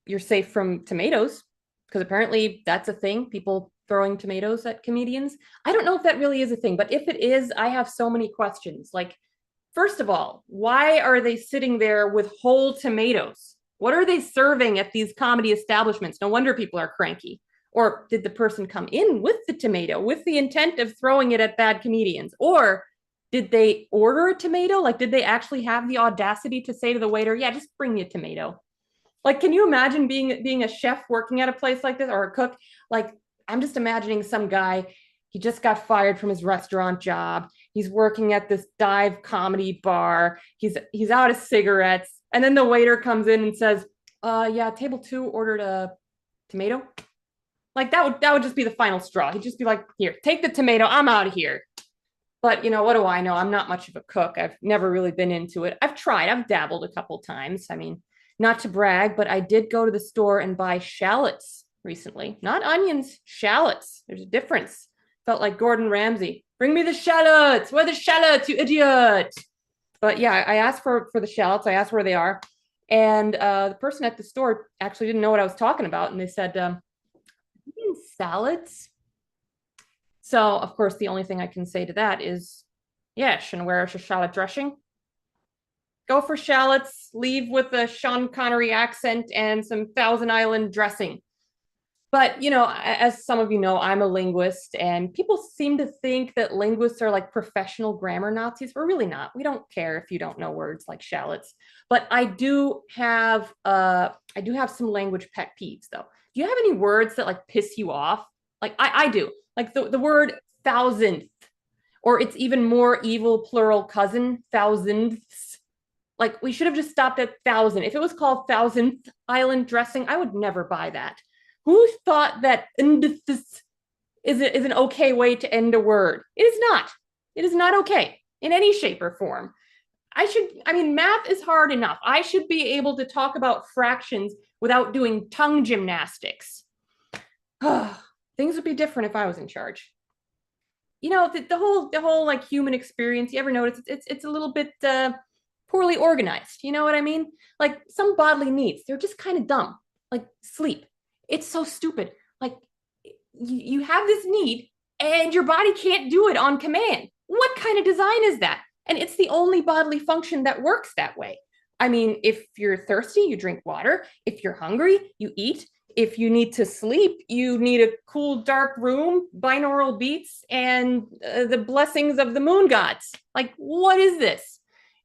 you're safe from tomatoes, because apparently that's a thing, people throwing tomatoes at comedians. I don't know if that really is a thing, but if it is, I have so many questions. Like, first of all, why are they sitting there with whole tomatoes? What are they serving at these comedy establishments? No wonder people are cranky. Or did the person come in with the tomato with the intent of throwing it at bad comedians? Or did they order a tomato? Like, did they actually have the audacity to say to the waiter, "Yeah, just bring me a tomato"? Like, can you imagine being a chef working at a place like this, or a cook? Like, I'm just imagining some guy, he just got fired from his restaurant job. He's working at this dive comedy bar. He's out of cigarettes. And then the waiter comes in and says, "Yeah, table 2 ordered a tomato." Like, that would just be the final straw. He'd just be like, "Here, take the tomato. I'm out of here." But, what do I know? I'm not much of a cook. I've never really been into it. I've tried. I've dabbled a couple times. I mean, not to brag, but I did go to the store and buy shallots recently. Not onions, shallots. There's a difference. Felt like Gordon Ramsay. "Bring me the shallots. Where are the shallots, you idiot?" But yeah, I asked for the shallots. I asked where they are. And the person at the store actually didn't know what I was talking about. And they said, "Salads?" So, of course, the only thing I can say to that is, yes, and where is your shallot dressing? Go for shallots, leave with a Sean Connery accent and some Thousand Island dressing. But, as some of you know, I'm a linguist, and people seem to think that linguists are like professional grammar Nazis. We're really not. We don't care if you don't know words like shallots. But I do have some language pet peeves, though. Do you have any words that like piss you off? Like, I do. Like the word thousandth, or its even more evil plural cousin, thousandths. Like, we should have just stopped at thousand. If it was called Thousandth Island dressing, I would never buy that. Who thought that is an okay way to end a word? It is not. It is not okay in any shape or form. Math is hard enough. I should be able to talk about fractions without doing tongue gymnastics. Things would be different if I was in charge. The whole like human experience, you ever notice it's a little bit poorly organized? You know what I mean? Like, some bodily needs, they're just kind of dumb. Like sleep. It's so stupid. Like, you have this need and your body can't do it on command. What kind of design is that? And it's the only bodily function that works that way. I mean, if you're thirsty, you drink water. If you're hungry, you eat. If you need to sleep, you need a cool, dark room, binaural beats, and the blessings of the moon gods. Like, what is this?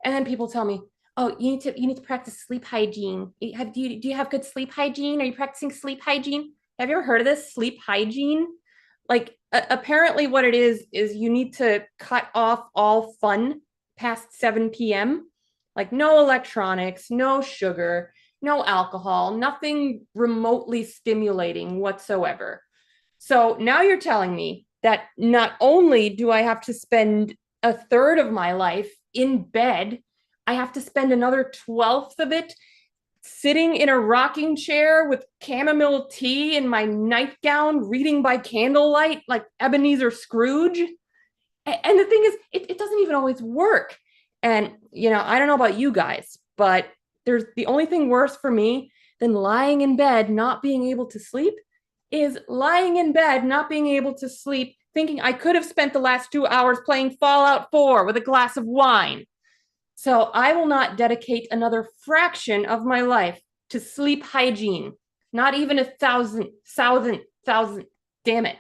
And then people tell me, "Oh, you need to practice sleep hygiene. Do you have good sleep hygiene? Are you practicing sleep hygiene?" Have you ever heard of this, sleep hygiene? Like, apparently what it is you need to cut off all fun past 7 p.m. Like, no electronics, no sugar, no alcohol, nothing remotely stimulating whatsoever. So now you're telling me that not only do I have to spend a third of my life in bed, I have to spend another 12th of it sitting in a rocking chair with chamomile tea in my nightgown, reading by candlelight like Ebenezer Scrooge. And the thing is, it doesn't even always work. And, I don't know about you guys, but there's the only thing worse for me than lying in bed, not being able to sleep, is lying in bed, not being able to sleep, thinking I could have spent the last 2 hours playing Fallout 4 with a glass of wine. So I will not dedicate another fraction of my life to sleep hygiene. Not even 1,000. Damn it.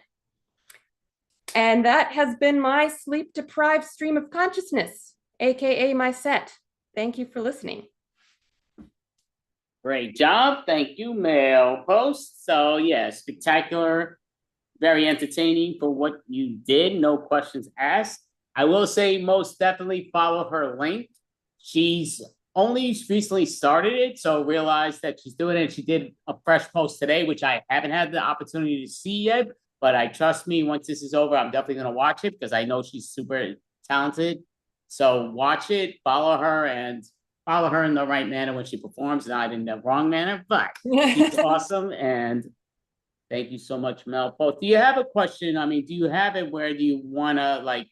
And that has been my sleep deprived stream of consciousness, AKA my set. Thank you for listening. Great job. Thank you, Mel Post. So yeah, spectacular, very entertaining for what you did. No questions asked. I will say most definitely follow her link. She's only recently started it, so realized that she's doing it. She did a fresh post today, which I haven't had the opportunity to see yet, but I trust me, once this is over, I'm definitely going to watch it because I know she's super talented. So watch it, follow her, and follow her in the right manner when she performs, not in the wrong manner, but she's awesome. And thank you so much, Mel Post. Do you have a question? I mean, do you have it where do you want to, like,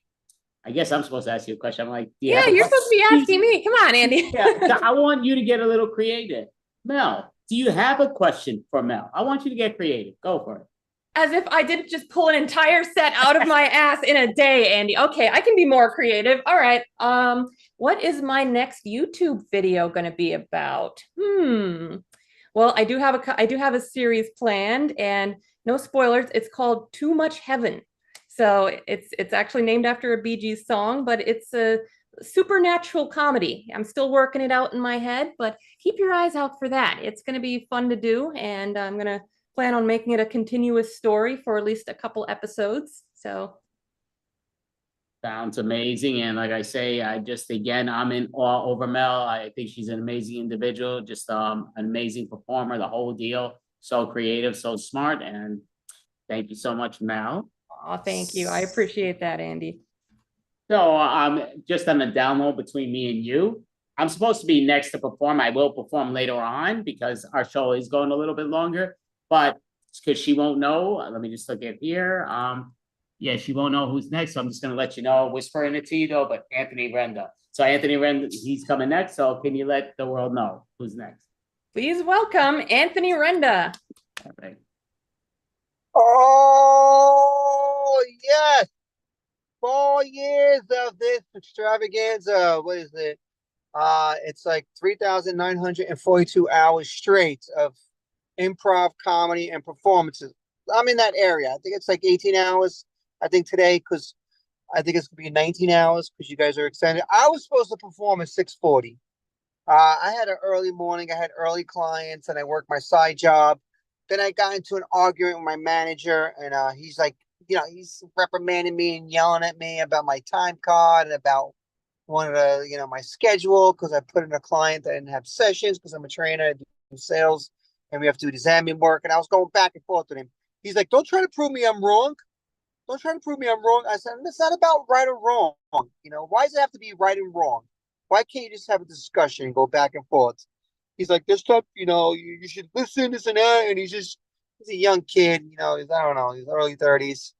I guess I'm supposed to ask you a question. I'm like, do you Yeah, have a you're supposed to be question? asking me. Come on, Andy. Yeah, I want you to get a little creative. Mel, do you have a question for Mel? I want you to get creative. Go for it. As if I didn't just pull an entire set out of my ass in a day, Andy. Okay, I can be more creative. All right. What is my next YouTube video going to be about? Well, I do have a series planned, and no spoilers. It's called Too Much Heaven. So it's actually named after a Bee Gees song, but it's a supernatural comedy. I'm still working it out in my head, but keep your eyes out for that. It's going to be fun to do, and I'm going to plan on making it a continuous story for at least a couple episodes. So sounds amazing. And like I say, I'm in awe over Mel. I think she's an amazing individual, just an amazing performer, the whole deal. So creative, so smart. And thank you so much, Mel. Oh, thank you. I appreciate that, Andy. So just on the download between me and you, I'm supposed to be next to perform. I will perform later on because our show is going a little bit longer, but because she won't know, let me just look at here. Yeah, she won't know who's next. So I'm just going to let you know, whispering it to you though, but Anthony Renda. So Anthony Renda, he's coming next. So can you let the world know who's next? Please welcome Anthony Renda. All right. Oh, yes. 4 years of this extravaganza. What is it? It's like 3,942 hours straight of improv, comedy, and performances. I'm in that area. I think it's like 18 hours. I think today, because I think it's going to be 19 hours because you guys are extended. I was supposed to perform at 6:40. I had an early morning. I had early clients, and I worked my side job. Then I got into an argument with my manager, and he's like, he's reprimanding me and yelling at me about my time card and about one of the, my schedule because I put in a client that didn't have sessions because I'm a trainer, I do sales, and we have to do this admin work. And I was going back and forth with him. He's like, don't try to prove me I'm wrong. Don't try to prove me I'm wrong. I said, it's not about right or wrong. Why does it have to be right and wrong? Why can't you just have a discussion and go back and forth? He's like, this stuff, you should listen, this and that. And he's a young kid, I don't know, he's early 30s.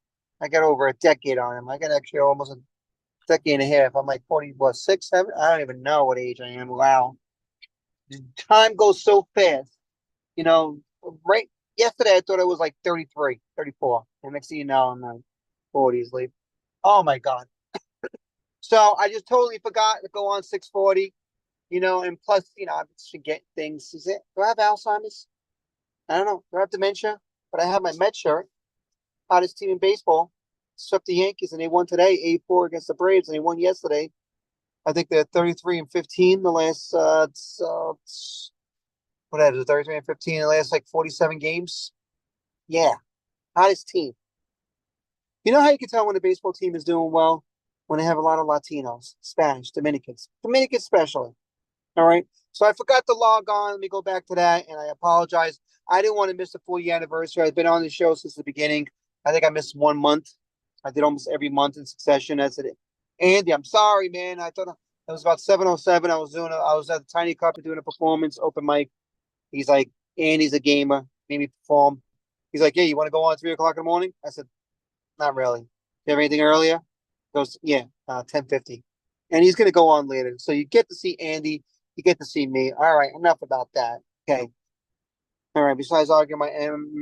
I got over a decade on him. I got actually almost a decade and a half. I'm like 40, what, 6, 7? I don't even know what age I am. Wow. Time goes so fast. Right yesterday I thought I was like 33, 34. And next thing you know, I'm like 40s late. Oh my God. So I just totally forgot to go on 6:40, and plus, I forget things. Do I have Alzheimer's? I don't know. Do I have dementia? But I have my Met shirt. Hottest team in baseball. Swept the Yankees, and they won today, 8-4 against the Braves, and they won yesterday. I think they're 33-15 the last, what is it, 33-15 the last, like, 47 games? Yeah. Hottest team. You know how you can tell when a baseball team is doing well? When they have a lot of Latinos, Spanish, Dominicans especially. All right. So I forgot to log on. Let me go back to that. And I apologize. I didn't want to miss the 40th anniversary. I've been on the show since the beginning. I think I missed 1 month. I did almost every month in succession. I said, Andy, I'm sorry, man. I thought it was about 7:07. I was at the Tiny Carpet doing a performance, open mic. He's like, Andy's a gamer. Made me perform. He's like, yeah, you want to go on at 3 o'clock in the morning? I said, not really. Do you have anything earlier? He goes, yeah, 10:50. And he's going to go on later. So you get to see Andy. You get to see me. All right, enough about that. Okay. All right, besides arguing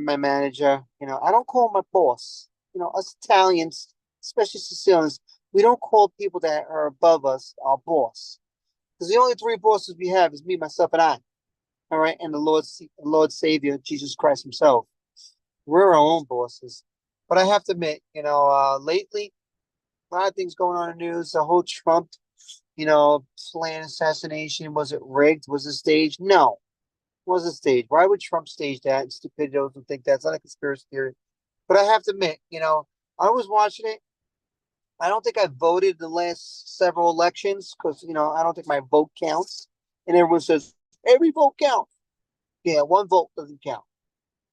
my manager, I don't call him my boss. Us Italians, especially Sicilians, we don't call people that are above us our boss. Because the only three bosses we have is me, myself, and I. All right, and the Lord Savior, Jesus Christ Himself. We're our own bosses. But I have to admit, lately, a lot of things going on in the news. The whole Trump, planned assassination. Was it rigged? Was it staged? No, it wasn't staged. Why would Trump stage that? And stupidity doesn't think that's not a conspiracy theory. But I have to admit, I was watching it. I don't think I voted the last several elections because, I don't think my vote counts. And everyone says, every vote counts. Yeah, one vote doesn't count.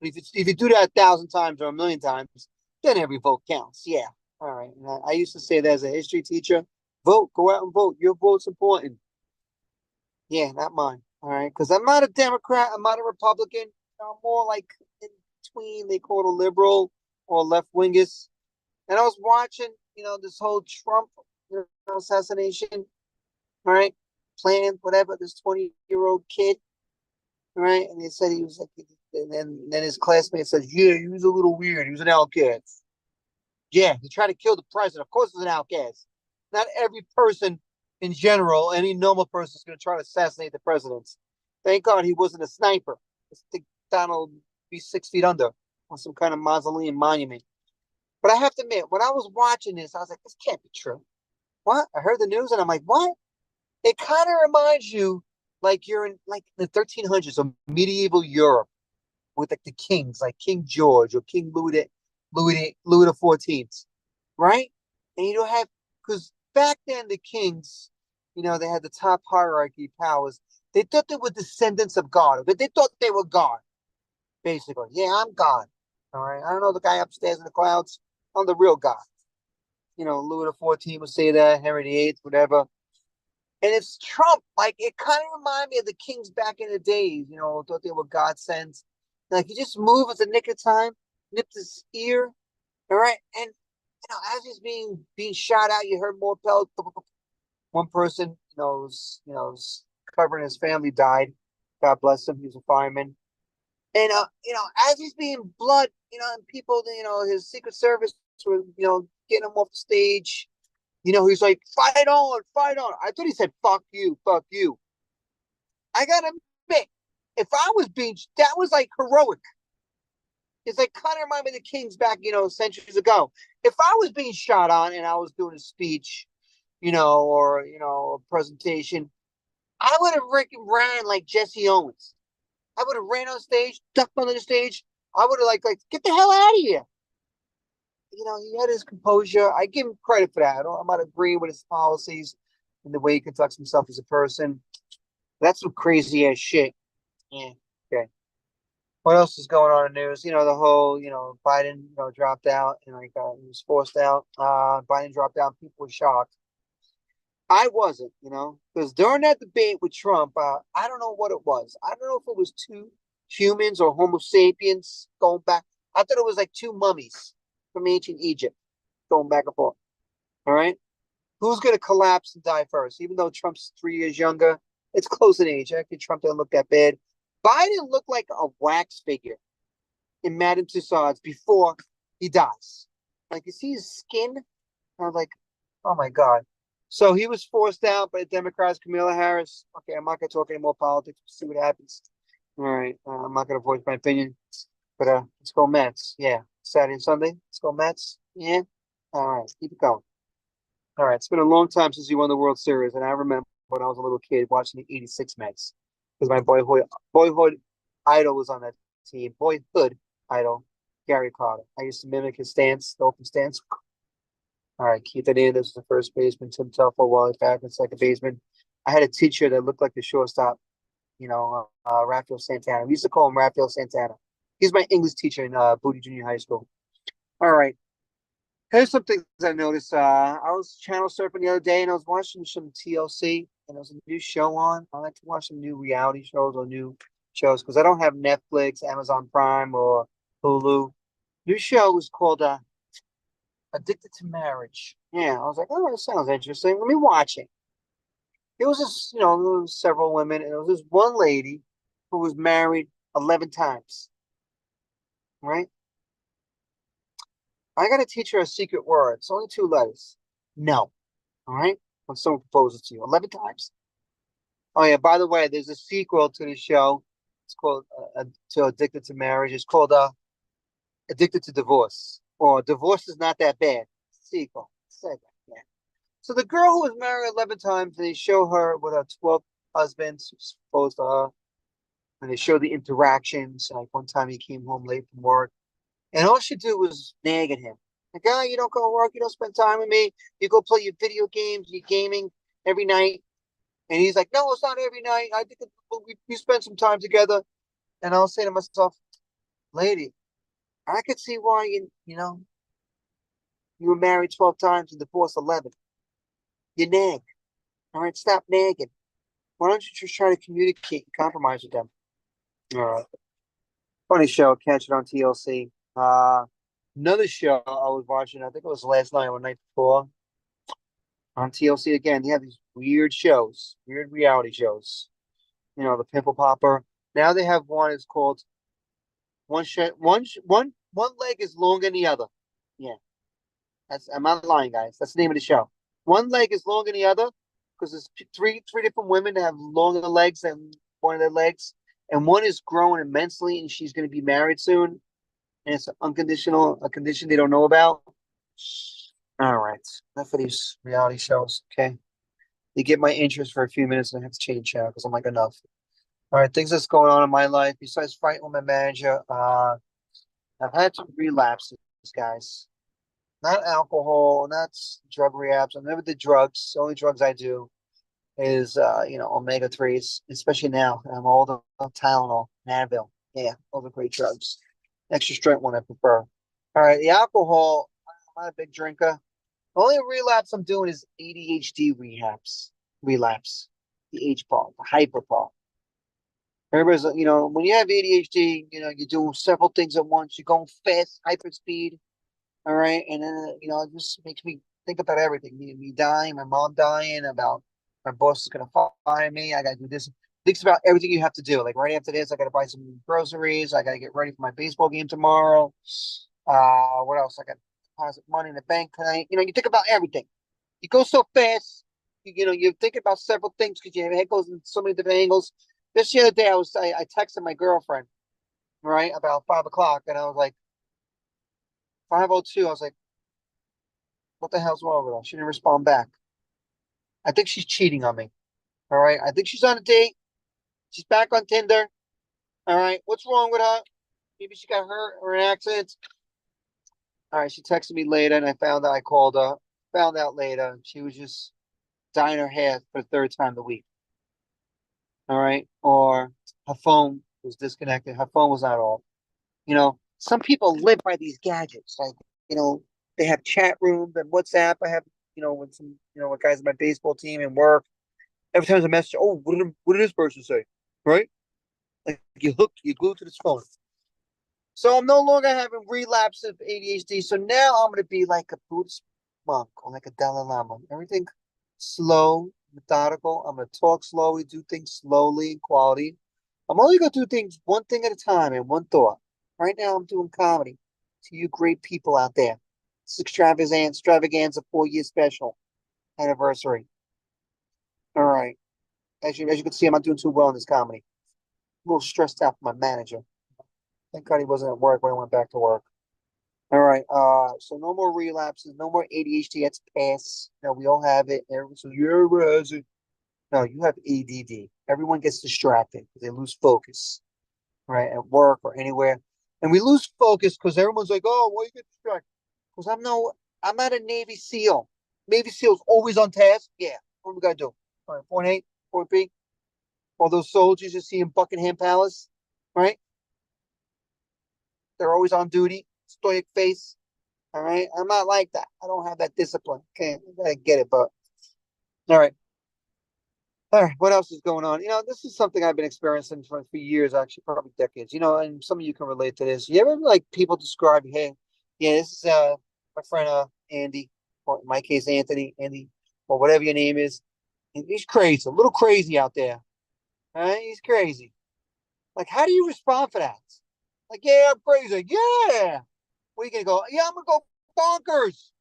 But if you do that 1,000 times or 1,000,000 times, then every vote counts. Yeah. All right. And I used to say that as a history teacher. Vote. Go out and vote. Your vote's important. Yeah, not mine. All right. Because I'm not a Democrat. I'm not a Republican. I'm more like in between. They call it a liberal or left wingist. And I was watching, this whole Trump assassination, all right, planned, whatever, this 20-year-old kid, all right, and they said he was like, and then his classmate says, yeah, he was a little weird. He was an outcast. Yeah, he tried to kill the president. Of course, he was an outcast. Not every person in general, any normal person is going to try to assassinate the president. Thank God he wasn't a sniper. I think Donald would be 6 feet under on some kind of mausoleum monument. But I have to admit, when I was watching this, I was like, this can't be true. What? I heard the news and I'm like, what? It kind of reminds you like you're in like the 1300s or medieval Europe with like the kings, like King George or King Louis the 14th, right? And you don't have, because back then the kings, they had the top hierarchy powers. They thought they were descendants of God, but they thought they were God, basically. Yeah, I'm God. All right. I don't know the guy upstairs in the clouds. I'm the real God. Louis the 14th would say that, Henry the 8th, whatever. And it's Trump. Like, it kind of reminded me of the kings back in the days, thought they were God sent. Like, he just moved at the nick of time, nipped his ear, all right? And, as he's being shot out, you heard more pellets. One person, was covering his family died. God bless him. He was a fireman. And, as he's being blood, and people, his Secret Service were, getting him off the stage. He's like, fight on, fight on. I thought he said, fuck you, fuck you. I gotta admit, if I was that was like heroic. It's like kind of remind me of the Kings back, centuries ago. If I was being shot on and I was doing a speech, or, a presentation, I would have ran like Jesse Owens. I would have ran on stage, ducked under the stage. I would have like, get the hell out of here. He had his composure. I give him credit for that. I'm not agreeing with his policies and the way he conducts himself as a person. That's some crazy ass shit. Yeah. Okay. What else is going on in the news? The whole, Biden, dropped out and he was forced out. Biden dropped out. People were shocked. I wasn't, because during that debate with Trump, I don't know what it was. I don't know if it was two humans or Homo sapiens going back. I thought it was like two mummies from ancient Egypt going back and forth. All right. Who's going to collapse and die first? Even though Trump's 3 years younger, it's close in age. Actually, Trump doesn't look that bad. Biden looked like a wax figure in Madame Tussauds before he dies. Like, you see his skin? I was like, oh my God. So he was forced out by the Democrats, Kamala Harris. Okay, I'm not going to talk any more politics. We'll see what happens. All right. I'm not going to voice my opinion. But let's go Mets. Yeah. Saturday and Sunday. Let's go Mets. Yeah. All right. Keep it going. All right. It's been a long time since you won the World Series. And I remember when I was a little kid watching the 86 Mets. Because my boyhood idol was on that team. Boyhood idol, Gary Carter. I used to mimic his stance, the open stance. All right. Keith Hernandez was the first baseman. Tim Tufo, Wally Packard, second baseman. I had a teacher that looked like the shortstop, Rafael Santana. We used to call him Rafael Santana. He's my English teacher in Booty Junior High School. All right. Here's some things I noticed. I was channel surfing the other day and I was watching some TLC and there was a new show on. I like to watch some new reality shows or new shows because I don't have Netflix, Amazon Prime, or Hulu. New show was called Addicted to Marriage. Yeah, I was like, oh, that sounds interesting. Let me watch it. It was just, there was several women and there was this one lady who was married 11 times. Right? I got to teach her a secret word. It's only 2 letters. No. All right? When someone proposes to you 11 times. Oh yeah, by the way, there's a sequel to the show. It's called to Addicted to Marriage. It's called Addicted to Divorce, or Divorce is Not That Bad. Sequel. Second, yeah. So the girl who was married 11 times, and they show her with her 12 husbands supposed to her, and they show the interactions. Like one time he came home late from work, and all she did was nag at him. Like, guy, you don't go to work, you don't spend time with me, you go play your video games, you're gaming every night. And he's like, no, it's not every night. I think we spend some time together. And I'll say to myself, lady, I could see why you were married 12 times and divorced 11. You nag. All right, stop nagging. Why don't you just try to communicate and compromise with them? All right. Funny show. Catch it on TLC. Another show I was watching, I think it was last night or the night before, on TLC again. They have these weird shows, weird reality shows. The Pimple Popper. Now they have one. It's called one leg is longer than the other. Yeah, I'm not lying, guys. That's the name of the show. One leg is longer than the other because there's three different women that have longer legs than one of their legs, and one is growing immensely, and she's going to be married soon, and it's a condition they don't know about. All right, enough of these reality shows. Okay, they get my interest for a few minutes, and I have to change channel because I'm like enough. All right, things that's going on in my life besides fighting with my manager. I've had some relapses, guys. Not alcohol, not drug rehabs. I never did drugs. The only drugs I do is omega threes, especially now. I'm older. Tylenol, Advil. Yeah, those are great drugs. Extra strength one I prefer. All right, the alcohol. I'm not a big drinker. The only relapse I'm doing is ADHD relapse. The H part, the hyper part. Everybody's, when you have ADHD, you're doing several things at once. You're going fast, hyper speed. All right. And then, it just makes me think about everything. Me dying, my mom dying, about my boss is going to fire me. I got to do this. Thinks about everything you have to do. Like right after this, I got to buy some groceries. I got to get ready for my baseball game tomorrow. What else? I got to deposit money in the bank tonight. You think about everything. You go so fast. You're thinking about several things because your head goes in so many different angles. Just the other day, I texted my girlfriend, right, about 5 o'clock, and I was like, 5:02. I was like, what the hell's wrong with her? She didn't respond back. I think she's cheating on me. All right. I think she's on a date. She's back on Tinder. All right. What's wrong with her? Maybe she got hurt or an accident. All right. She texted me later, and I found out I called her. Found out later she was just dyeing her hair for the third time the week. All right. Or her phone was disconnected. Her phone was not off. Some people live by these gadgets. Like, they have chat rooms and WhatsApp. I have, with some, with guys in my baseball team and work. Every time there's a message, oh, what did this person say? Right? Like you're glued to this phone. So I'm no longer having relapse of ADHD. So now I'm going to be like a Buddhist monk or like a Dalai Lama. Everything slow, methodical. I'm going to talk slowly, do things slowly and quality. I'm only going to do things one thing at a time and one thought. Right now I'm doing comedy to you great people out there. It's Extravaganza 4-year special anniversary. All right. As you can see, I'm not doing too well in this comedy. A little stressed out for my manager. Thank God he wasn't at work when I went back to work. All right. So no more relapses, no more ADHD. That's pass. We all have it. Everyone says, yeah, has it. No, you have ADD. Everyone gets distracted because they lose focus, right? At work or anywhere. And we lose focus because everyone's like, oh, why you get distracted? Because I'm not a Navy SEAL. Navy SEAL's always on task. Yeah. What do we got to do? All right, point A, point B. All those soldiers you see in Buckingham Palace, right? They're always on duty, stoic face. All right. I'm not like that. I don't have that discipline. Okay. I gotta get it, but all right. All right, what else is going on? This is something I've been experiencing for years, actually, probably decades. And some of you can relate to this. You ever like people describe, hey, yeah, this is my friend Andy, or in my case Andy, or whatever your name is. And he's crazy, a little crazy out there. All right, he's crazy. Like, how do you respond for that? Like, yeah, I'm crazy. Yeah. What are you gonna go? Yeah, I'm gonna go bonkers.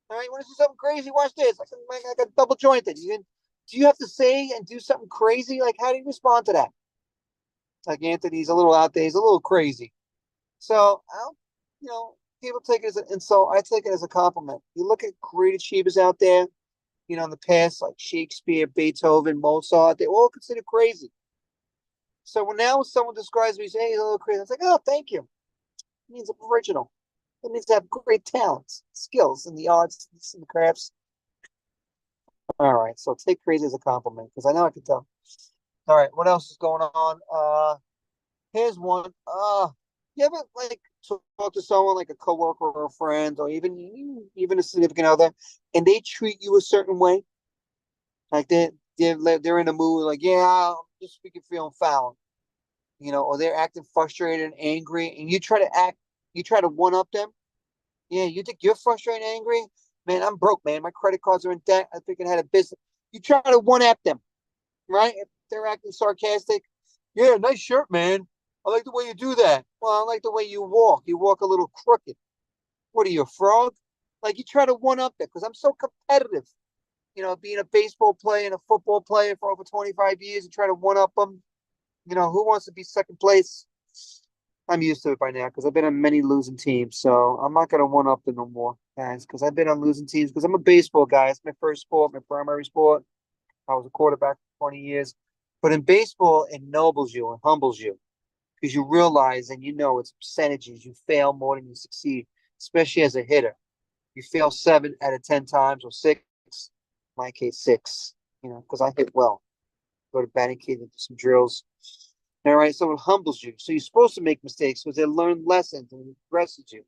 All right, you want to see something crazy? Watch this. I got double jointed. You can do you have to say and do something crazy? Like, how do you respond to that? Like Anthony's a little out there. He's a little crazy. So, people take it as an insult. I take it as a compliment. You look at great achievers out there, in the past, like Shakespeare, Beethoven, Mozart, they all considered crazy. So when someone describes me, say, hey, he's a little crazy, I was like, oh, thank you. It means I'm original. It means I have great talents, skills in the arts, and the crafts. All right, so take crazy as a compliment, because I know I can tell. All right, what else is going on? Here's one. You ever talk to someone like a coworker or a friend, or even a significant other, and they treat you a certain way? Like they're in a mood, like, yeah, I'm just speaking feeling foul, or they're acting frustrated and angry, and you try to one up them. Yeah, you think you're frustrated and angry? Man, I'm broke, man. My credit cards are in debt. I think I had a business. You try to one up them, right? If they're acting sarcastic, yeah, nice shirt, man. I like the way you do that. Well, I like the way you walk. You walk a little crooked. What are you, a frog? Like, you try to one up that because I'm so competitive. Being a baseball player and a football player for over 25 years and try to one up them. Who wants to be second place? I'm used to it by now because I've been on many losing teams. So I'm not going to one up them no more, guys, because I've been on losing teams because I'm a baseball guy. It's my first sport, my primary sport. I was a quarterback for 20 years. But in baseball, it ennobles you and humbles you because you realize and it's percentages. You fail more than you succeed, especially as a hitter. You fail 7 out of 10 times or 6. In my case, 6, because I hit well. Go to batting cage and do some drills. All right, so it humbles you. So you're supposed to make mistakes because they learn lessons and it progresses you.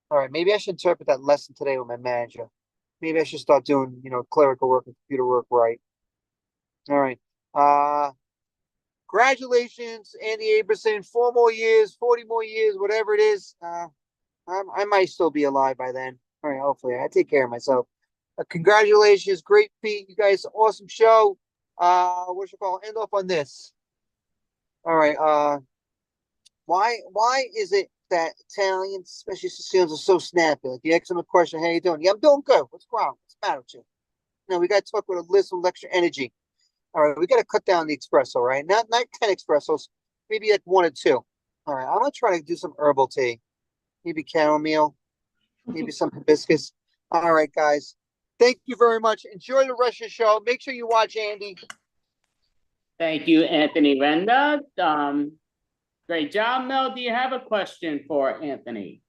All right, maybe I should interpret that lesson today with my manager. Maybe I should start doing, clerical work and computer work right. All right. Congratulations, Andy Aberson. 4 more years, 40 more years, whatever it is. I might still be alive by then. All right, hopefully. I take care of myself. Congratulations, great feat. You guys, awesome show. What should I call? End off on this. All right. Why is it that Italians, especially Sicilians, are so snappy? Like you ask them a question, how you doing? Yeah, I'm doing good. What's wrong? What's the matter with you? No, we got to talk with a little extra energy. All right, we got to cut down the espresso, right? Not 10 espressos, maybe like 1 or 2. All right, I'm gonna try to do some herbal tea, maybe chamomile, maybe some hibiscus. All right, guys, thank you very much. Enjoy the rest of the show. Make sure you watch Andy. Thank you, Anthony Renda. Great job, Mel. Do you have a question for Anthony?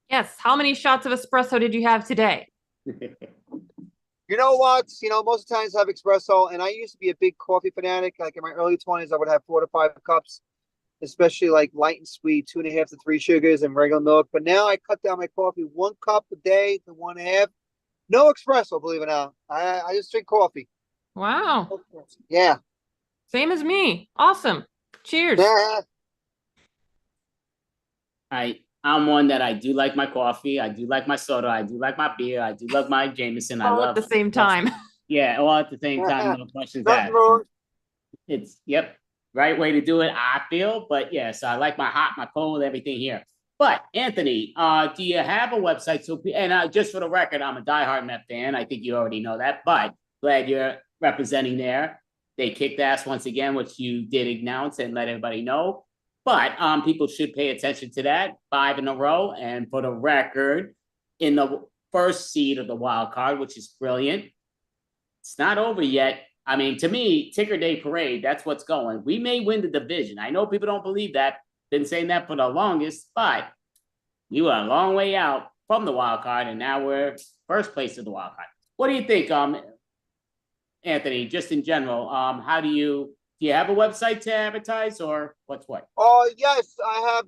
Yes. How many shots of espresso did you have today? You know what? Most of the times I have espresso, and I used to be a big coffee fanatic. Like in my early 20s, I would have 4 to 5 cups, especially like light and sweet, 2.5 to 3 sugars and regular milk. But now I cut down my coffee 1 cup a day to 1.5. No espresso, believe it or not. I just drink coffee. Wow. Yeah. Same as me. Awesome. Cheers. I'm one that I do like my coffee. I do like my soda. I do like my beer. I do love my Jameson. All at the same time. Yeah, all at the same time. No questions asked. It's right way to do it. I feel, but yeah. So I like my hot, my cold, everything here. But Anthony, do you have a website? So and just for the record, I'm a diehard Met fan. I think you already know that, but glad you're representing there. They kicked ass once again, which you did announce and let everybody know. But people should pay attention to that. 5 in a row. And for the record, in the first seed of the wild card, which is brilliant. It's not over yet. I mean, to me, Ticker Day Parade, that's what's going. We may win the division. I know people don't believe that. Been saying that for the longest, but we were a long way out from the wild card, and now we're first place of the wild card. What do you think, Anthony, just in general? How do you have a website to advertise, or what's what? Oh yes, I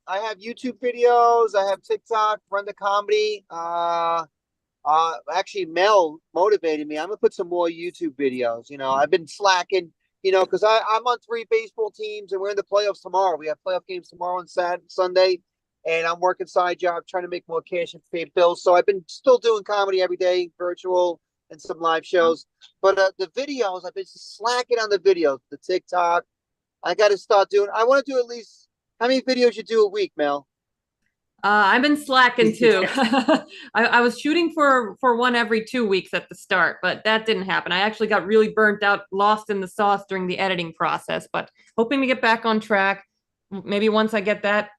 have YouTube videos. I have TikTok, Brenda Comedy. Actually, Mel motivated me. I'm gonna put some more YouTube videos. I've been slacking. Because I'm on 3 baseball teams and we're in the playoffs tomorrow. We have playoff games tomorrow and Sunday, and I'm working side job trying to make more cash and pay bills. So I've been still doing comedy every day, virtual and some live shows. But the videos, I've been slacking on the videos, the TikTok. I got to start doing. I want to do at least how many videos you do a week, Mel? I've been slacking too. I was shooting for one every 2 weeks at the start, but that didn't happen. I actually got really burnt out, lost in the sauce during the editing process, but hoping to get back on track. Maybe once I get that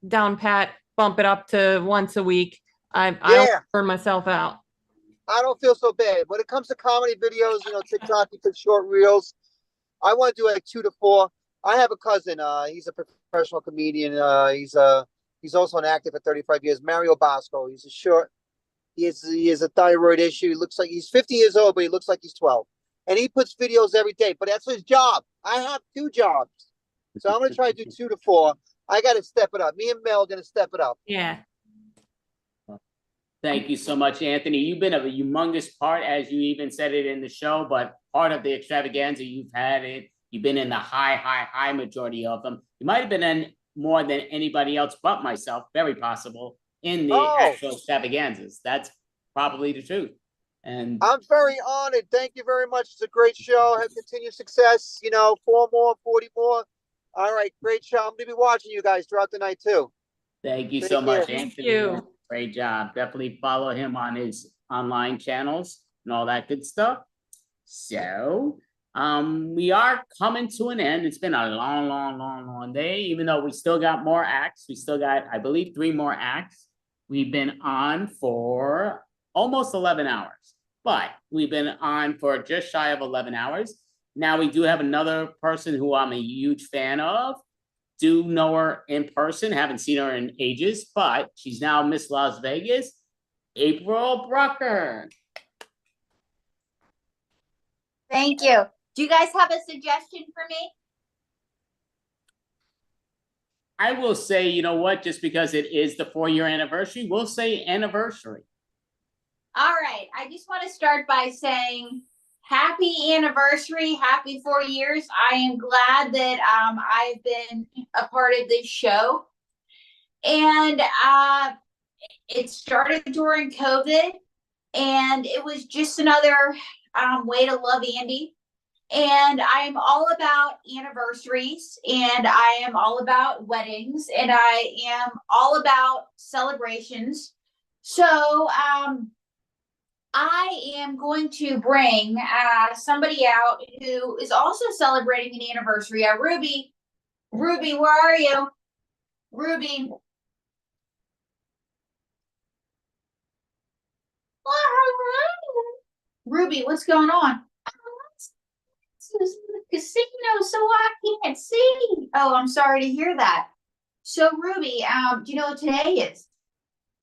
down pat, bump it up to once a week. I don't burn myself out. I don't feel so bad. When it comes to comedy videos, you know, TikTok, you put short reels. I want to do like 2 to 4. I have a cousin. He's a professional comedian. He's also an actor for 35 years. Mario Bosco. He's a short. He has a thyroid issue. He looks like he's 50 years old, but he looks like he's 12. And he puts videos every day. But that's his job. I have 2 jobs, so I'm gonna try to do 2 to 4. I got to step it up. Me and Mel are gonna step it up. Yeah. Thank you so much, Anthony. You've been a humongous part, as you even said it in the show, but part of the extravaganza, you've had it. You've been in the high majority of them. You might have been in more than anybody else but myself, very possible, in the actual extravaganzas. That's probably the truth. And I'm very honored. Thank you very much. It's a great show. Have continued success. You know, 4 more, 40 more. All right, great show. I'm gonna be watching you guys throughout the night too. thank you Take so much, care. Anthony. Great job. Definitely follow him on his online channels and all that good stuff. So, we are coming to an end. It's been a long day, even though we still got more acts. We still got, I believe, 3 more acts. We've been on for almost 11 hours, but we've been on for just shy of 11 hours. Now we do have another person who I'm a huge fan of. Do know her in person, haven't seen her in ages, but she's now Miss Las Vegas, April Brucker. Thank you. Do you guys have a suggestion for me? I will say, you know what, just because it is the 4-year anniversary, we'll say anniversary. All right. I just want to start by saying happy anniversary, happy 4 years. I am glad that I've been a part of this show. And it started during COVID, and it was just another way to love Andy. And I am all about anniversaries, and I am all about weddings, and I am all about celebrations. So I am going to bring somebody out who is also celebrating an anniversary. Ruby, where are you? Ruby. Ruby, what's going on? This is the casino, so I can't see. Oh, I'm sorry to hear that. So, Ruby, do you know what today is?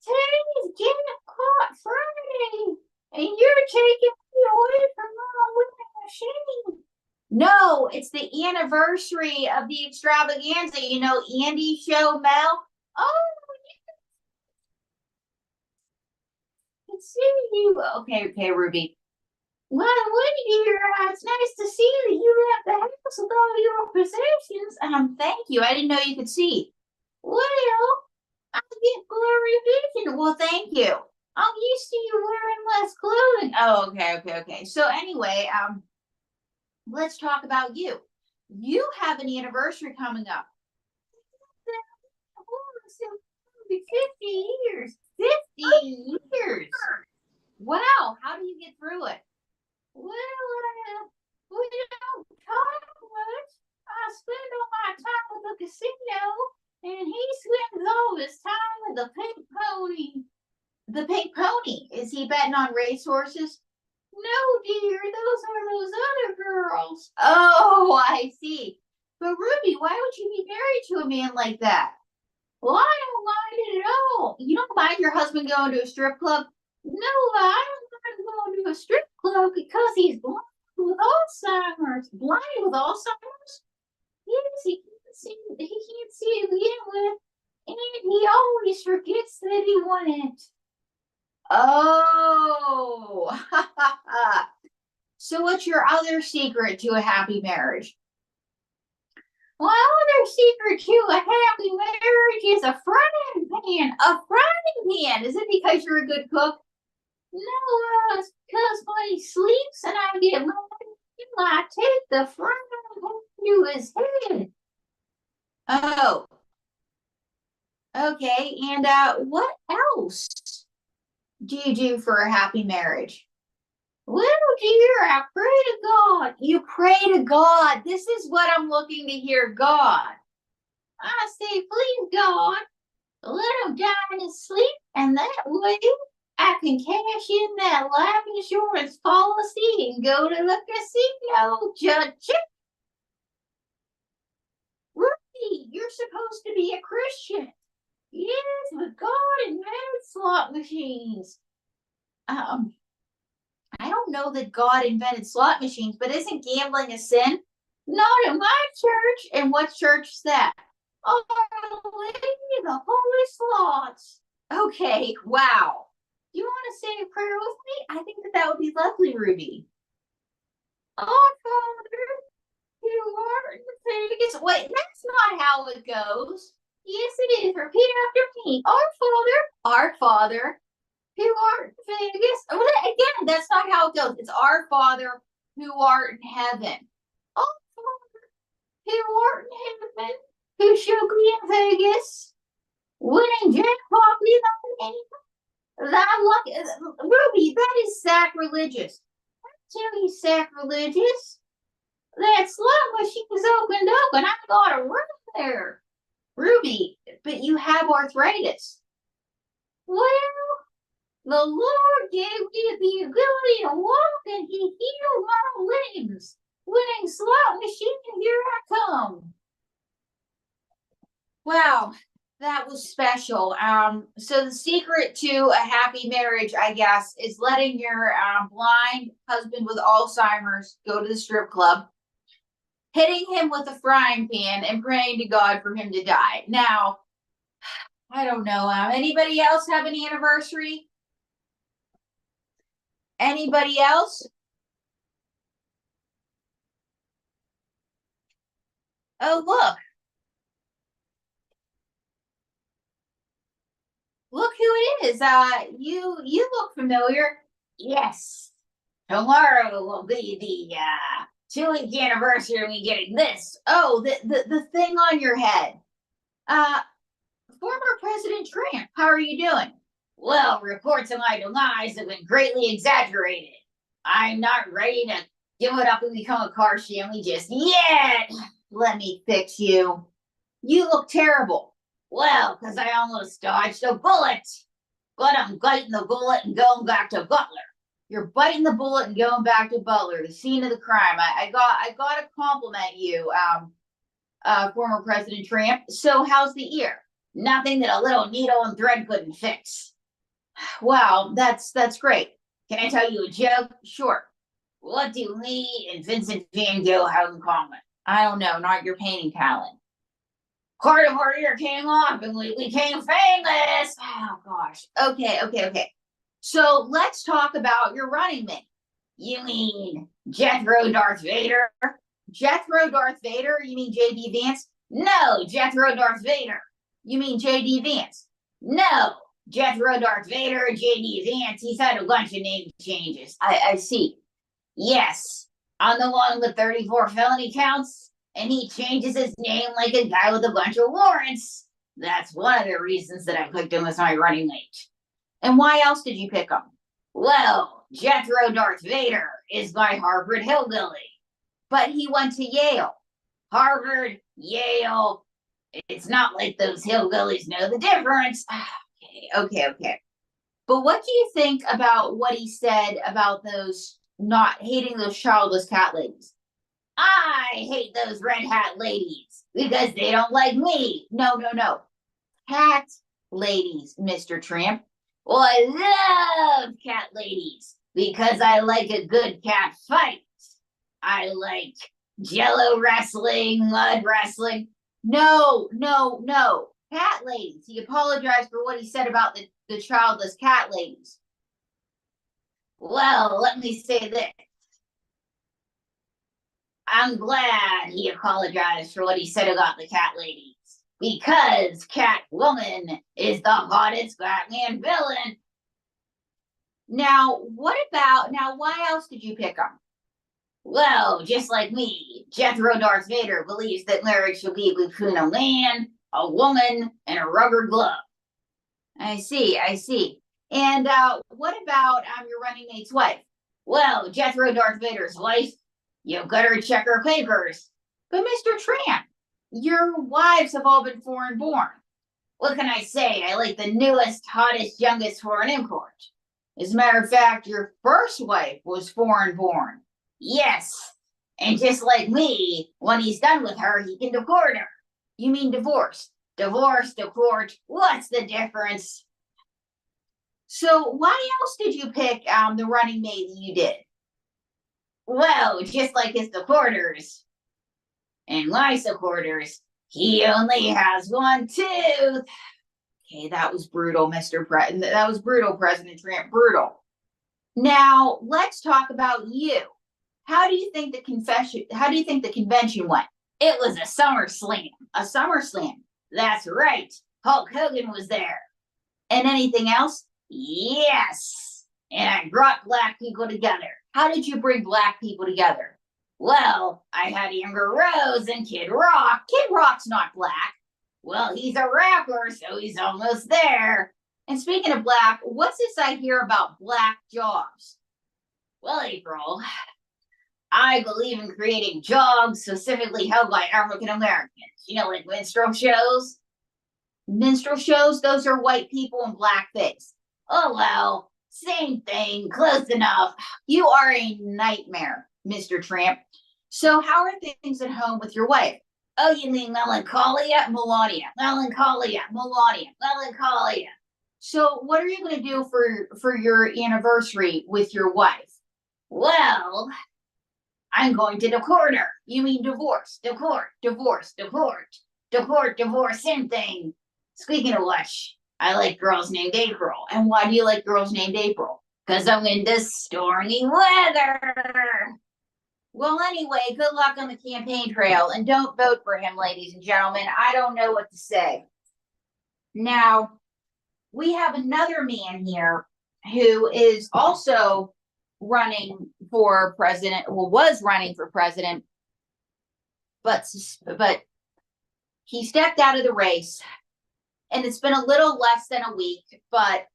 Today is Jackpot Friday, and you're taking me away from my winning machine. No, it's the anniversary of the extravaganza. You know, Andy show, Mel. Oh, I can see you. Okay, Ruby. Well, dear, it's nice to see that you have the house with all your possessions. Thank you. I didn't know you could see. Well, I get blurry vision. Well, thank you. I'm used to you wearing less clothing. Oh, okay. So anyway, let's talk about you. You have an anniversary coming up. 50 years. 50 years. Wow, how do you get through it? Well, we don't talk much. I spend all my time with the casino, and he spends all his time with the pink pony. The pink pony? Is he betting on racehorses? No, dear, those other girls. Oh, I see. But Ruby, why would you be married to a man like that? Well, I don't mind it at all. You don't mind your husband going to a strip club? No, I don't mind going to a strip club because he's blind with Alzheimer's. Blind with Alzheimer's? Yes, he can't see to begin with. And he always forgets that he went. Oh, so what's your other secret to a happy marriage? Well, other secret to a happy marriage is a frying pan. A frying pan. Is it because you're a good cook? No, it's because when he sleeps and I get mad, I take the frying pan to his head. Oh. Okay, and what else do you do for a happy marriage? Well, dear, I pray to God. You pray to God. This is what I'm looking to hear, God. I say, please, God, let him die in his sleep, and that way I can cash in that life insurance policy and go to the casino, Judge. Rudy, you're supposed to be a Christian. Yes, but God invented slot machines. I don't know that God invented slot machines, but isn't gambling a sin? Not in my church. And what church is that? Our Lady of the Holy Slots. Okay, wow. Do you want to say a prayer with me? I think that would be lovely, Ruby. Our Father, who art in Vegas. Wait, that's not how it goes. Yes, it is. Repeat after me. Our Father, who art in Vegas. Again, that's not how it goes. It's our Father who art in heaven. Our Father who art in heaven, who shall be in Vegas, winning jackpot with Ruby, that is sacrilegious. I tell you, sacrilegious. That slot machine's opened up and I got a room there. Ruby, but you have arthritis. Well, the Lord gave me the ability to walk and he healed my limbs. Winning slot machine, here I come. Wow, that was special. So the secret to a happy marriage, I guess, is letting your blind husband with Alzheimer's go to the strip club, hitting him with a frying pan, and praying to God for him to die. Now, I don't know. Anybody else have an anniversary? Anybody else? Oh, look. Look who it is. You look familiar. Yes. Tomorrow will be the 2-week anniversary of me getting this. Oh, the thing on your head. Former President Trump, how are you doing? Well, reports of my demise have been greatly exaggerated. I'm not ready to give it up and become a car Shanley just yet. Let me fix you. You look terrible. Well, because I almost dodged a bullet. But I'm biting the bullet and going back to Butler. You're biting the bullet and going back to Butler, the scene of the crime. I got to compliment you, former President Trump. So how's the ear? Nothing that a little needle and thread couldn't fix. Wow, that's great. Can I tell you a joke? Sure. What do me and Vincent Van Gogh have in common? I don't know, not your painting talent. Part of our ear came off and we became famous. Oh gosh. Okay. So let's talk about your running mate. You mean Jethro Darth Vader? Jethro Darth Vader? You mean J.D. Vance? No, Jethro Darth Vader. You mean J.D. Vance? No, Jethro Darth Vader and J.D. Vance. He's had a bunch of name changes. I see. Yes, I'm the one with 34 felony counts, and he changes his name like a guy with a bunch of warrants. That's one of the reasons that I picked him as my running mate. And why else did you pick him? Well, Jethro Darth Vader is my Harvard hillbilly, but he went to Yale. Harvard, Yale. It's not like those hillbillies know the difference. Okay. But what do you think about what he said about those not hating those childless cat ladies? I hate those red hat ladies because they don't like me. No. Cat ladies, Mr. Tramp. Well, I love cat ladies because I like a good cat fight. I like jello wrestling, mud wrestling. No. Cat ladies. He apologized for what he said about the childless cat ladies. Well, let me say this. I'm glad he apologized for what he said about the cat ladies. Because Catwoman is the hottest Batman villain. Now, why else did you pick him? Well, just like me, Jethro Darth Vader believes that marriage should be between a man a woman in a rubber glove. I see, I see. And what about your running mate's wife? Well, Jethro Darth Vader's wife, you better check her papers. But Mr. Tramp, your wives have all been foreign born. What can I say? I like the newest, hottest, youngest foreign import. As a matter of fact, your first wife was foreign born. Yes. And just like me, when he's done with her, he can deport her. You mean divorce? Divorce, deport, what's the difference? So why else did you pick the running mate that you did? Well, just like his supporters. And my supporters, he only has one tooth. Okay, that was brutal, that was brutal, President Trump, brutal. Now, let's talk about you. How do you think the convention went? It was a SummerSlam. A SummerSlam. That's right. Hulk Hogan was there. And anything else? Yes. And I brought black people together. How did you bring black people together? Well, I had Amber Rose and Kid Rock. Kid Rock's not black. Well, he's a rapper, so he's almost there. And speaking of black, what's this I hear about black jobs? Well, April, I believe in creating jobs specifically held by African Americans. You know, like minstrel shows? Minstrel shows, those are white people in blackface. Oh, well, same thing, close enough. You are a nightmare, Mr. Tramp. So how are things at home with your wife? Oh, you mean Melancholia? Melania. Melancholia, Melania, Melancholia. So what are you going to do for your anniversary with your wife? Well, I'm going to deport her. You mean divorce, deport, divorce, deport, deport, divorce, same thing. Speaking of which, I like girls named April. And why do you like girls named April? Because I'm into stormy weather. Well, anyway, good luck on the campaign trail. And don't vote for him, ladies and gentlemen. I don't know what to say. Now, we have another man here who is also running for president, well, was running for president, but he stepped out of the race. And it's been a little less than a week, but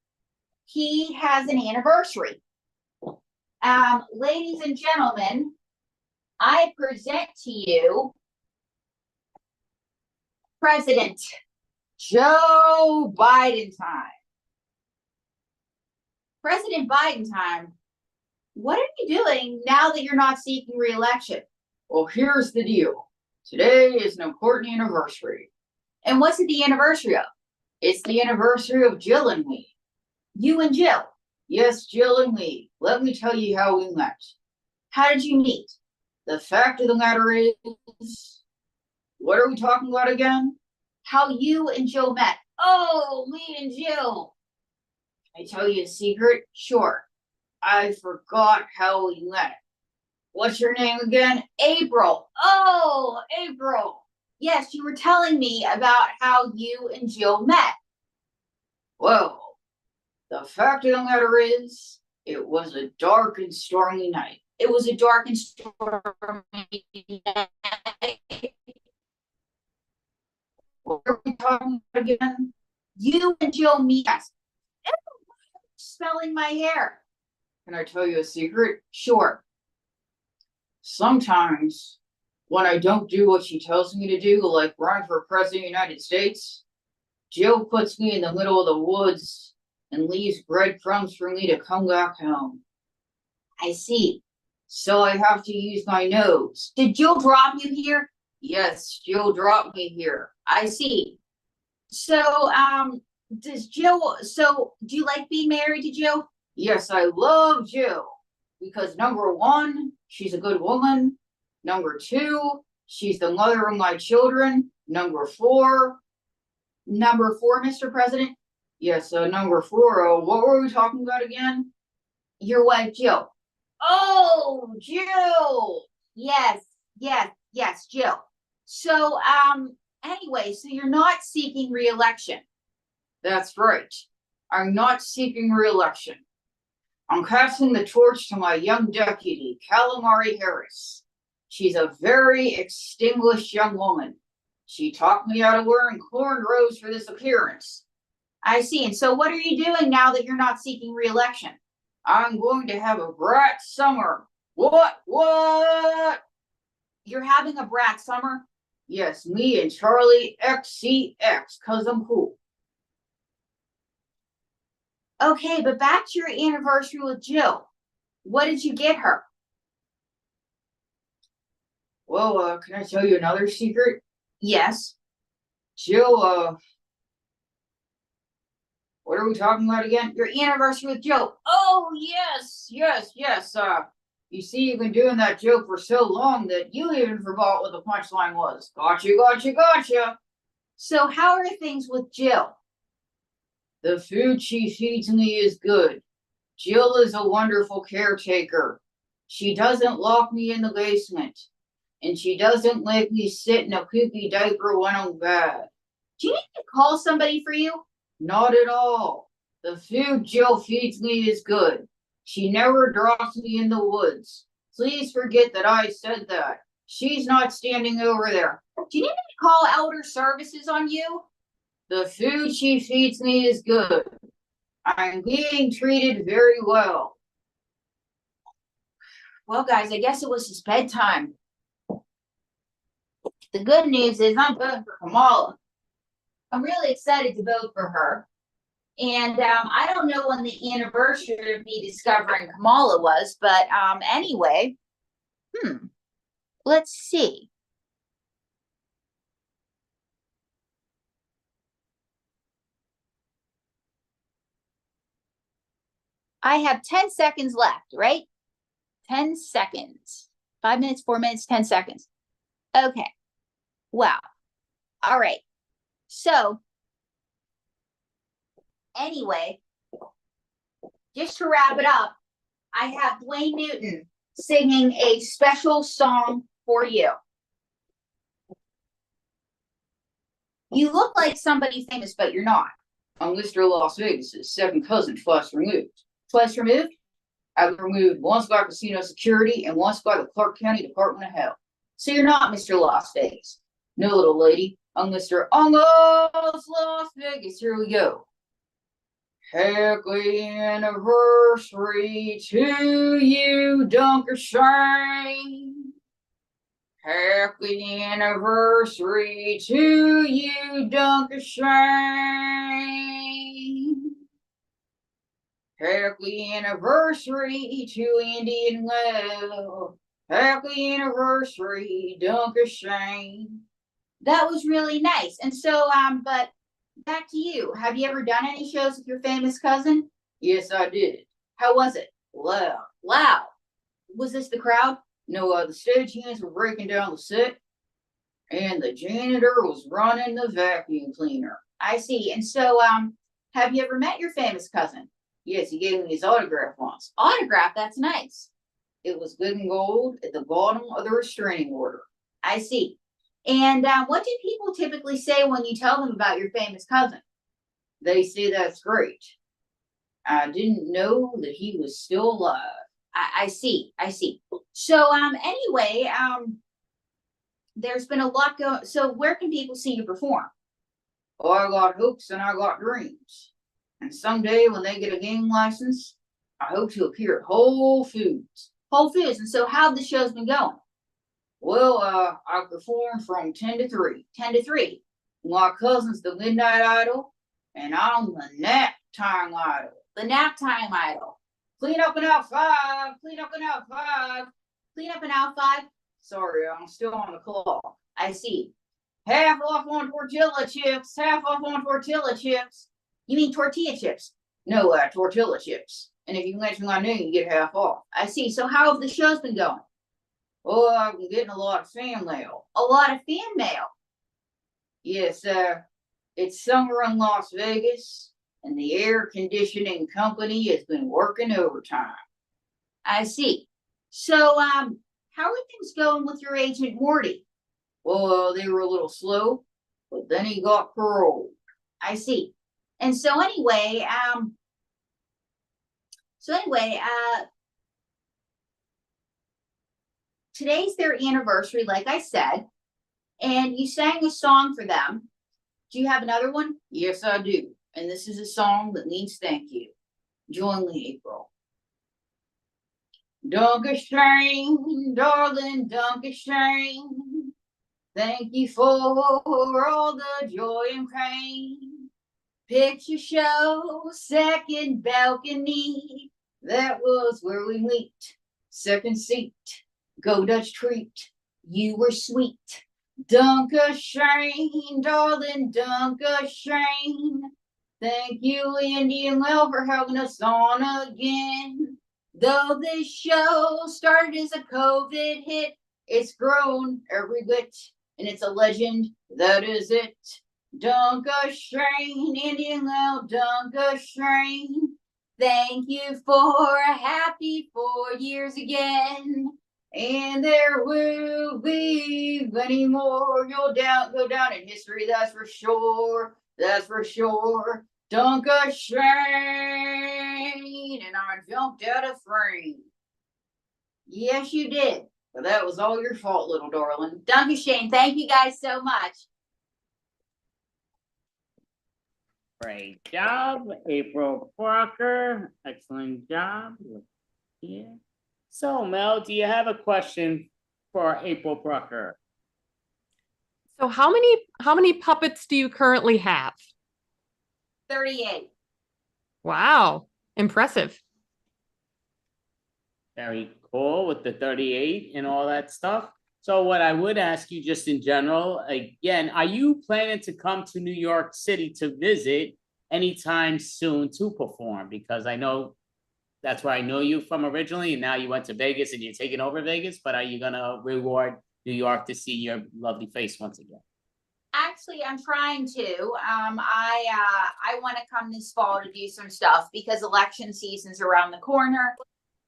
he has an anniversary. Ladies and gentlemen, I present to you President Joe Biden time. President Biden time, what are you doing now that you're not seeking re-election? Well, here's the deal. Today is an important anniversary. And what's it the anniversary of? It's the anniversary of Jill and me. You and Jill. Yes, Jill and me. Let me tell you how we met. How did you meet? The fact of the matter is, what are we talking about again? How you and Jill met. Oh, me and Jill. Can I tell you a secret? Sure. I forgot how we met. What's your name again? April. Oh, April. Yes, you were telling me about how you and Jill met. Well, the fact of the matter is, it was a dark and stormy night. It was a dark and stormy night. What are we talking about again? You and Jill meet us. Smelling my hair. Can I tell you a secret? Sure. Sometimes when I don't do what she tells me to do, like run for president of the United States, Jill puts me in the middle of the woods and leaves breadcrumbs for me to come back home. I see. So I have to use my nose. Did Jill drop you here? Yes, Jill dropped me here. I see. So, do you like being married to Jill? Yes, I love Jill. Because number one, she's a good woman. Number two, she's the mother of my children. Number four, Mr. President. Yes, number four. What were we talking about again? Your wife, Jill. Oh, Jill. Yes, Jill. So, anyway, so you're not seeking re-election. That's right. I'm not seeking re-election. I'm passing the torch to my young deputy, Calamari Harris. She's a very extinguished young woman. She talked me out of wearing cornrows for this appearance. I see. And so what are you doing now that you're not seeking re-election? I'm going to have a brat summer. What? You're having a brat summer? Yes, me and Charlie XCX, cause I'm cool. Okay, but back to your anniversary with Jill. What did you get her? Well, can I tell you another secret? Yes. Jill, what are we talking about again? Your anniversary with Jill. Oh, yes. You see, you've been doing that joke for so long that you even forgot what the punchline was. Gotcha. So how are things with Jill? The food she feeds me is good. Jill is a wonderful caretaker. She doesn't lock me in the basement. And she doesn't make me sit in a poopy diaper when I'm bad. Do you need to call somebody for you? Not at all. The food Jill feeds me is good. She never drops me in the woods. Please forget that I said that. She's not standing over there. Do you need me to call Elder Services on you? The food she feeds me is good. I'm being treated very well. Well, guys, I guess it was his bedtime. The good news is I'm voting for Kamala. I'm really excited to vote for her. And I don't know when the anniversary of me discovering Kamala was, but anyway, let's see. I have 10 seconds left, right? 10 seconds. 5 minutes, 4 minutes, 10 seconds. Okay. Wow. All right. So, anyway, just to wrap it up, I have Dwayne Newton singing a special song for you. You look like somebody famous, but you're not. I'm Mr. Las Vegas's second cousin, twice removed. Twice removed? I was removed once by casino security and once by the Clark County Department of Health. So you're not Mr. Las Vegas. No, little lady. I'm Mr. Almost Las Vegas. Here we go. Happy anniversary to you, Dunkershine. Happy anniversary to you, Dunkershine. Happy anniversary to Indian Well. Happy anniversary, Dunkershine. That was really nice. And so, but back to you. Have you ever done any shows with your famous cousin? Yes, I did. How was it? Loud. Was this the crowd? No, the stage hands were breaking down the set, and the janitor was running the vacuum cleaner. I see. And so, have you ever met your famous cousin? Yes, he gave me his autograph once. Autograph? That's nice. It was good and gold at the bottom of the restraining order. I see. And what do people typically say when you tell them about your famous cousin? They say that's great. I didn't know that he was still alive. I see. So anyway, there's been a lot going. So where can people see you perform? Oh, I got hopes and I got dreams. And someday when they get a game license, I hope to appear at Whole Foods. Whole Foods. And so how've the show's been going? Well, I perform from 10 to 3. 10 to 3. My cousin's the Midnight Idol, and I'm the Nap Time Idol. The Nap Time Idol. Clean up and out 5. Clean up and out 5. Clean up and out 5. Sorry, I'm still on the clock. I see. Half off on tortilla chips. Half off on tortilla chips. You mean tortilla chips? No, tortilla chips. And if you mention my name, you get half off. I see. So how have the shows been going? Oh, I've been getting a lot of fan mail. A lot of fan mail? Yes, it's summer in Las Vegas, and the air conditioning company has been working overtime. I see. So, how are things going with your agent Morty? Well, they were a little slow, but then he got paroled. I see. And so anyway, today's their anniversary, like I said, and you sang a song for them. Do you have another one? Yes, I do. And this is a song that means thank you. Join me, April. Dankeschön, darling, Dankeschön. Thank you for all the joy and pain. Picture show, second balcony. That was where we meet. Second seat, go Dutch treat. You were sweet. Dankeschön, darling, Dankeschön. Thank you, Indian Well, for having us on again. Though this show started as a COVID hit, it's grown every bit, and it's a legend. That is it. Dankeschön, Indian Well, Dankeschön. Thank you for a happy 4 years again. And there will be many more. You'll go down in history, that's for sure. That's for sure. Dankeschön. And I jumped out of frame. Yes, you did. But that was all your fault, little darling. Dankeschön. Thank you guys so much. Great job, April Parker. Excellent job. Yeah. So, Mel, do you have a question for April Brucker? So how many puppets do you currently have? 38. Wow, impressive. Very cool with the 38 and all that stuff. So what I would ask you just in general, again, are you planning to come to New York City to visit anytime soon to perform? Because I know that's where I know you from originally, and now you went to Vegas and you're taking over Vegas, but are you gonna reward New York to see your lovely face once again? Actually, I'm trying to. I want to come this fall to do some stuff because election season's around the corner,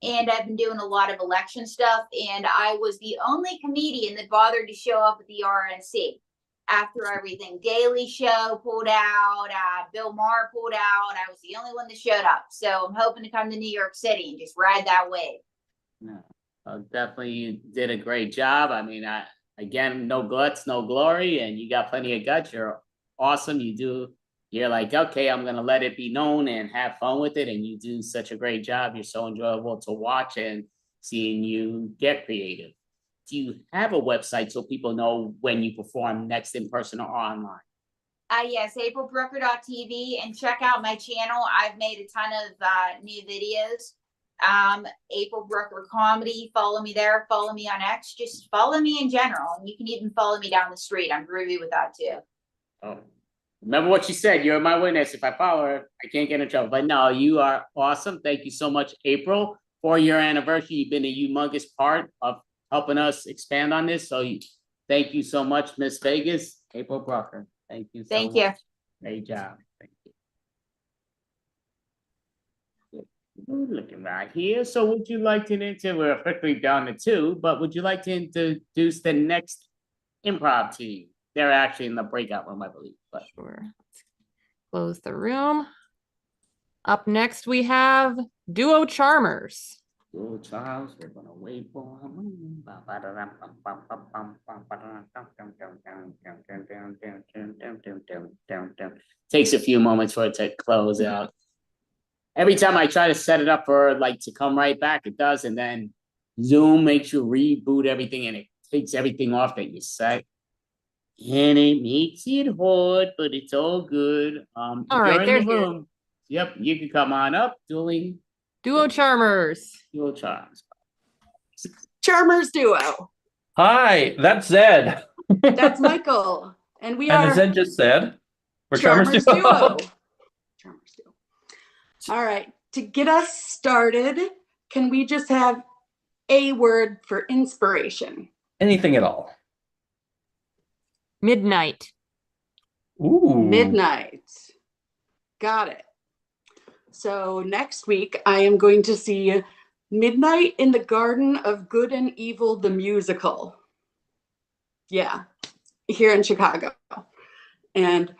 and I've been doing a lot of election stuff. And I was the only comedian that bothered to show up at the RNC after everything. Daily Show pulled out, Bill Maher pulled out. I was the only one that showed up. So I'm hoping to come to New York City and just ride that wave. No, definitely you did a great job. I mean, again, no guts, no glory, and you got plenty of guts. You're awesome. You're like, okay, I'm gonna let it be known and have fun with it. And you do such a great job. You're so enjoyable to watch and seeing you get creative. Do you have a website so people know when you perform next in person or online? Yes, aprilbrooker.tv, and check out my channel. I've made a ton of new videos. April Brooker Comedy. Follow me there. Follow me on X. Just follow me in general. And you can even follow me down the street. I'm groovy with that too. Oh, remember what she said. You're my witness. If I follow her, I can't get in trouble. But no, you are awesome. Thank you so much, April. 4-year anniversary. You've been a humongous part of helping us expand on this. So thank you so much, Miss Vegas. April Brucker. Thank you so much. Thank you. Great job. Thank you. Looking right here. So would you like to we're quickly down to 2, but would you like to introduce the next improv team? They're actually in the breakout room, I believe. But sure. Let's close the room. Up next, we have Duo Charmers. Duo Charles, we're gonna wait for him. Takes a few moments for it to close out. Every time I try to set it up for like to come right back, it does, and then Zoom makes you reboot everything and it takes everything off that you set. And it makes it hard, but it's all good. All right, you're in the room. Yep, you can come on up, Dueling. Duo Charmers. Duo Charms. Charmers Duo. Hi, that's Zed. That's Michael. And we And are Zed just said, we're Charmers Charmers Duo. Duo. Charmers Duo. All right, to get us started, can we just have a word for inspiration? Anything at all. Midnight. Ooh. Midnight. Got it. So next week, I am going to see Midnight in the Garden of Good and Evil, the musical. Yeah, here in Chicago. And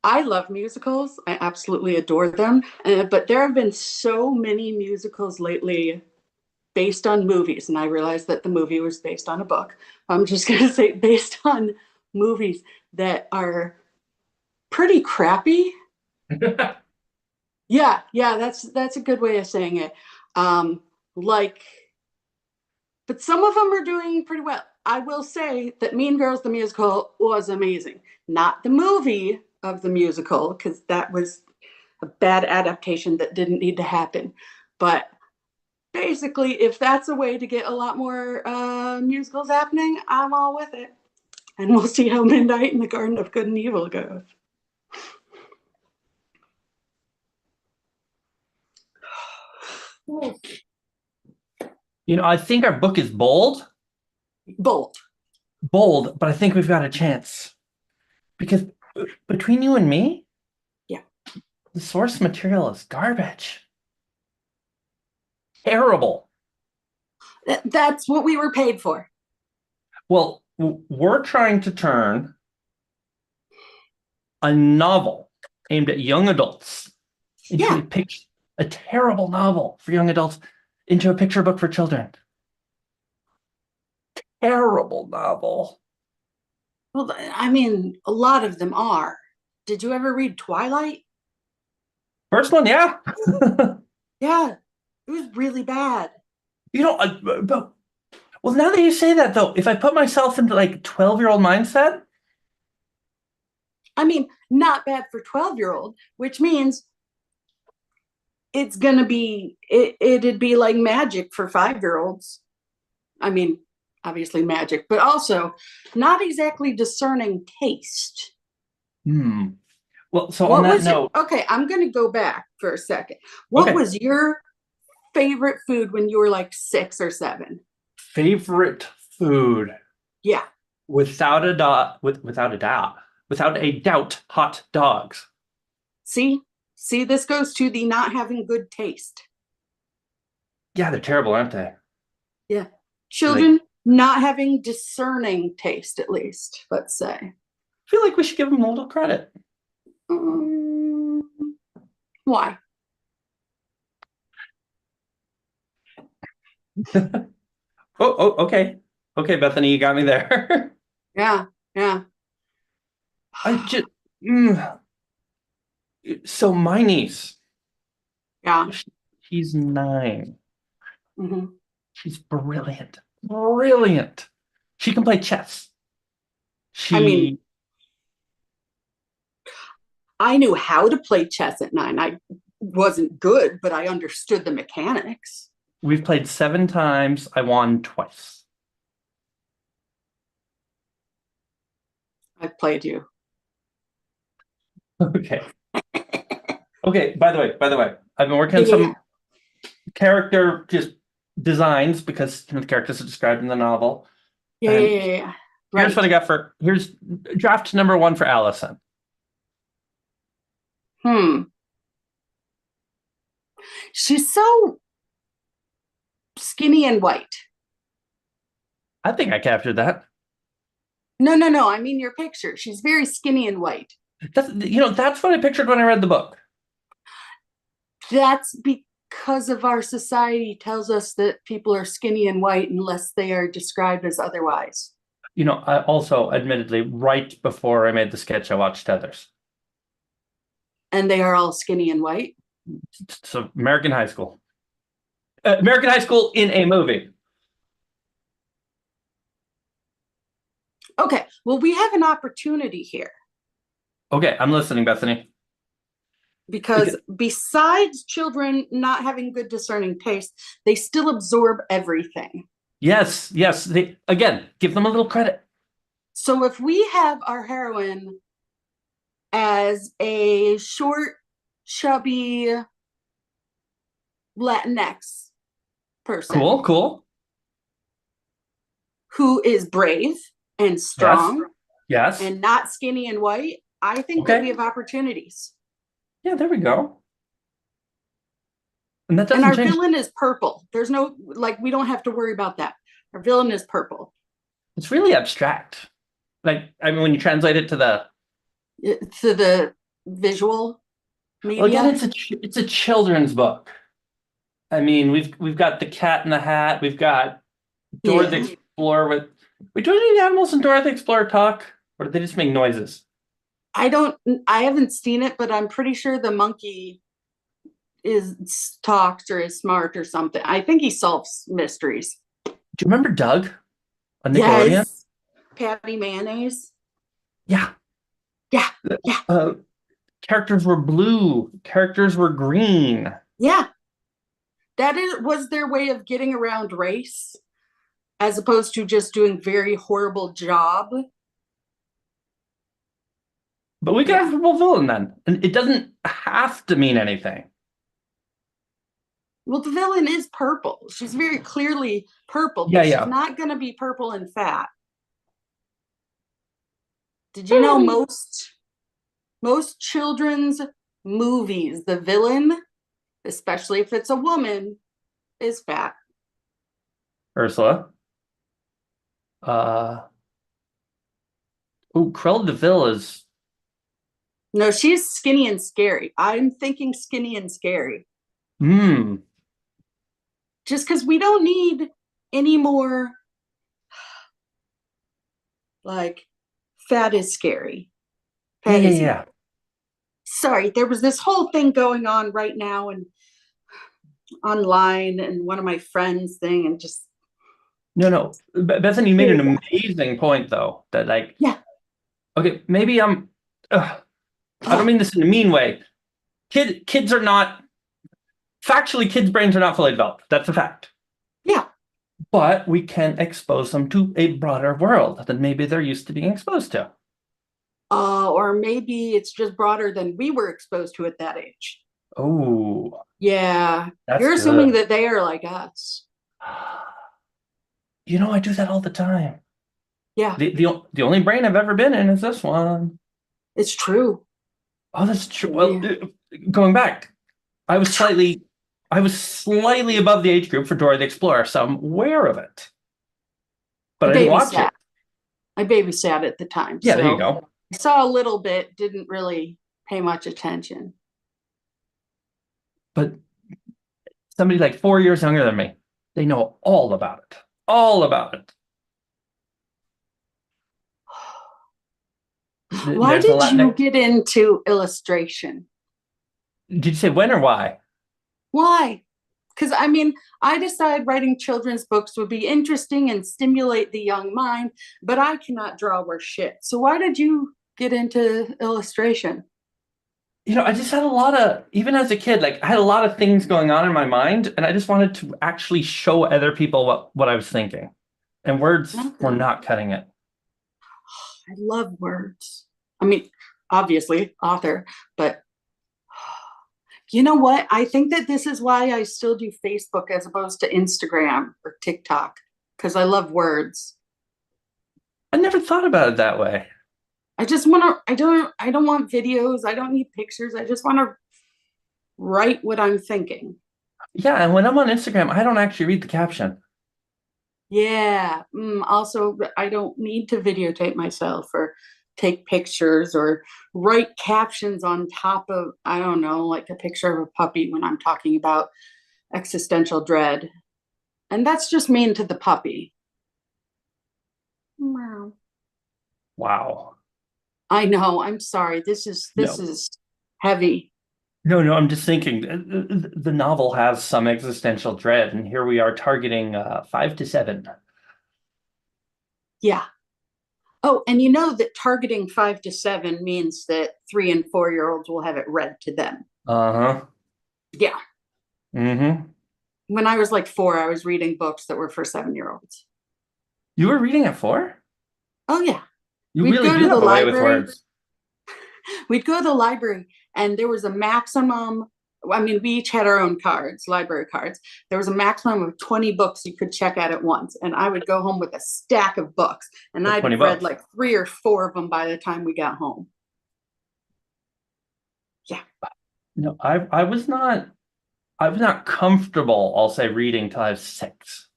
I love musicals. I absolutely adore them. But there have been so many musicals lately based on movies. And I realized that the movie was based on a book. I'm just going to say based on movies that are pretty crappy. Yeah, that's a good way of saying it. Like, but some of them are doing pretty well. I will say that Mean Girls the musical was amazing. Not the movie of the musical, because that was a bad adaptation that didn't need to happen. But basically, if that's a way to get a lot more musicals happening, I'm all with it. And we'll see how Midnight in the Garden of Good and Evil goes. You know, I think our book is bold. Bold. Bold, but I think we've got a chance. Because between you and me, yeah, the source material is garbage. Terrible. That's what we were paid for. Well, we're trying to turn a novel aimed at young adults into a terrible novel for young adults into a picture book for children. Terrible novel. Well, I mean, a lot of them are. Did you ever read Twilight? First one, yeah. Yeah, it was really bad. You know, but well, now that you say that, though, if I put myself into like 12-year-old mindset, I mean, not bad for 12-year-old, which means it's gonna be it'd be like magic for 5-year-olds. I mean, obviously magic, but also not exactly discerning taste. Well, so what on that was note, okay, I'm gonna go back for a second. What was your favorite food when you were like 6 or 7? favorite food, Yeah. without a doubt, hot dogs. See, this goes to the not having good taste. Yeah, they're terrible, aren't they? Yeah. Children not having discerning taste, at least, let's say. I feel like we should give them a little credit. Why? Okay. Okay, Bethany, you got me there. Yeah. I just so my niece. Yeah. She's 9. Mm-hmm. She's brilliant. Brilliant. She can play chess. I mean, I knew how to play chess at 9. I wasn't good, but I understood the mechanics. We've played 7 times. I won twice. I've played you. Okay. Okay, by the way, I've been working on some character just designs because the characters are described in the novel. Yeah. Right. Here's what I got here's draft number 1 for Allison. She's so skinny and white. I think I captured that. No. I mean your picture. She's very skinny and white. That's what I pictured when I read the book. That's because of our society tells us that people are skinny and white unless they are described as otherwise. I also, admittedly, right before I made the sketch, I watched Tethers. And they are all skinny and white? So American High School. American High School in a movie. Okay, well, we have an opportunity here. Okay, I'm listening, Bethany. Because besides children not having good discerning taste, they still absorb everything. Yes. Again, give them a little credit. So if we have our heroine as a short, chubby Latinx person. Cool. Who is brave and strong. Yes. And not skinny and white. I think that we have opportunities. Yeah, there we go. And that doesn't our change. Villain is purple. There's no, we don't have to worry about that. Our villain is purple. It's really abstract. When you translate it to the visual media. Well, again, it's a children's book. I mean, we've got the Cat in the Hat. We've got Dora the Explorer. We do any animals in Dora the Explorer talk? Or do they just make noises? I haven't seen it, but I'm pretty sure the monkey talks or is smart or something. I think he solves mysteries. Do you remember Doug on Nickelodeon? Yes. Patty Mayonnaise. Yeah. Yeah. Characters were blue. Characters were green. Yeah. Was their way of getting around race, as opposed to just doing very horrible job. But we can have a purple villain then. And it doesn't have to mean anything. Well, the villain is purple. She's very clearly purple, but Yeah, she's yeah. not going to be purple and fat. Did you know most children's movies, the villain, especially if it's a woman, is fat? Ursula. Cruella de Vil is. No, she's skinny and scary. I'm thinking skinny and scary. Just because we don't need any more, like, fat is scary. Fat is Yeah. Sorry, there was this whole thing going on right now and online, and one of my friends thing, and just No. Bethany, you made an amazing point, though. That, like, okay, maybe I don't mean this in a mean way. Kids are not, factually, kids' brains are not fully developed. That's a fact. Yeah. But we can expose them to a broader world than maybe they're used to being exposed to. Or maybe it's just broader than we were exposed to at that age. Oh. Yeah. That's You're assuming good. that they are like us. You know, I do that all the time. Yeah. The only brain I've ever been in is this one. It's true. Oh, that's true. Well, going back, I was slightly above the age group for Dora the Explorer, so I'm aware of it. But I didn't watch it. I babysat at the time. Yeah, there you go. I saw a little bit, didn't really pay much attention. But somebody like 4 years younger than me, they know all about it. All about it. Why did you get into illustration? Did you say when or why? Why? Because I mean, I decided writing children's books would be interesting and stimulate the young mind, but I cannot draw worth shit. So why did you get into illustration? You know, I just had a lot of, even as a kid, like I had a lot of things going on in my mind, and I just wanted to actually show other people what I was thinking. And words were not cutting it. I love words. I mean, obviously, author, but you know what? I think that this is why I still do Facebook as opposed to Instagram or TikTok, because I love words. I never thought about it that way. I just want to, I don't want videos. I don't need pictures. I just want to write what I'm thinking. Yeah, and when I'm on Instagram, I don't actually read the caption. Yeah. Also, I don't need to videotape myself or take pictures or write captions on top of, I don't know, like a picture of a puppy when I'm talking about existential dread. And that's just mean to the puppy. Wow. Wow. I know. I'm sorry. This is heavy. No, I'm just thinking the novel has some existential dread, and here we are targeting 5 to 7. Yeah. Oh, and you know that targeting 5 to 7 means that 3 and 4-year-olds will have it read to them. Uh-huh. Yeah. Mm-hmm. When I was like 4, I was reading books that were for 7-year-olds. You were reading at 4? Oh, yeah. You really do have a way with words. We'd go to the library, and there was a maximum. I mean, we each had our own cards, library cards. There was a maximum of 20 books you could check out at once. And I would go home with a stack of books. And I'd read like 3 or 4 of them by the time we got home. Yeah. No, I was not comfortable, I'll say, reading till I was 6.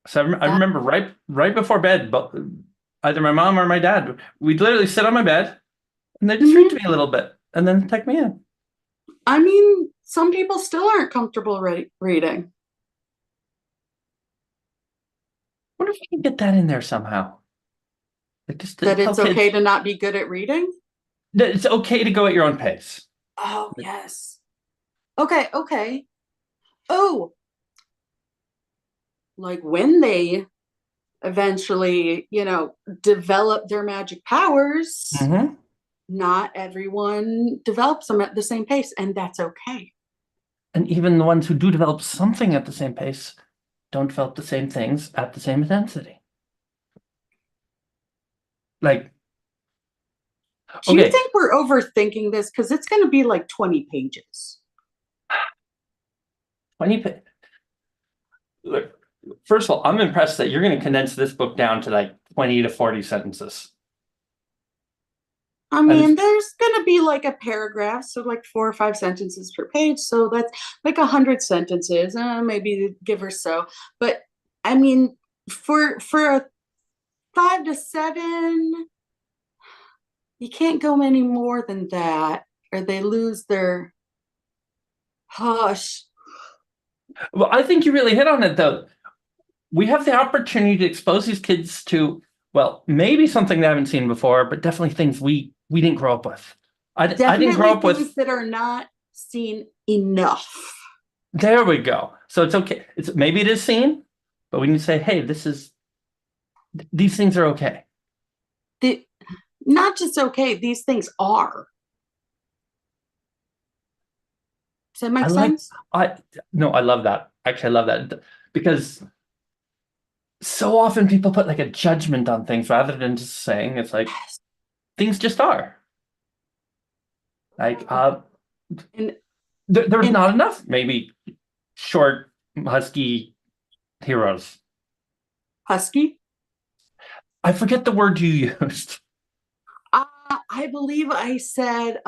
So I remember right before bed, but either my mom or my dad, we'd literally sit on my bed and they'd just read to me a little bit and then tuck me in. I mean, some people still aren't comfortable reading. What if we can get that in there somehow? That it's tell okay kids to not be good at reading? that it's okay to go at your own pace. Oh, yes. Okay, okay. Oh, like when they eventually, develop their magic powers, Mm-hmm. not everyone develops them at the same pace, and that's okay. And even the ones who do develop something at the same pace don't develop the same things at the same intensity. Like, Do you okay, think we're overthinking this? Because it's going to be like 20 pages. 20 look, first of all, I'm impressed that you're going to condense this book down to like 20 to 40 sentences. I mean, there's going to be like a paragraph, so like 4 or 5 sentences per page. So that's like 100 sentences, maybe give or so. But I mean, for a 5 to 7, you can't go any more than that, or they lose their hush. Well, I think you really hit on it, though. We have the opportunity to expose these kids to, well, maybe something they haven't seen before, but definitely things we didn't grow up with. I didn't grow up Things with. that are not seen enough. There we go. So it's okay. Maybe it is seen, but we need to say, hey, these things are okay. Not just okay, these things are. Does that make sense? I love that. Actually, I love that because so often people put like a judgment on things rather than just saying it's like things just are. Like there's not enough maybe short husky heroes. Husky? I forget the word you used. I believe I said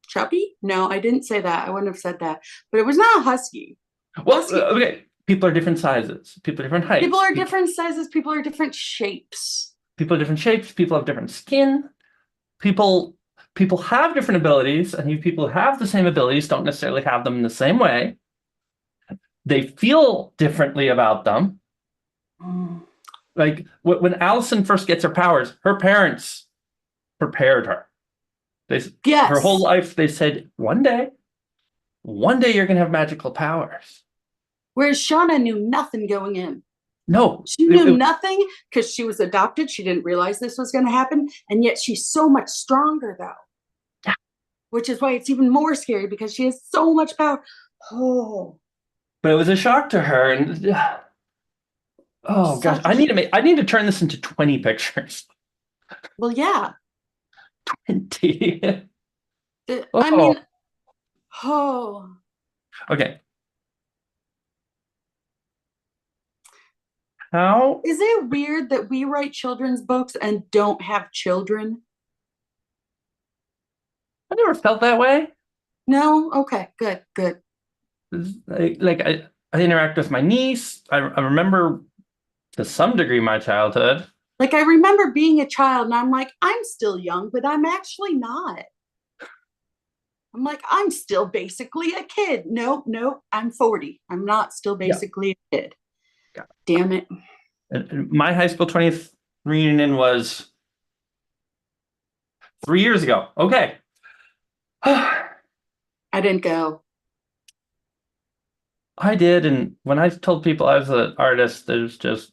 chubby? No, I didn't say that. I wouldn't have said that. But it was not a husky. Well, okay. People are different sizes. People are different heights. People are different sizes. People are different shapes. People are different shapes. People have different skin. People have different abilities, and you people who have the same abilities don't necessarily have them in the same way. They feel differently about them. Like when Allison first gets her powers, her parents prepared her. Her whole life, they said, one day you're going to have magical powers. Whereas Shauna knew nothing going in. No. She knew nothing because she was adopted. She didn't realize this was going to happen. And yet she's so much stronger, though. Yeah. Which is why it's even more scary because she has so much power. Oh. But it was a shock to her. And oh, gosh. I need to turn this into 20 pictures. Well, yeah. 20. I mean, Okay. How is it weird that we write children's books and don't have children? I never felt that way. No? Okay, good. Like I interact with my niece. I remember to some degree my childhood. Like I remember being a child and I'm like, I'm still young, but I'm actually not. I'm like, I'm still basically a kid. Nope, I'm 40. I'm not still basically a kid. Damn it. My high school 20th reunion was 3 years ago. Okay. I didn't go. I did, and when I told people I was an artist, there's just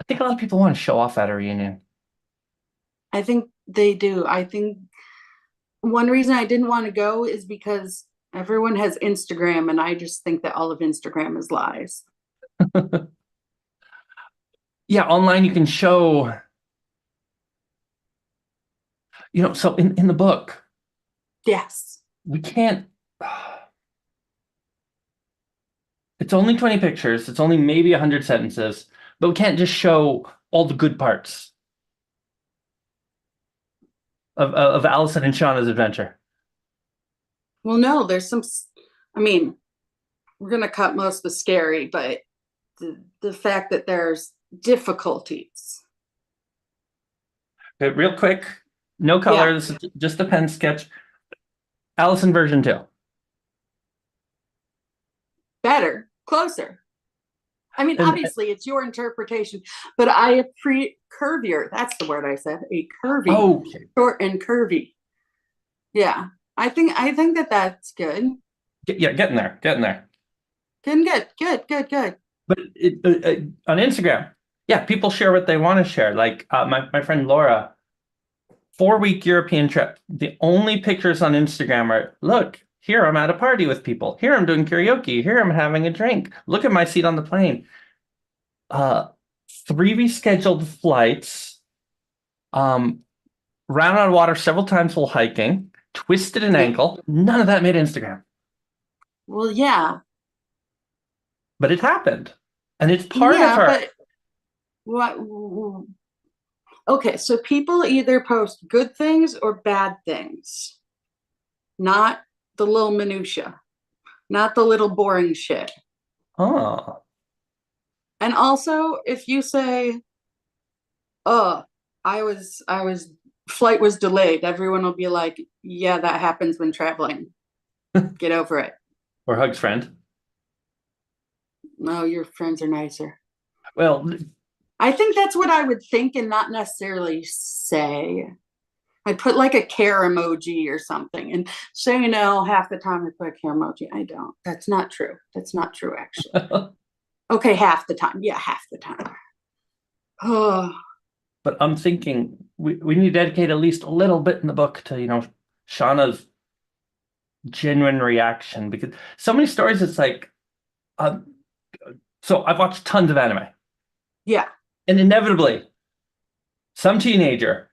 I think a lot of people want to show off at a reunion. I think they do. I think one reason I didn't want to go is because everyone has Instagram, and I just think that all of Instagram is lies. Yeah, online you can show, so in the book. Yes. We can't. It's only 20 pictures. It's only maybe 100 sentences, but we can't just show all the good parts of Allison and Shauna's adventure. Well, no, there's some, I mean, we're going to cut most of the scary, but the fact that there's difficulties. Okay, real quick, no color. This is just a pen sketch. Allison version 2. Better, closer. I mean, And obviously it's your interpretation, but I curvier. That's the word I said. A curvy, okay, short and curvy. Yeah, I think that that's good. yeah, getting there, getting there. Good. But on Instagram, yeah, people share what they want to share. Like my friend Laura, 4-week European trip. The only pictures on Instagram are, look, here I'm at a party with people. Here I'm doing karaoke. Here I'm having a drink. Look at my seat on the plane. 3 rescheduled flights. Ran out of water several times while hiking. Twisted an ankle. None of that made Instagram. Well, yeah. But it happened. And it's part of her. But what? Okay, so people either post good things or bad things, not the little minutia, not the little boring shit. Oh. And also, if you say, "Oh, flight was delayed," everyone will be like, "Yeah, that happens when traveling. Get over it." Or Hug's friend. No, your friends are nicer. Well, I think that's what I would think and not necessarily say. I'd put like a care emoji or something. And so, half the time I put a care emoji. I don't. That's not true. That's not true, actually. Okay, half the time. Yeah, half the time. Oh. But I'm thinking we need to dedicate at least a little bit in the book to, Shauna's genuine reaction, because so many stories, it's like, so I've watched tons of anime. Yeah. And inevitably, some teenager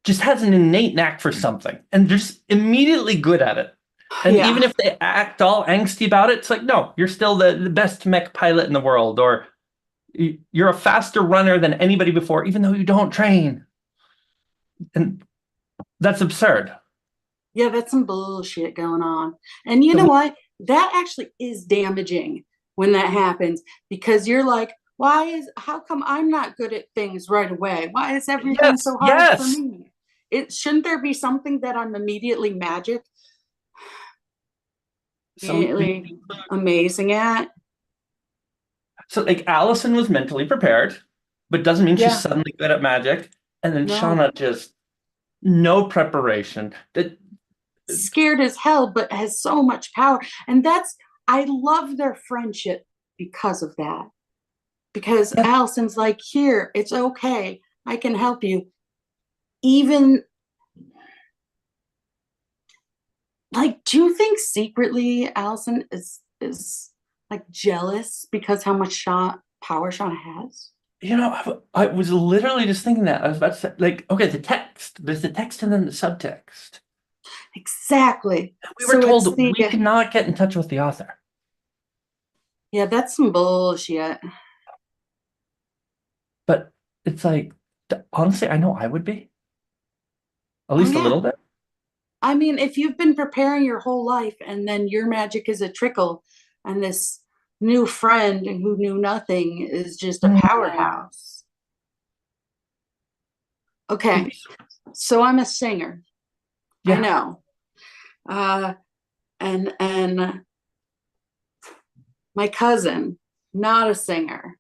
just has an innate knack for something and they're just immediately good at it. And even if they act all angsty about it, it's like, no, you're still the best mech pilot in the world, or you're a faster runner than anybody before, even though you don't train. And that's absurd. Yeah, that's some bullshit going on. And you know what? That actually is damaging when that happens, because you're like, how come I'm not good at things right away? Why is everything so hard for me? Shouldn't there be something that I'm immediately immediately amazing at? So like Allison was mentally prepared, but doesn't mean she's suddenly good at magic. And then Shauna just no preparation. That scared as hell, but has so much power. And I love their friendship because of that. Because Allison's like, here, it's okay. I can help you. Even like, do you think secretly Allison is like jealous because how much power Shauna has? I was literally just thinking that. I was about to say, like, okay, there's the text and then the subtext. Exactly. We were told we cannot get in touch with the author. Yeah, that's some bullshit. But it's like, honestly, I know I would be. At least a little bit. I mean, if you've been preparing your whole life and then your magic is a trickle and this new friend who knew nothing is just a powerhouse. Okay, so I'm a singer. I know. And my cousin, not a singer.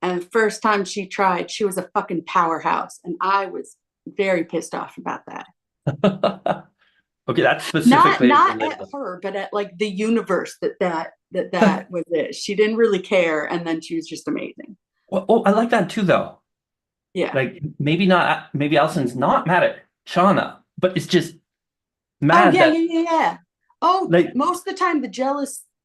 And the first time she tried, she was a fucking powerhouse. And I was very pissed off about that. Okay, that's specifically not at her, but at like the universe that was it. She didn't really care, and then she was just amazing. Well, I like that too, though. Yeah. Like maybe Allison's not mad at Shauna, but it's just mad. Yeah. Oh, like, most of the time,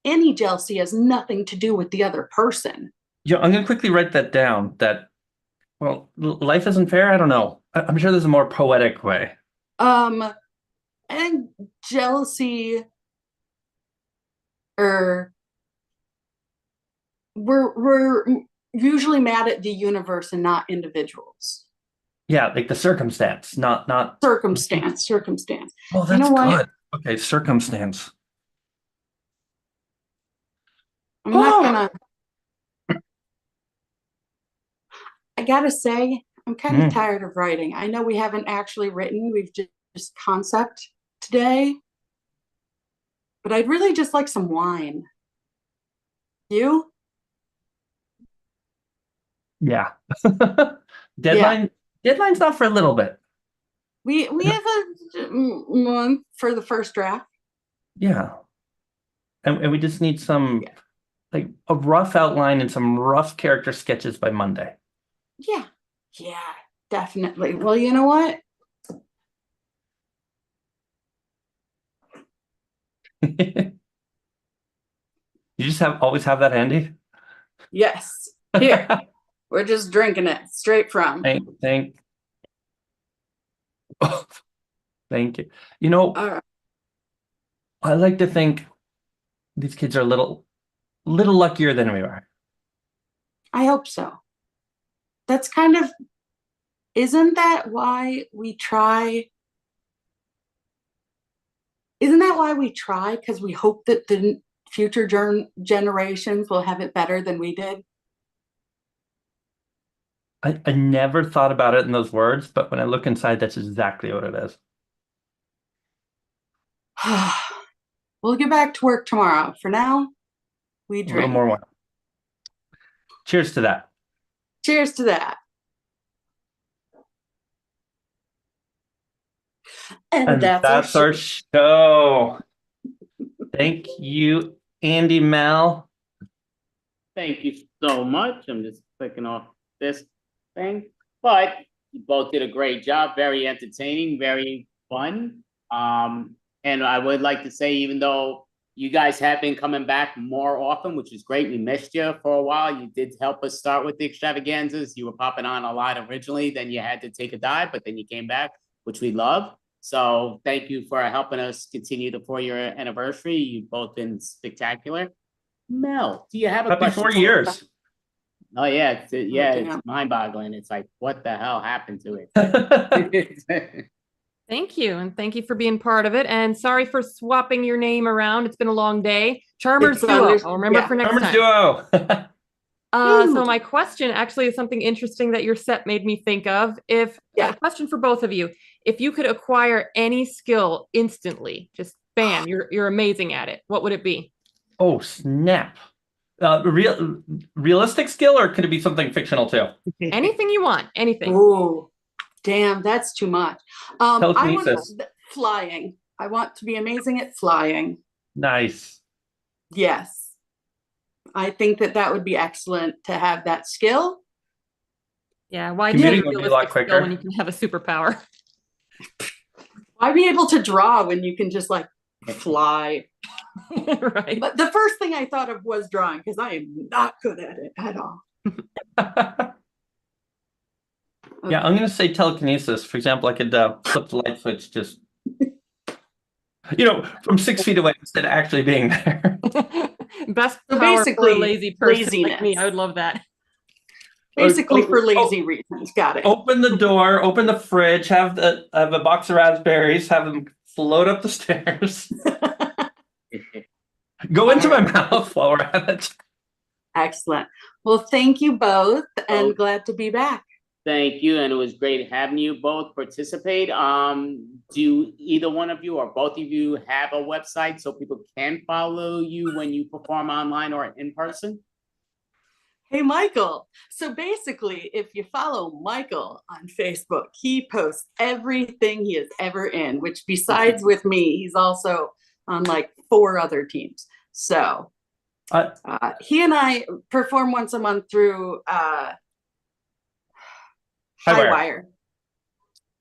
any jealousy has nothing to do with the other person. Yeah, I'm gonna quickly write that down. That, well, life isn't fair. I don't know. I'm sure there's a more poetic way. And jealousy, or we're usually mad at the universe and not individuals. Yeah, like the circumstance, not circumstance. Oh, that's good. Okay, circumstance. I'm not gonna. I gotta say, I'm kind of tired of writing. I know we haven't actually written; we've just concept today. But I'd really just like some wine. You? Yeah. Deadline's not for a little bit. We have a month for the first draft. Yeah. And we just need some, like a rough outline and some rough character sketches by Monday. Yeah, definitely. Well, you know what? You just always have that handy? Yes. Here, we're just drinking it straight from. Thank you. You know, All right. I like to think these kids are a little luckier than we are. I hope so. That's kind of, isn't that why we try? Isn't that why we try? Because we hope that the future generations will have it better than we did. I never thought about it in those words, but when I look inside, that's exactly what it is. We'll get back to work tomorrow. For now, we A drink. little more wine. Cheers to that. Cheers to that. And that's our show. Thank you, Andy, Mel. Thank you so much. I'm just clicking off this thing. But you both did a great job. Very entertaining, very fun. And I would like to say, even though you guys have been coming back more often, which is great. We missed you for a while. You did help us start with the extravaganzas. You were popping on a lot originally. Then you had to take a dive, but then you came back, which we love. So thank you for helping us continue the 4-year anniversary. You've both been spectacular. Mel, do you have a Happy question? 4 years. Oh yeah, it's mind-boggling. It's like, what the hell happened to it? Thank you, and thank you for being part of it. And sorry for swapping your name around. It's been a long day. Charmers Duo. I'll remember for next time. Duo. So my question actually is something interesting that your set made me think of. A question for both of you. If you could acquire any skill instantly, just bam, you're amazing at it, what would it be? Oh, snap. Realistic skill, or could it be something fictional too? Anything you want, anything. Oh, damn, that's too much. I Telekinesis. want flying. I want to be amazing at flying. Nice. Yes. I think that would be excellent to have that skill. Yeah, why Commuting do would be a realistic lot quicker. skill when you can have a superpower? Why be able to draw when you can just like fly? Right. But the first thing I thought of was drawing, because I am not good at it at all. Yeah, I'm going to say telekinesis. For example, I could flip the light switch just, from 6 feet away instead of actually being there. Best So power basically, for a lazy person laziness. like me. I would love that. Basically for lazy reasons. Got it. Open the door, open the fridge, have a box of raspberries, have them float up the stairs. Go into my mouth while we're at it. Excellent. Well, thank you both, and glad to be back. Thank you, and it was great having you both participate. Do either one of you or both of you have a website so people can follow you when you perform online or in person? Hey, Michael. So basically, if you follow Michael on Facebook, he posts everything he is ever in, which besides with me, he's also on like 4 other teams. So he and I perform once a month through Highwire.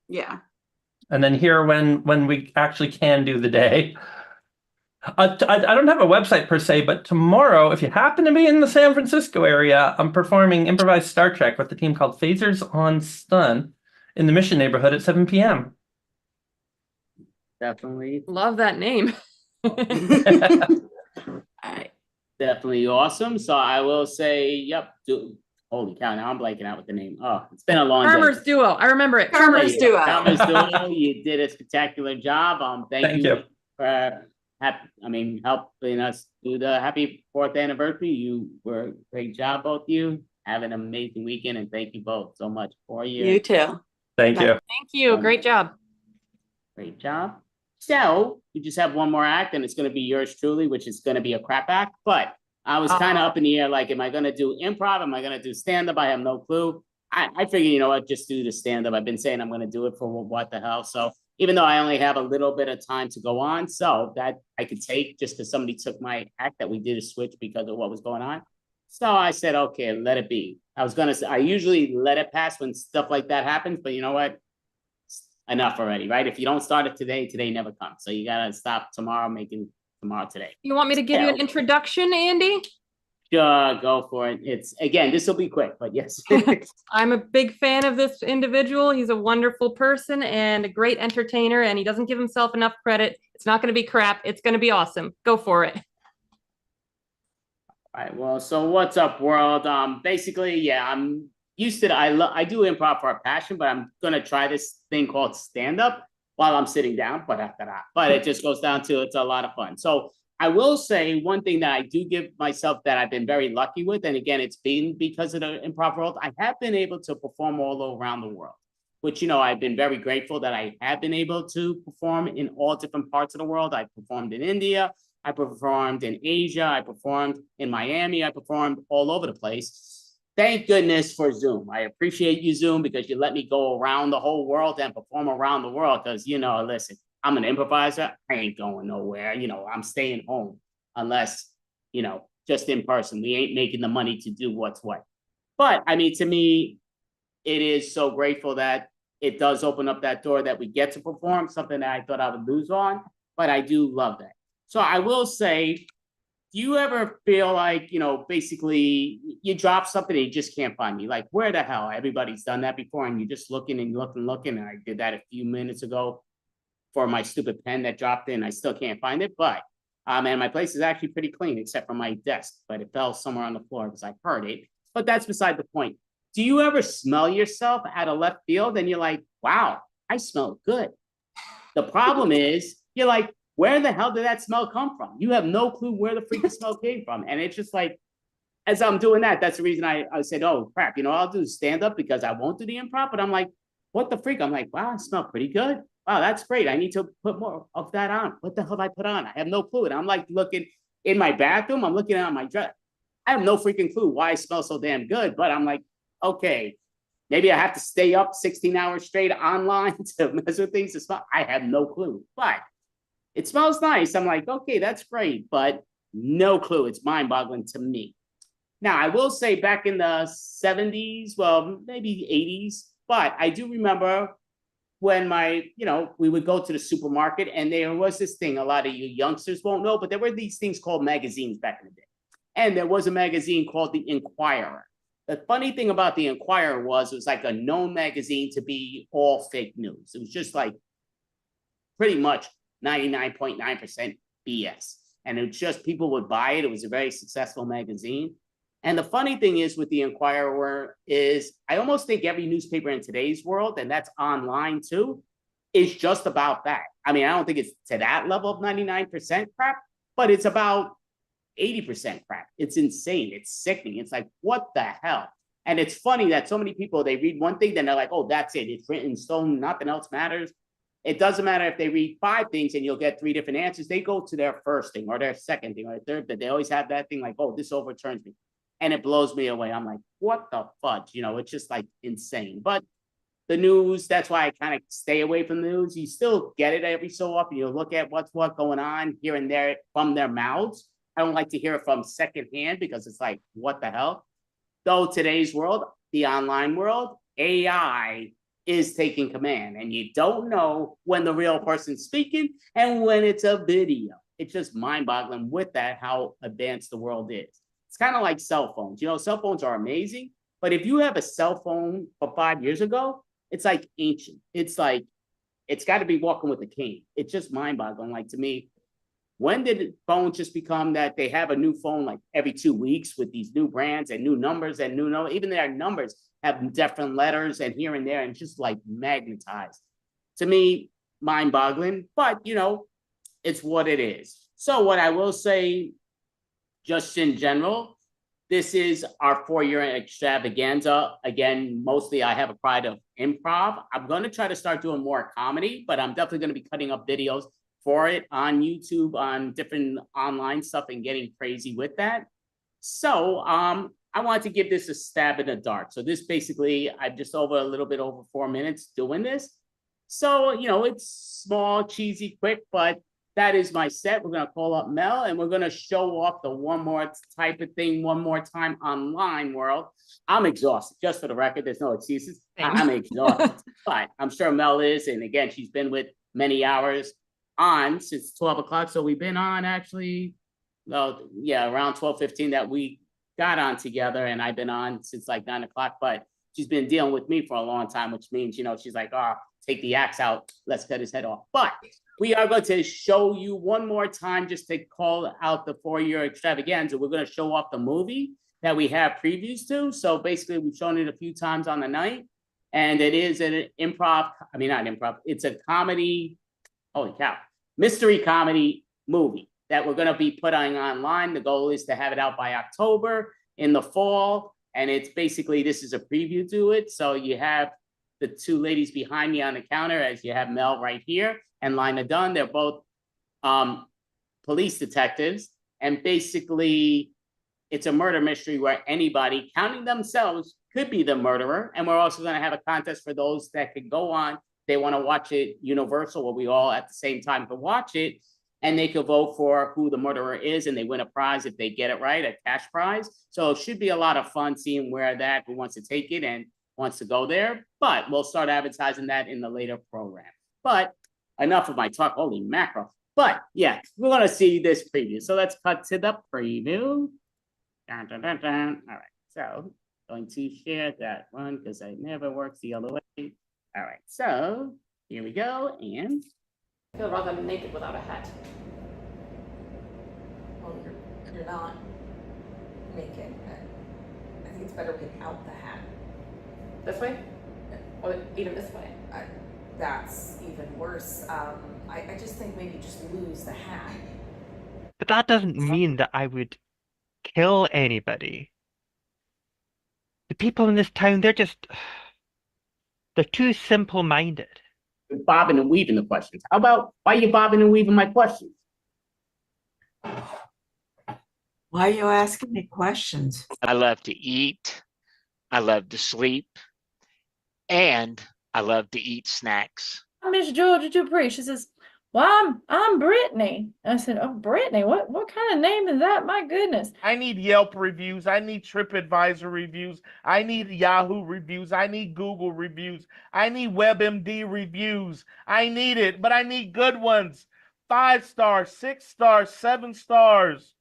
Yeah. And then here when we actually can do the day. I don't have a website per se, but tomorrow, if you happen to be in the San Francisco area, I'm performing improvised Star Trek with a team called Phasers on Stun in the Mission neighborhood at 7 p.m. Definitely. Love that name. Definitely awesome. So I will say, yep. Holy cow, now I'm blanking out with the name. Oh, it's been a long Charmers day. Duo. I remember it. Charmers Duo. Charmers Duo. You did a spectacular job. Thank you for helping us do the happy 4th anniversary. You were a great job, both of you. Have an amazing weekend, and thank you both so much for you. You too. Thank you. Thank you. Great job. Great job. So we just have one more act, and it's going to be yours truly, which is going to be a crap act. But I was kind of up in the air, like, am I going to do improv? Am I going to do stand-up? I have no clue. I figure, you know what, just do the stand-up. I've been saying I'm going to do it for what the hell. So even though I only have a little bit of time to go on, so that I could take just because somebody took my act that we did a switch because of what was going on. So I said, okay, let it be. I usually let it pass when stuff like that happens, but you know what? Enough already, right? If you don't start it today, today never comes. So you got to stop tomorrow, making tomorrow today. You want me to give you an introduction, Andy? Sure, go for it. It's again, this will be quick, but yes. I'm a big fan of this individual. He's a wonderful person and a great entertainer, and he doesn't give himself enough credit. It's not going to be crap. It's going to be awesome. Go for it. All right. Well, so what's up, world? Basically, yeah, I'm used to it. I do improv for a passion, but I'm gonna try this thing called stand-up while I'm sitting down. But it just goes down to it's a lot of fun. So I will say one thing that I do give myself that I've been very lucky with, and again, it's been because of the improv world. I have been able to perform all around the world, which, you know, I've been very grateful that I have been able to perform in all different parts of the world. I performed in India, I performed in Asia, I performed in Miami, I performed all over the place. Thank goodness for Zoom. I appreciate you, Zoom, because you let me go around the whole world and perform around the world. Because, you know, listen, I'm an improviser. I ain't going nowhere. You know, I'm staying home unless, you know, just in person. We ain't making the money to do what's what. But I mean, to me, it is so grateful that it does open up that door that we get to perform, something that I thought I would lose on. But I do love that. So I will say, do you ever feel like, you know, basically you drop something and you just can't find me? Like, where the hell? Everybody's done that before, and you're just looking and looking. And I did that a few minutes ago for my stupid pen that dropped in. I still can't find it, but and my place is actually pretty clean except for my desk, but it fell somewhere on the floor because I heard it. But that's beside the point. Do you ever smell yourself out of left field and you're like, wow, I smell good? The problem is you're like, where the hell did that smell come from? You have no clue where the freaking smell came from. And it's just like, as I'm doing that, that's the reason I said, oh, crap, you know, I'll do stand-up because I won't do the improv. But I'm like, what the freak? I'm like, wow, I smell pretty good. Wow, that's great. I need to put more of that on. What the hell did I put on? I have no clue. And I'm like looking in my bathroom. I'm looking at my dress. I have no freaking clue why I smell so damn good. But I'm like, okay, maybe I have to stay up 16 hours straight online to mess with things to smell. I have no clue. But it smells nice. I'm like, okay, that's great, but no clue. It's mind-boggling to me. Now, I will say back in the 70s, well, maybe 80s, but I do remember when we would go to the supermarket and there was this thing, a lot of you youngsters won't know, but there were these things called magazines back in the day. And there was a magazine called The Inquirer. The funny thing about The Inquirer was it was like a known magazine to be all fake news. It was just like pretty much 99.9% BS. And it was just people would buy it. It was a very successful magazine. And the funny thing is with the Inquirer is I almost think every newspaper in today's world, and that's online too, is just about that. I mean, I don't think it's to that level of 99% crap, but it's about 80% crap. It's insane. It's sickening. It's like, what the hell? And it's funny that so many people, they read one thing, then they're like, oh, that's it. It's written in stone. Nothing else matters. It doesn't matter if they read 5 things and you'll get 3 different answers. They go to their first thing or their second thing or their third, but they always have that thing like, oh, this overturns me. And it blows me away. I'm like, what the fudge? You know, it's just like insane. But the news, that's why I kind of stay away from the news. You still get it every so often. You look at what's going on here and there from their mouths. I don't like to hear it from secondhand because it's like, what the hell? Though today's world, the online world, AI is taking command, and you don't know when the real person's speaking and when it's a video. It's just mind-boggling with that, how advanced the world is. It's kind of like cell phones. You know, cell phones are amazing, but if you have a cell phone for 5 years ago, it's like ancient. It's like, it's got to be walking with a cane. It's just mind-boggling. Like, to me, when did phones just become that they have a new phone like every 2 weeks with these new brands and new numbers and even their numbers have different letters and here and there and just like magnetized. To me, mind-boggling, but you know, it's what it is. So what I will say, just in general, this is our 4-year extravaganza. Again, mostly I have a pride of improv. I'm going to try to start doing more comedy, but I'm definitely going to be cutting up videos for it on YouTube, on different online stuff and getting crazy with that. So I wanted to give this a stab in the dark. So this basically, I'm just over a little bit over 4 minutes doing this. So, you know, it's small, cheesy, quick, but that is my set. We're going to call up Mel and we're going to show off the one more type of thing one more time online world. I'm exhausted, just for the record. There's no excuses. I'm exhausted, but I'm sure Mel is. And again, she's been with many hours on since 12 o'clock. So we've been on actually, well, yeah, around 12:15 that we got on together. And I've been on since like 9 o'clock, but she's been dealing with me for a long time, which means, you know, she's like, oh, take the axe out. Let's cut his head off. But we are going to show you one more time just to call out the 4-year extravaganza. We're going to show off the movie that we have previews to. So basically, we've shown it a few times on the night. And it is an improv, I mean, not improv, it's a comedy, holy cow, mystery comedy movie that we're going to be putting online. The goal is to have it out by October in the fall. And it's basically, this is a preview to it. So you have the two ladies behind me on the counter, as you have Mel right here and Lina Dunn. They're both police detectives. And basically, it's a murder mystery where anybody, counting themselves, could be the murderer. And we're also going to have a contest for those that could go on. They want to watch it Universal, where we all at the same time can watch it. And they could vote for who the murderer is, and they win a prize if they get it right, a cash prize. So it should be a lot of fun seeing who wants to take it and wants to go there. But we'll start advertising that in the later program. But enough of my talk, holy mackerel. But yeah, we're going to see this preview. So let's cut to the preview. Dun, dun, dun, dun. All right, so going to share that one because it never works the other way. All right, so here we go. And I feel rather naked without a hat. Well, you're not naked. I think it's better without the hat. This way? Or even this way? That's even worse. I just think maybe just lose the hat. But that doesn't mean that I would kill anybody. The people in this town, they're too simple-minded. Bobbing and weaving the questions. How about, why are you bobbing and weaving my questions? Why are you asking me questions? I love to eat. I love to sleep. And I love to eat snacks. Miss Georgia Dupree. She says, well, I'm Brittany. I said, oh, Brittany, what kind of name is that? My goodness. I need Yelp reviews. I need TripAdvisor reviews. I need Yahoo reviews. I need Google reviews. I need WebMD reviews. I need it, but I need good ones. 5 stars, 6 stars, 7 stars.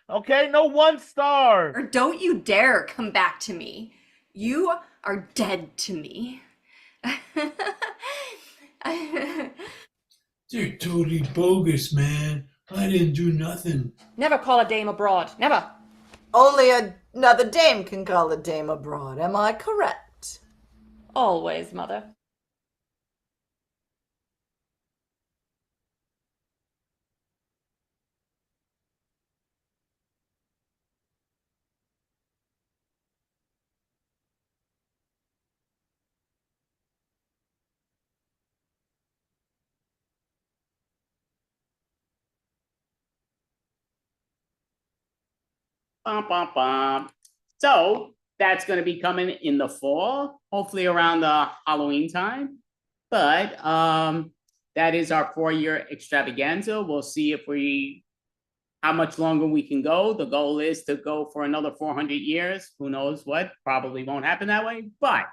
Okay, no 1 star. Or don't you dare come back to me. You are dead to me. They're totally bogus, man. I didn't do nothing. Never call a dame abroad. Never. Only another dame can call a dame abroad. Am I correct? Always, mother. Bum, bum, bum. So that's going to be coming in the fall, hopefully around the Halloween time. But that is our 4-year extravaganza. We'll see how much longer we can go. The goal is to go for another 400 years. Who knows what? Probably won't happen that way. But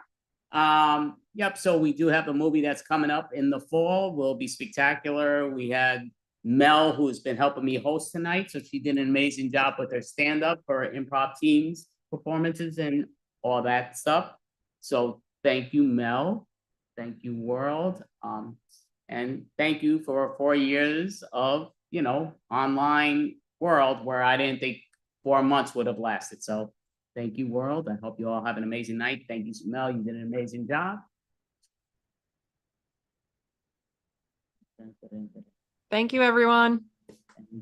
yep. So we do have a movie that's coming up in the fall. Will be spectacular. We had Mel, who's been helping me host tonight. So she did an amazing job with her stand-up, her improv teams, performances, and all that stuff. So thank you, Mel. Thank you, world. And thank you for 4 years of, online world where I didn't think 4 months would have lasted. So thank you, world. I hope you all have an amazing night. Thank you, Mel. You did an amazing job. Thank you, everyone. Thank you.